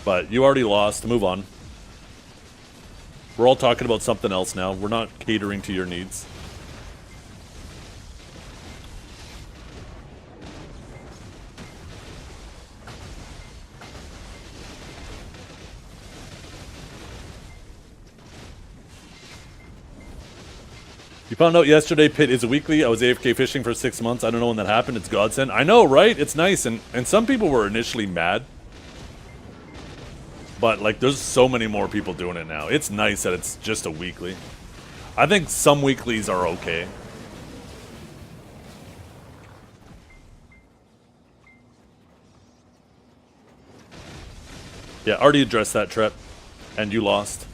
S1: But you already lost. Move on. We're all talking about something else now. We're not catering to your needs. You found out yesterday Pit is a weekly. I was AFK fishing for 6 months. I don't know when that happened. It's godsend. I know, right? It's nice. And some people were initially mad. But, like, there's so many more people doing it now. It's nice that it's just a weekly. I think some weeklies are okay. Yeah, already addressed that, Trep. And you lost.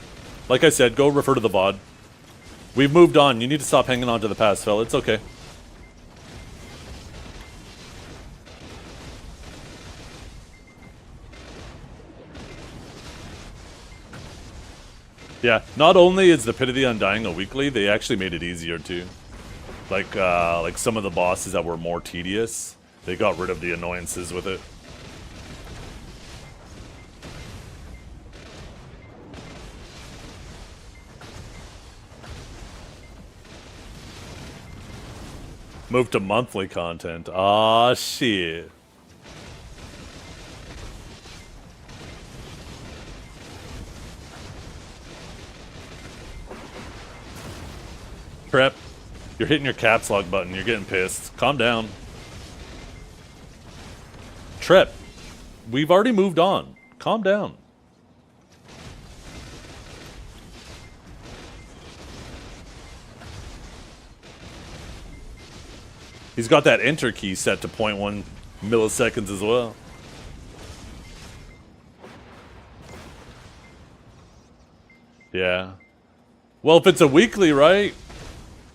S1: Like I said, go refer to the VOD. We've moved on. You need to stop hanging on to the past, fella. It's okay. Yeah, not only is the Pit of the Undying a weekly, they actually made it easier too. Like some of the bosses that were more tedious, they got rid of the annoyances with it. Move to monthly content. Aw, shit. Prep. You're hitting your caps lock button. You're getting pissed. Calm down. Trip. We've already moved on. Calm down. He's got that enter key set to 0.1 milliseconds as well. Yeah. Well, if it's a weekly, right?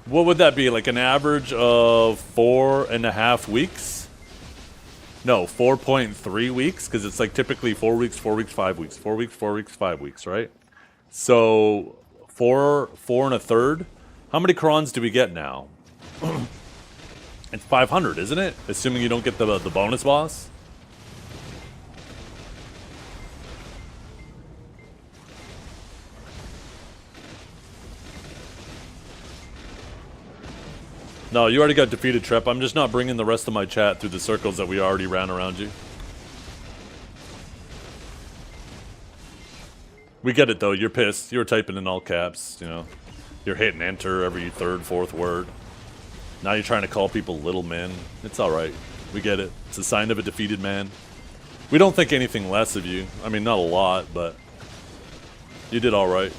S1: What would that be? Like an average of 4.5 weeks? No, 4.3 weeks, because it's like typically 4 weeks, 4 weeks, 5 weeks, 4 weeks, 4 weeks, 5 weeks, right? So 4 1/3. How many crons do we get now? It's 500, isn't it? Assuming you don't get the bonus boss. No, you already got defeated, Trep. I'm just not bringing the rest of my chat through the circles that we already ran around you. We get it, though. You're pissed. You were typing in all caps, you know. You're hitting enter every third, fourth word. Now you're trying to call people little men. It's alright. We get it. It's a sign of a defeated man. We don't think anything less of you. I mean, not a lot, but you did alright.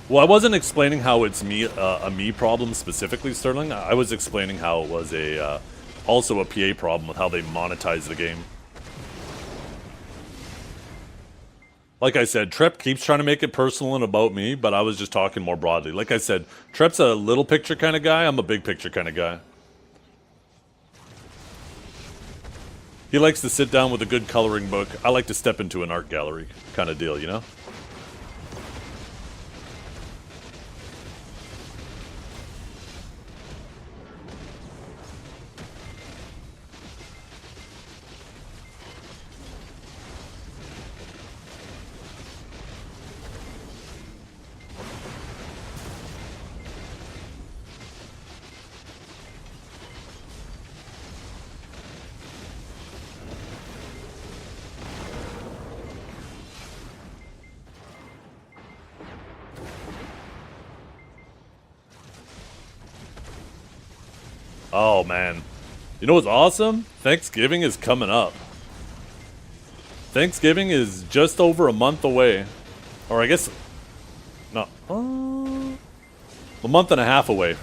S1: Well, I wasn't explaining how it's a me problem specifically, Sterling. I was explaining how it was also a PA problem with how they monetize the game. Like I said, Trep keeps trying to make it personal and about me, but I was just talking more broadly. Like I said, Trep's a little picture kind of guy. I'm a big picture kind of guy. He likes to sit down with a good coloring book. I like to step into an art gallery kind of deal, you know? Oh, man. You know what's awesome? Thanksgiving is coming up. Thanksgiving is just over a month away. Or I guess... No. A month and a half away.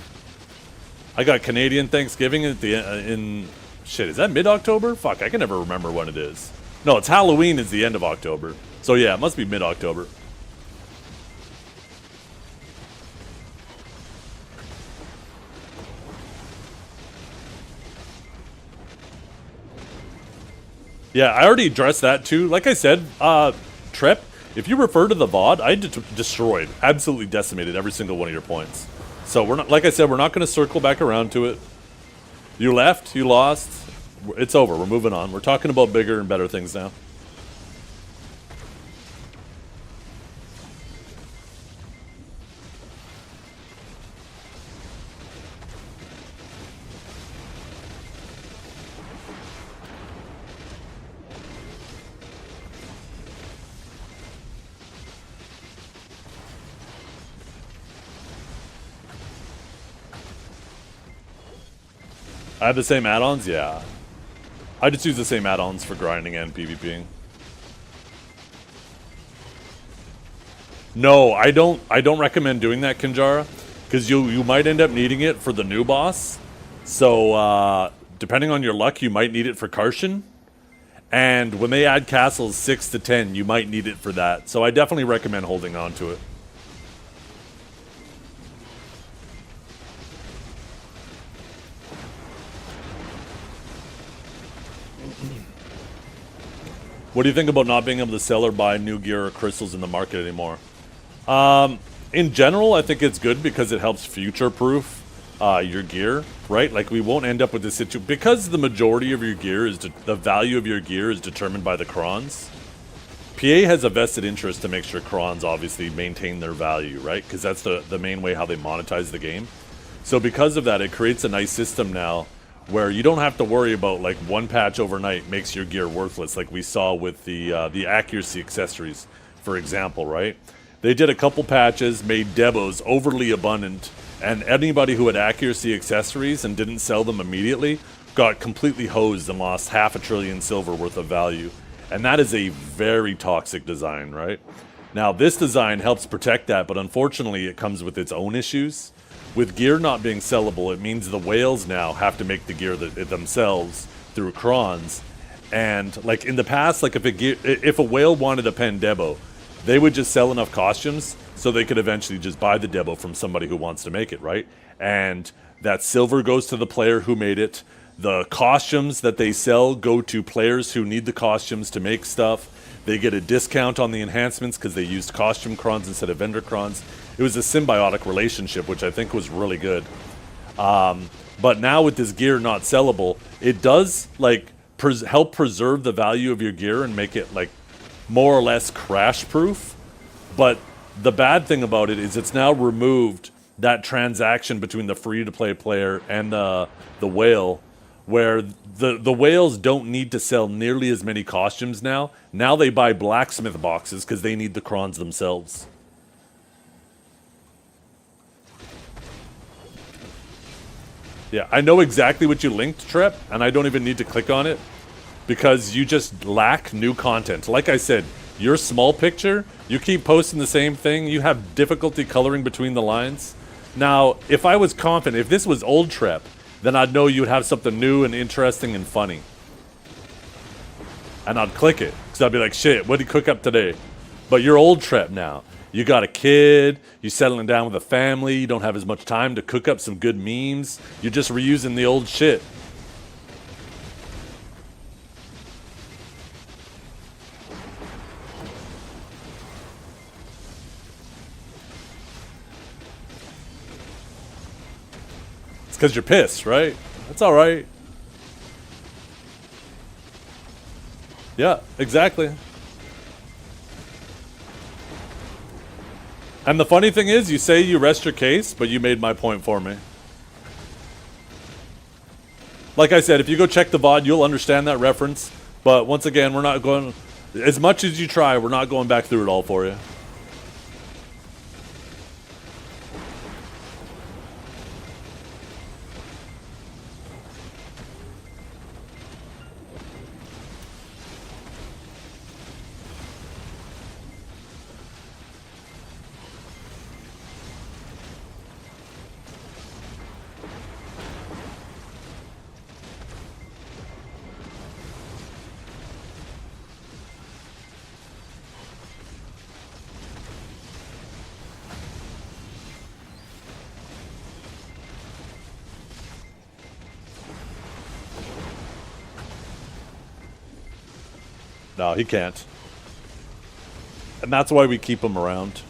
S1: I got Canadian Thanksgiving at the in... Shit, is that mid-October? Fuck, I can never remember when it is. No, it's Halloween is the end of October. So yeah, it must be mid-October. Yeah, I already addressed that too. Like I said, Trep, if you refer to the VOD, I destroyed, absolutely decimated every single one of your points. So we're not, like I said, we're not going to circle back around to it. You left, you lost, it's over, we're moving on. We're talking about bigger and better things now. I have the same add-ons? Yeah. I just use the same add-ons for grinding and PvPing. No, I don't recommend doing that, Kinjara, because you might end up needing it for the new boss. So depending on your luck, you might need it for Karshan. And when they add castles 6 to 10, you might need it for that. So I definitely recommend holding on to it. What do you think about not being able to sell or buy new gear or crystals in the market anymore? In general, I think it's good because it helps future-proof your gear, right? Like, we won't end up with this situation because the majority of your gear is the value of your gear is determined by the crons. PA has a vested interest to make sure crons obviously maintain their value, right? Because that's the main way how they monetize the game. So because of that, it creates a nice system now where you don't have to worry about like one patch overnight makes your gear worthless, like we saw with the accuracy accessories, for example, right? They did a couple patches, made debos overly abundant, and anybody who had accuracy accessories and didn't sell them immediately got completely hosed and lost $500 billion silver worth of value. And that is a very toxic design, right? Now, this design helps protect that, but unfortunately it comes with its own issues. With gear not being sellable, it means the whales now have to make the gear themselves through crons. And like in the past, like if a whale wanted a pen debo, they would just sell enough costumes so they could eventually just buy the debo from somebody who wants to make it, right? And that silver goes to the player who made it. The costumes that they sell go to players who need the costumes to make stuff. They get a discount on the enhancements because they used costume crons instead of vendor crons. It was a symbiotic relationship, which I think was really good. But now with this gear not sellable, it does like help preserve the value of your gear and make it like more or less crash proof. But the bad thing about it is it's now removed that transaction between the free-to-play player and the whale, where the whales don't need to sell nearly as many costumes now. Now they buy blacksmith boxes because they need the crons themselves. Yeah, I know exactly what you linked, Trep, and I don't even need to click on it because you just lack new content. Like I said, your small picture, you keep posting the same thing, you have difficulty coloring between the lines. Now, if I was confident, if this was old Trep, then I'd know you'd have something new and interesting and funny. And I'd click it, because I'd be like, shit, what did he cook up today? But you're old Trep now. You got a kid, you're settling down with a family, you don't have as much time to cook up some good memes. You're just reusing the old shit. It's because you're pissed, right? That's all right. Yeah, exactly. And the funny thing is, you say you rest your case, but you made my point for me. Like I said, if you go check the VOD, you'll understand that reference. But once again, we're not going... As much as you try, we're not going back through it all for you. No, he can't. And that's why we keep him around.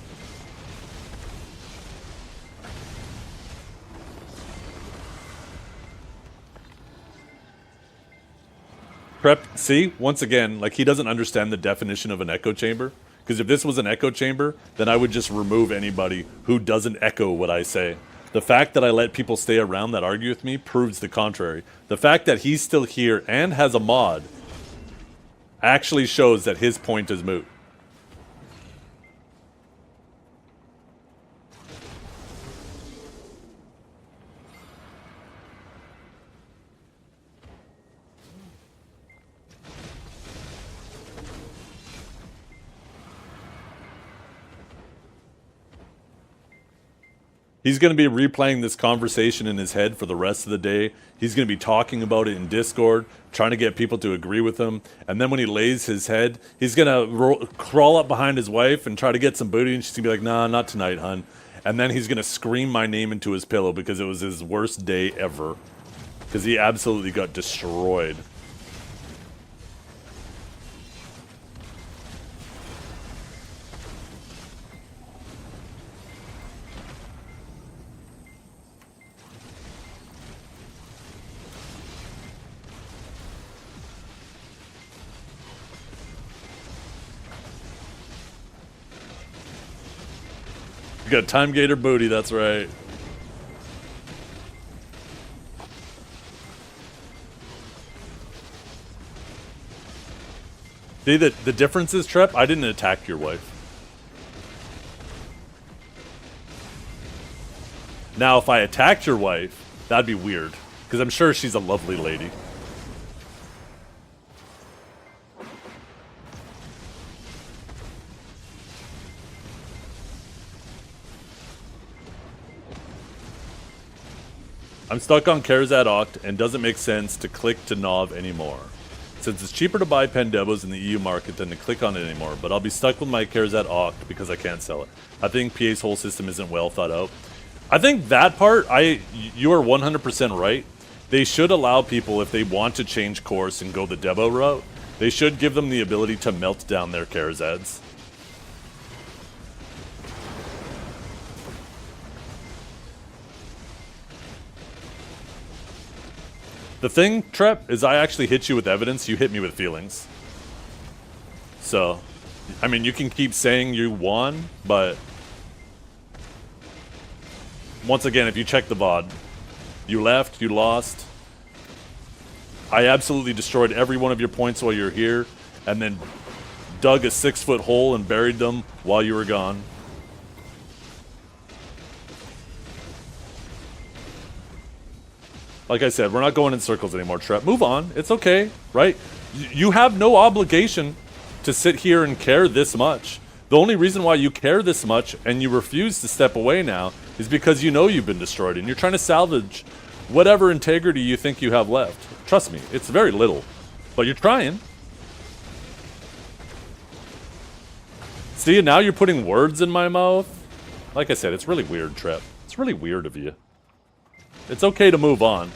S1: Prep, see? Once again, like, he doesn't understand the definition of an echo chamber. Because if this was an echo chamber, then I would just remove anybody who doesn't echo what I say. The fact that I let people stay around that argue with me proves the contrary. The fact that he's still here and has a mod actually shows that his point is moot. He's going to be replaying this conversation in his head for the rest of the day. He's going to be talking about it in Discord, trying to get people to agree with him. And then when he lays his head, he's going to crawl up behind his wife and try to get some booty. And she's going to be like, nah, not tonight, hun. And then he's going to scream my name into his pillow because it was his worst day ever. Because he absolutely got destroyed. You got Time Gator booty, that's right. See, the difference is, Trep, I didn't attack your wife. Now, if I attacked your wife, that'd be weird. Because I'm sure she's a lovely lady. I'm stuck on Karazad Oct and doesn't make sense to click to Nov anymore. Since it's cheaper to buy Pendevos in the EU market than to click on it anymore, but I'll be stuck with my Karazad Oct because I can't sell it. I think PA's whole system isn't well thought out. I think that part, you are 100% right. They should allow people, if they want to change course and go the Devo route, they should give them the ability to melt down their Karazads. The thing, Trep, is I actually hit you with evidence, you hit me with feelings. So, I mean, you can keep saying you won, but once again, if you check the VOD, you left, you lost. I absolutely destroyed every one of your points while you're here, and then dug a 6-foot hole and buried them while you were gone. Like I said, we're not going in circles anymore, Trep. Move on. It's okay, right? You have no obligation to sit here and care this much. The only reason why you care this much and you refuse to step away now is because you know you've been destroyed and you're trying to salvage whatever integrity you think you have left. Trust me, it's very little, but you're trying. See, now you're putting words in my mouth. Like I said, it's really weird, Trep. It's really weird of you. It's okay to move on.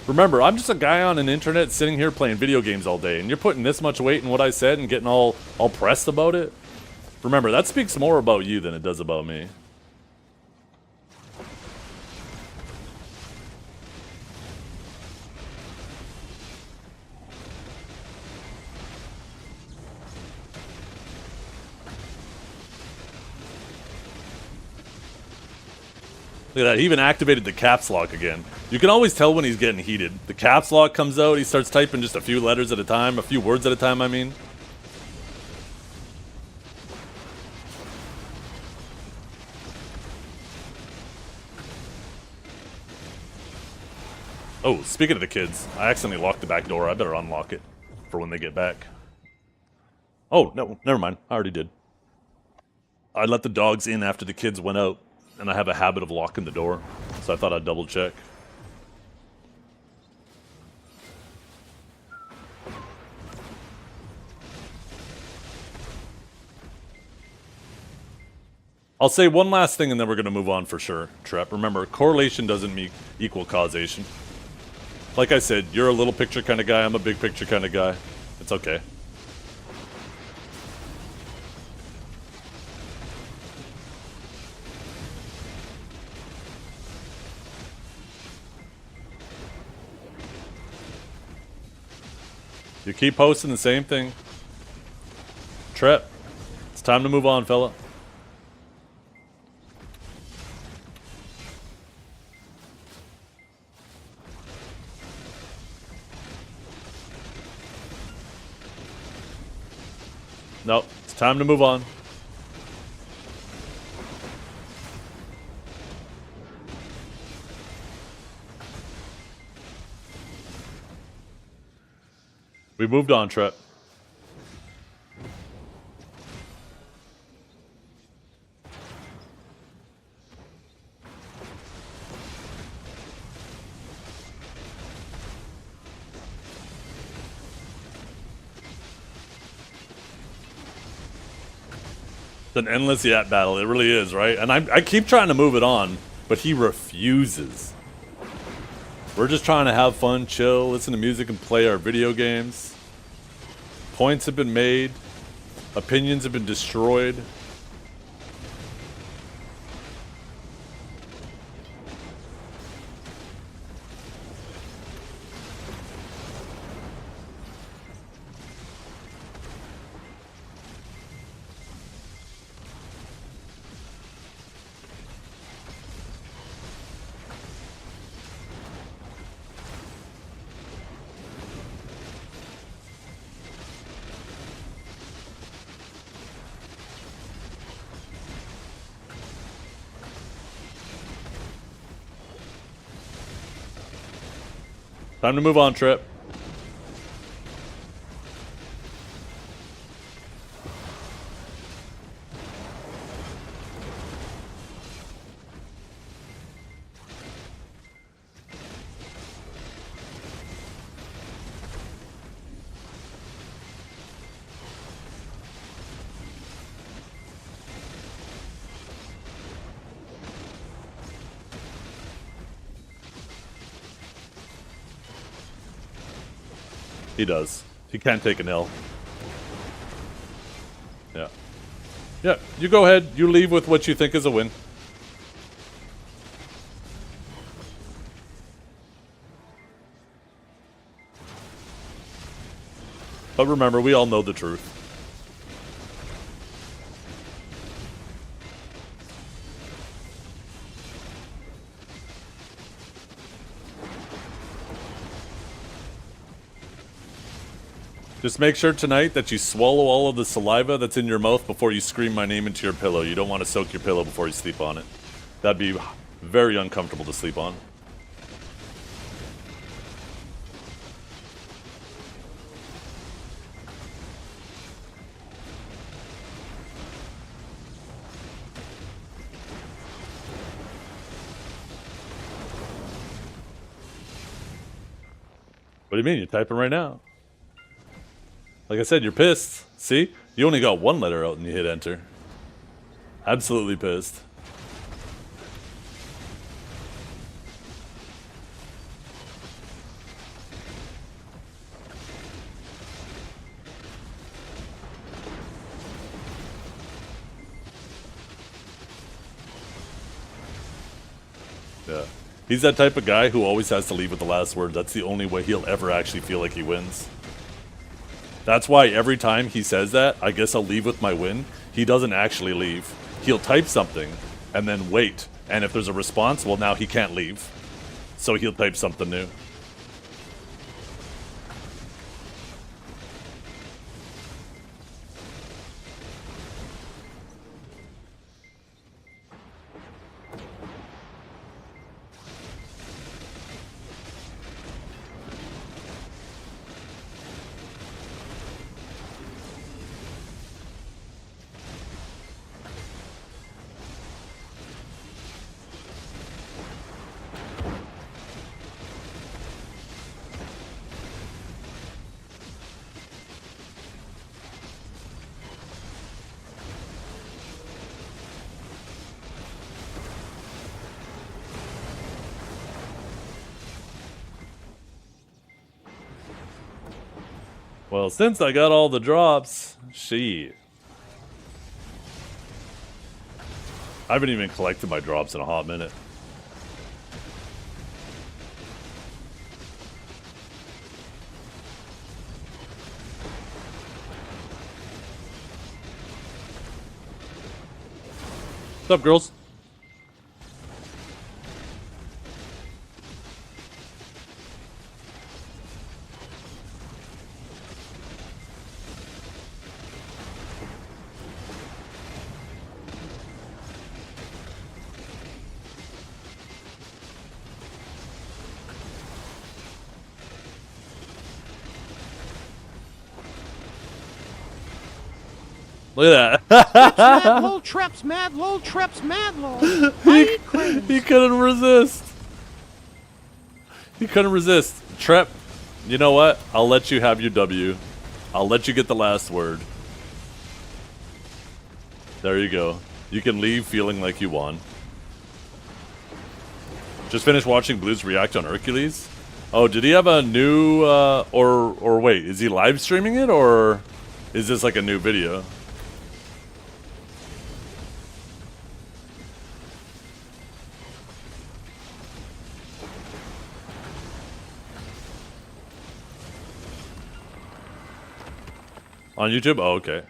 S1: Remember, I'm just a guy on an internet sitting here playing video games all day, and you're putting this much weight in what I said and getting all pressed about it. Remember, that speaks more about you than it does about me. Look at that, he even activated the caps lock again. You can always tell when he's getting heated. The caps lock comes out, he starts typing just a few letters at a time, a few words at a time, I mean. Oh, speaking of the kids, I accidentally locked the back door. I better unlock it for when they get back. Oh, no, never mind. I already did. I let the dogs in after the kids went out. And I have a habit of locking the door, so I thought I'd double check. I'll say one last thing and then we're going to move on for sure, Trep. Remember, correlation doesn't equal causation. Like I said, you're a little picture kind of guy, I'm a big picture kind of guy. It's okay. You keep posting the same thing. Trep, it's time to move on, fella. No, it's time to move on. We moved on, Trep. an endless yap battle. It really is, right? And I keep trying to move it on, but he refuses. We're just trying to have fun, chill, listen to music, and play our video games. Points have been made. Opinions have been destroyed. Time to move on, Trip. He does. He can't take an L. Yeah. Yeah, you go ahead. You leave with what you think is a win. But remember, we all know the truth. Just make sure tonight that you swallow all of the saliva that's in your mouth before you scream my name into your pillow. You don't want to soak your pillow before you sleep on it. That'd be very uncomfortable to sleep on. What do you mean? You're typing right now. Like I said, you're pissed. See? You only got one letter out and you hit enter. Absolutely pissed. Yeah. He's that type of guy who always has to leave with the last word. That's the only way he'll ever actually feel like he wins. That's why every time he says that, I guess I'll leave with my win, he doesn't actually leave. He'll type something and then wait. And if there's a response, well, now he can't leave. So he'll type something new. Well, since I got all the drops, shit. I haven't even collected my drops in a hot minute. What's up, girls? Look at that.
S7: Mad lol traps, mad lol traps, mad lol. I eat cranes.
S1: He couldn't resist. He couldn't resist. Trep, you know what? I'll let you have your W. I'll let you get the last word. There you go. You can leave feeling like you won. Just finished watching Blues react on Hercules. Oh, did he have a new, or wait, is he live streaming it, or is this like a new video? On YouTube? Oh, okay.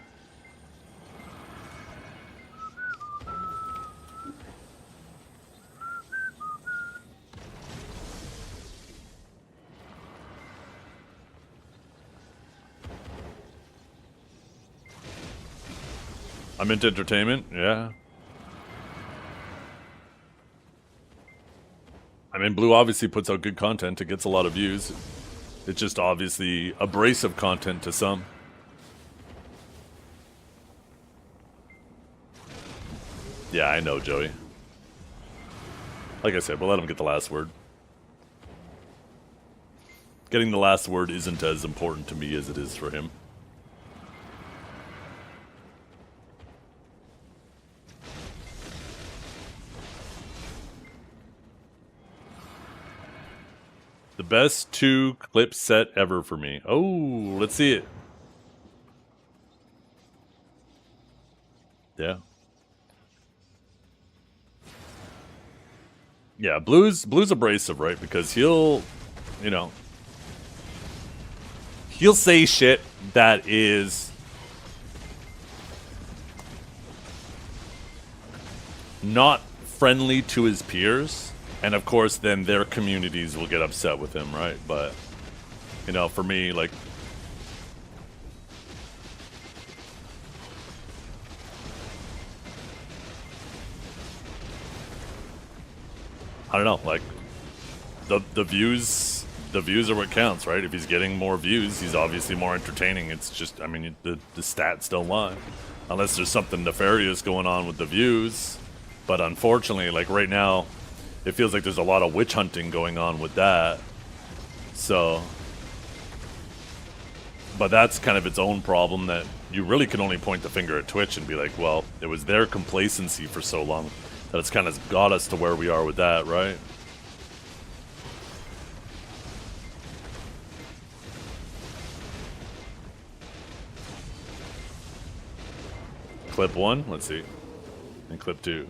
S1: I'm into entertainment, yeah. I mean, Blue obviously puts out good content. It gets a lot of views. It's just obviously abrasive content to some. Yeah, I know, Joey. Like I said, we'll let him get the last word. Getting the last word isn't as important to me as it is for him. The best 2 clip set ever for me. Oh, let's see it. Yeah. Yeah, Blue's abrasive, right? Because he'll, you know, he'll say shit that is not friendly to his peers, and of course then their communities will get upset with him, right? But, you know, for me, like, I don't know, like, the views are what counts, right? If he's getting more views, he's obviously more entertaining. It's just, I mean, the stats don't lie. Unless there's something nefarious going on with the views. But unfortunately, like right now, it feels like there's a lot of witch hunting going on with that. So, but that's kind of its own problem, that you really can only point the finger at Twitch and be like, well, it was their complacency for so long that it's kind of got us to where we are with that, right? Clip 1, let's see. And clip 2.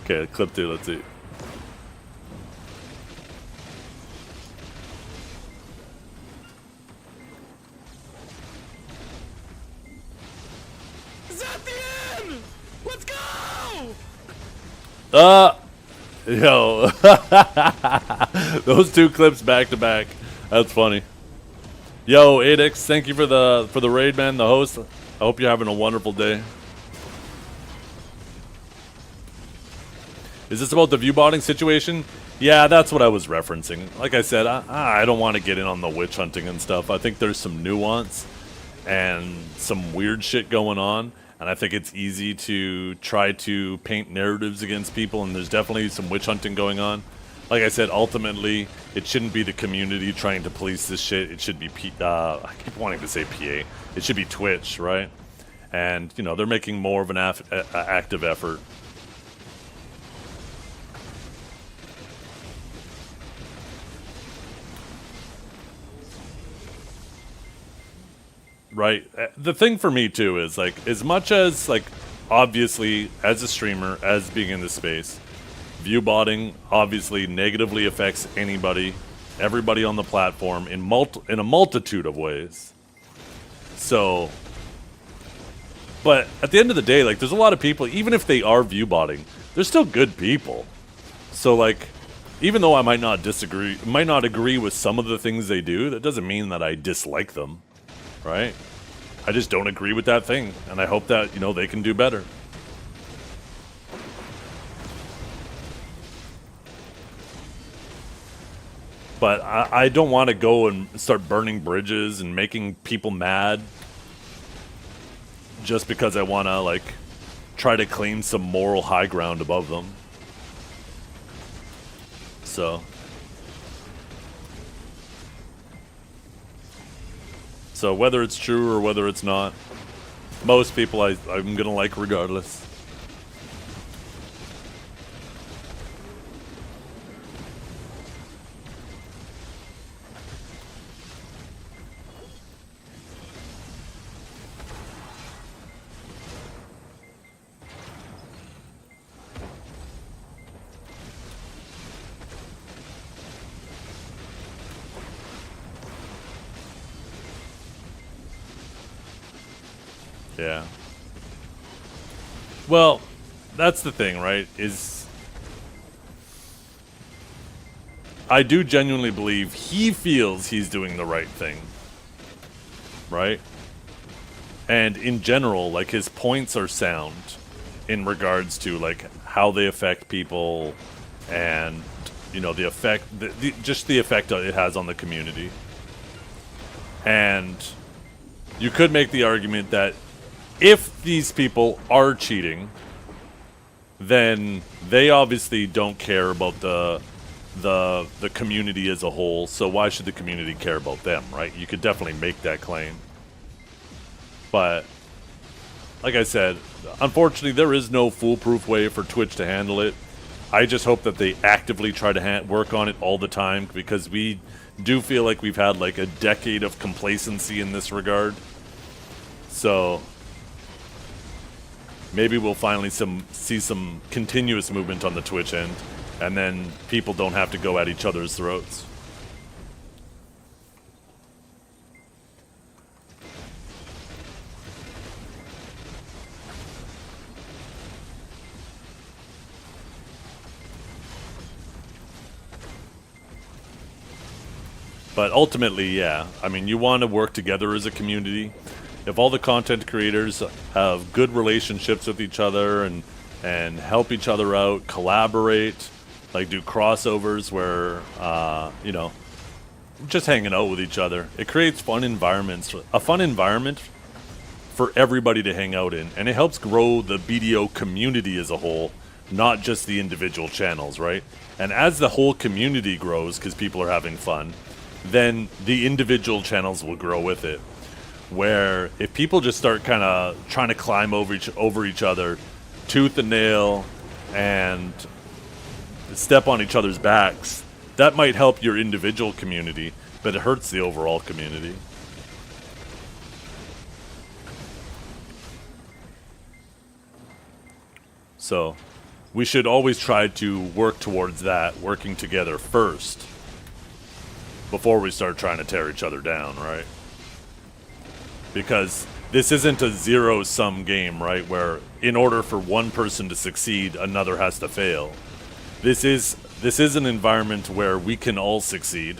S1: Okay, clip 2, let's see.
S5: Is that the end? Let's go!
S1: Yo. Those 2 clips back to back. That's funny. Yo, Adix, thank you for the raid, man, the host. I hope you're having a wonderful day. Is this about the view botting situation? Yeah, that's what I was referencing. Like I said, I don't want to get in on the witch hunting and stuff. I think there's some nuance and some weird shit going on, and I think it's easy to try to paint narratives against people, and there's definitely some witch hunting going on. Like I said, ultimately, it shouldn't be the community trying to police this shit. It should be, I keep wanting to say PA. It should be Twitch, right? And, you know, they're making more of an active effort. Right. The thing for me, too, is, like, as much as, like, obviously, as a streamer, as being in this space, view botting obviously negatively affects everybody on the platform in a multitude of ways. So, but at the end of the day, like, there's a lot of people, even if they are view botting, they're still good people. So, like, even though I might not agree with some of the things they do, that doesn't mean that I dislike them, right? I just don't agree with that thing, and I hope that, you know, they can do better. But I don't want to go and start burning bridges and making people mad just because I want to, like, try to claim some moral high ground above them. So whether it's true or whether it's not, most people I'm gonna like regardless. Yeah. Well, that's the thing, right? Is I do genuinely believe he feels he's doing the right thing. Right? And in general, like, his points are sound in regards to, like, how they affect people and, you know, the effect, just the effect it has on the community. And you could make the argument that if these people are cheating, then they obviously don't care about the community as a whole, so why should the community care about them, right? You could definitely make that claim. But, like I said, unfortunately there is no foolproof way for Twitch to handle it. I just hope that they actively try to work on it all the time, because we do feel like we've had like a decade of complacency in this regard. So maybe we'll finally see some continuous movement on the Twitch end, and then people don't have to go at each other's throats. But ultimately, yeah, I mean, you want to work together as a community. If all the content creators have good relationships with each other and help each other out, collaborate, like do crossovers where, you know, just hanging out with each other, it creates fun environments, a fun environment for everybody to hang out in. And it helps grow the BDO community as a whole, not just the individual channels, right? And as the whole community grows, because people are having fun, then the individual channels will grow with it. Where if people just start kind of trying to climb over each other, tooth and nail, and step on each other's backs, that might help your individual community, but it hurts the overall community. So we should always try to work towards that, working together first, before we start trying to tear each other down, right? Because this isn't a zero-sum game, right? Where in order for one person to succeed, another has to fail. This is an environment where we can all succeed.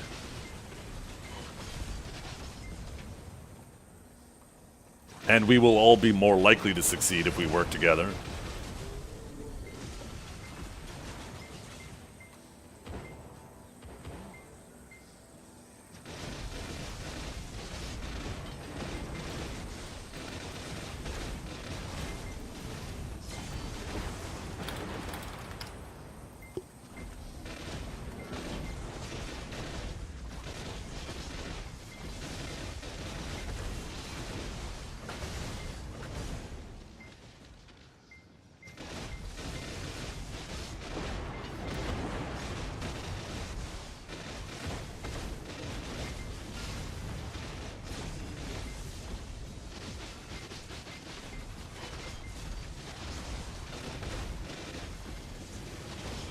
S1: And we will all be more likely to succeed if we work together.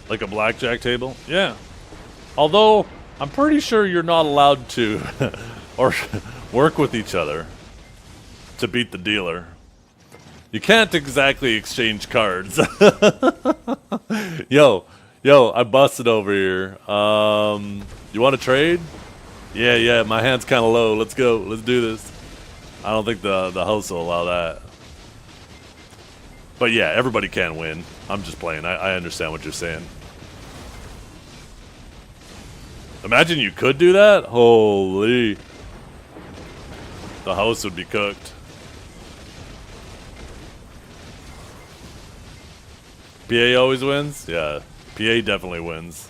S1: Like a blackjack table? Yeah. Although, I'm pretty sure you're not allowed to or work with each other to beat the dealer. You can't exactly exchange cards. Yo, I busted over here. You want to trade? Yeah, my hand's kind of low. Let's go. Let's do this. I don't think the host will allow that. But yeah, everybody can win. I'm just playing. I understand what you're saying. Imagine you could do that? Holy. The house would be cooked. PA always wins? Yeah. PA definitely wins.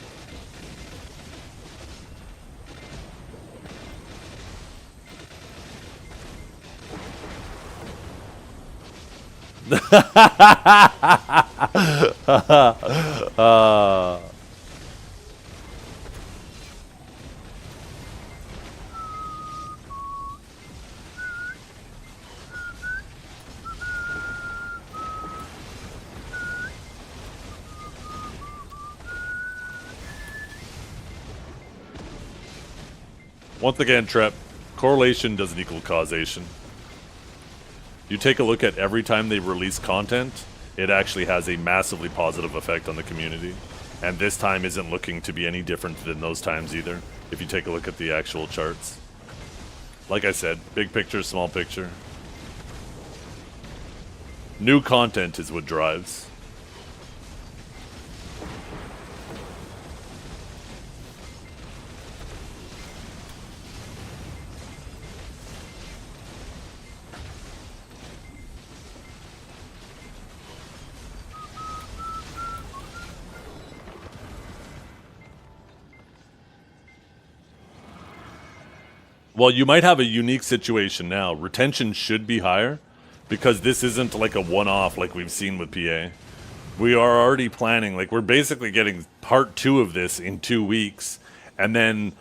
S1: Once again, Trep, correlation doesn't equal causation. You take a look at every time they release content, it actually has a massively positive effect on the community. And this time isn't looking to be any different than those times either, if you take a look at the actual charts. Like I said, big picture, small picture. New content is what drives. Well, you might have a unique situation now. Retention should be higher because this isn't like a one-off like we've seen with PA. We are already planning, like we're basically getting part 2 of this in 2 weeks. And then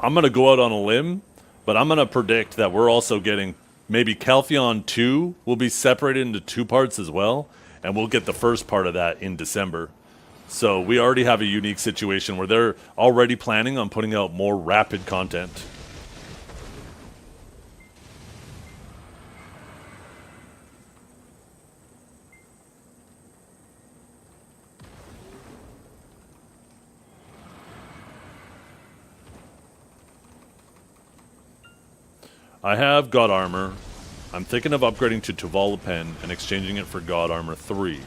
S1: I'm going to go out on a limb, but I'm going to predict that we're also getting maybe Calpheon 2 will be separated into 2 parts as well. And we'll get the first part of that in December. So we already have a unique situation where they're already planning on putting out more rapid content. I have God Armor. I'm thinking of upgrading to Tuvala Pen and exchanging it for God Armor 3.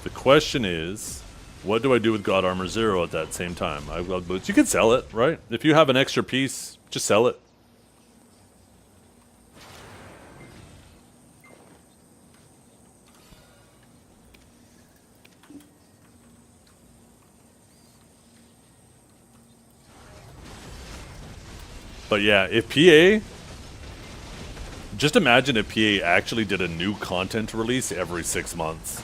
S1: The question is, what do I do with God Armor 0 at that same time? I've got boots. You can sell it, right? If you have an extra piece, just sell it. But yeah, if PA... Just imagine if PA actually did a new content release every 6 months.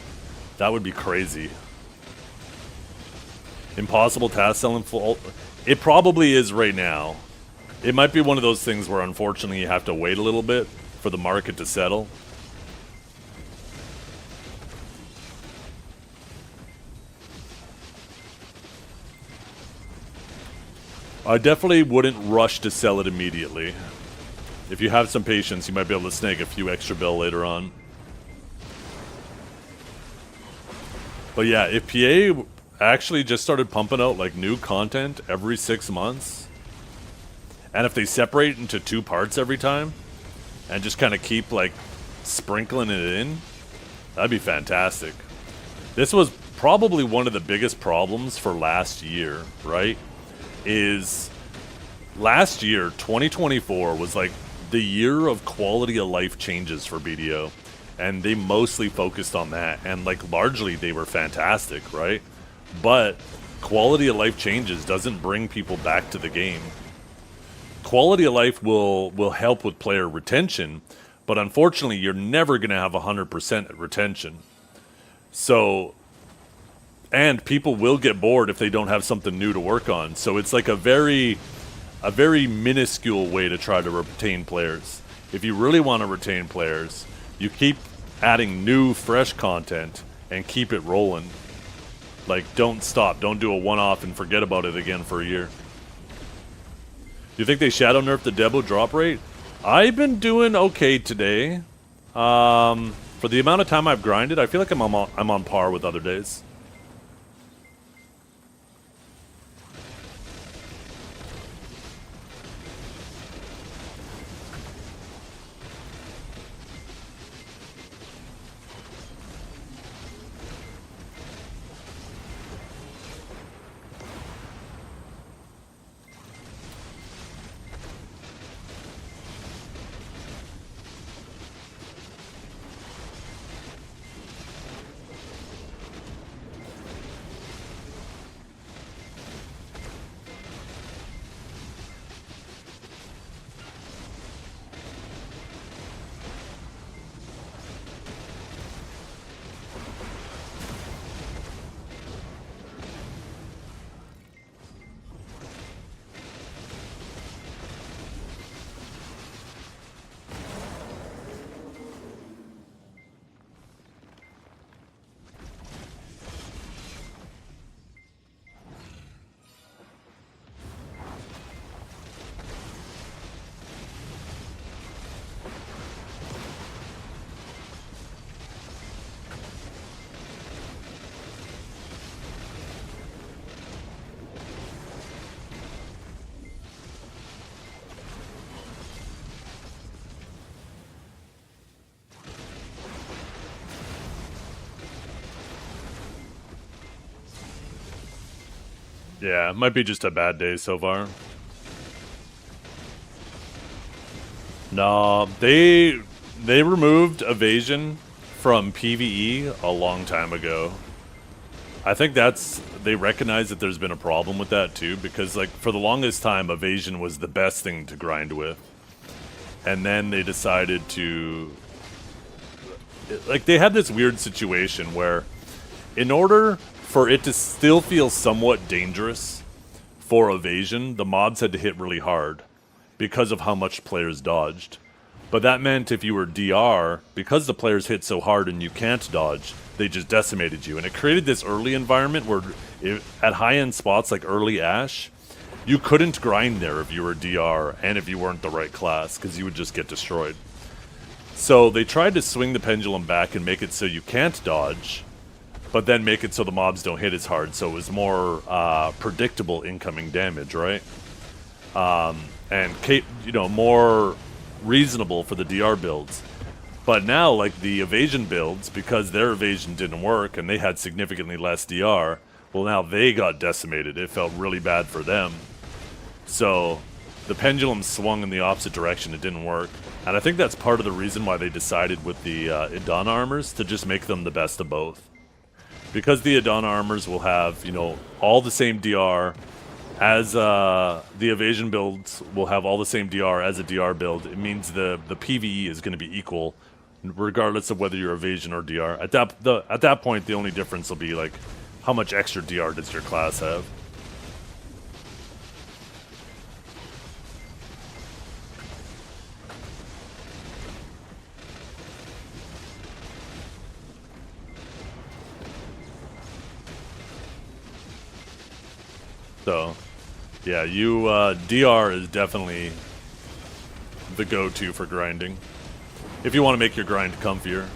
S1: That would be crazy. Impossible task selling full. It probably is right now. It might be one of those things where unfortunately you have to wait a little bit for the market to settle. I definitely wouldn't rush to sell it immediately. If you have some patience, you might be able to snag a few extra bill later on. But yeah, if PA actually just started pumping out like new content every 6 months, and if they separate into 2 parts every time, and just kind of keep like sprinkling it in, that'd be fantastic. This was probably one of the biggest problems for last year, right? Is last year, 2024, was like the year of quality of life changes for BDO, and they mostly focused on that, and like largely they were fantastic, right? But quality of life changes doesn't bring people back to the game. Quality of life will help with player retention, but unfortunately you're never going to have 100% retention. So, and people will get bored if they don't have something new to work on. So it's like a very minuscule way to try to retain players. If you really want to retain players, you keep adding new, fresh content and keep it rolling. Like, don't stop. Don't do a one-off and forget about it again for a year. Do you think they shadow nerfed the Debo drop rate? I've been doing okay today. For the amount of time I've grinded, I feel like I'm on par with other days. Yeah, it might be just a bad day so far. No, they removed evasion from PvE a long time ago. I think they recognize that there's been a problem with that too, because like for the longest time evasion was the best thing to grind with. And then they decided to, like, they had this weird situation where in order for it to still feel somewhat dangerous for evasion, the mobs had to hit really hard because of how much players dodged. But that meant if you were DR, because the players hit so hard and you can't dodge, they just decimated you. And it created this early environment where at high-end spots like early Ash, you couldn't grind there if you were DR and if you weren't the right class, because you would just get destroyed. So they tried to swing the pendulum back and make it so you can't dodge, but then make it so the mobs don't hit as hard, so it was more predictable incoming damage, right? And more reasonable for the DR builds. But now, like, the evasion builds, because their evasion didn't work and they had significantly less DR, well, now they got decimated. It felt really bad for them. So the pendulum swung in the opposite direction. It didn't work. And I think that's part of the reason why they decided with the Idana armors to just make them the best of both. Because the Idana armors will have, all the same DR as the evasion builds will have all the same DR as a DR build. It means the PvE is going to be equal, regardless of whether you're evasion or DR. At that point, the only difference will be like how much extra DR does your class have. So, yeah, DR is definitely the go-to for grinding. If you want to make your grind comfier.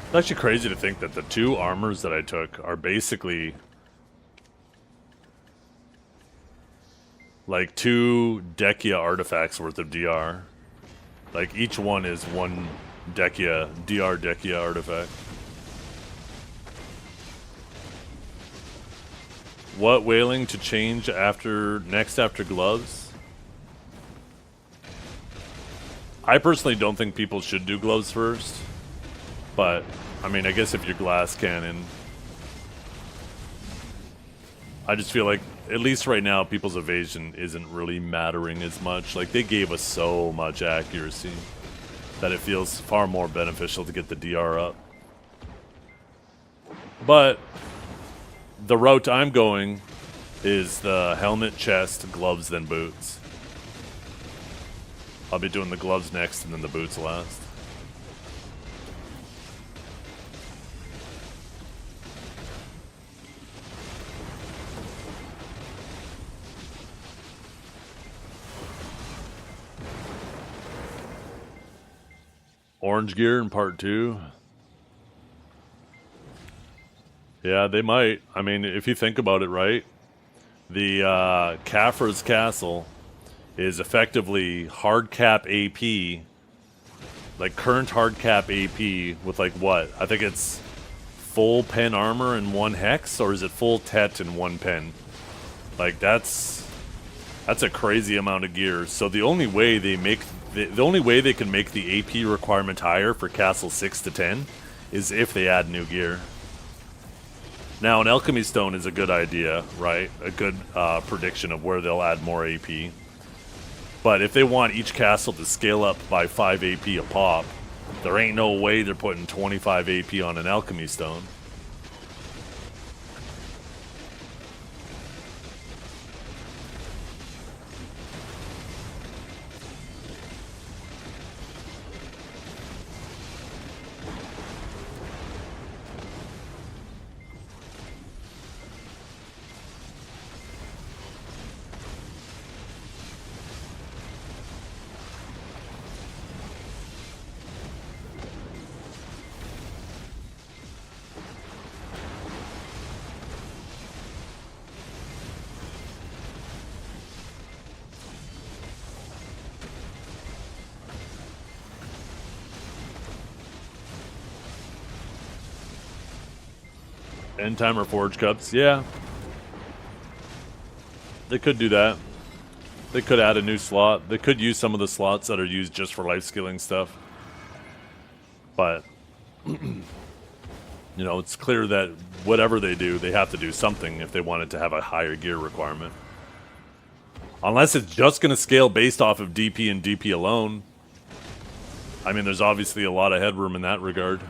S1: It's actually crazy to think that the two armors that I took are basically like 2 Dekia artifacts worth of DR. Like each one is 1 Dekia, DR Dekia artifact. What whaling to change next after gloves? I personally don't think people should do gloves first. But, I mean, I guess if you're glass cannon, I just feel like, at least right now, people's evasion isn't really mattering as much. Like, they gave us so much accuracy that it feels far more beneficial to get the DR up. But, the route I'm going is the helmet, chest, gloves, then boots. I'll be doing the gloves next and then the boots last. Orange gear in part 2. Yeah, they might. I mean, if you think about it, right? The Kaffir's Castle is effectively hard cap AP, like current hard cap AP with like what? I think it's full pen armor and 1 hex, or is it full tet and 1 pen? Like that's a crazy amount of gear. So the only way they make The only way they can make the AP requirement higher for Castle 6 to 10 is if they add new gear. Now, an Alchemy Stone is a good idea, right? A good prediction of where they'll add more AP. But if they want each castle to scale up by 5 AP a pop, there ain't no way they're putting 25 AP on an Alchemy Stone. End timer forge cups, yeah. They could do that. They could add a new slot. They could use some of the slots that are used just for life skilling stuff. But, you know, it's clear that whatever they do, they have to do something if they want it to have a higher gear requirement. Unless it's just going to scale based off of DP and DP alone. I mean, there's obviously a lot of headroom in that regard.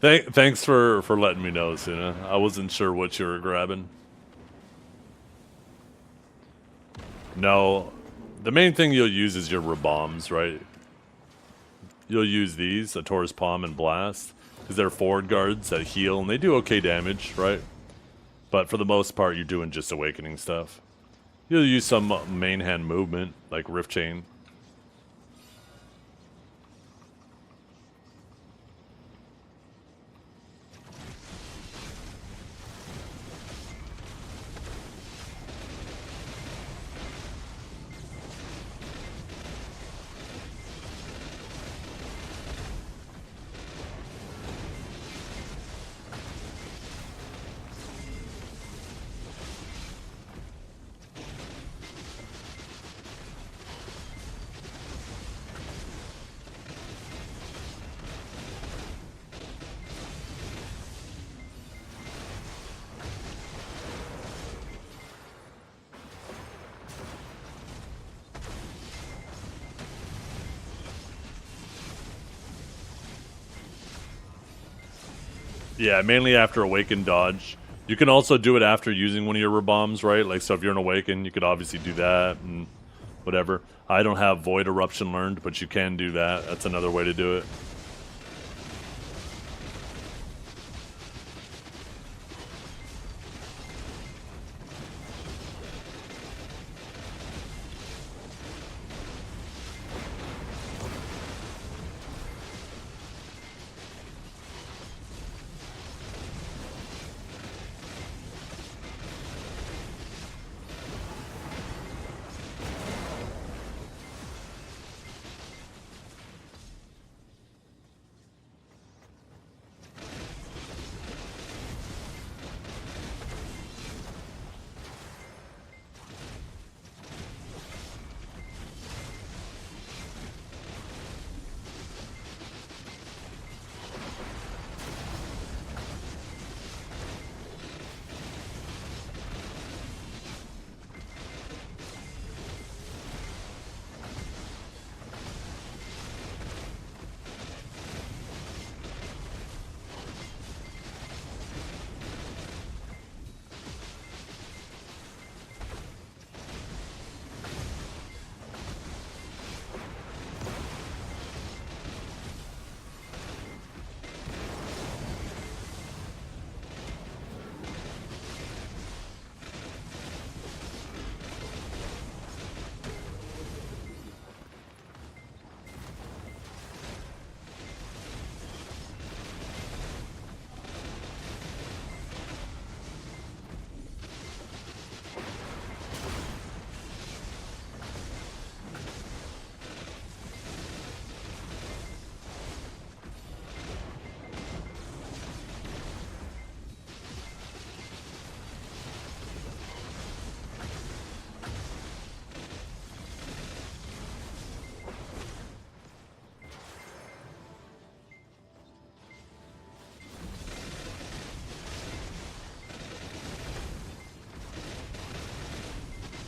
S1: Thanks for letting me know, Suna. I wasn't sure what you were grabbing. No, the main thing you'll use is your bombs, right? You'll use these, a Taurus Palm and Blast, because they're forward guards that heal, and they do okay damage, right? But for the most part, you're doing just awakening stuff. You'll use some main hand movement, like Rift Chain. Yeah, mainly after Awaken Dodge. You can also do it after using one of your bombs, right? Like, so if you're an Awaken, you could obviously do that and whatever. I don't have Void Eruption learned, but you can do that. That's another way to do it.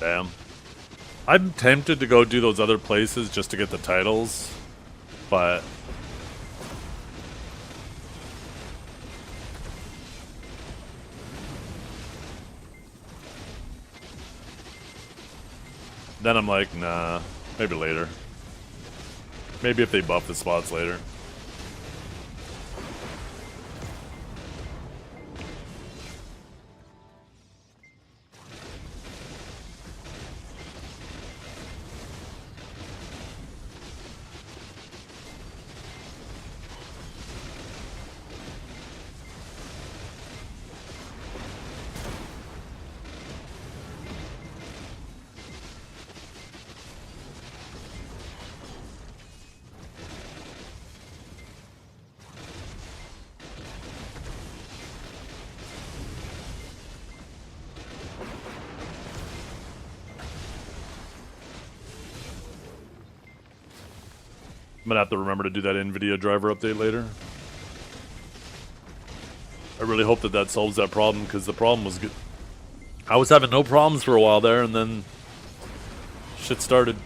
S1: Damn. I'm tempted to go do those other places just to get the titles, but then I'm like, nah, maybe later. Maybe if they buff the spots later. I'm gonna have to remember to do that NVIDIA driver update later. I really hope that that solves that problem, because the problem was good. I was having no problems for a while there, and then shit started.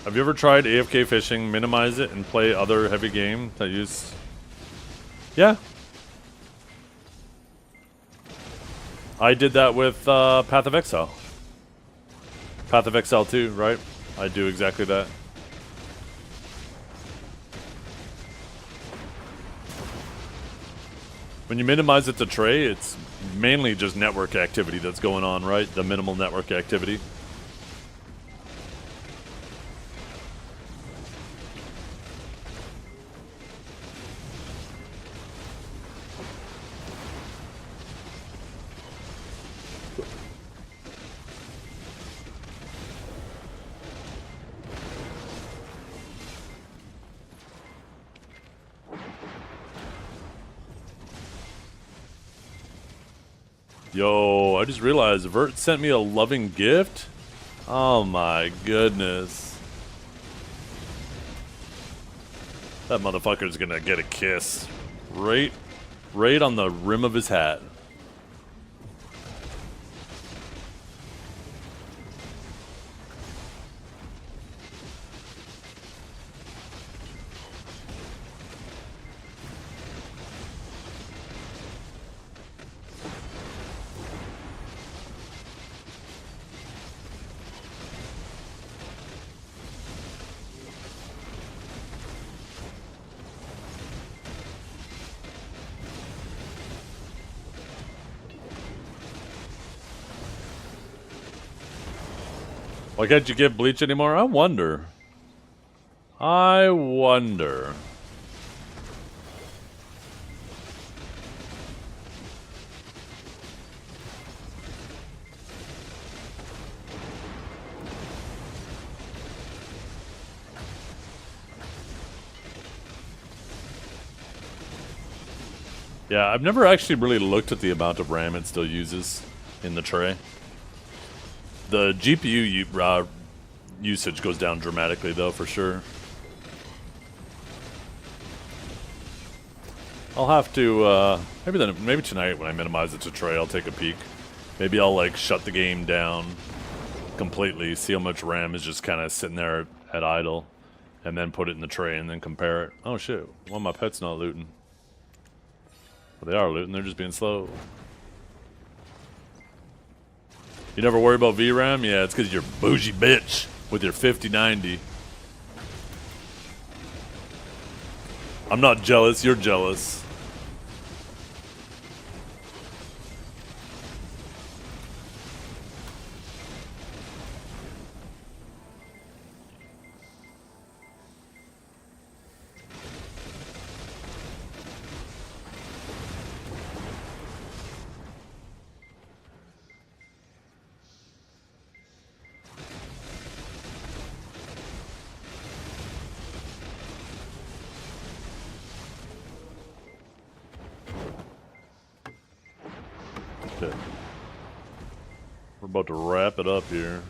S1: Have you ever tried AFK fishing, minimize it, and play other heavy game that use... Yeah. I did that with Path of Exile. Path of Exile 2, right? I do exactly that. When you minimize it to tray, it's mainly just network activity that's going on, right? The minimal network activity. Yo, I just realized Vert sent me a loving gift. Oh my goodness. That motherfucker's gonna get a kiss. Right on the rim of his hat. Why can't you get Bleach anymore? I wonder. I wonder. Yeah, I've never actually really looked at the amount of RAM it still uses in the tray. The GPU usage goes down dramatically, though, for sure. I'll have to, maybe tonight when I minimize it to tray, I'll take a peek. Maybe I'll, like, shut the game down completely, see how much RAM is just kind of sitting there at idle, and then put it in the tray and then compare it. Oh, shit. One of my pets not looting. Well, they are looting. They're just being slow. You never worry about VRAM? Yeah, it's because you're a bougie bitch with your 5090. I'm not jealous, you're jealous. Okay. We're about to wrap it up here.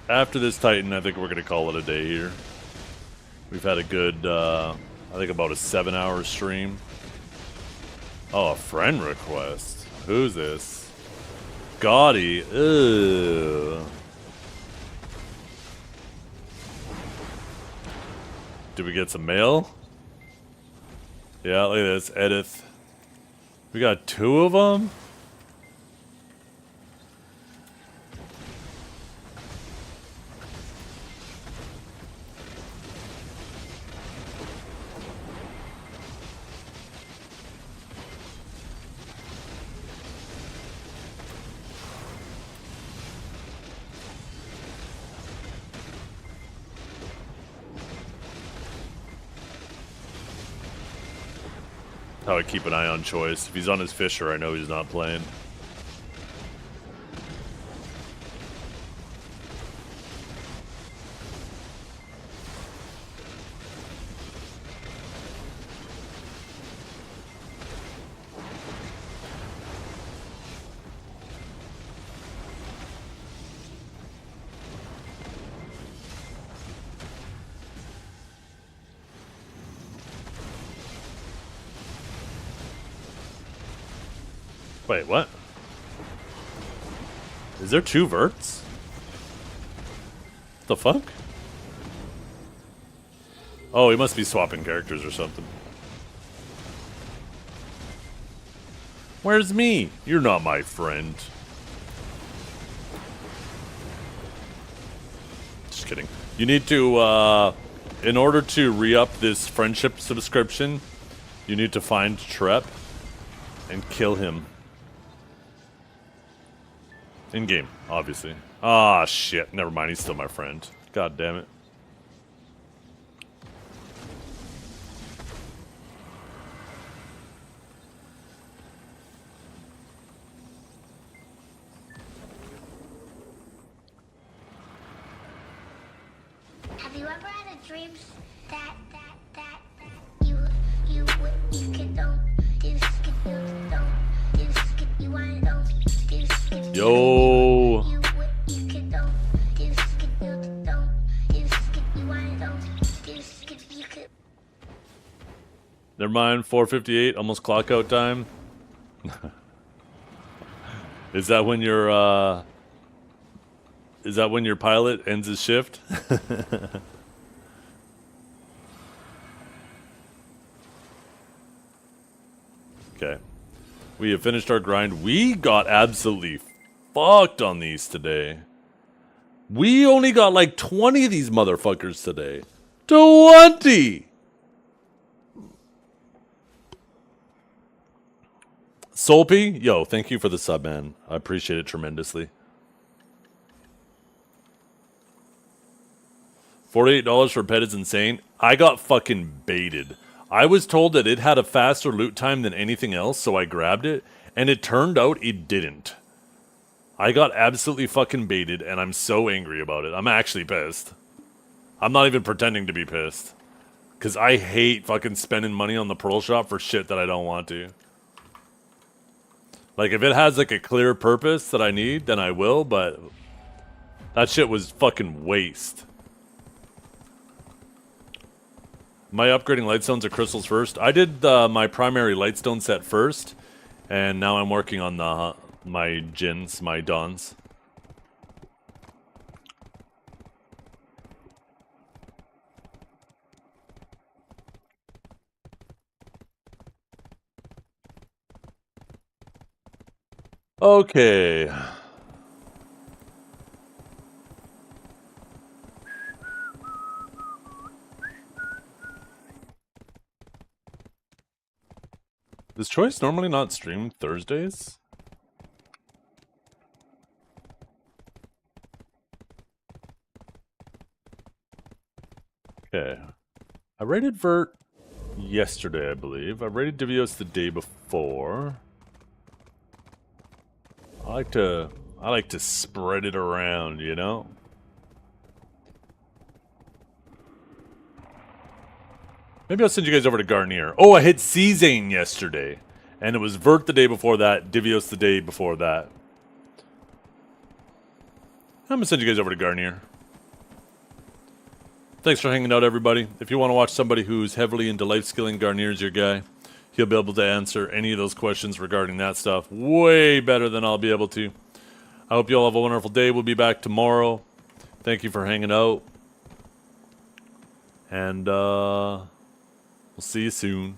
S1: after this Titan, I think we're gonna call it a day here. We've had a good, I think about a 7-hour stream. Oh, a friend request. Who's this? Gotti. Ugh. Did we get some mail? Yeah, look at this. Edith. We got 2 of them? How I keep an eye on Choice. If he's on his Fisher, I know he's not playing. Wait, what? Is there 2 verts? What the fuck? Oh, he must be swapping characters or something. Where's me? You're not my friend. Just kidding. You need to, in order to re-up this friendship subscription, you need to find Trep and kill him. In-game, obviously. Ah, shit. Never mind, he's still my friend. God damn it.
S6: Have you ever had a dream that you can don't do skip you don't do skip you wanna don't do skip
S1: Yo.
S6: you can don't do skip you don't do skip you wanna don't do skip you could.
S1: Never mind, 4:58, almost clock out time. Is that when your pilot ends his shift? Okay. We have finished our grind. We got absolutely fucked on these today. We only got like 20 of these motherfuckers today. 20! Solpy, yo, thank you for the sub, man. I appreciate it tremendously. $48 for a pet is insane. I got fucking baited. I was told that it had a faster loot time than anything else, so I grabbed it, and it turned out it didn't. I got absolutely fucking baited, and I'm so angry about it. I'm actually pissed. I'm not even pretending to be pissed. Because I hate fucking spending money on the Pearl Shop for shit that I don't want to. Like, if it has, like, a clear purpose that I need, then I will, but that shit was fucking waste. Am I upgrading lightstones to crystals first? I did my primary lightstone set first, and now I'm working on the my Jins, my Dons. Okay. Does Choice normally not stream Thursdays? Okay. I rated Vert yesterday, I believe. I rated Divios the day before. I like to spread it around, you know? Maybe I'll send you guys over to Garnier. Oh, I hit C-Zane yesterday. And it was Vert the day before that, Divios the day before that. I'm gonna send you guys over to Garnier. Thanks for hanging out, everybody. If you want to watch somebody who's heavily into life skilling, Garnier's your guy. He'll be able to answer any of those questions regarding that stuff way better than I'll be able to. I hope you all have a wonderful day. We'll be back tomorrow. Thank you for hanging out. And we'll see you soon.